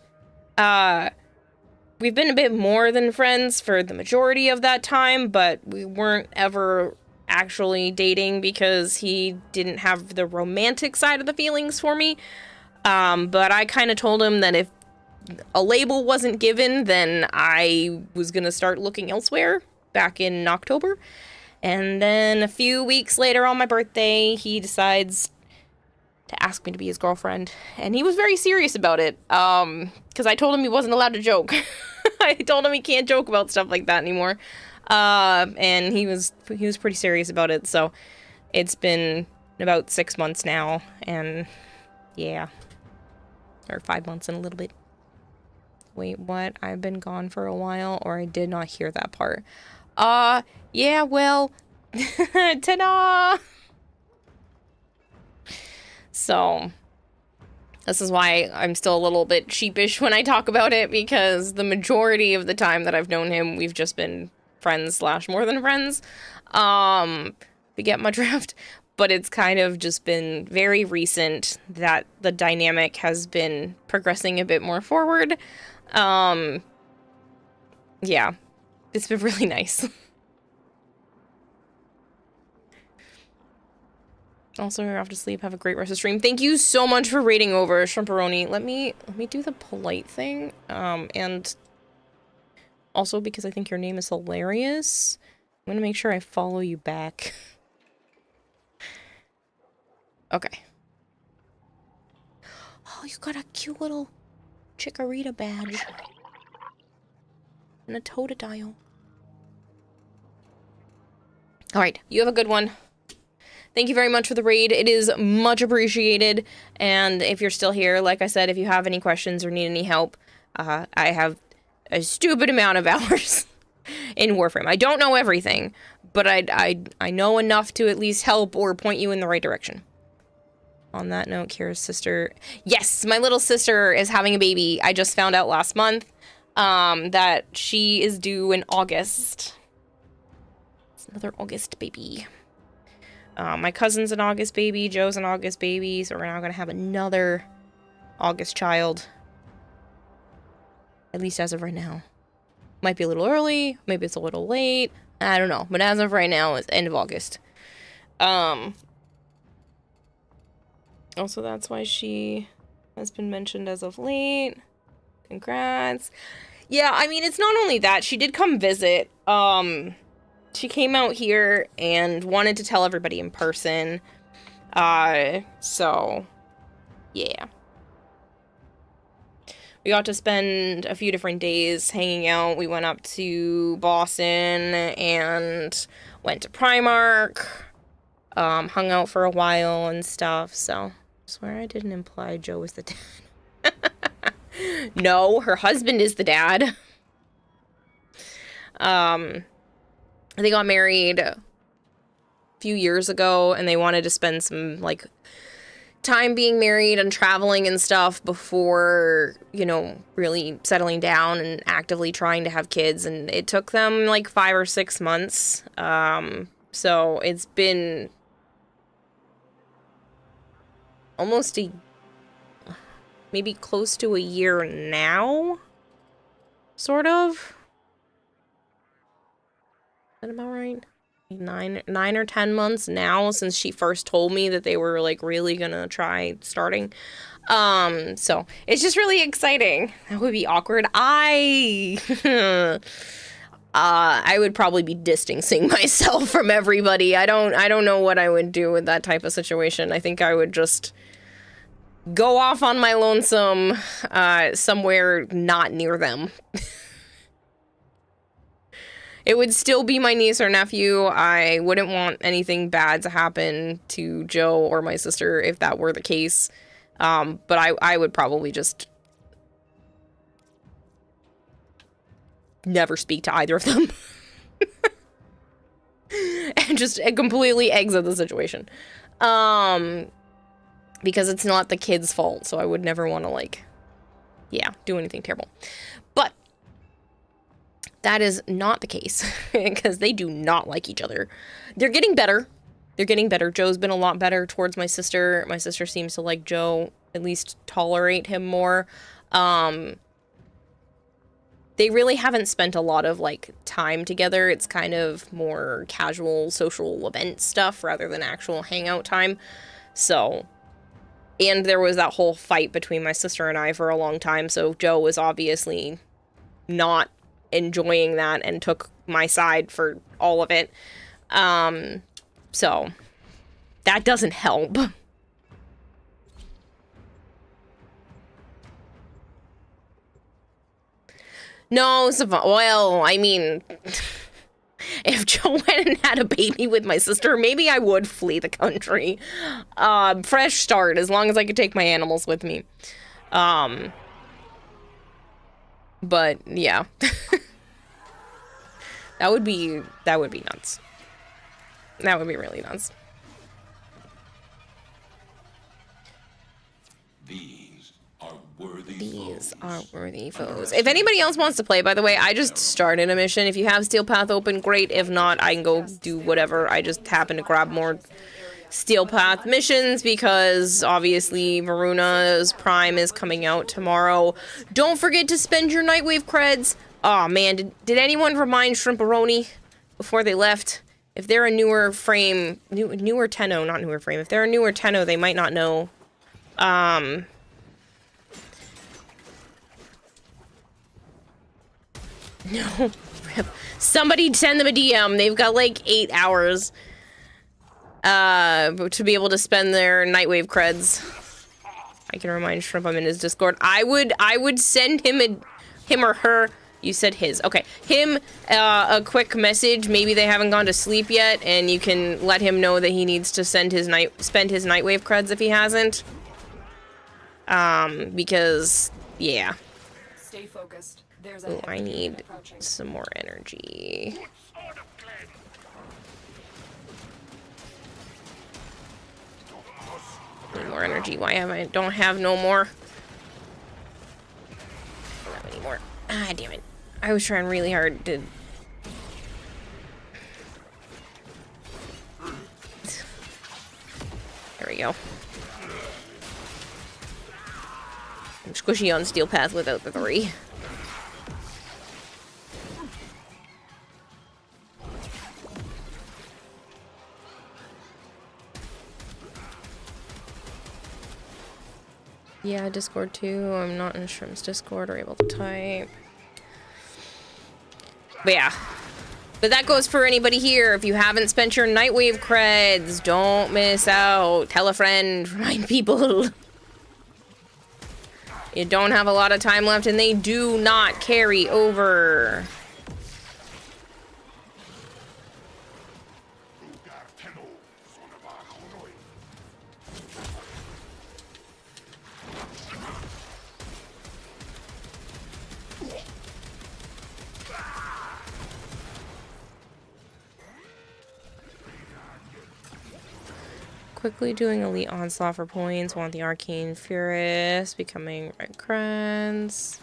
we've been a bit more than friends for the majority of that time, but we weren't ever actually dating because he didn't have the romantic side of the feelings for me. But I kind of told him that if a label wasn't given, then I was going to start looking elsewhere back in October. And then a few weeks later on my birthday, he decides to ask me to be his girlfriend. And he was very serious about it, because I told him he wasn't allowed to joke. I told him he can't joke about stuff like that anymore. And he was pretty serious about it, so it's been about 6 months now, and yeah. Or 5 months and a little bit. Wait, what? I've been gone for a while, or I did not hear that part. Yeah, well, ta-da! So, this is why I'm still a little bit sheepish when I talk about it, because the majority of the time that I've known him, we've just been friends / more than friends. We get my drift, but it's kind of just been very recent that the dynamic has been progressing a bit more forward. Yeah, it's been really nice. Also, you're off to sleep. Have a great rest of stream. Thank you so much for raiding over, Shrimperoni. Let me do the polite thing. And also because I think your name is hilarious, I'm gonna make sure I follow you back. Okay. Oh, you got a cute little Chikorita badge. And a Totodile. Alright, you have a good one. Thank you very much for the raid. It is much appreciated. And if you're still here, like I said, if you have any questions or need any help, I have a stupid amount of hours in Warframe. I don't know everything, but I know enough to at least help or point you in the right direction. On that note, Kira's sister... Yes, my little sister is having a baby. I just found out last month that she is due in August. It's another August baby. My cousin's an August baby, Joe's an August baby, so we're now gonna have another August child. At least as of right now. Might be a little early, maybe it's a little late, I don't know. But as of right now, it's end of August. Also, that's why she has been mentioned as of late. Congrats. Yeah, I mean, it's not only that, she did come visit. She came out here and wanted to tell everybody in person. So, yeah. we got to spend a few different days hanging out. We went up to Boston and went to Primark, hung out for a while and stuff, so I swear I didn't imply Joe was the dad. No, her husband is the dad. They got married a few years ago, and they wanted to spend some, like, time being married and traveling and stuff before, you know, really settling down and actively trying to have kids, and it took them, like, 5 or 6 months. So it's been almost maybe close to a year now, sort of. Is that about right? 9 or 10 months now since she first told me that they were, like, really gonna try starting. So it's just really exciting. That would be awkward. I would probably be distancing myself from everybody. I don't know what I would do with that type of situation. I think I would just go off on my lonesome, somewhere not near them. It would still be my niece or nephew. I wouldn't want anything bad to happen to Joe or my sister if that were the case. But I would probably just never speak to either of them. And just completely exit the situation. Because it's not the kid's fault, so I would never want to, like, yeah, do anything terrible. But that is not the case, because they do not like each other. They're getting better. They're getting better. Joe's been a lot better towards my sister. My sister seems to like Joe, at least tolerate him more. They really haven't spent a lot of, like, time together. It's kind of more casual social event stuff rather than actual hangout time. So, and there was that whole fight between my sister and I for a long time, so Joe was obviously not enjoying that and took my side for all of it. So that doesn't help. No, well, I mean, if Joe went and had a baby with my sister, maybe I would flee the country. Fresh start, as long as I could take my animals with me. But yeah. That would be nuts. That would be really nuts. These are worthy foes. If anybody else wants to play, by the way, I just started a mission. If you have Steel Path open, great. If not, I can go do whatever. I just happen to grab more Steel Path missions because obviously Varuna's Prime is coming out tomorrow. Don't forget to spend your Nightwave creds. Aw, man, did anyone remind Shrimperoni before they left? If they're a newer frame, newer Tenno, not newer frame. If they're a newer Tenno, they might not know. No. Somebody send them a DM. They've got like 8 hours to be able to spend their Nightwave creds. I can remind Shrimp I'm in his Discord. I would send him or her. You said his. Okay. Him a quick message. Maybe they haven't gone to sleep yet, and you can let him know that he needs to spend his Nightwave creds if he hasn't. Because yeah. Stay focused. Oh, I need some more energy. Need more energy. Why don't have no more? Don't have any more. Ah, damn it. I was trying really hard to... There we go. I'm squishy on Steel Path without the 3. Yeah, Discord too. I'm not in Shrimp's Discord or able to type. But yeah. But that goes for anybody here. If you haven't spent your Nightwave creds, don't miss out. Tell a friend. Remind people. You don't have a lot of time left, and they do not carry over. Quickly doing Elite Onslaught for points. Want the Arcane Furious. Becoming Red Crans.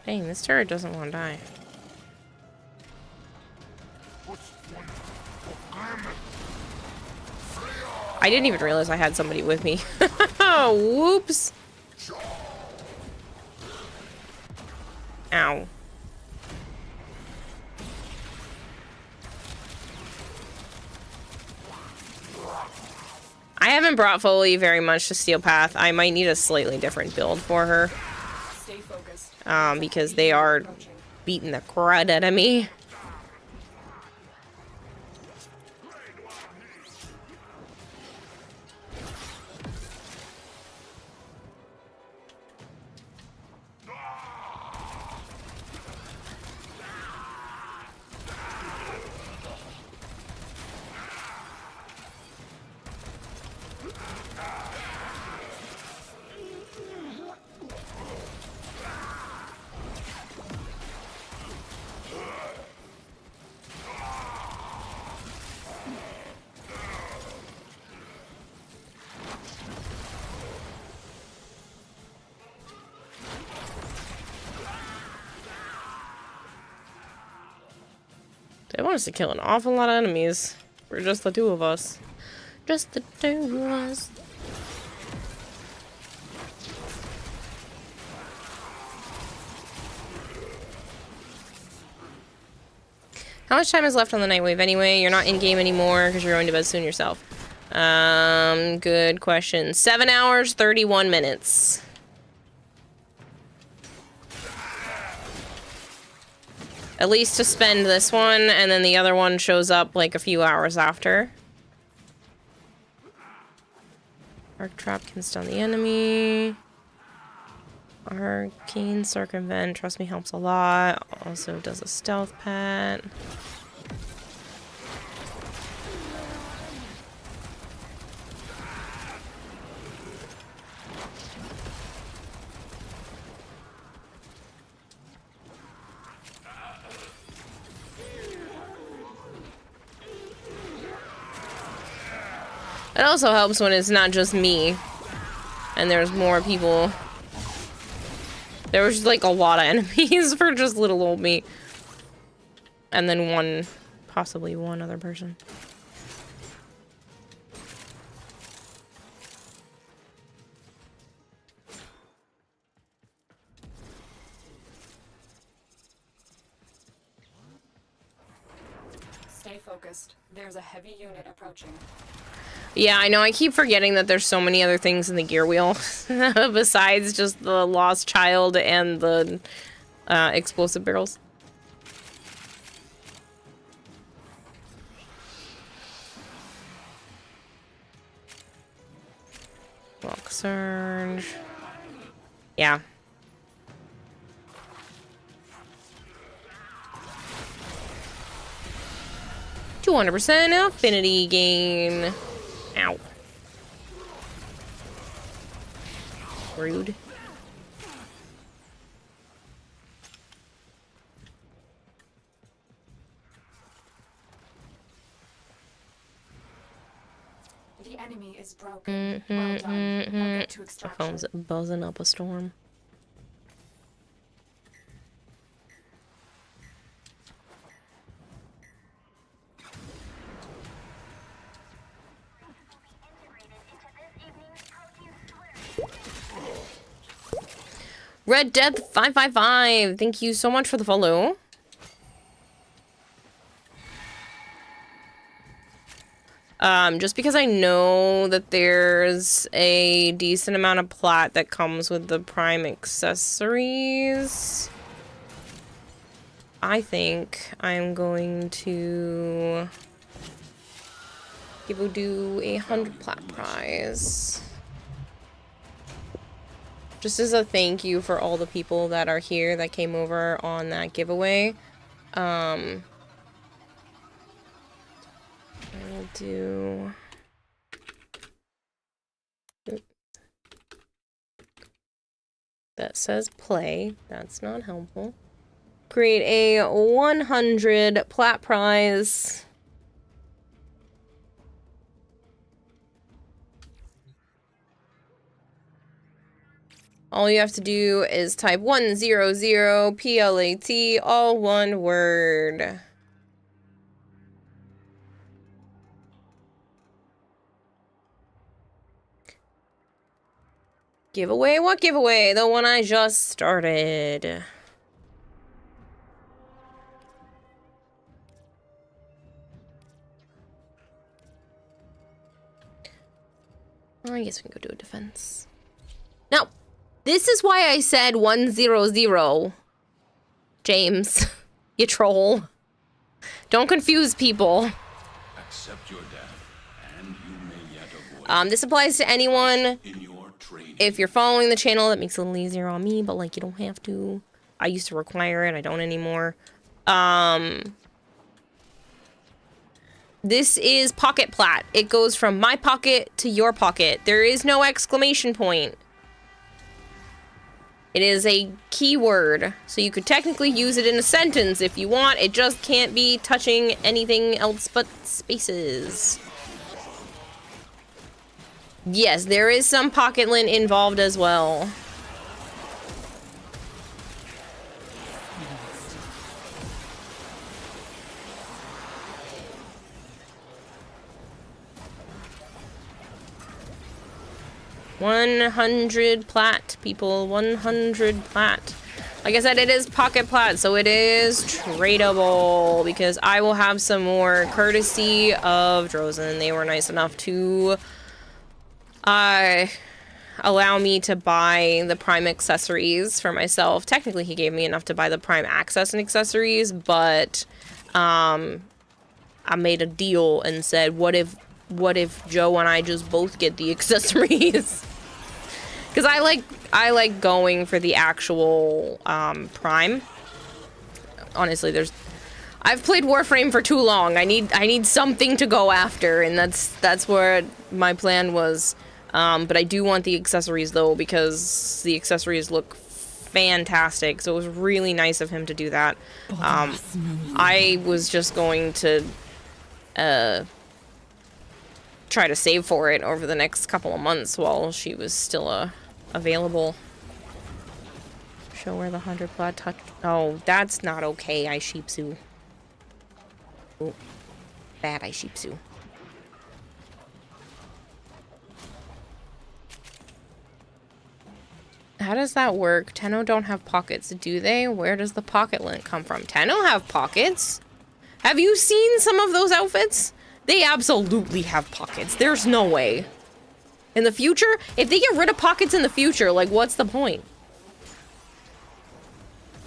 Dang, this turret doesn't want to die. I didn't even realize I had somebody with me. Whoops. Ow. I haven't brought Follie very much to Steel Path. I might need a slightly different build for her. Stay focused. Because they are beating the crud out of me. They want us to kill an awful lot of enemies. We're just the two of us. Just the two of us. How much time is left on the Nightwave anyway? You're not in game anymore because you're going to bed soon yourself. Good question. 7 hours, 31 minutes. At least to spend this one, and then the other one shows up like a few hours after. Arc Trap can stun the enemy. Arcane Circumvent, trust me, helps a lot. Also does a stealth pet. It also helps when it's not just me and there's more people. There was like a lot of enemies for just little old me. And then possibly one other person. Stay focused. There's a heavy unit approaching. Yeah, I know. I keep forgetting that there's so many other things in the gear wheel besides just the Lost Child and the explosive barrels. Walk Surge. Yeah. %, affinity gain. Ow. Rude. The enemy is broken. Well done. Now get to The extraction. phone's buzzing up a storm. Red Death 555, thank you so much for the follow. Just because I know that there's a decent amount of plat that comes with the Prime accessories, I think I'm going to We'll do a 100 plat prize. Just as a thank you for all the people that are here that came over on that giveaway. I'll do... That says play. That's not helpful. Create a 100 plat prize. All you have to do is type 100 PLAT, all one word. Giveaway? What giveaway? The one I just started. Well, I guess we can go do a defense. No! This is why I said 100. James, you troll. Don't confuse people. Accept your death, and you may yet avoid This applies to anyone. in your training. If you're following the channel, that makes it a little easier on me, but like you don't have to. I used to require it, I don't anymore. This is pocket plat. It goes from my pocket to your pocket. There is no exclamation point. It is a keyword, so you could technically use it in a sentence if you want. It just can't be touching anything else but spaces. Yes, there is some pocket lint involved as well. $100 plat, people. 100 plat. Like I said, it is pocket plat, so it is tradable because I will have some more courtesy of Drozen. They were nice enough to allow me to buy the Prime accessories for myself. Technically, he gave me enough to buy the Prime access and accessories, but I made a deal and said, what if Joe and I just both get the accessories? Because I like going for the actual Prime. Honestly, I've played Warframe for too long. I need something to go after, and that's where my plan was. But I do want the accessories though, because the accessories look fantastic. So it was really nice of him to do that. I was just going to try to save for it over the next couple of months while she was still available. Show where the 100 plat touch. Oh, that's not okay, I sheepsu. Oh, bad I sheepsu. How does that work? Tenno don't have pockets, do they? Where does the pocket lint come from? Tenno have pockets? Have you seen some of those outfits? They absolutely have pockets. There's no way. In the future, if they get rid of pockets in the future, like, what's the point?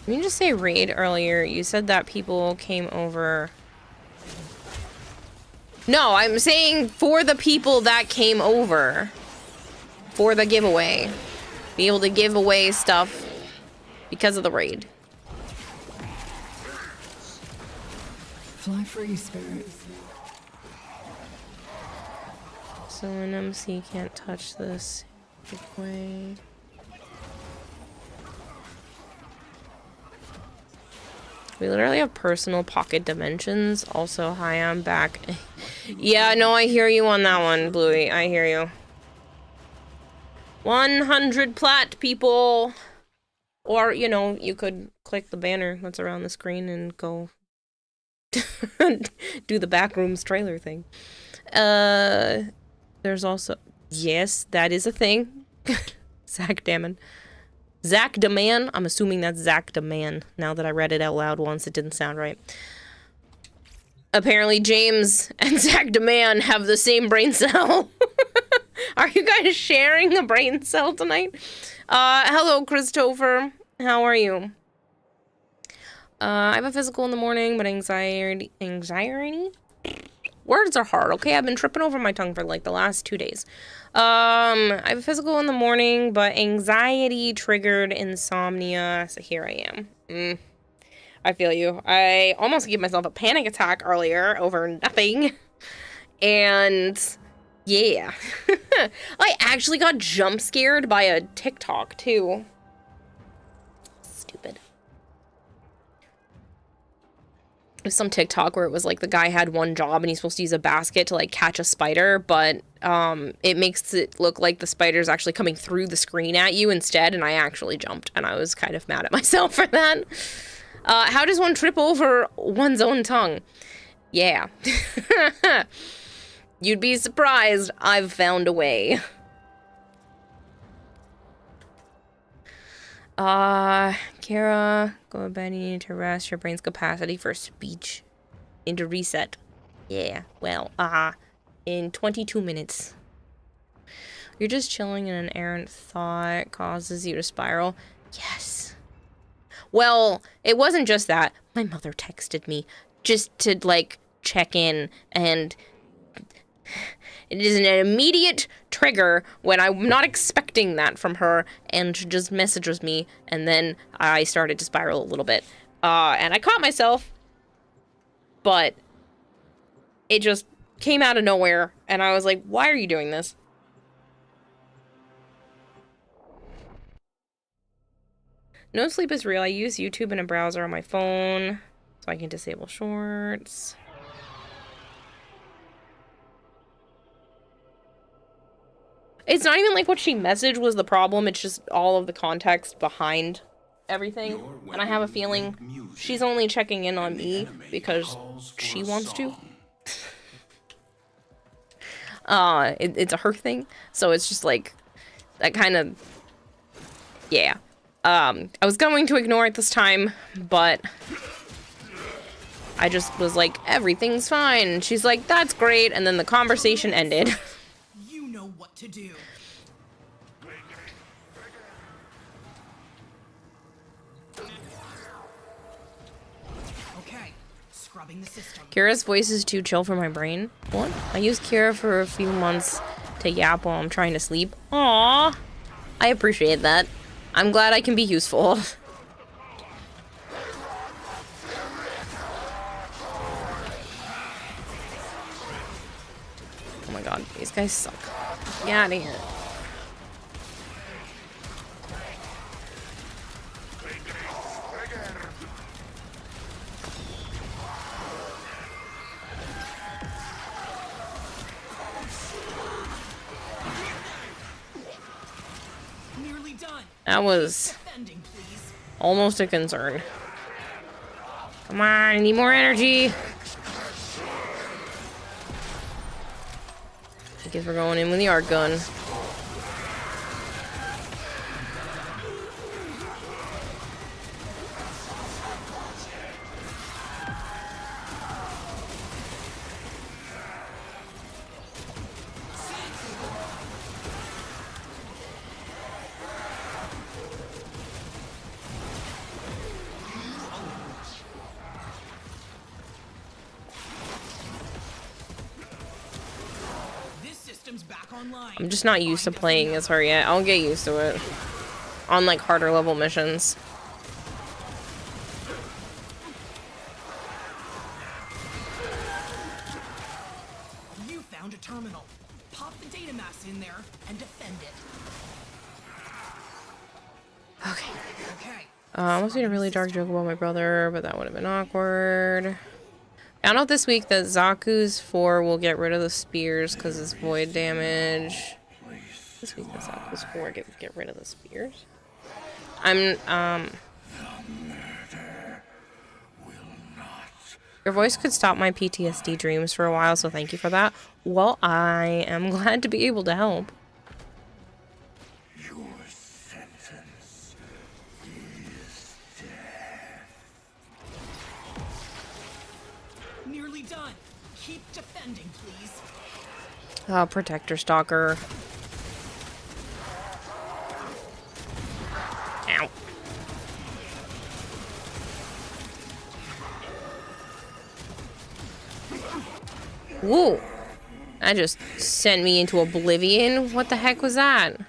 Let me just say raid earlier. You said that people came over. No, I'm saying for the people that came over. For the giveaway. Be able to give away stuff because of the raid. Fly free, spirit. So an MC can't touch this. Giveaway. We literally have personal pocket dimensions. Also, hi, I'm back. Yeah, no, I hear you on that one, Bluey. I hear you. 100 plat, people. Or, you know, you could click the banner that's around the screen and go do the Backrooms trailer thing. There's also... Yes, that is a thing. Zach Damon. Zach Daman. I'm assuming that's Zach Daman. Now that I read it out loud once, it didn't sound right. Apparently James and Zach Daman have the same brain cell. Are you guys sharing a brain cell tonight? Hello, Christopher. How are you? I have a physical in the morning, but anxiety Words are hard, okay? I've been tripping over my tongue for like the last 2 days. I have a physical in the morning, but anxiety triggered insomnia. So here I am. I feel you. I almost gave myself a panic attack earlier over nothing. And yeah. I actually got jump scared by a TikTok too. Stupid. It was some TikTok where it was like the guy had one job and he's supposed to use a basket to like catch a spider, but it makes it look like the spider's actually coming through the screen at you instead, and I actually jumped, and I was kind of mad at myself for that. How does one trip over one's own tongue? Yeah. You'd be surprised. I've found a way. Kara, go to bed. You need to rest. Your brain's capacity for speech into reset. Yeah, well, in 22 minutes. You're just chilling and an errant thought causes you to spiral. Yes. Well, it wasn't just that. My mother texted me just to, like, check in, and it is an immediate trigger when I'm not expecting that from her, and she just messages me, and then I started to spiral a little bit. And I caught myself, but it just came out of nowhere, and I was like, why are you doing this? No sleep is real. I use YouTube and a browser on my phone, so I can disable shorts. It's not even like what she messaged was the problem, it's just all of the context behind everything. And I have a feeling she's only checking in on me because she wants to. It's a her thing, so it's just like, that kind of, yeah. I was going to ignore it this time, but I just was like, everything's fine. And she's like, that's great, and then the conversation ended. You know what to do. Okay, scrubbing the system. Kira's voice is too chill for my brain. What? I used Kira for a few months to yap while I'm trying to sleep. Aww. I appreciate that. I'm glad I can be useful. Oh my god, these guys suck. Get out of here. That was almost a concern. Come on, I need more energy. I guess we're going in with the arc gun. I'm just not used to playing as her yet. I'll get used to it on like harder level missions. You found a terminal. Pop the data mass in there and defend it. Okay. Okay. I almost made a really dark joke about my brother, but that would have been awkward. Found out this week that Zaku's 4 will get rid of the spears because it's void damage. This week that Zaku's 4 get rid of the spears. Your voice could stop my PTSD dreams for a while, so thank you for that. Well, I am glad to be able to help. Your sentence is death. Nearly done. Keep defending, please. Oh, Protector Stalker. Ow. Whoa. That just sent me into oblivion. What the heck was that?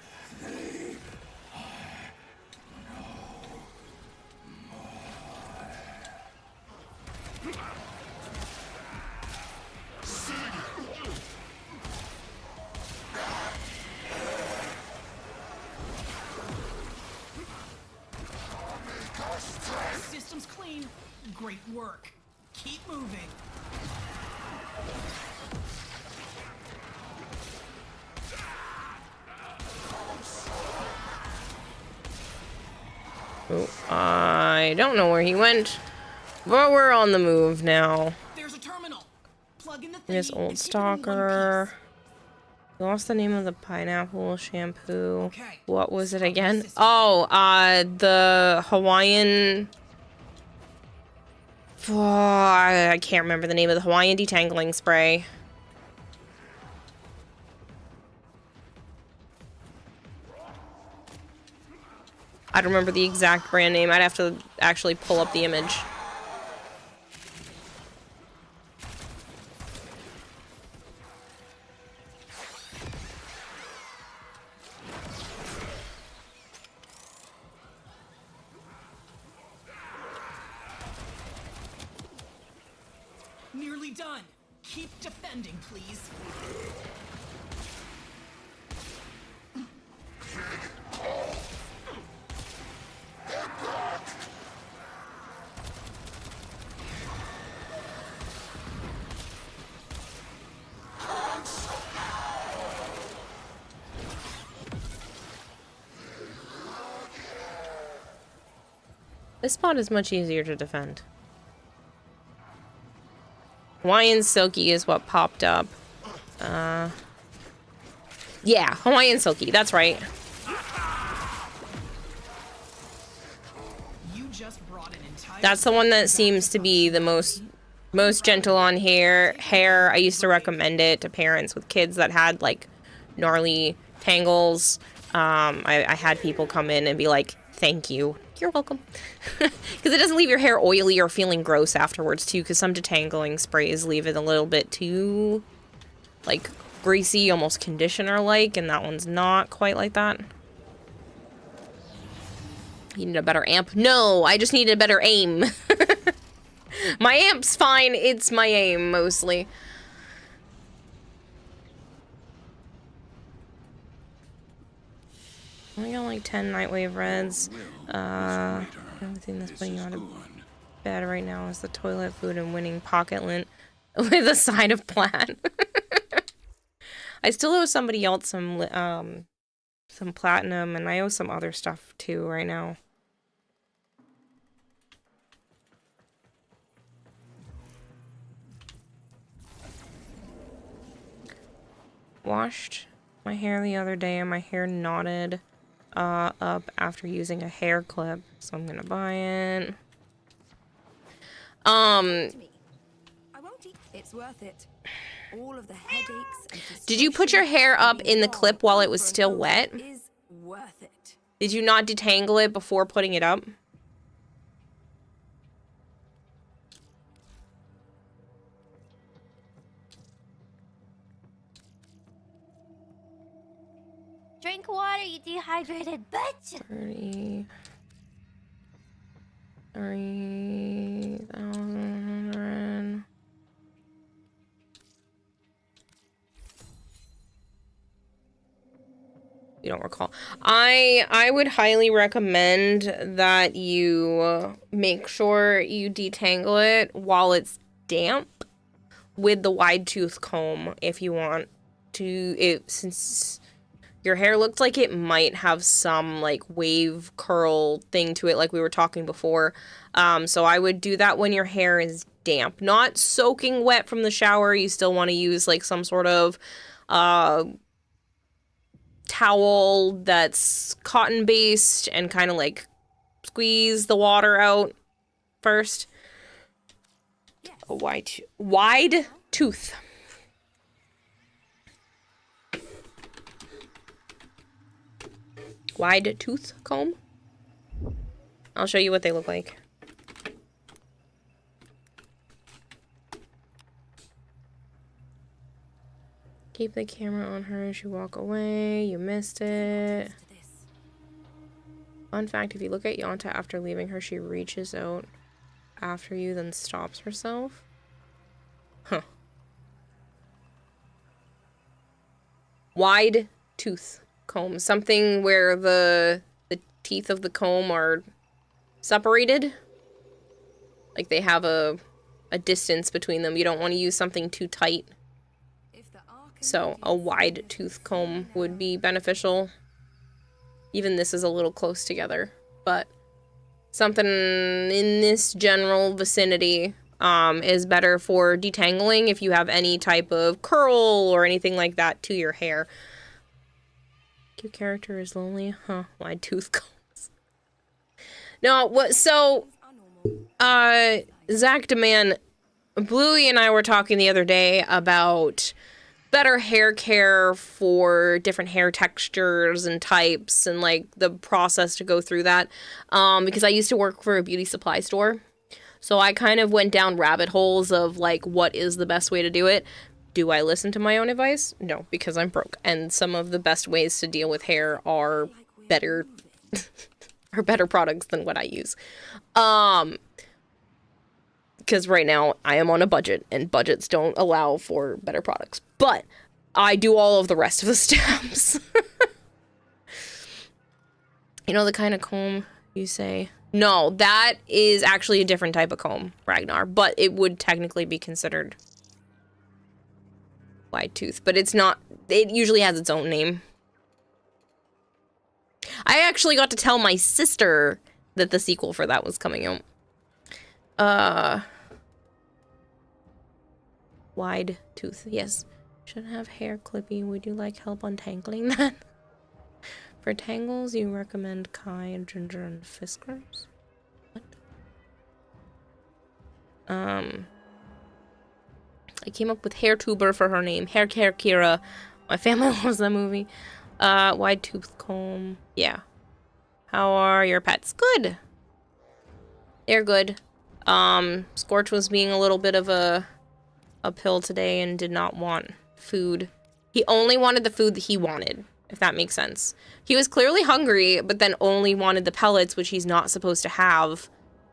System's clean. Great work. Keep moving. Oh, I don't know where he went, but we're on the move now. There's a terminal. Plug in the This old stalker. Lost the name of the pineapple shampoo. What was it again? Oh, the Hawaiian. Oh, I can't remember the name of the Hawaiian detangling spray. I don't remember the exact brand name. I'd have to actually pull up the image. Nearly done. Keep defending, please. This spot is much easier to defend. Hawaiian Silky is what popped up. Yeah, Hawaiian Silky, that's right. That's the one that seems to be the most gentle on hair. I used to recommend it to parents with kids that had like gnarly tangles. I had people come in and be like, thank you. You're welcome. Because it doesn't leave your hair oily or feeling gross afterwards too, because some detangling sprays leave it a little bit too like greasy, almost conditioner like, and that one's not quite like that. You need a better amp? No, I just needed a better aim. My amp's fine, it's my aim mostly. I got like 10 Nightwave Reds. The only thing that's putting you out of bed right now is the toilet food and winning pocket lint with a side of plaid. I still owe somebody else some platinum, and I owe some other stuff too right now. Washed my hair the other day and my hair knotted up after using a hair clip, so I'm gonna buy it. It's worth it. All of the headaches. Did you put your hair up in the clip while it was still wet? Is worth it. Did you not detangle it before putting it up? Drink water, you dehydrated bitch. 3,000. You don't recall. I would highly recommend that you make sure you detangle it while it's damp with the wide tooth comb if you want to. Since your hair looked like it might have some like wave curl thing to it like we were talking before. So I would do that when your hair is damp, not soaking wet from the shower. You still want to use like some sort of towel that's cotton based and kind of like squeeze the water out first. A wide tooth. Wide tooth comb. I'll show you what they look like. Keep the camera on her as you walk away. You missed it. Fun fact, if you look at Yanta after leaving her, she reaches out after you, then stops herself. Huh. Wide tooth comb. Something where the teeth of the comb are separated. Like they have a distance between them. You don't want to use something too tight. So a wide tooth comb would be beneficial. Even this is a little close together, but something in this general vicinity is better for detangling if you have any type of curl or anything like that to your hair. Cute character is lonely, huh? Wide tooth combs. No, what? So, Zach Demand, Bluey and I were talking the other day about better hair care for different hair textures and types and like the process to go through that. Because I used to work for a beauty supply store. So I kind of went down rabbit holes of like, what is the best way to do it? Do I listen to my own advice? No, because I'm broke. And some of the best ways to deal with hair are better, are better products than what I use. Because right now I am on a budget and budgets don't allow for better products. But I do all of the rest of the steps. You know the kind of comb you say? No, that is actually a different type of comb, Ragnar. But it would technically be considered wide tooth. But it's not, it usually has its own name. I actually got to tell my sister that the sequel for that was coming out. Wide tooth, yes. Should have hair clippy. Would you like help untangling that? For tangles, you recommend Kai, Ginger, and Fiskars? What? I came up with Hair Tuber for her name. Hair Care Kira. My family loves that movie. Wide tooth comb. Yeah. How are your pets? Good. They're good. Scorch was being a little bit of a pill today and did not want food. He only wanted the food that he wanted, if that makes sense. He was clearly hungry, but then only wanted the pellets, which he's not supposed to have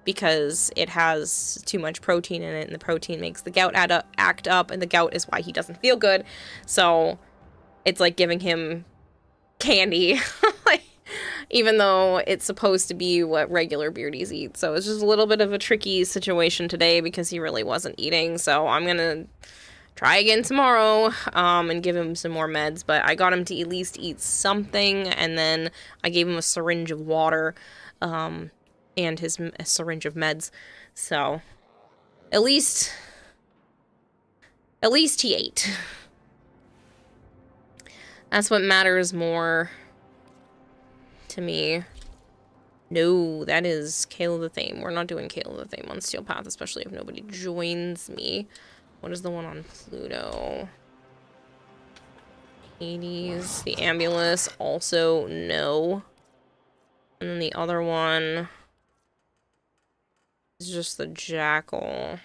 because it has too much protein in it, and the protein makes the gout act up, and the gout is why he doesn't feel good. So it's like giving him candy, even though it's supposed to be what regular beardies eat. So it's just a little bit of a tricky situation today because he really wasn't eating. So I'm gonna try again tomorrow and give him some more meds. But I got him to at least eat something, and then I gave him a syringe of water and a syringe of meds. So at least he ate. That's what matters more to me. No, that is Kale of the Thame. We're not doing Kale of the Thame on Steel Path, especially if nobody joins me. What is the one on Pluto? Hades. The Ambulance. Also, no. And then the other one is just the Jackal.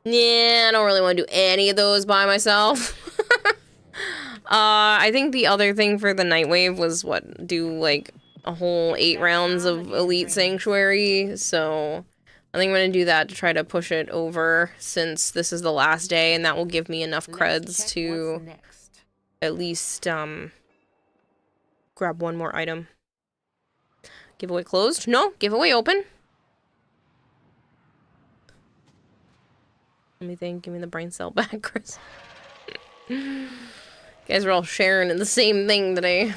Yeah, I don't really want to do any of those by myself. I think the other thing for the Nightwave was do like a whole 8 rounds of Elite Sanctuary. So I think I'm going to do that to try to push it over since this is the last day, and that will give me enough creds to at least grab one more item. Giveaway closed? No, giveaway open. Let me think. Give me the brain cell back, Chris. You guys are all sharing in the same thing today.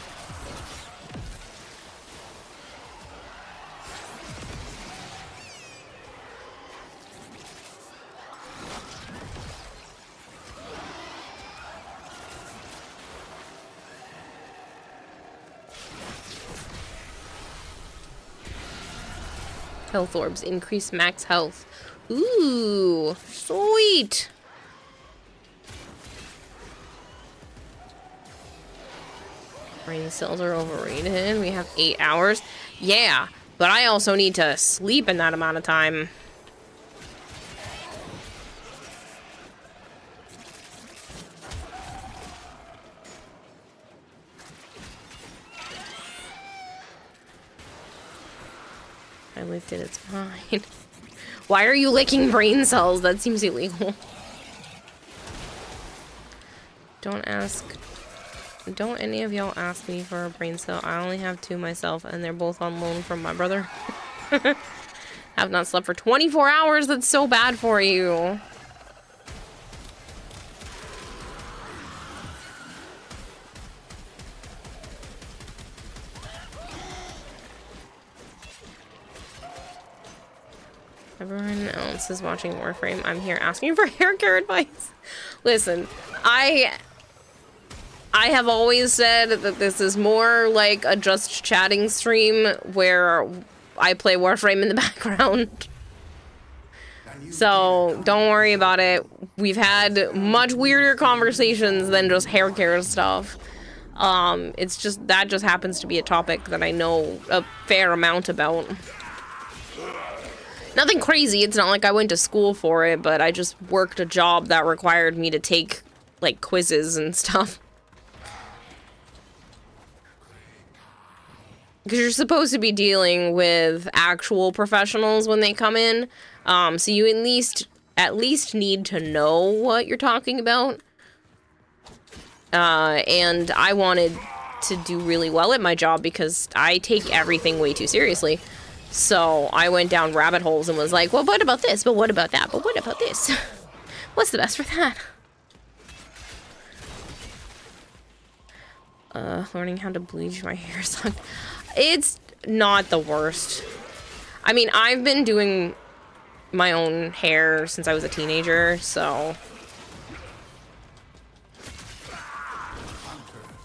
Health orbs increase max health. Ooh, sweet. Brain cells are overrated. We have 8 hours. Yeah, but I also need to sleep in that amount of time. I licked it, it's fine. Why are you licking brain cells? That seems illegal. Don't any of y'all ask me for a brain cell. I only have 2 myself, and they're both on loan from my brother. Have not slept for 24 hours. That's so bad for you. Everyone else is watching Warframe. I'm here asking for hair care advice. Listen, I have always said that this is more like a just chatting stream where I play Warframe in the background. So don't worry about it. We've had much weirder conversations than just hair care stuff. It's just, that just happens to be a topic that I know a fair amount about. Nothing crazy, it's not like I went to school for it, but I just worked a job that required me to take, like, quizzes and stuff. Because you're supposed to be dealing with actual professionals when they come in, so you at least need to know what you're talking about. And I wanted to do really well at my job because I take everything way too seriously. So I went down rabbit holes and was like, well, what about this? But what about that? But what about this? What's the best for that? Learning how to bleach my hair sucked. It's not the worst. I mean, I've been doing my own hair since I was a teenager, so...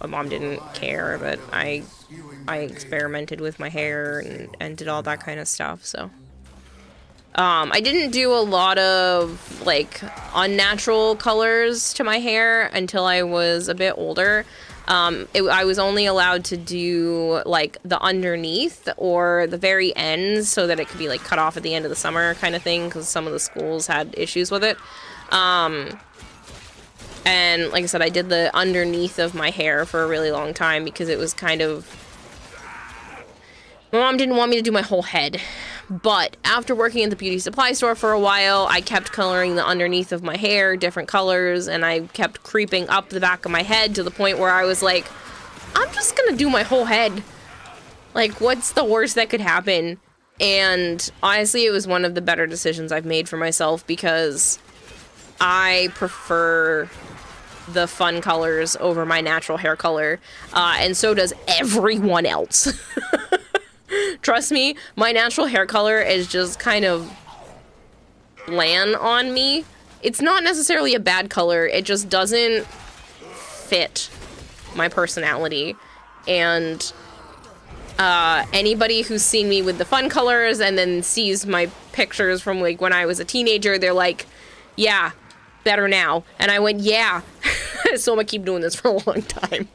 My mom didn't care, but I experimented with my hair and did all that kind of stuff, so. I didn't do a lot of, like, unnatural colors to my hair until I was a bit older. I was only allowed to do, like, the underneath or the very ends so that it could be, like, cut off at the end of the summer kind of thing, because some of the schools had issues with it. And, like I said, I did the underneath of my hair for a really long time because it was kind of... My mom didn't want me to do my whole head. But after working at the beauty supply store for a while, I kept coloring the underneath of my hair different colors, and I kept creeping up the back of my head to the point where I was like, I'm just gonna do my whole head. Like, what's the worst that could happen? And honestly, it was one of the better decisions I've made for myself because I prefer the fun colors over my natural hair color, and so does everyone else. Trust me, my natural hair color is just kind of bland on me. It's not necessarily a bad color, it just doesn't fit my personality. And anybody who's seen me with the fun colors and then sees my pictures from like when I was a teenager, they're like, yeah, better now. And I went, yeah. So I'm gonna keep doing this for a long time.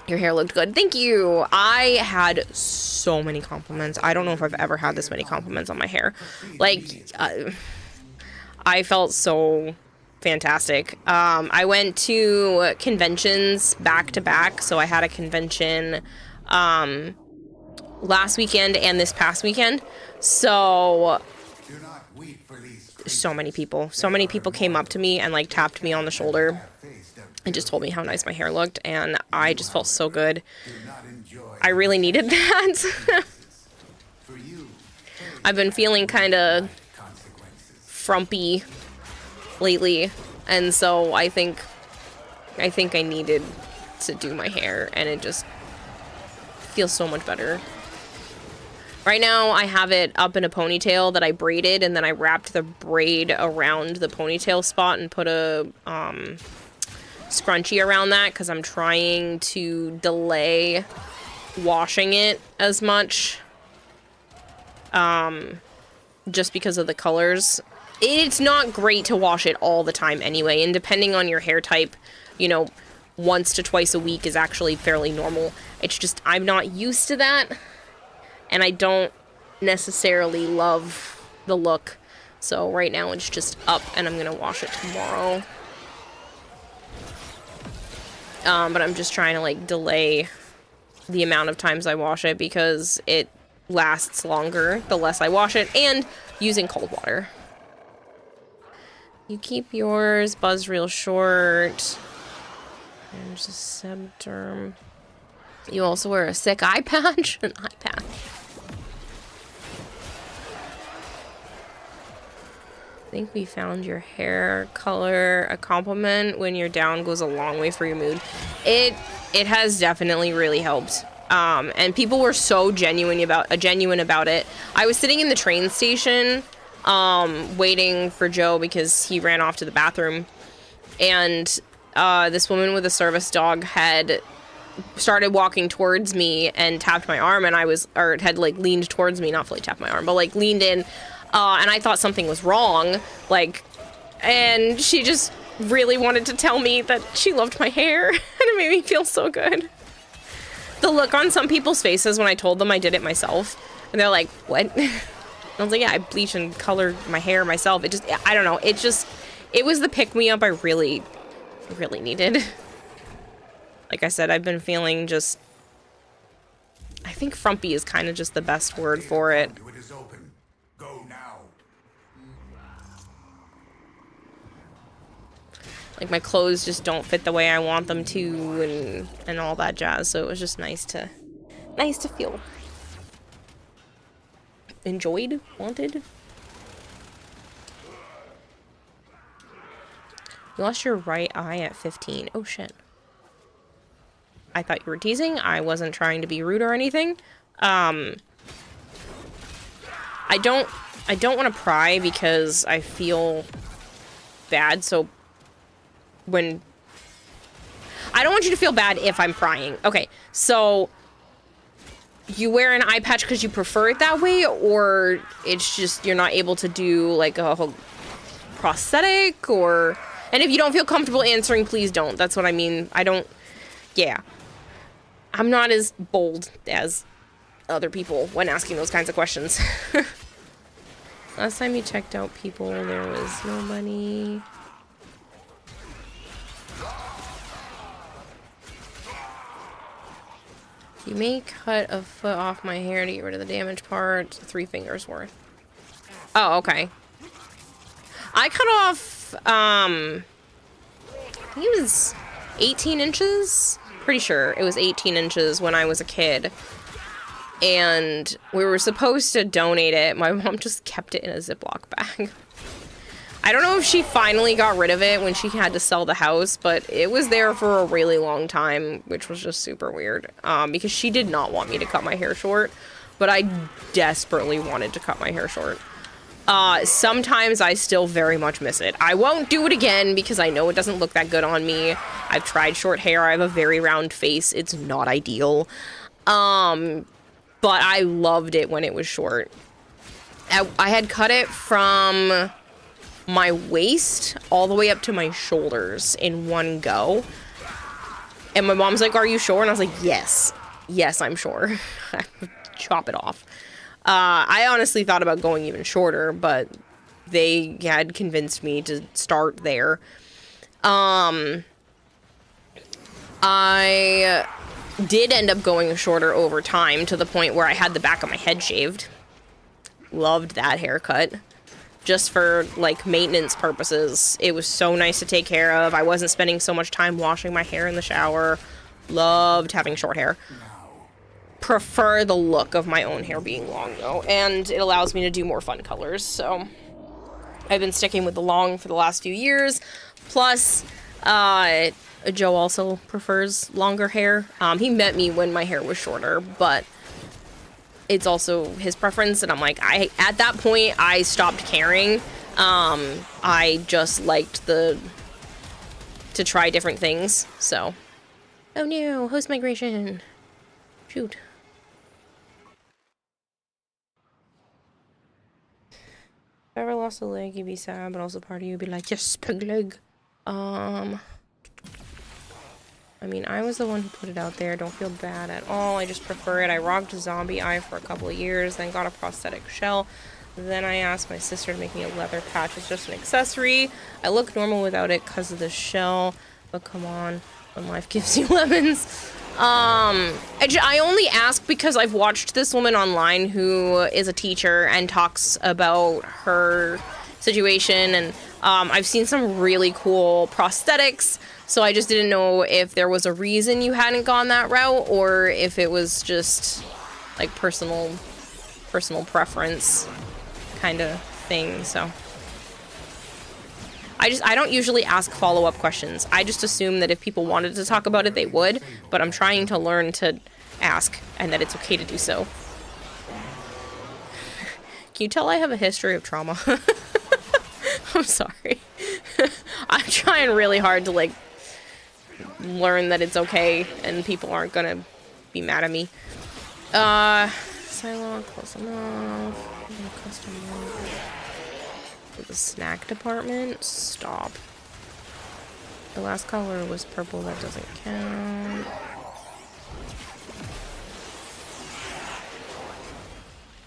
Your hair looked good. Thank you. I had so many compliments. I don't know if I've ever had this many compliments on my hair. Like, I felt so fantastic. I went to conventions back to back. So I had a convention last weekend and this past weekend. So many people came up to me and like tapped me on the shoulder and just told me how nice my hair looked, and I just felt so good. I really needed that. I've been feeling kind of frumpy lately, and so I think I needed to do my hair, and it just feels so much better. Right now, I have it up in a ponytail that I braided, and then I wrapped the braid around the ponytail spot and put a scrunchie around that because I'm trying to delay washing it as much. Just because of the colors. It's not great to wash it all the time anyway, and depending on your hair type, you know, once to twice a week is actually fairly normal. It's just I'm not used to that. And I don't necessarily love the look. So right now it's just up and I'm going to wash it tomorrow. But I'm just trying to like delay the amount of times I wash it because it lasts longer the less I wash it, and using cold water. You keep yours, buzz real short. There's a subderm. You also wear a sick eye patch? An eye patch. I think we found your hair color a compliment. When you're down goes a long way for your mood. It has definitely really helped. And people were so genuine about it. I was sitting in the train station waiting for Joe because he ran off to the bathroom, and this woman with a service dog had started walking towards me and tapped my arm, and had like leaned towards me, not fully tapped my arm, but like leaned in, and I thought something was wrong, like, and she just really wanted to tell me that she loved my hair, and it made me feel so good. The look on some people's faces when I told them I did it myself, and they're like, what? I was like, yeah, I bleach and color my hair myself. It just, I don't know, it was the pick-me-up I really, really needed. Like I said, I've been feeling just, I think frumpy is kind of just the best word for it. Like, my clothes just don't fit the way I want them to, and all that jazz, so it was just nice to feel enjoyed, wanted. You lost your right eye at 15. Oh shit. I thought you were teasing. I wasn't trying to be rude or anything. I don't want to pry because I feel bad, so when I don't want you to feel bad if I'm prying. Okay, so you wear an eye patch because you prefer it that way, or it's just you're not able to do like a whole prosthetic, or, and if you don't feel comfortable answering, please don't. That's what I mean. Yeah. I'm not as bold as other people when asking those kinds of questions. Last time you checked out people, there was nobody. You may cut a foot off my hair to get rid of the damaged part. 3 fingers worth. Oh, okay. I cut off, I think it was 18 inches. Pretty sure it was 18 inches when I was a kid. And we were supposed to donate it. My mom just kept it in a Ziploc bag. I don't know if she finally got rid of it when she had to sell the house, but it was there for a really long time, which was just super weird. Because she did not want me to cut my hair short, but I desperately wanted to cut my hair short. Sometimes I still very much miss it. I won't do it again because I know it doesn't look that good on me. I've tried short hair. I have a very round face. It's not ideal. But I loved it when it was short. I had cut it from my waist all the way up to my shoulders in one go. And my mom's like, are you sure? And I was like, yes. Yes, I'm sure. Chop it off. I honestly thought about going even shorter, but they had convinced me to start there. I did end up going shorter over time to the point where I had the back of my head shaved. Loved that haircut. Just for, like, maintenance purposes. It was so nice to take care of. I wasn't spending so much time washing my hair in the shower. Loved having short hair. Prefer the look of my own hair being long, though. And it allows me to do more fun colors, so I've been sticking with the long for the last few years. Plus, Joe also prefers longer hair. He met me when my hair was shorter, but it's also his preference, and I'm like, at that point, I stopped caring. I just liked to try different things, so. Oh no, host migration. Shoot. If I ever lost a leg, you'd be sad, but also part of you would be like, yes, pig leg. I mean, I was the one who put it out there. Don't feel bad at all. I just prefer it. I rocked a zombie eye for a couple of years, then got a prosthetic shell. Then I asked my sister to make me a leather patch. It's just an accessory. I look normal without it because of the shell. But come on, when life gives you lemons. I only ask because I've watched this woman online who is a teacher and talks about her situation, and I've seen some really cool prosthetics, so I just didn't know if there was a reason you hadn't gone that route, or if it was just like personal preference kind of thing. So I don't usually ask follow-up questions. I just assume that if people wanted to talk about it, they would, but I'm trying to learn to ask, and that it's okay to do so. Can you tell I have a history of trauma? I'm sorry. I'm trying really hard to, like, learn that it's okay, and people aren't gonna be mad at me. Silo, close enough. Custom the snack department? Stop. The last color was purple, that doesn't count.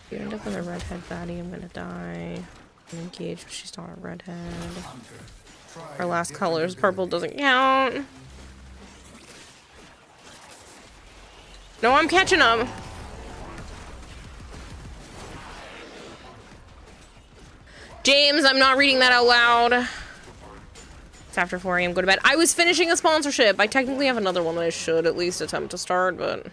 If you end up with a redhead baddie, I'm gonna die. I'm engaged, but she's not a redhead. Her last color is purple, doesn't count. No, I'm catching them. James, I'm not reading that out loud. It's after 4 a.m. Go to bed. I was finishing a sponsorship. I technically have another one that I should at least attempt to start, but...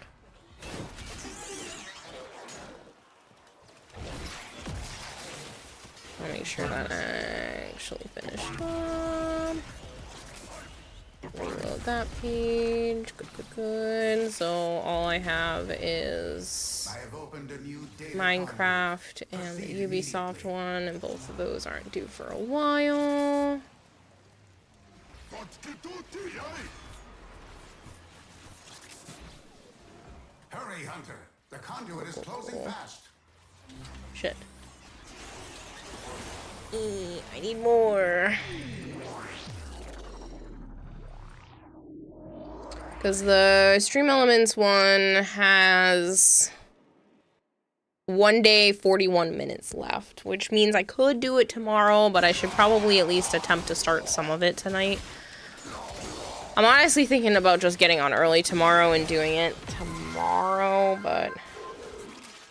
I'll make sure that I actually finished up. Reload that page. Good, good, good. So all I have is Minecraft and the Ubisoft one, and both of those aren't due for a while. Hurry, Hunter. The conduit is closing fast. Shit. I need more. Because the Stream Elements one has 1 day, 41 minutes left, which means I could do it tomorrow, but I should probably at least attempt to start some of it tonight. I'm honestly thinking about just getting on early tomorrow and doing it tomorrow, but...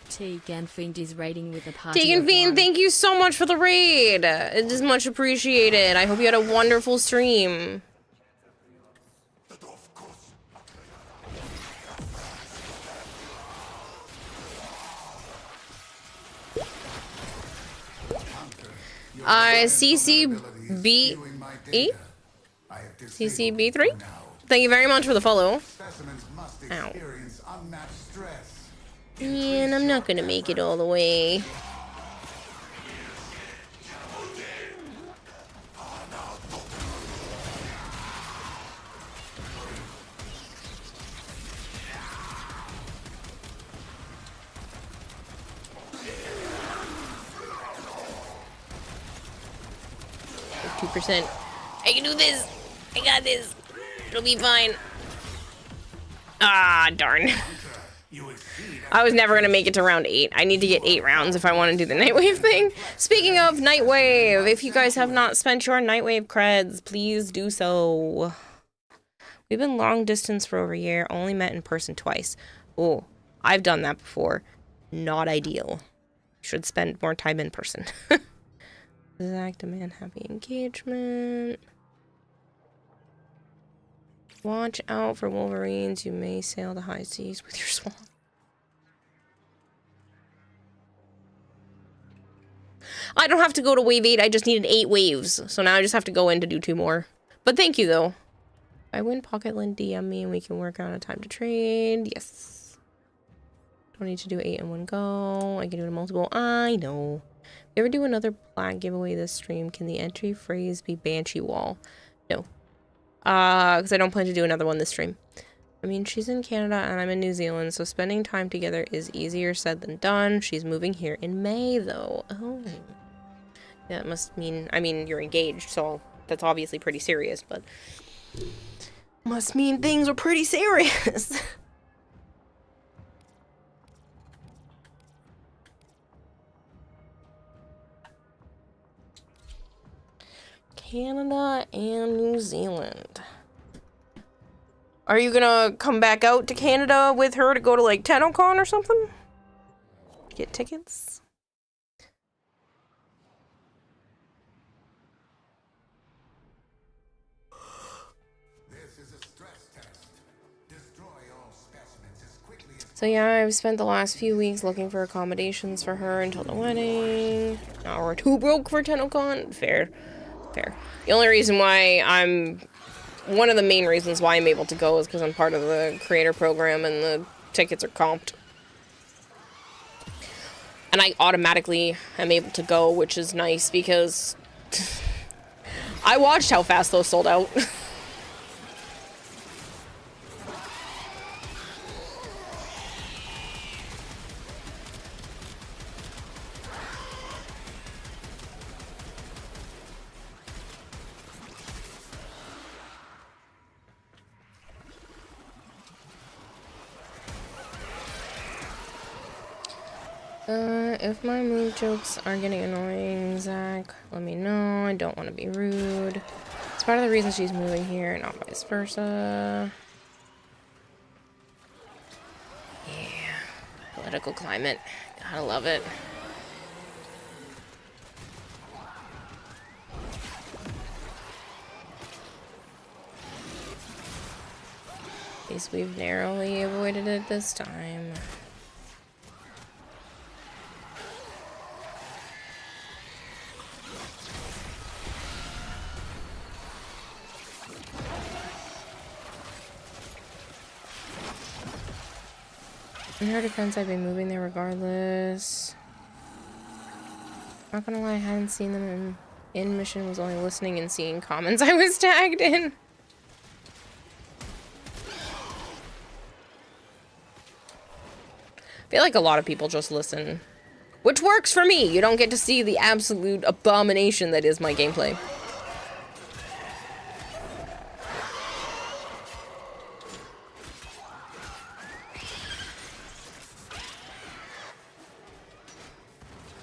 Tegan Fiend is raiding with a party. Tegan Fiend, thank you so much for the raid! It is much appreciated. I hope you had a wonderful stream. CCB3? Thank you very much for the follow. Ow. And I'm not gonna make it all the way. %. I can do this. I got this. It'll be fine. Ah, darn. I was never gonna make it to round 8. I need to get 8 rounds if I want to do the Nightwave thing. Speaking of Nightwave, if you guys have not spent your Nightwave creds, please do so. We've been long distance for over a year, only met in person twice. Oh, I've done that before. Not ideal. Should spend more time in person. Zach, demand happy engagement. Watch out for wolverines. You may sail the high seas with your swan. I don't have to go to wave 8. I just needed 8 waves. So now I just have to go in to do 2 more. But thank you, though. If I win Pocketland, DM me and we can work out a time to trade. Yes. Don't need to do 8 in one go. I can do it in multiple. I know. If you ever do another black giveaway this stream, can the entry phrase be Banshee Wall? No. Because I don't plan to do another one this stream. I mean, she's in Canada and I'm in New Zealand, so spending time together is easier said than done. She's moving here in May, though. Oh. That must mean, I mean, you're engaged, so that's obviously pretty serious, but... must mean things are pretty serious. Canada and New Zealand. Are you gonna come back out to Canada with her to go to like TennoCon or something? Get tickets? So yeah, I've spent the last few weeks looking for accommodations for her until the wedding. Now we're too broke for TennoCon. Fair. Fair. The only reason why one of the main reasons why I'm able to go is because I'm part of the creator program and the tickets are comped. And I automatically am able to go, which is nice because I watched how fast those sold out. If my move jokes are getting annoying, Zach, let me know. I don't want to be rude. It's part of the reason she's moving here, not vice versa. Yeah. Political climate. Gotta love it. At least we've narrowly avoided it this time. In her defense, I've been moving there regardless. Not gonna lie, I hadn't seen them in mission, was only listening and seeing comments I was tagged in. I feel like a lot of people just listen. Which works for me! You don't get to see the absolute abomination that is my gameplay.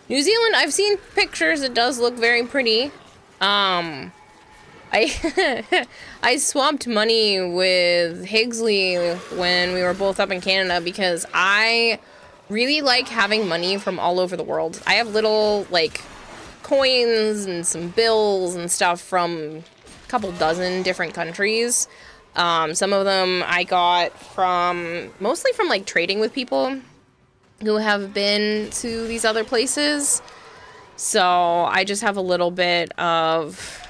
New Zealand, I've seen pictures, it does look very pretty. I I swapped money with Higgsley when we were both up in Canada because I really like having money from all over the world. I have little, like, coins and some bills and stuff from a couple dozen different countries. Some of them I got mostly from, like, trading with people who have been to these other places. So I just have a little bit of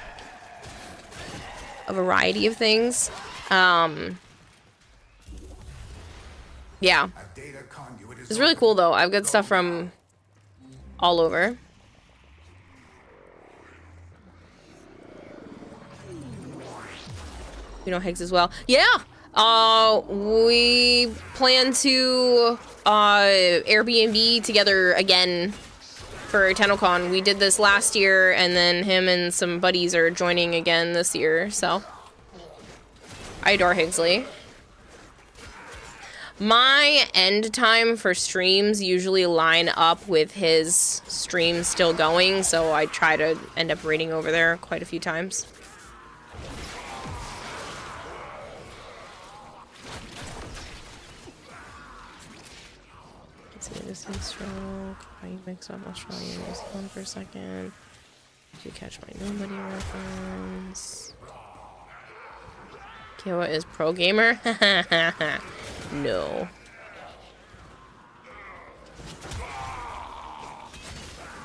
a variety of things. Yeah. It's really cool though. I've got stuff from all over. You know Higgs as well. Yeah! We plan to Airbnb together again for TennoCon. We did this last year, and then him and some buddies are joining again this year, so. I adore Higgsley. My end time for streams usually line up with his streams still going, so I try to end up raiding over there quite a few times. Stroke. I mix up Australia and New Zealand for a second. Did you catch my nobody reference? Kiowa is pro gamer? No.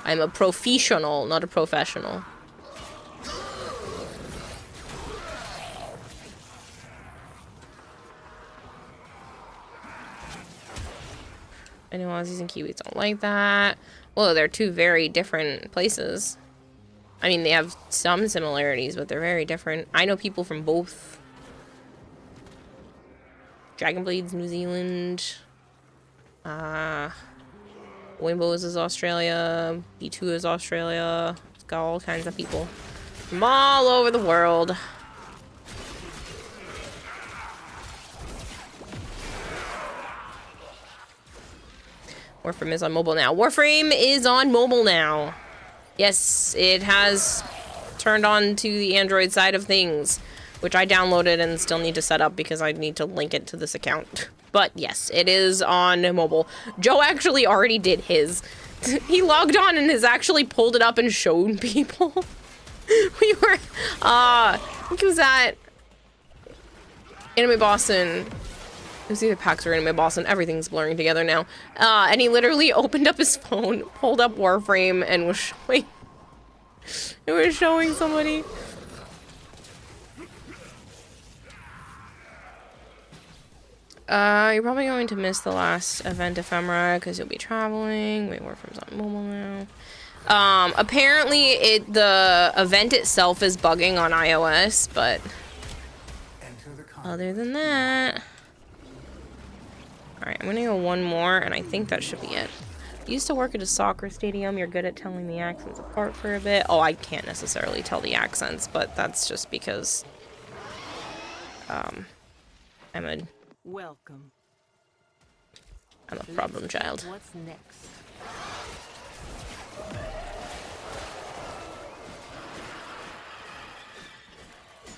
I'm a professional, not a professional. I know Aussies and Kiwis don't like that. Well, they're two very different places. I mean, they have some similarities, but they're very different. I know people from both. Dragonblades, New Zealand. Wimbos is Australia. B2 is Australia. It's got all kinds of people from all over the world. Warframe is on mobile now. Warframe is on mobile now. Yes, it has turned on to the Android side of things. which I downloaded and still need to set up because I need to link it to this account. But yes, it is on mobile. Joe actually already did his. He logged on and has actually pulled it up and shown people. We were, I think it was at Anime Boston. It was either PAX or Anime Boston. Everything's blurring together now. And he literally opened up his phone, pulled up Warframe, and was showing. It was showing somebody. You're probably going to miss the last event ephemera because you'll be traveling. Wait, Warframe's on mobile now. Apparently the event itself is bugging on iOS, but other than that. Alright, I'm gonna go one more, and I think that should be it. Used to work at a soccer stadium. You're good at telling the accents apart for a bit. Oh, I can't necessarily tell the accents, but that's just because I'm a problem child. What's next?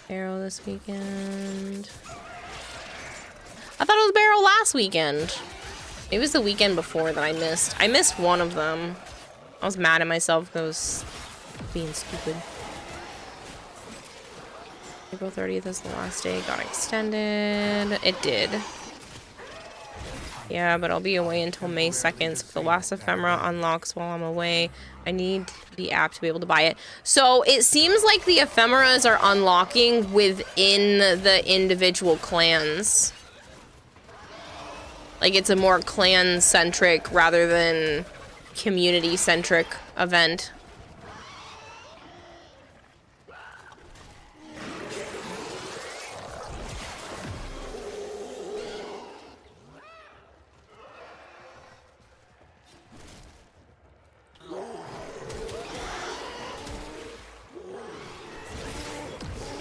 Barrow this weekend. I thought it was Barrow last weekend. It was the weekend before that I missed. I missed one of them. I was mad at myself because I was being stupid. April 30th is the last day. Got extended. It did. Yeah, but I'll be away until May 2nd. So if the last ephemera unlocks while I'm away, I need the app to be able to buy it. So it seems like the ephemeras are unlocking within the individual clans. Like it's a more clan-centric rather than community-centric event.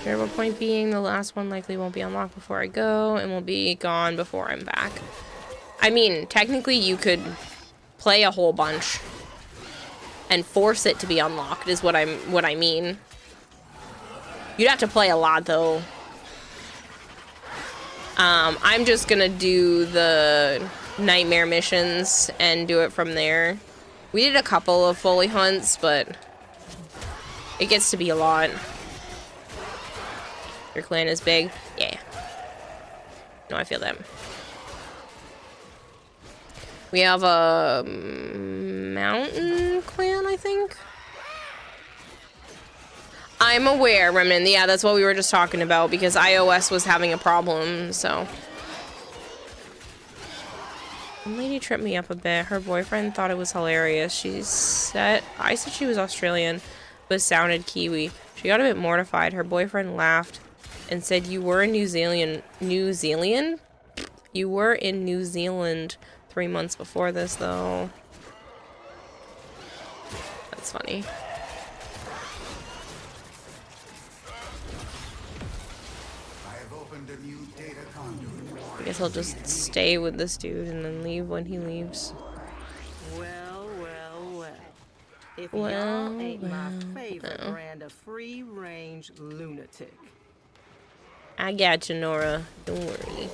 Terrible point being, the last one likely won't be unlocked before I go and will be gone before I'm back. I mean, technically you could play a whole bunch and force it to be unlocked is what I mean. You'd have to play a lot though. I'm just gonna do the nightmare missions and do it from there. We did a couple of Follie hunts, but it gets to be a lot. Your clan is big? Yeah. No, I feel that. We have a mountain clan, I think? I'm aware, Remnant. Yeah, that's what we were just talking about, because iOS was having a problem, so. One lady tripped me up a bit. Her boyfriend thought it was hilarious. I said she was Australian, but sounded Kiwi. She got a bit mortified. Her boyfriend laughed and said, "You were in New Zealand? You were in New Zealand 3 months before this, though." That's funny. I guess I'll just stay with this dude and then leave when he leaves. Well. If y'all ain't my favorite brand of free-range lunatic. I got you, Nora. Don't worry.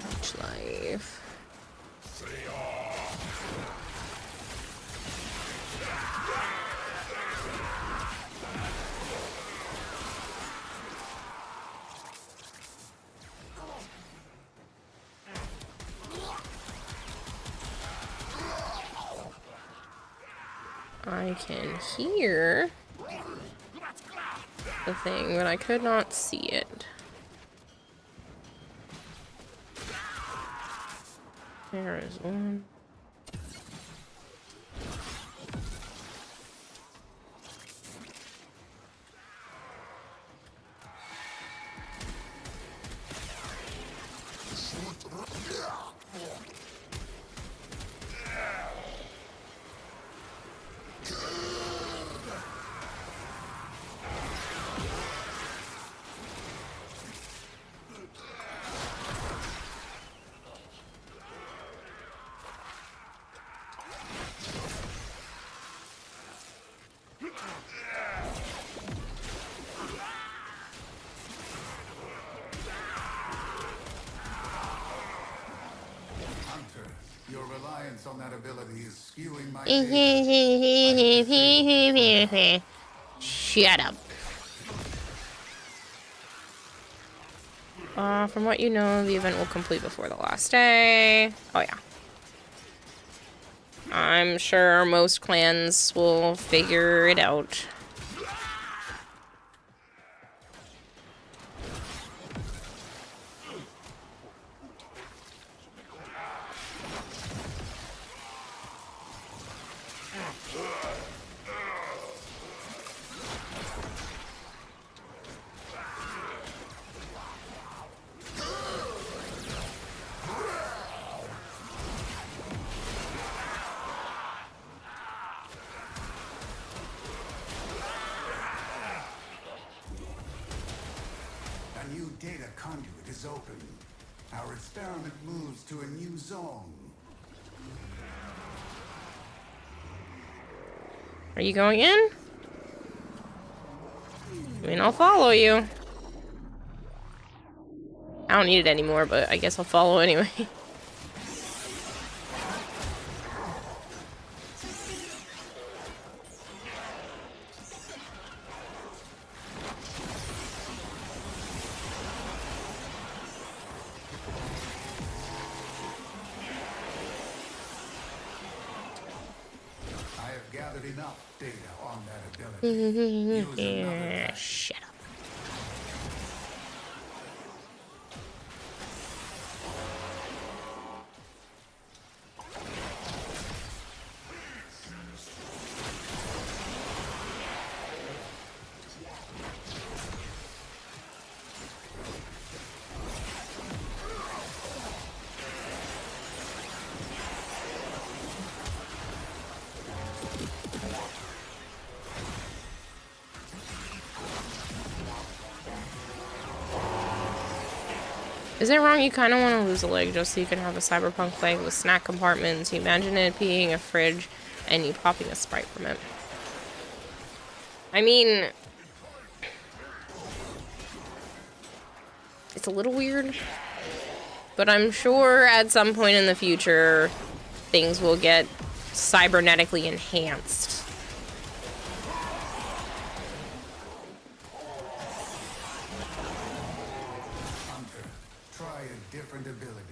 Much life. I can hear the thing, but I could not see it. There is one. that ability is skewing my Shut up. From what you know, the event will complete before the last day. Oh yeah. I'm sure most clans will figure it out. A new data conduit is open. Our experiment moves to a new zone. Are you going in? I mean, I'll follow you. I don't need it anymore, but I guess I'll follow anyway. I have gathered enough data on that ability. Use another tactic. Shut up. Is it wrong you kind of want to lose a leg just so you can have a cyberpunk leg with snack compartments? You imagine it being a fridge and you popping a Sprite from it. I mean, it's a little weird, but I'm sure at some point in the future things will get cybernetically enhanced. Try a different ability.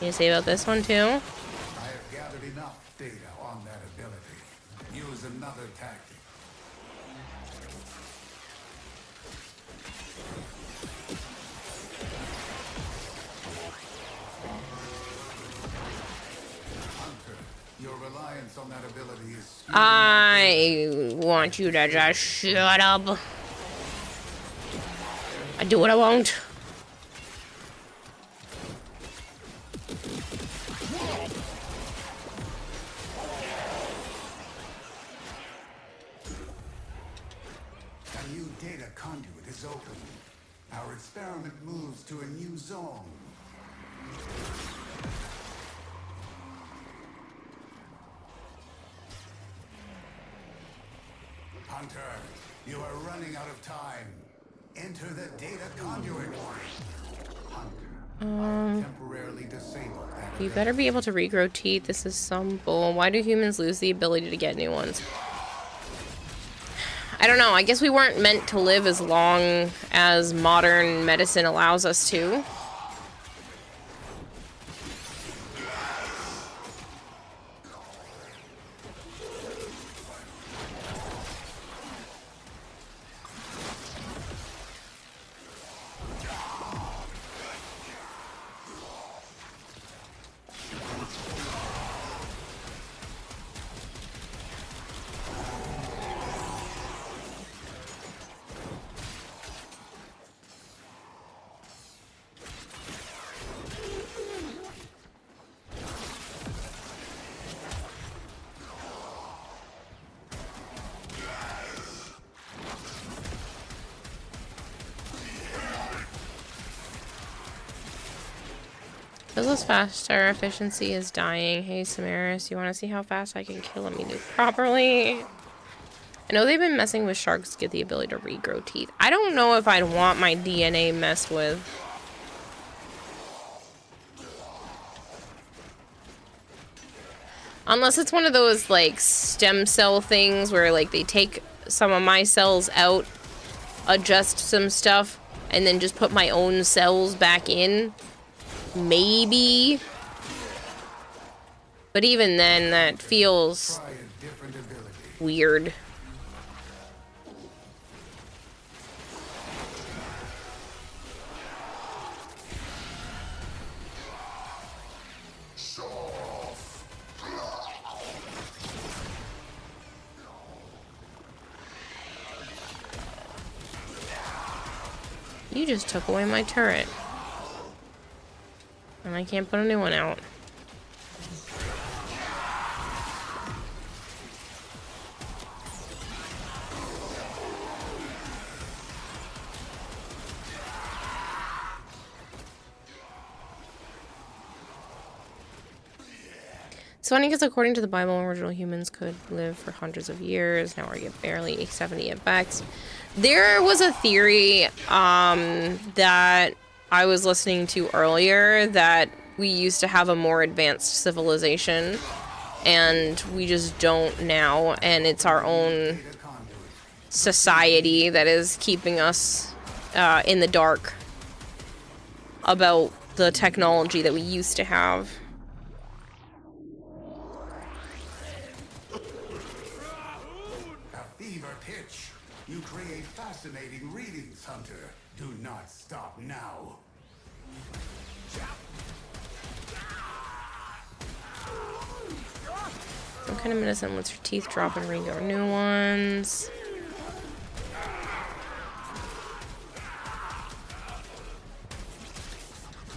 Can you say about this one too? I have gathered enough data on that ability. Use another tactic. Hunter, your reliance on that ability is... I want you to just shut up. I do what I want. A new data conduit is open. Our experiment moves to a new zone. Hunter, you are running out of time. Enter the data conduit. Hunter, temporarily disabled that. You better be able to regrow teeth. This is some bull. Why do humans lose the ability to get new ones? I don't know. I guess we weren't meant to live as long as modern medicine allows us to. Business faster, efficiency is dying. Hey Samaris, you want to see how fast I can kill a Minu properly? I know they've been messing with sharks to get the ability to regrow teeth. I don't know if I'd want my DNA messed with. Unless it's one of those, like, stem cell things where, like, they take some of my cells out, adjust some stuff, and then just put my own cells back in. Maybe. But even then, that feels weird. You just took away my turret. And I can't put a new one out. It's funny because according to the Bible, original humans could live for hundreds of years. Now we get barely 70 at best. There was a theory that I was listening to earlier that we used to have a more advanced civilization and we just don't now, and it's our own society that is keeping us in the dark about the technology that we used to have. You create fascinating readings, Hunter. Do not stop now. Some kind of medicine lets your teeth drop and regrow new ones.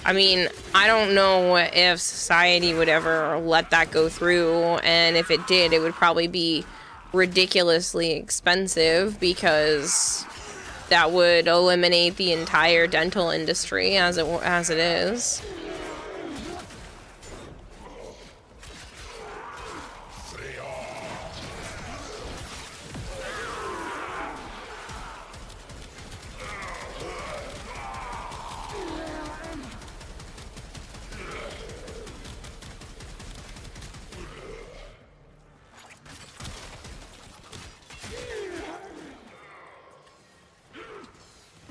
I mean, I don't know if society would ever let that go through, and if it did, it would probably be ridiculously expensive because that would eliminate the entire dental industry as it is.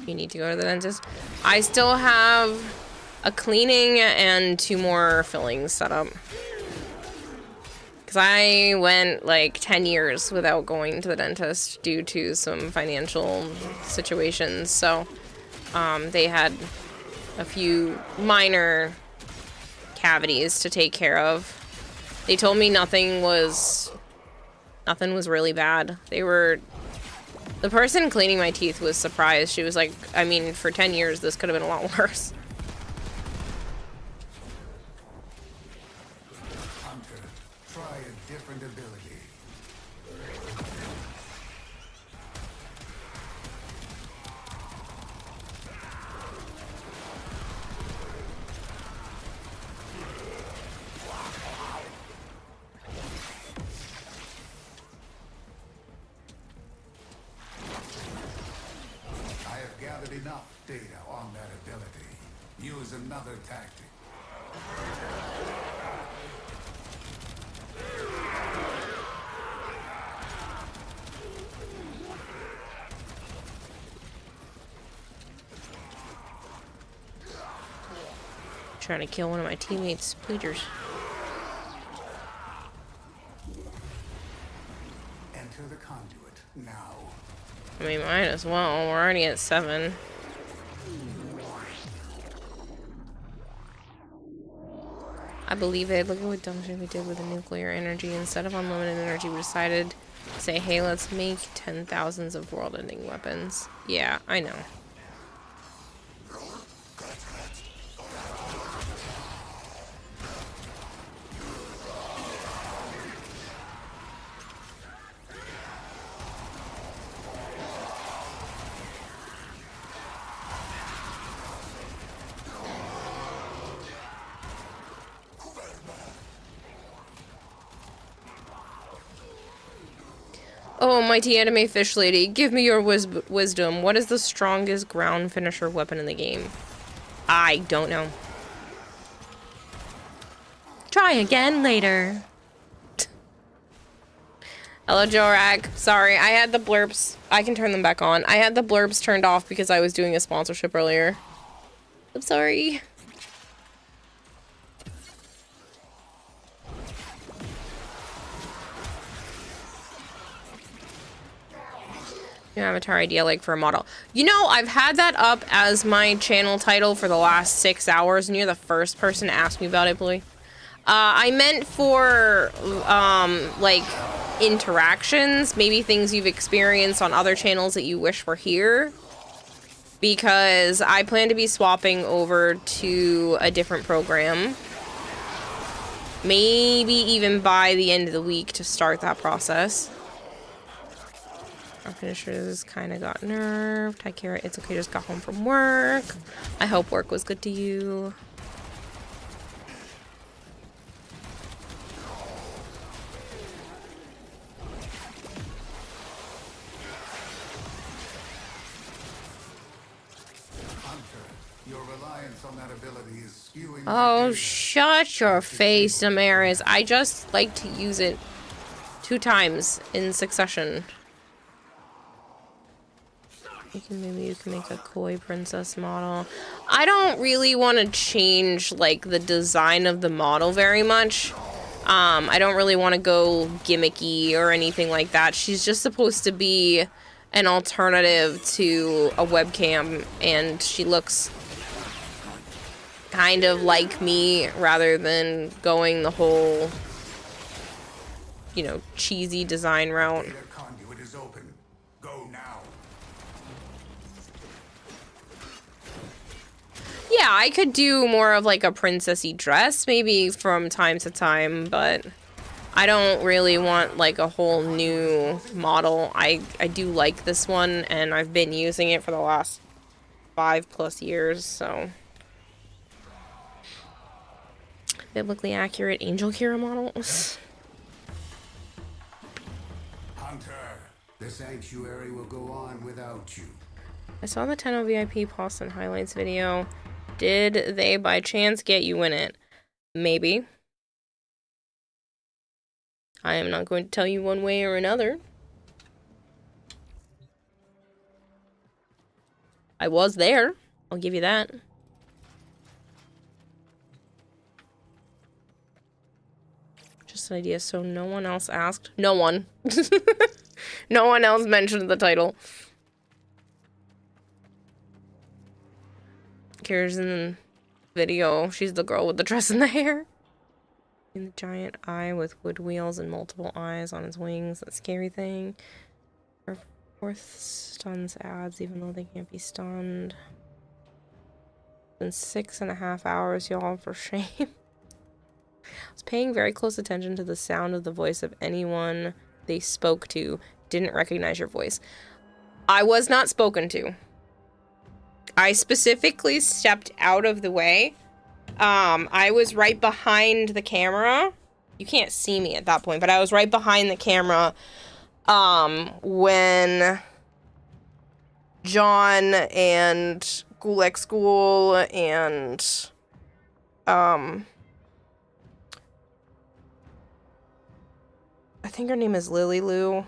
You need to go to the dentist. I still have a cleaning and 2 more fillings set up. Because I went like 10 years without going to the dentist due to some financial situations. So they had a few minor cavities to take care of. They told me nothing was really bad. The person cleaning my teeth was surprised. She was like, I mean, for 10 years, this could have been a lot worse. Hunter, try a different ability. Enough data on that ability. Use another tactic. Trying to kill one of my teammates' bleeders. Enter the conduit now. I mean, might as well. We're already at 7. I believe it. Look at what dumb shit we did with the nuclear energy. Instead of unlimited energy, we decided to say, hey, let's make 10,000s of world-ending weapons. Yeah, I know. Oh, mighty anime fish lady, give me your wisdom. What is the strongest ground finisher weapon in the game? I don't know. Try again later. Hello, Jorak. Sorry, I had the blurbs. I can turn them back on. I had the blurbs turned off because I was doing a sponsorship earlier. I'm sorry. New avatar idea like for a model. You know, I've had that up as my channel title for the last 6 hours, and you're the first person to ask me about it, Billy. I meant for, like, interactions, maybe things you've experienced on other channels that you wish were here. Because I plan to be swapping over to a different program. Maybe even by the end of the week to start that process. Our finishers kind of got nerfed. Hi, Kara. It's okay, just got home from work. I hope work was good to you. Your reliance on that ability is skewing. Oh, shut your face, Damaris. I just like to use it 2 times in succession. Maybe you can make a koi princess model. I don't really want to change, like, the design of the model very much. I don't really want to go gimmicky or anything like that. She's just supposed to be an alternative to a webcam, and she looks kind of like me rather than going the whole, you know, cheesy design route. Conduit is open. Go now. Yeah, I could do more of like a princessy dress maybe from time to time, but I don't really want like a whole new model. I do like this one, and I've been using it for the last 5+ years, so. Biblically accurate Angel Kira model. Hunter, the sanctuary will go on without you. I saw the 10 VIP post and highlights video. Did they by chance get you in it? Maybe. I am not going to tell you one way or another. I was there. I'll give you that. Just an idea, so no one else asked. No one. No one else mentioned the title. Kira's in the video. She's the girl with the dress and the hair. In the giant eye with wood wheels and multiple eyes on its wings. That scary thing. Her 4th stuns ads, even though they can't be stunned. It's been 6.5 hours, y'all, for shame. I was paying very close attention to the sound of the voice of anyone they spoke to. Didn't recognize your voice. I was not spoken to. I specifically stepped out of the way. I was right behind the camera. You can't see me at that point, but I was right behind the camera when John and Gulek School and I think her name is Lily Lou,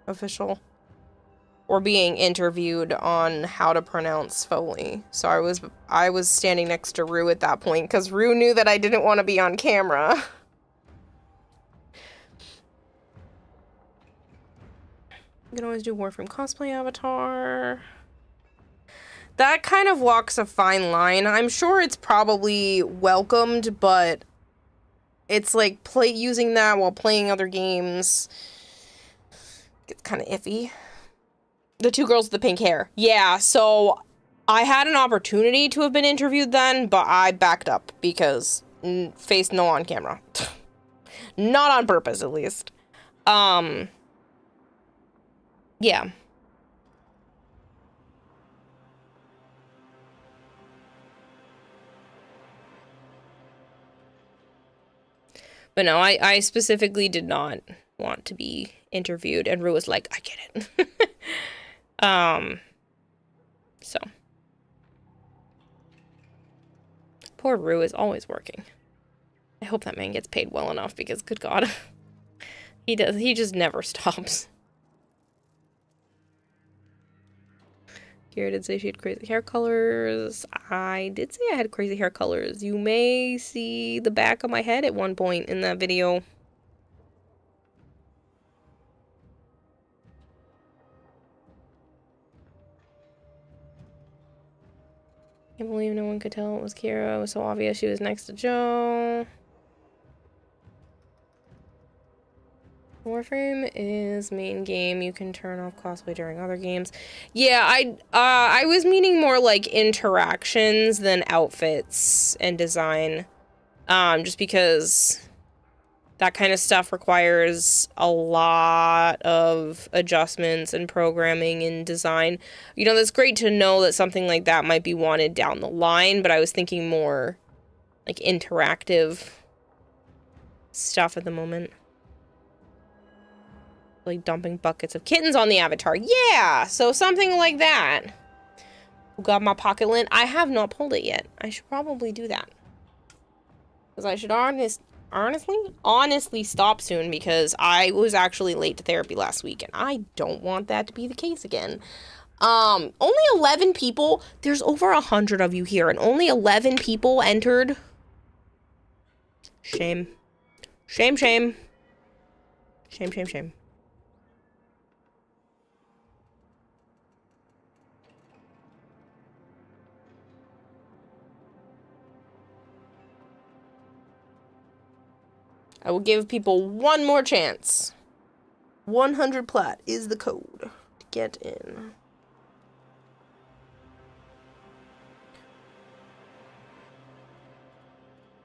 official, were being interviewed on how to pronounce Foley. So I was standing next to Rue at that point because Rue knew that I didn't want to be on camera. You can always do Warframe cosplay avatar. That kind of walks a fine line. I'm sure it's probably welcomed, but it's like using that while playing other games. It's kind of iffy. The 2 girls with the pink hair. Yeah, so I had an opportunity to have been interviewed then, but I backed up because face no on camera. Not on purpose, at least. Yeah. But no, I specifically did not want to be interviewed. And Rue was like, I get it. So. Poor Rue is always working. I hope that man gets paid well enough because, good God, he just never stops. Kira did say she had crazy hair colors. I did say I had crazy hair colors. You may see the back of my head at one point in that video. Can't believe no one could tell it was Kira. It was so obvious she was next to Joe. Warframe is main game. You can turn off cosplay during other games. Yeah, I was meaning more like interactions than outfits and design. Just because that kind of stuff requires a lot of adjustments and programming and design. You know, that's great to know that something like that might be wanted down the line, but I was thinking more like interactive stuff at the moment. Like dumping buckets of kittens on the avatar. Yeah, so something like that. Who got my pocket lint? I have not pulled it yet. I should probably do that. Because I should honestly stop soon because I was actually late to therapy last week and I don't want that to be the case again. Only 11 people. There's over 100 of you here and only 11 people entered. Shame. Shame, shame. Shame, shame, shame. I will give people one more chance. 100 plat is the code to get in.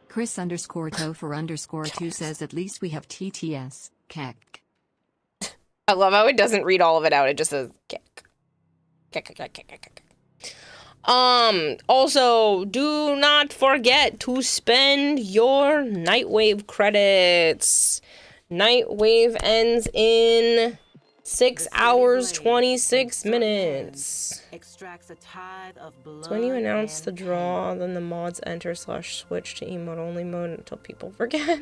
Chris_Topher_2 says at least we have TTS. Kek. I love how it doesn't read all of it out. It just says kek. Kek. Also, do not forget to spend your Nightwave credits. Nightwave ends in 6 hours, 26 minutes. Extracts a tithe of blood. So when you announce the draw, then the mods enter / switch to emote only mode until people forget.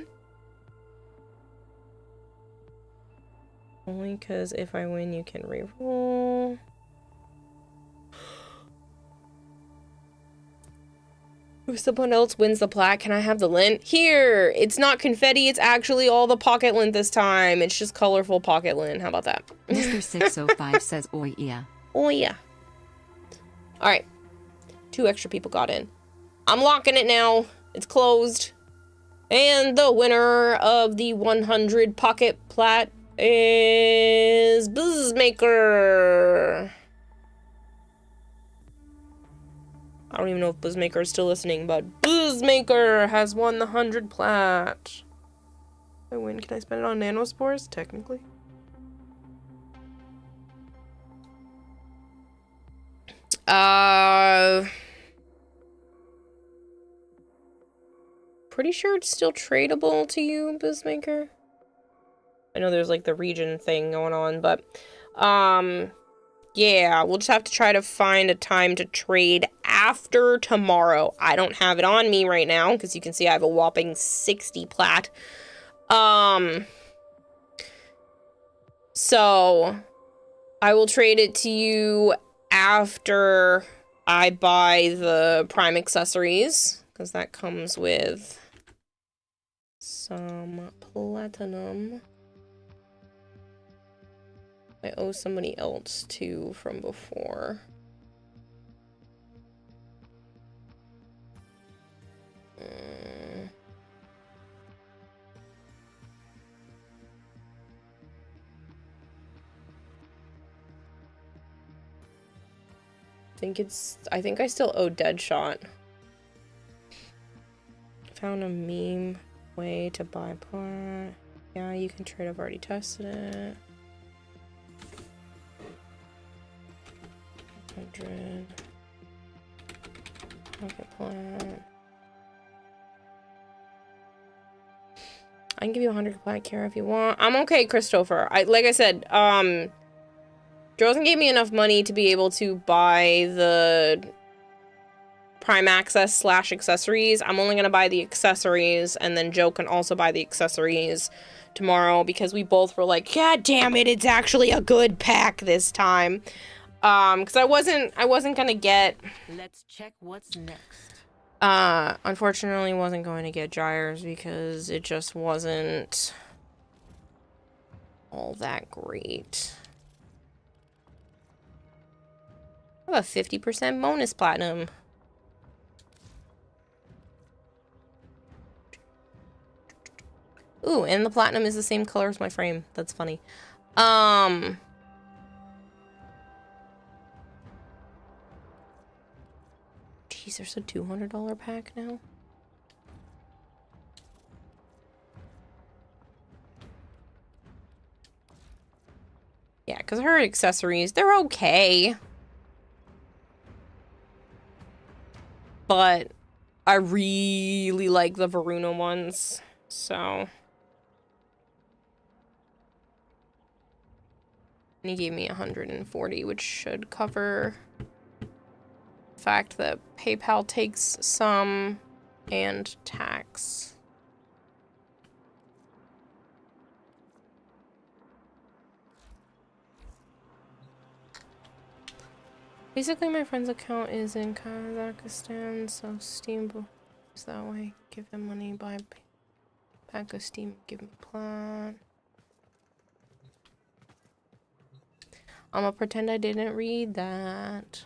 Only because if I win, you can reroll. If someone else wins the plat, can I have the lint? Here! It's not confetti, it's actually all the pocket lint this time. It's just colorful pocket lint. How about that? Mr. 605 says, oh yeah. Oh yeah. Alright. 2 extra people got in. I'm locking it now. It's closed. And the winner of the 100 pocket plat is Buzzmaker. I don't even know if Buzzmaker is still listening, but Buzzmaker has won the 100 plat. If I win, can I spend it on nanospores? Technically. Pretty sure it's still tradable to you, Buzzmaker. I know there's like the region thing going on, but yeah, we'll just have to try to find a time to trade after tomorrow. I don't have it on me right now because you can see I have a whopping 60 plat. So I will trade it to you after I buy the Prime accessories because that comes with some platinum. I owe somebody else too from before. I think I still owe Deadshot. Found a meme way to buy plat. Yeah, you can trade. I've already tested it. 100. Pocket plat. I can give you 100 Black Care if you want. I'm okay, Christopher. Like I said, Drozen gave me enough money to be able to buy the Prime Access / accessories. I'm only gonna buy the accessories, and then Joe can also buy the accessories tomorrow because we both were like, God damn it, it's actually a good pack this time. Because I wasn't gonna get. Let's check what's next. Unfortunately, wasn't going to get gyres because it just wasn't all that great. I have a 50% bonus platinum. Ooh, and the platinum is the same color as my frame. That's funny. Jeez, there's a $200 pack now. Yeah, because her accessories, they're okay. But I really like the Varuna ones, so. And he gave me 140, which should cover the fact that PayPal takes some and tax. Basically, my friend's account is in Kazakhstan, so Steam is that way. Give him money, buy pack of Steam, give him plat. I'm gonna pretend I didn't read that.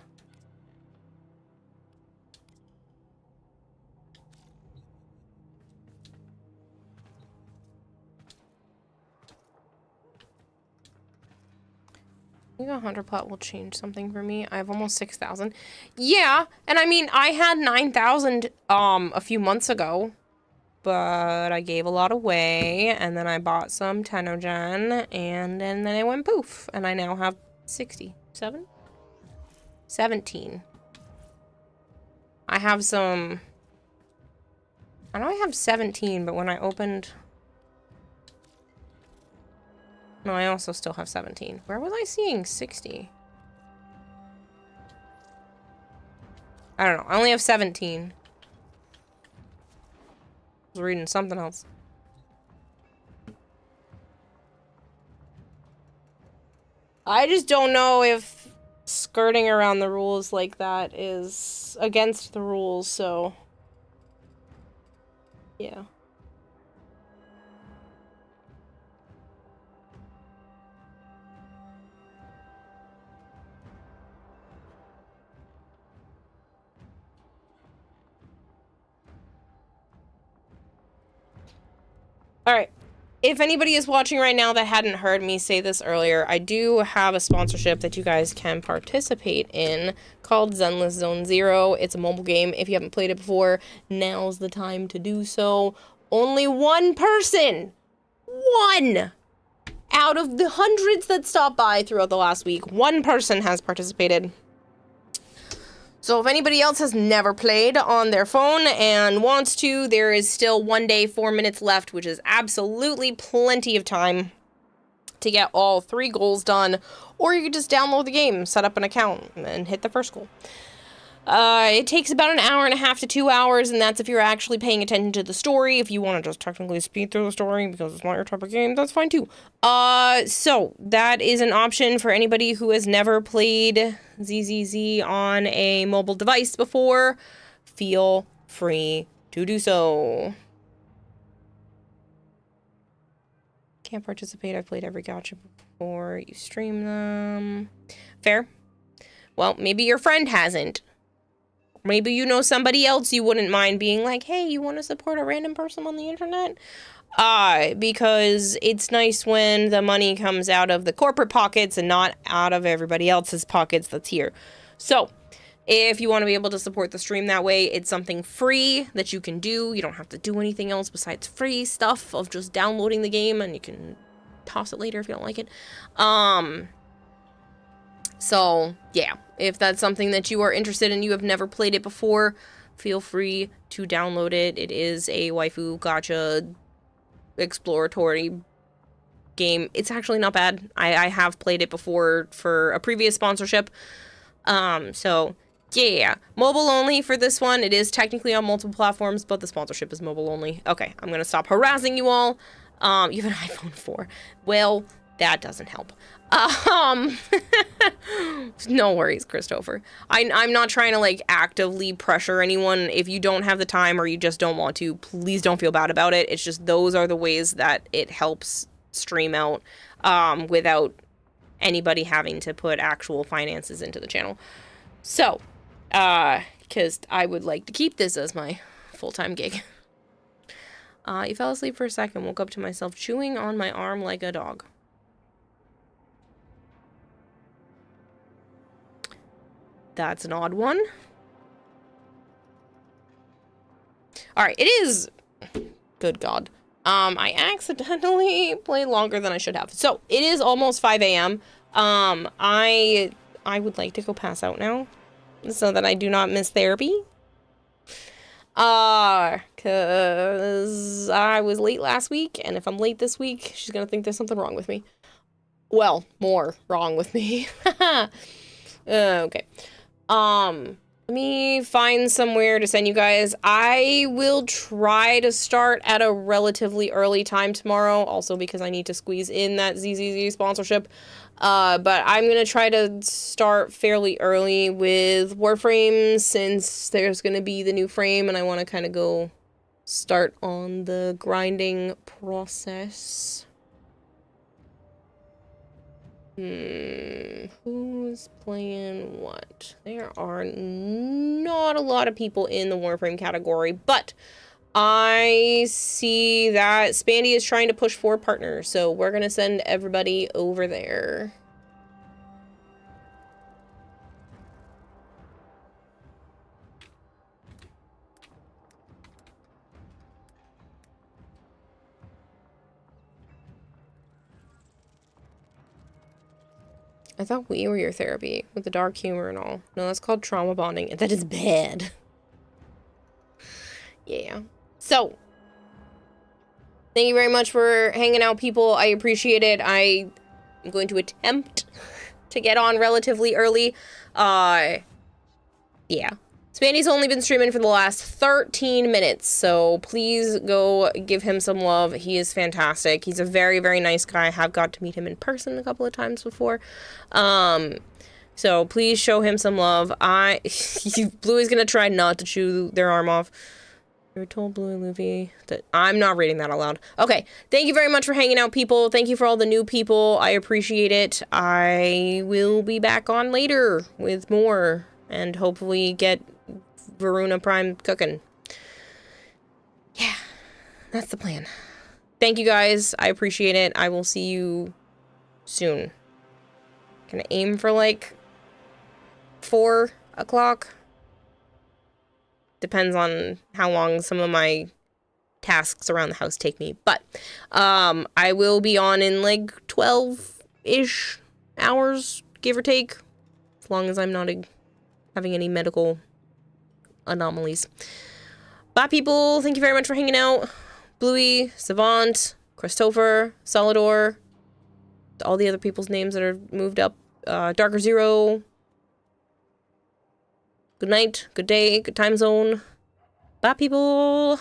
I think 100 plat will change something for me. I have almost 6,000. Yeah, and I mean, I had 9,000 a few months ago, but I gave a lot away, and then I bought some Tenogen, and then it went poof, and I now have 67? 17. I have some. I know I have 17, but when I opened. No, I also still have 17. Where was I seeing 60? I don't know. I only have 17. I was reading something else. I just don't know if skirting around the rules like that is against the rules, so. Yeah. Alright, if anybody is watching right now that hadn't heard me say this earlier, I do have a sponsorship that you guys can participate in called Zenless Zone Zero. It's a mobile game. If you haven't played it before, now's the time to do so. Only one person, one out of the hundreds that stopped by throughout the last week, one person has participated. So if anybody else has never played on their phone and wants to, there is still 1 day, 4 minutes left, which is absolutely plenty of time to get all 3 goals done. Or you could just download the game, set up an account, and hit the first goal. It takes about an hour and a half to 2 hours, and that's if you're actually paying attention to the story. If you want to just technically speed through the story because it's not your type of game, that's fine too. So that is an option for anybody who has never played ZZZ on a mobile device before. Feel free to do so. Can't participate. I've played every gacha before. You stream them. Fair. Well, maybe your friend hasn't. Maybe you know somebody else you wouldn't mind being like, hey, you want to support a random person on the internet? Because it's nice when the money comes out of the corporate pockets and not out of everybody else's pockets that's here. So, if you want to be able to support the stream that way, it's something free that you can do. You don't have to do anything else besides free stuff of just downloading the game, and you can toss it later if you don't like it. So, yeah, if that's something that you are interested in, you have never played it before, feel free to download it. It is a waifu gacha exploratory game. It's actually not bad. I have played it before for a previous sponsorship. So yeah, mobile only for this one. It is technically on multiple platforms, but the sponsorship is mobile only. Okay, I'm gonna stop harassing you all. You have an iPhone 4. Well, that doesn't help. No worries, Christopher. I'm not trying to like actively pressure anyone. If you don't have the time or you just don't want to, please don't feel bad about it. It's just those are the ways that it helps stream out without anybody having to put actual finances into the channel. So, because I would like to keep this as my full-time gig. You fell asleep for a second, woke up to myself chewing on my arm like a dog. That's an odd one. Alright, it is... Good God. I accidentally played longer than I should have. So, it is almost 5 a.m. I would like to go pass out now, so that I do not miss therapy. Cause I was late last week, and if I'm late this week, she's gonna think there's something wrong with me. Well, more wrong with me. Okay. Let me find somewhere to send you guys. I will try to start at a relatively early time tomorrow, also because I need to squeeze in that ZZZ sponsorship. But I'm gonna try to start fairly early with Warframe since there's gonna be the new frame and I want to kind of go start on the grinding process. Who's playing what? There are not a lot of people in the Warframe category, but I see that Spandy is trying to push for partners, so we're gonna send everybody over there. I thought we were your therapy with the dark humor and all. No, that's called trauma bonding, and that is bad. Yeah. So, thank you very much for hanging out, people. I appreciate it. I am going to attempt to get on relatively early. Yeah. Spandy's only been streaming for the last 13 minutes, so please go give him some love. He is fantastic. He's a very, very nice guy. I have got to meet him in person a couple of times before. So please show him some love. Bluey's gonna try not to chew their arm off. You were told Bluey Luffy that I'm not reading that out loud. Okay, thank you very much for hanging out, people. Thank you for all the new people. I appreciate it. I will be back on later with more and hopefully get Varuna Prime cooking. Yeah, that's the plan. Thank you guys. I appreciate it. I will see you soon. Can I aim for like 4 o'clock? Depends on how long some of my tasks around the house take me. But I will be on in like 12-ish hours, give or take. As long as I'm not having any medical anomalies. Bye, people. Thank you very much for hanging out. Bluey, Savant, Christopher, Solidor, all the other people's names that are moved up. Darker Zero. Good night, good day, good time zone. Bye, people.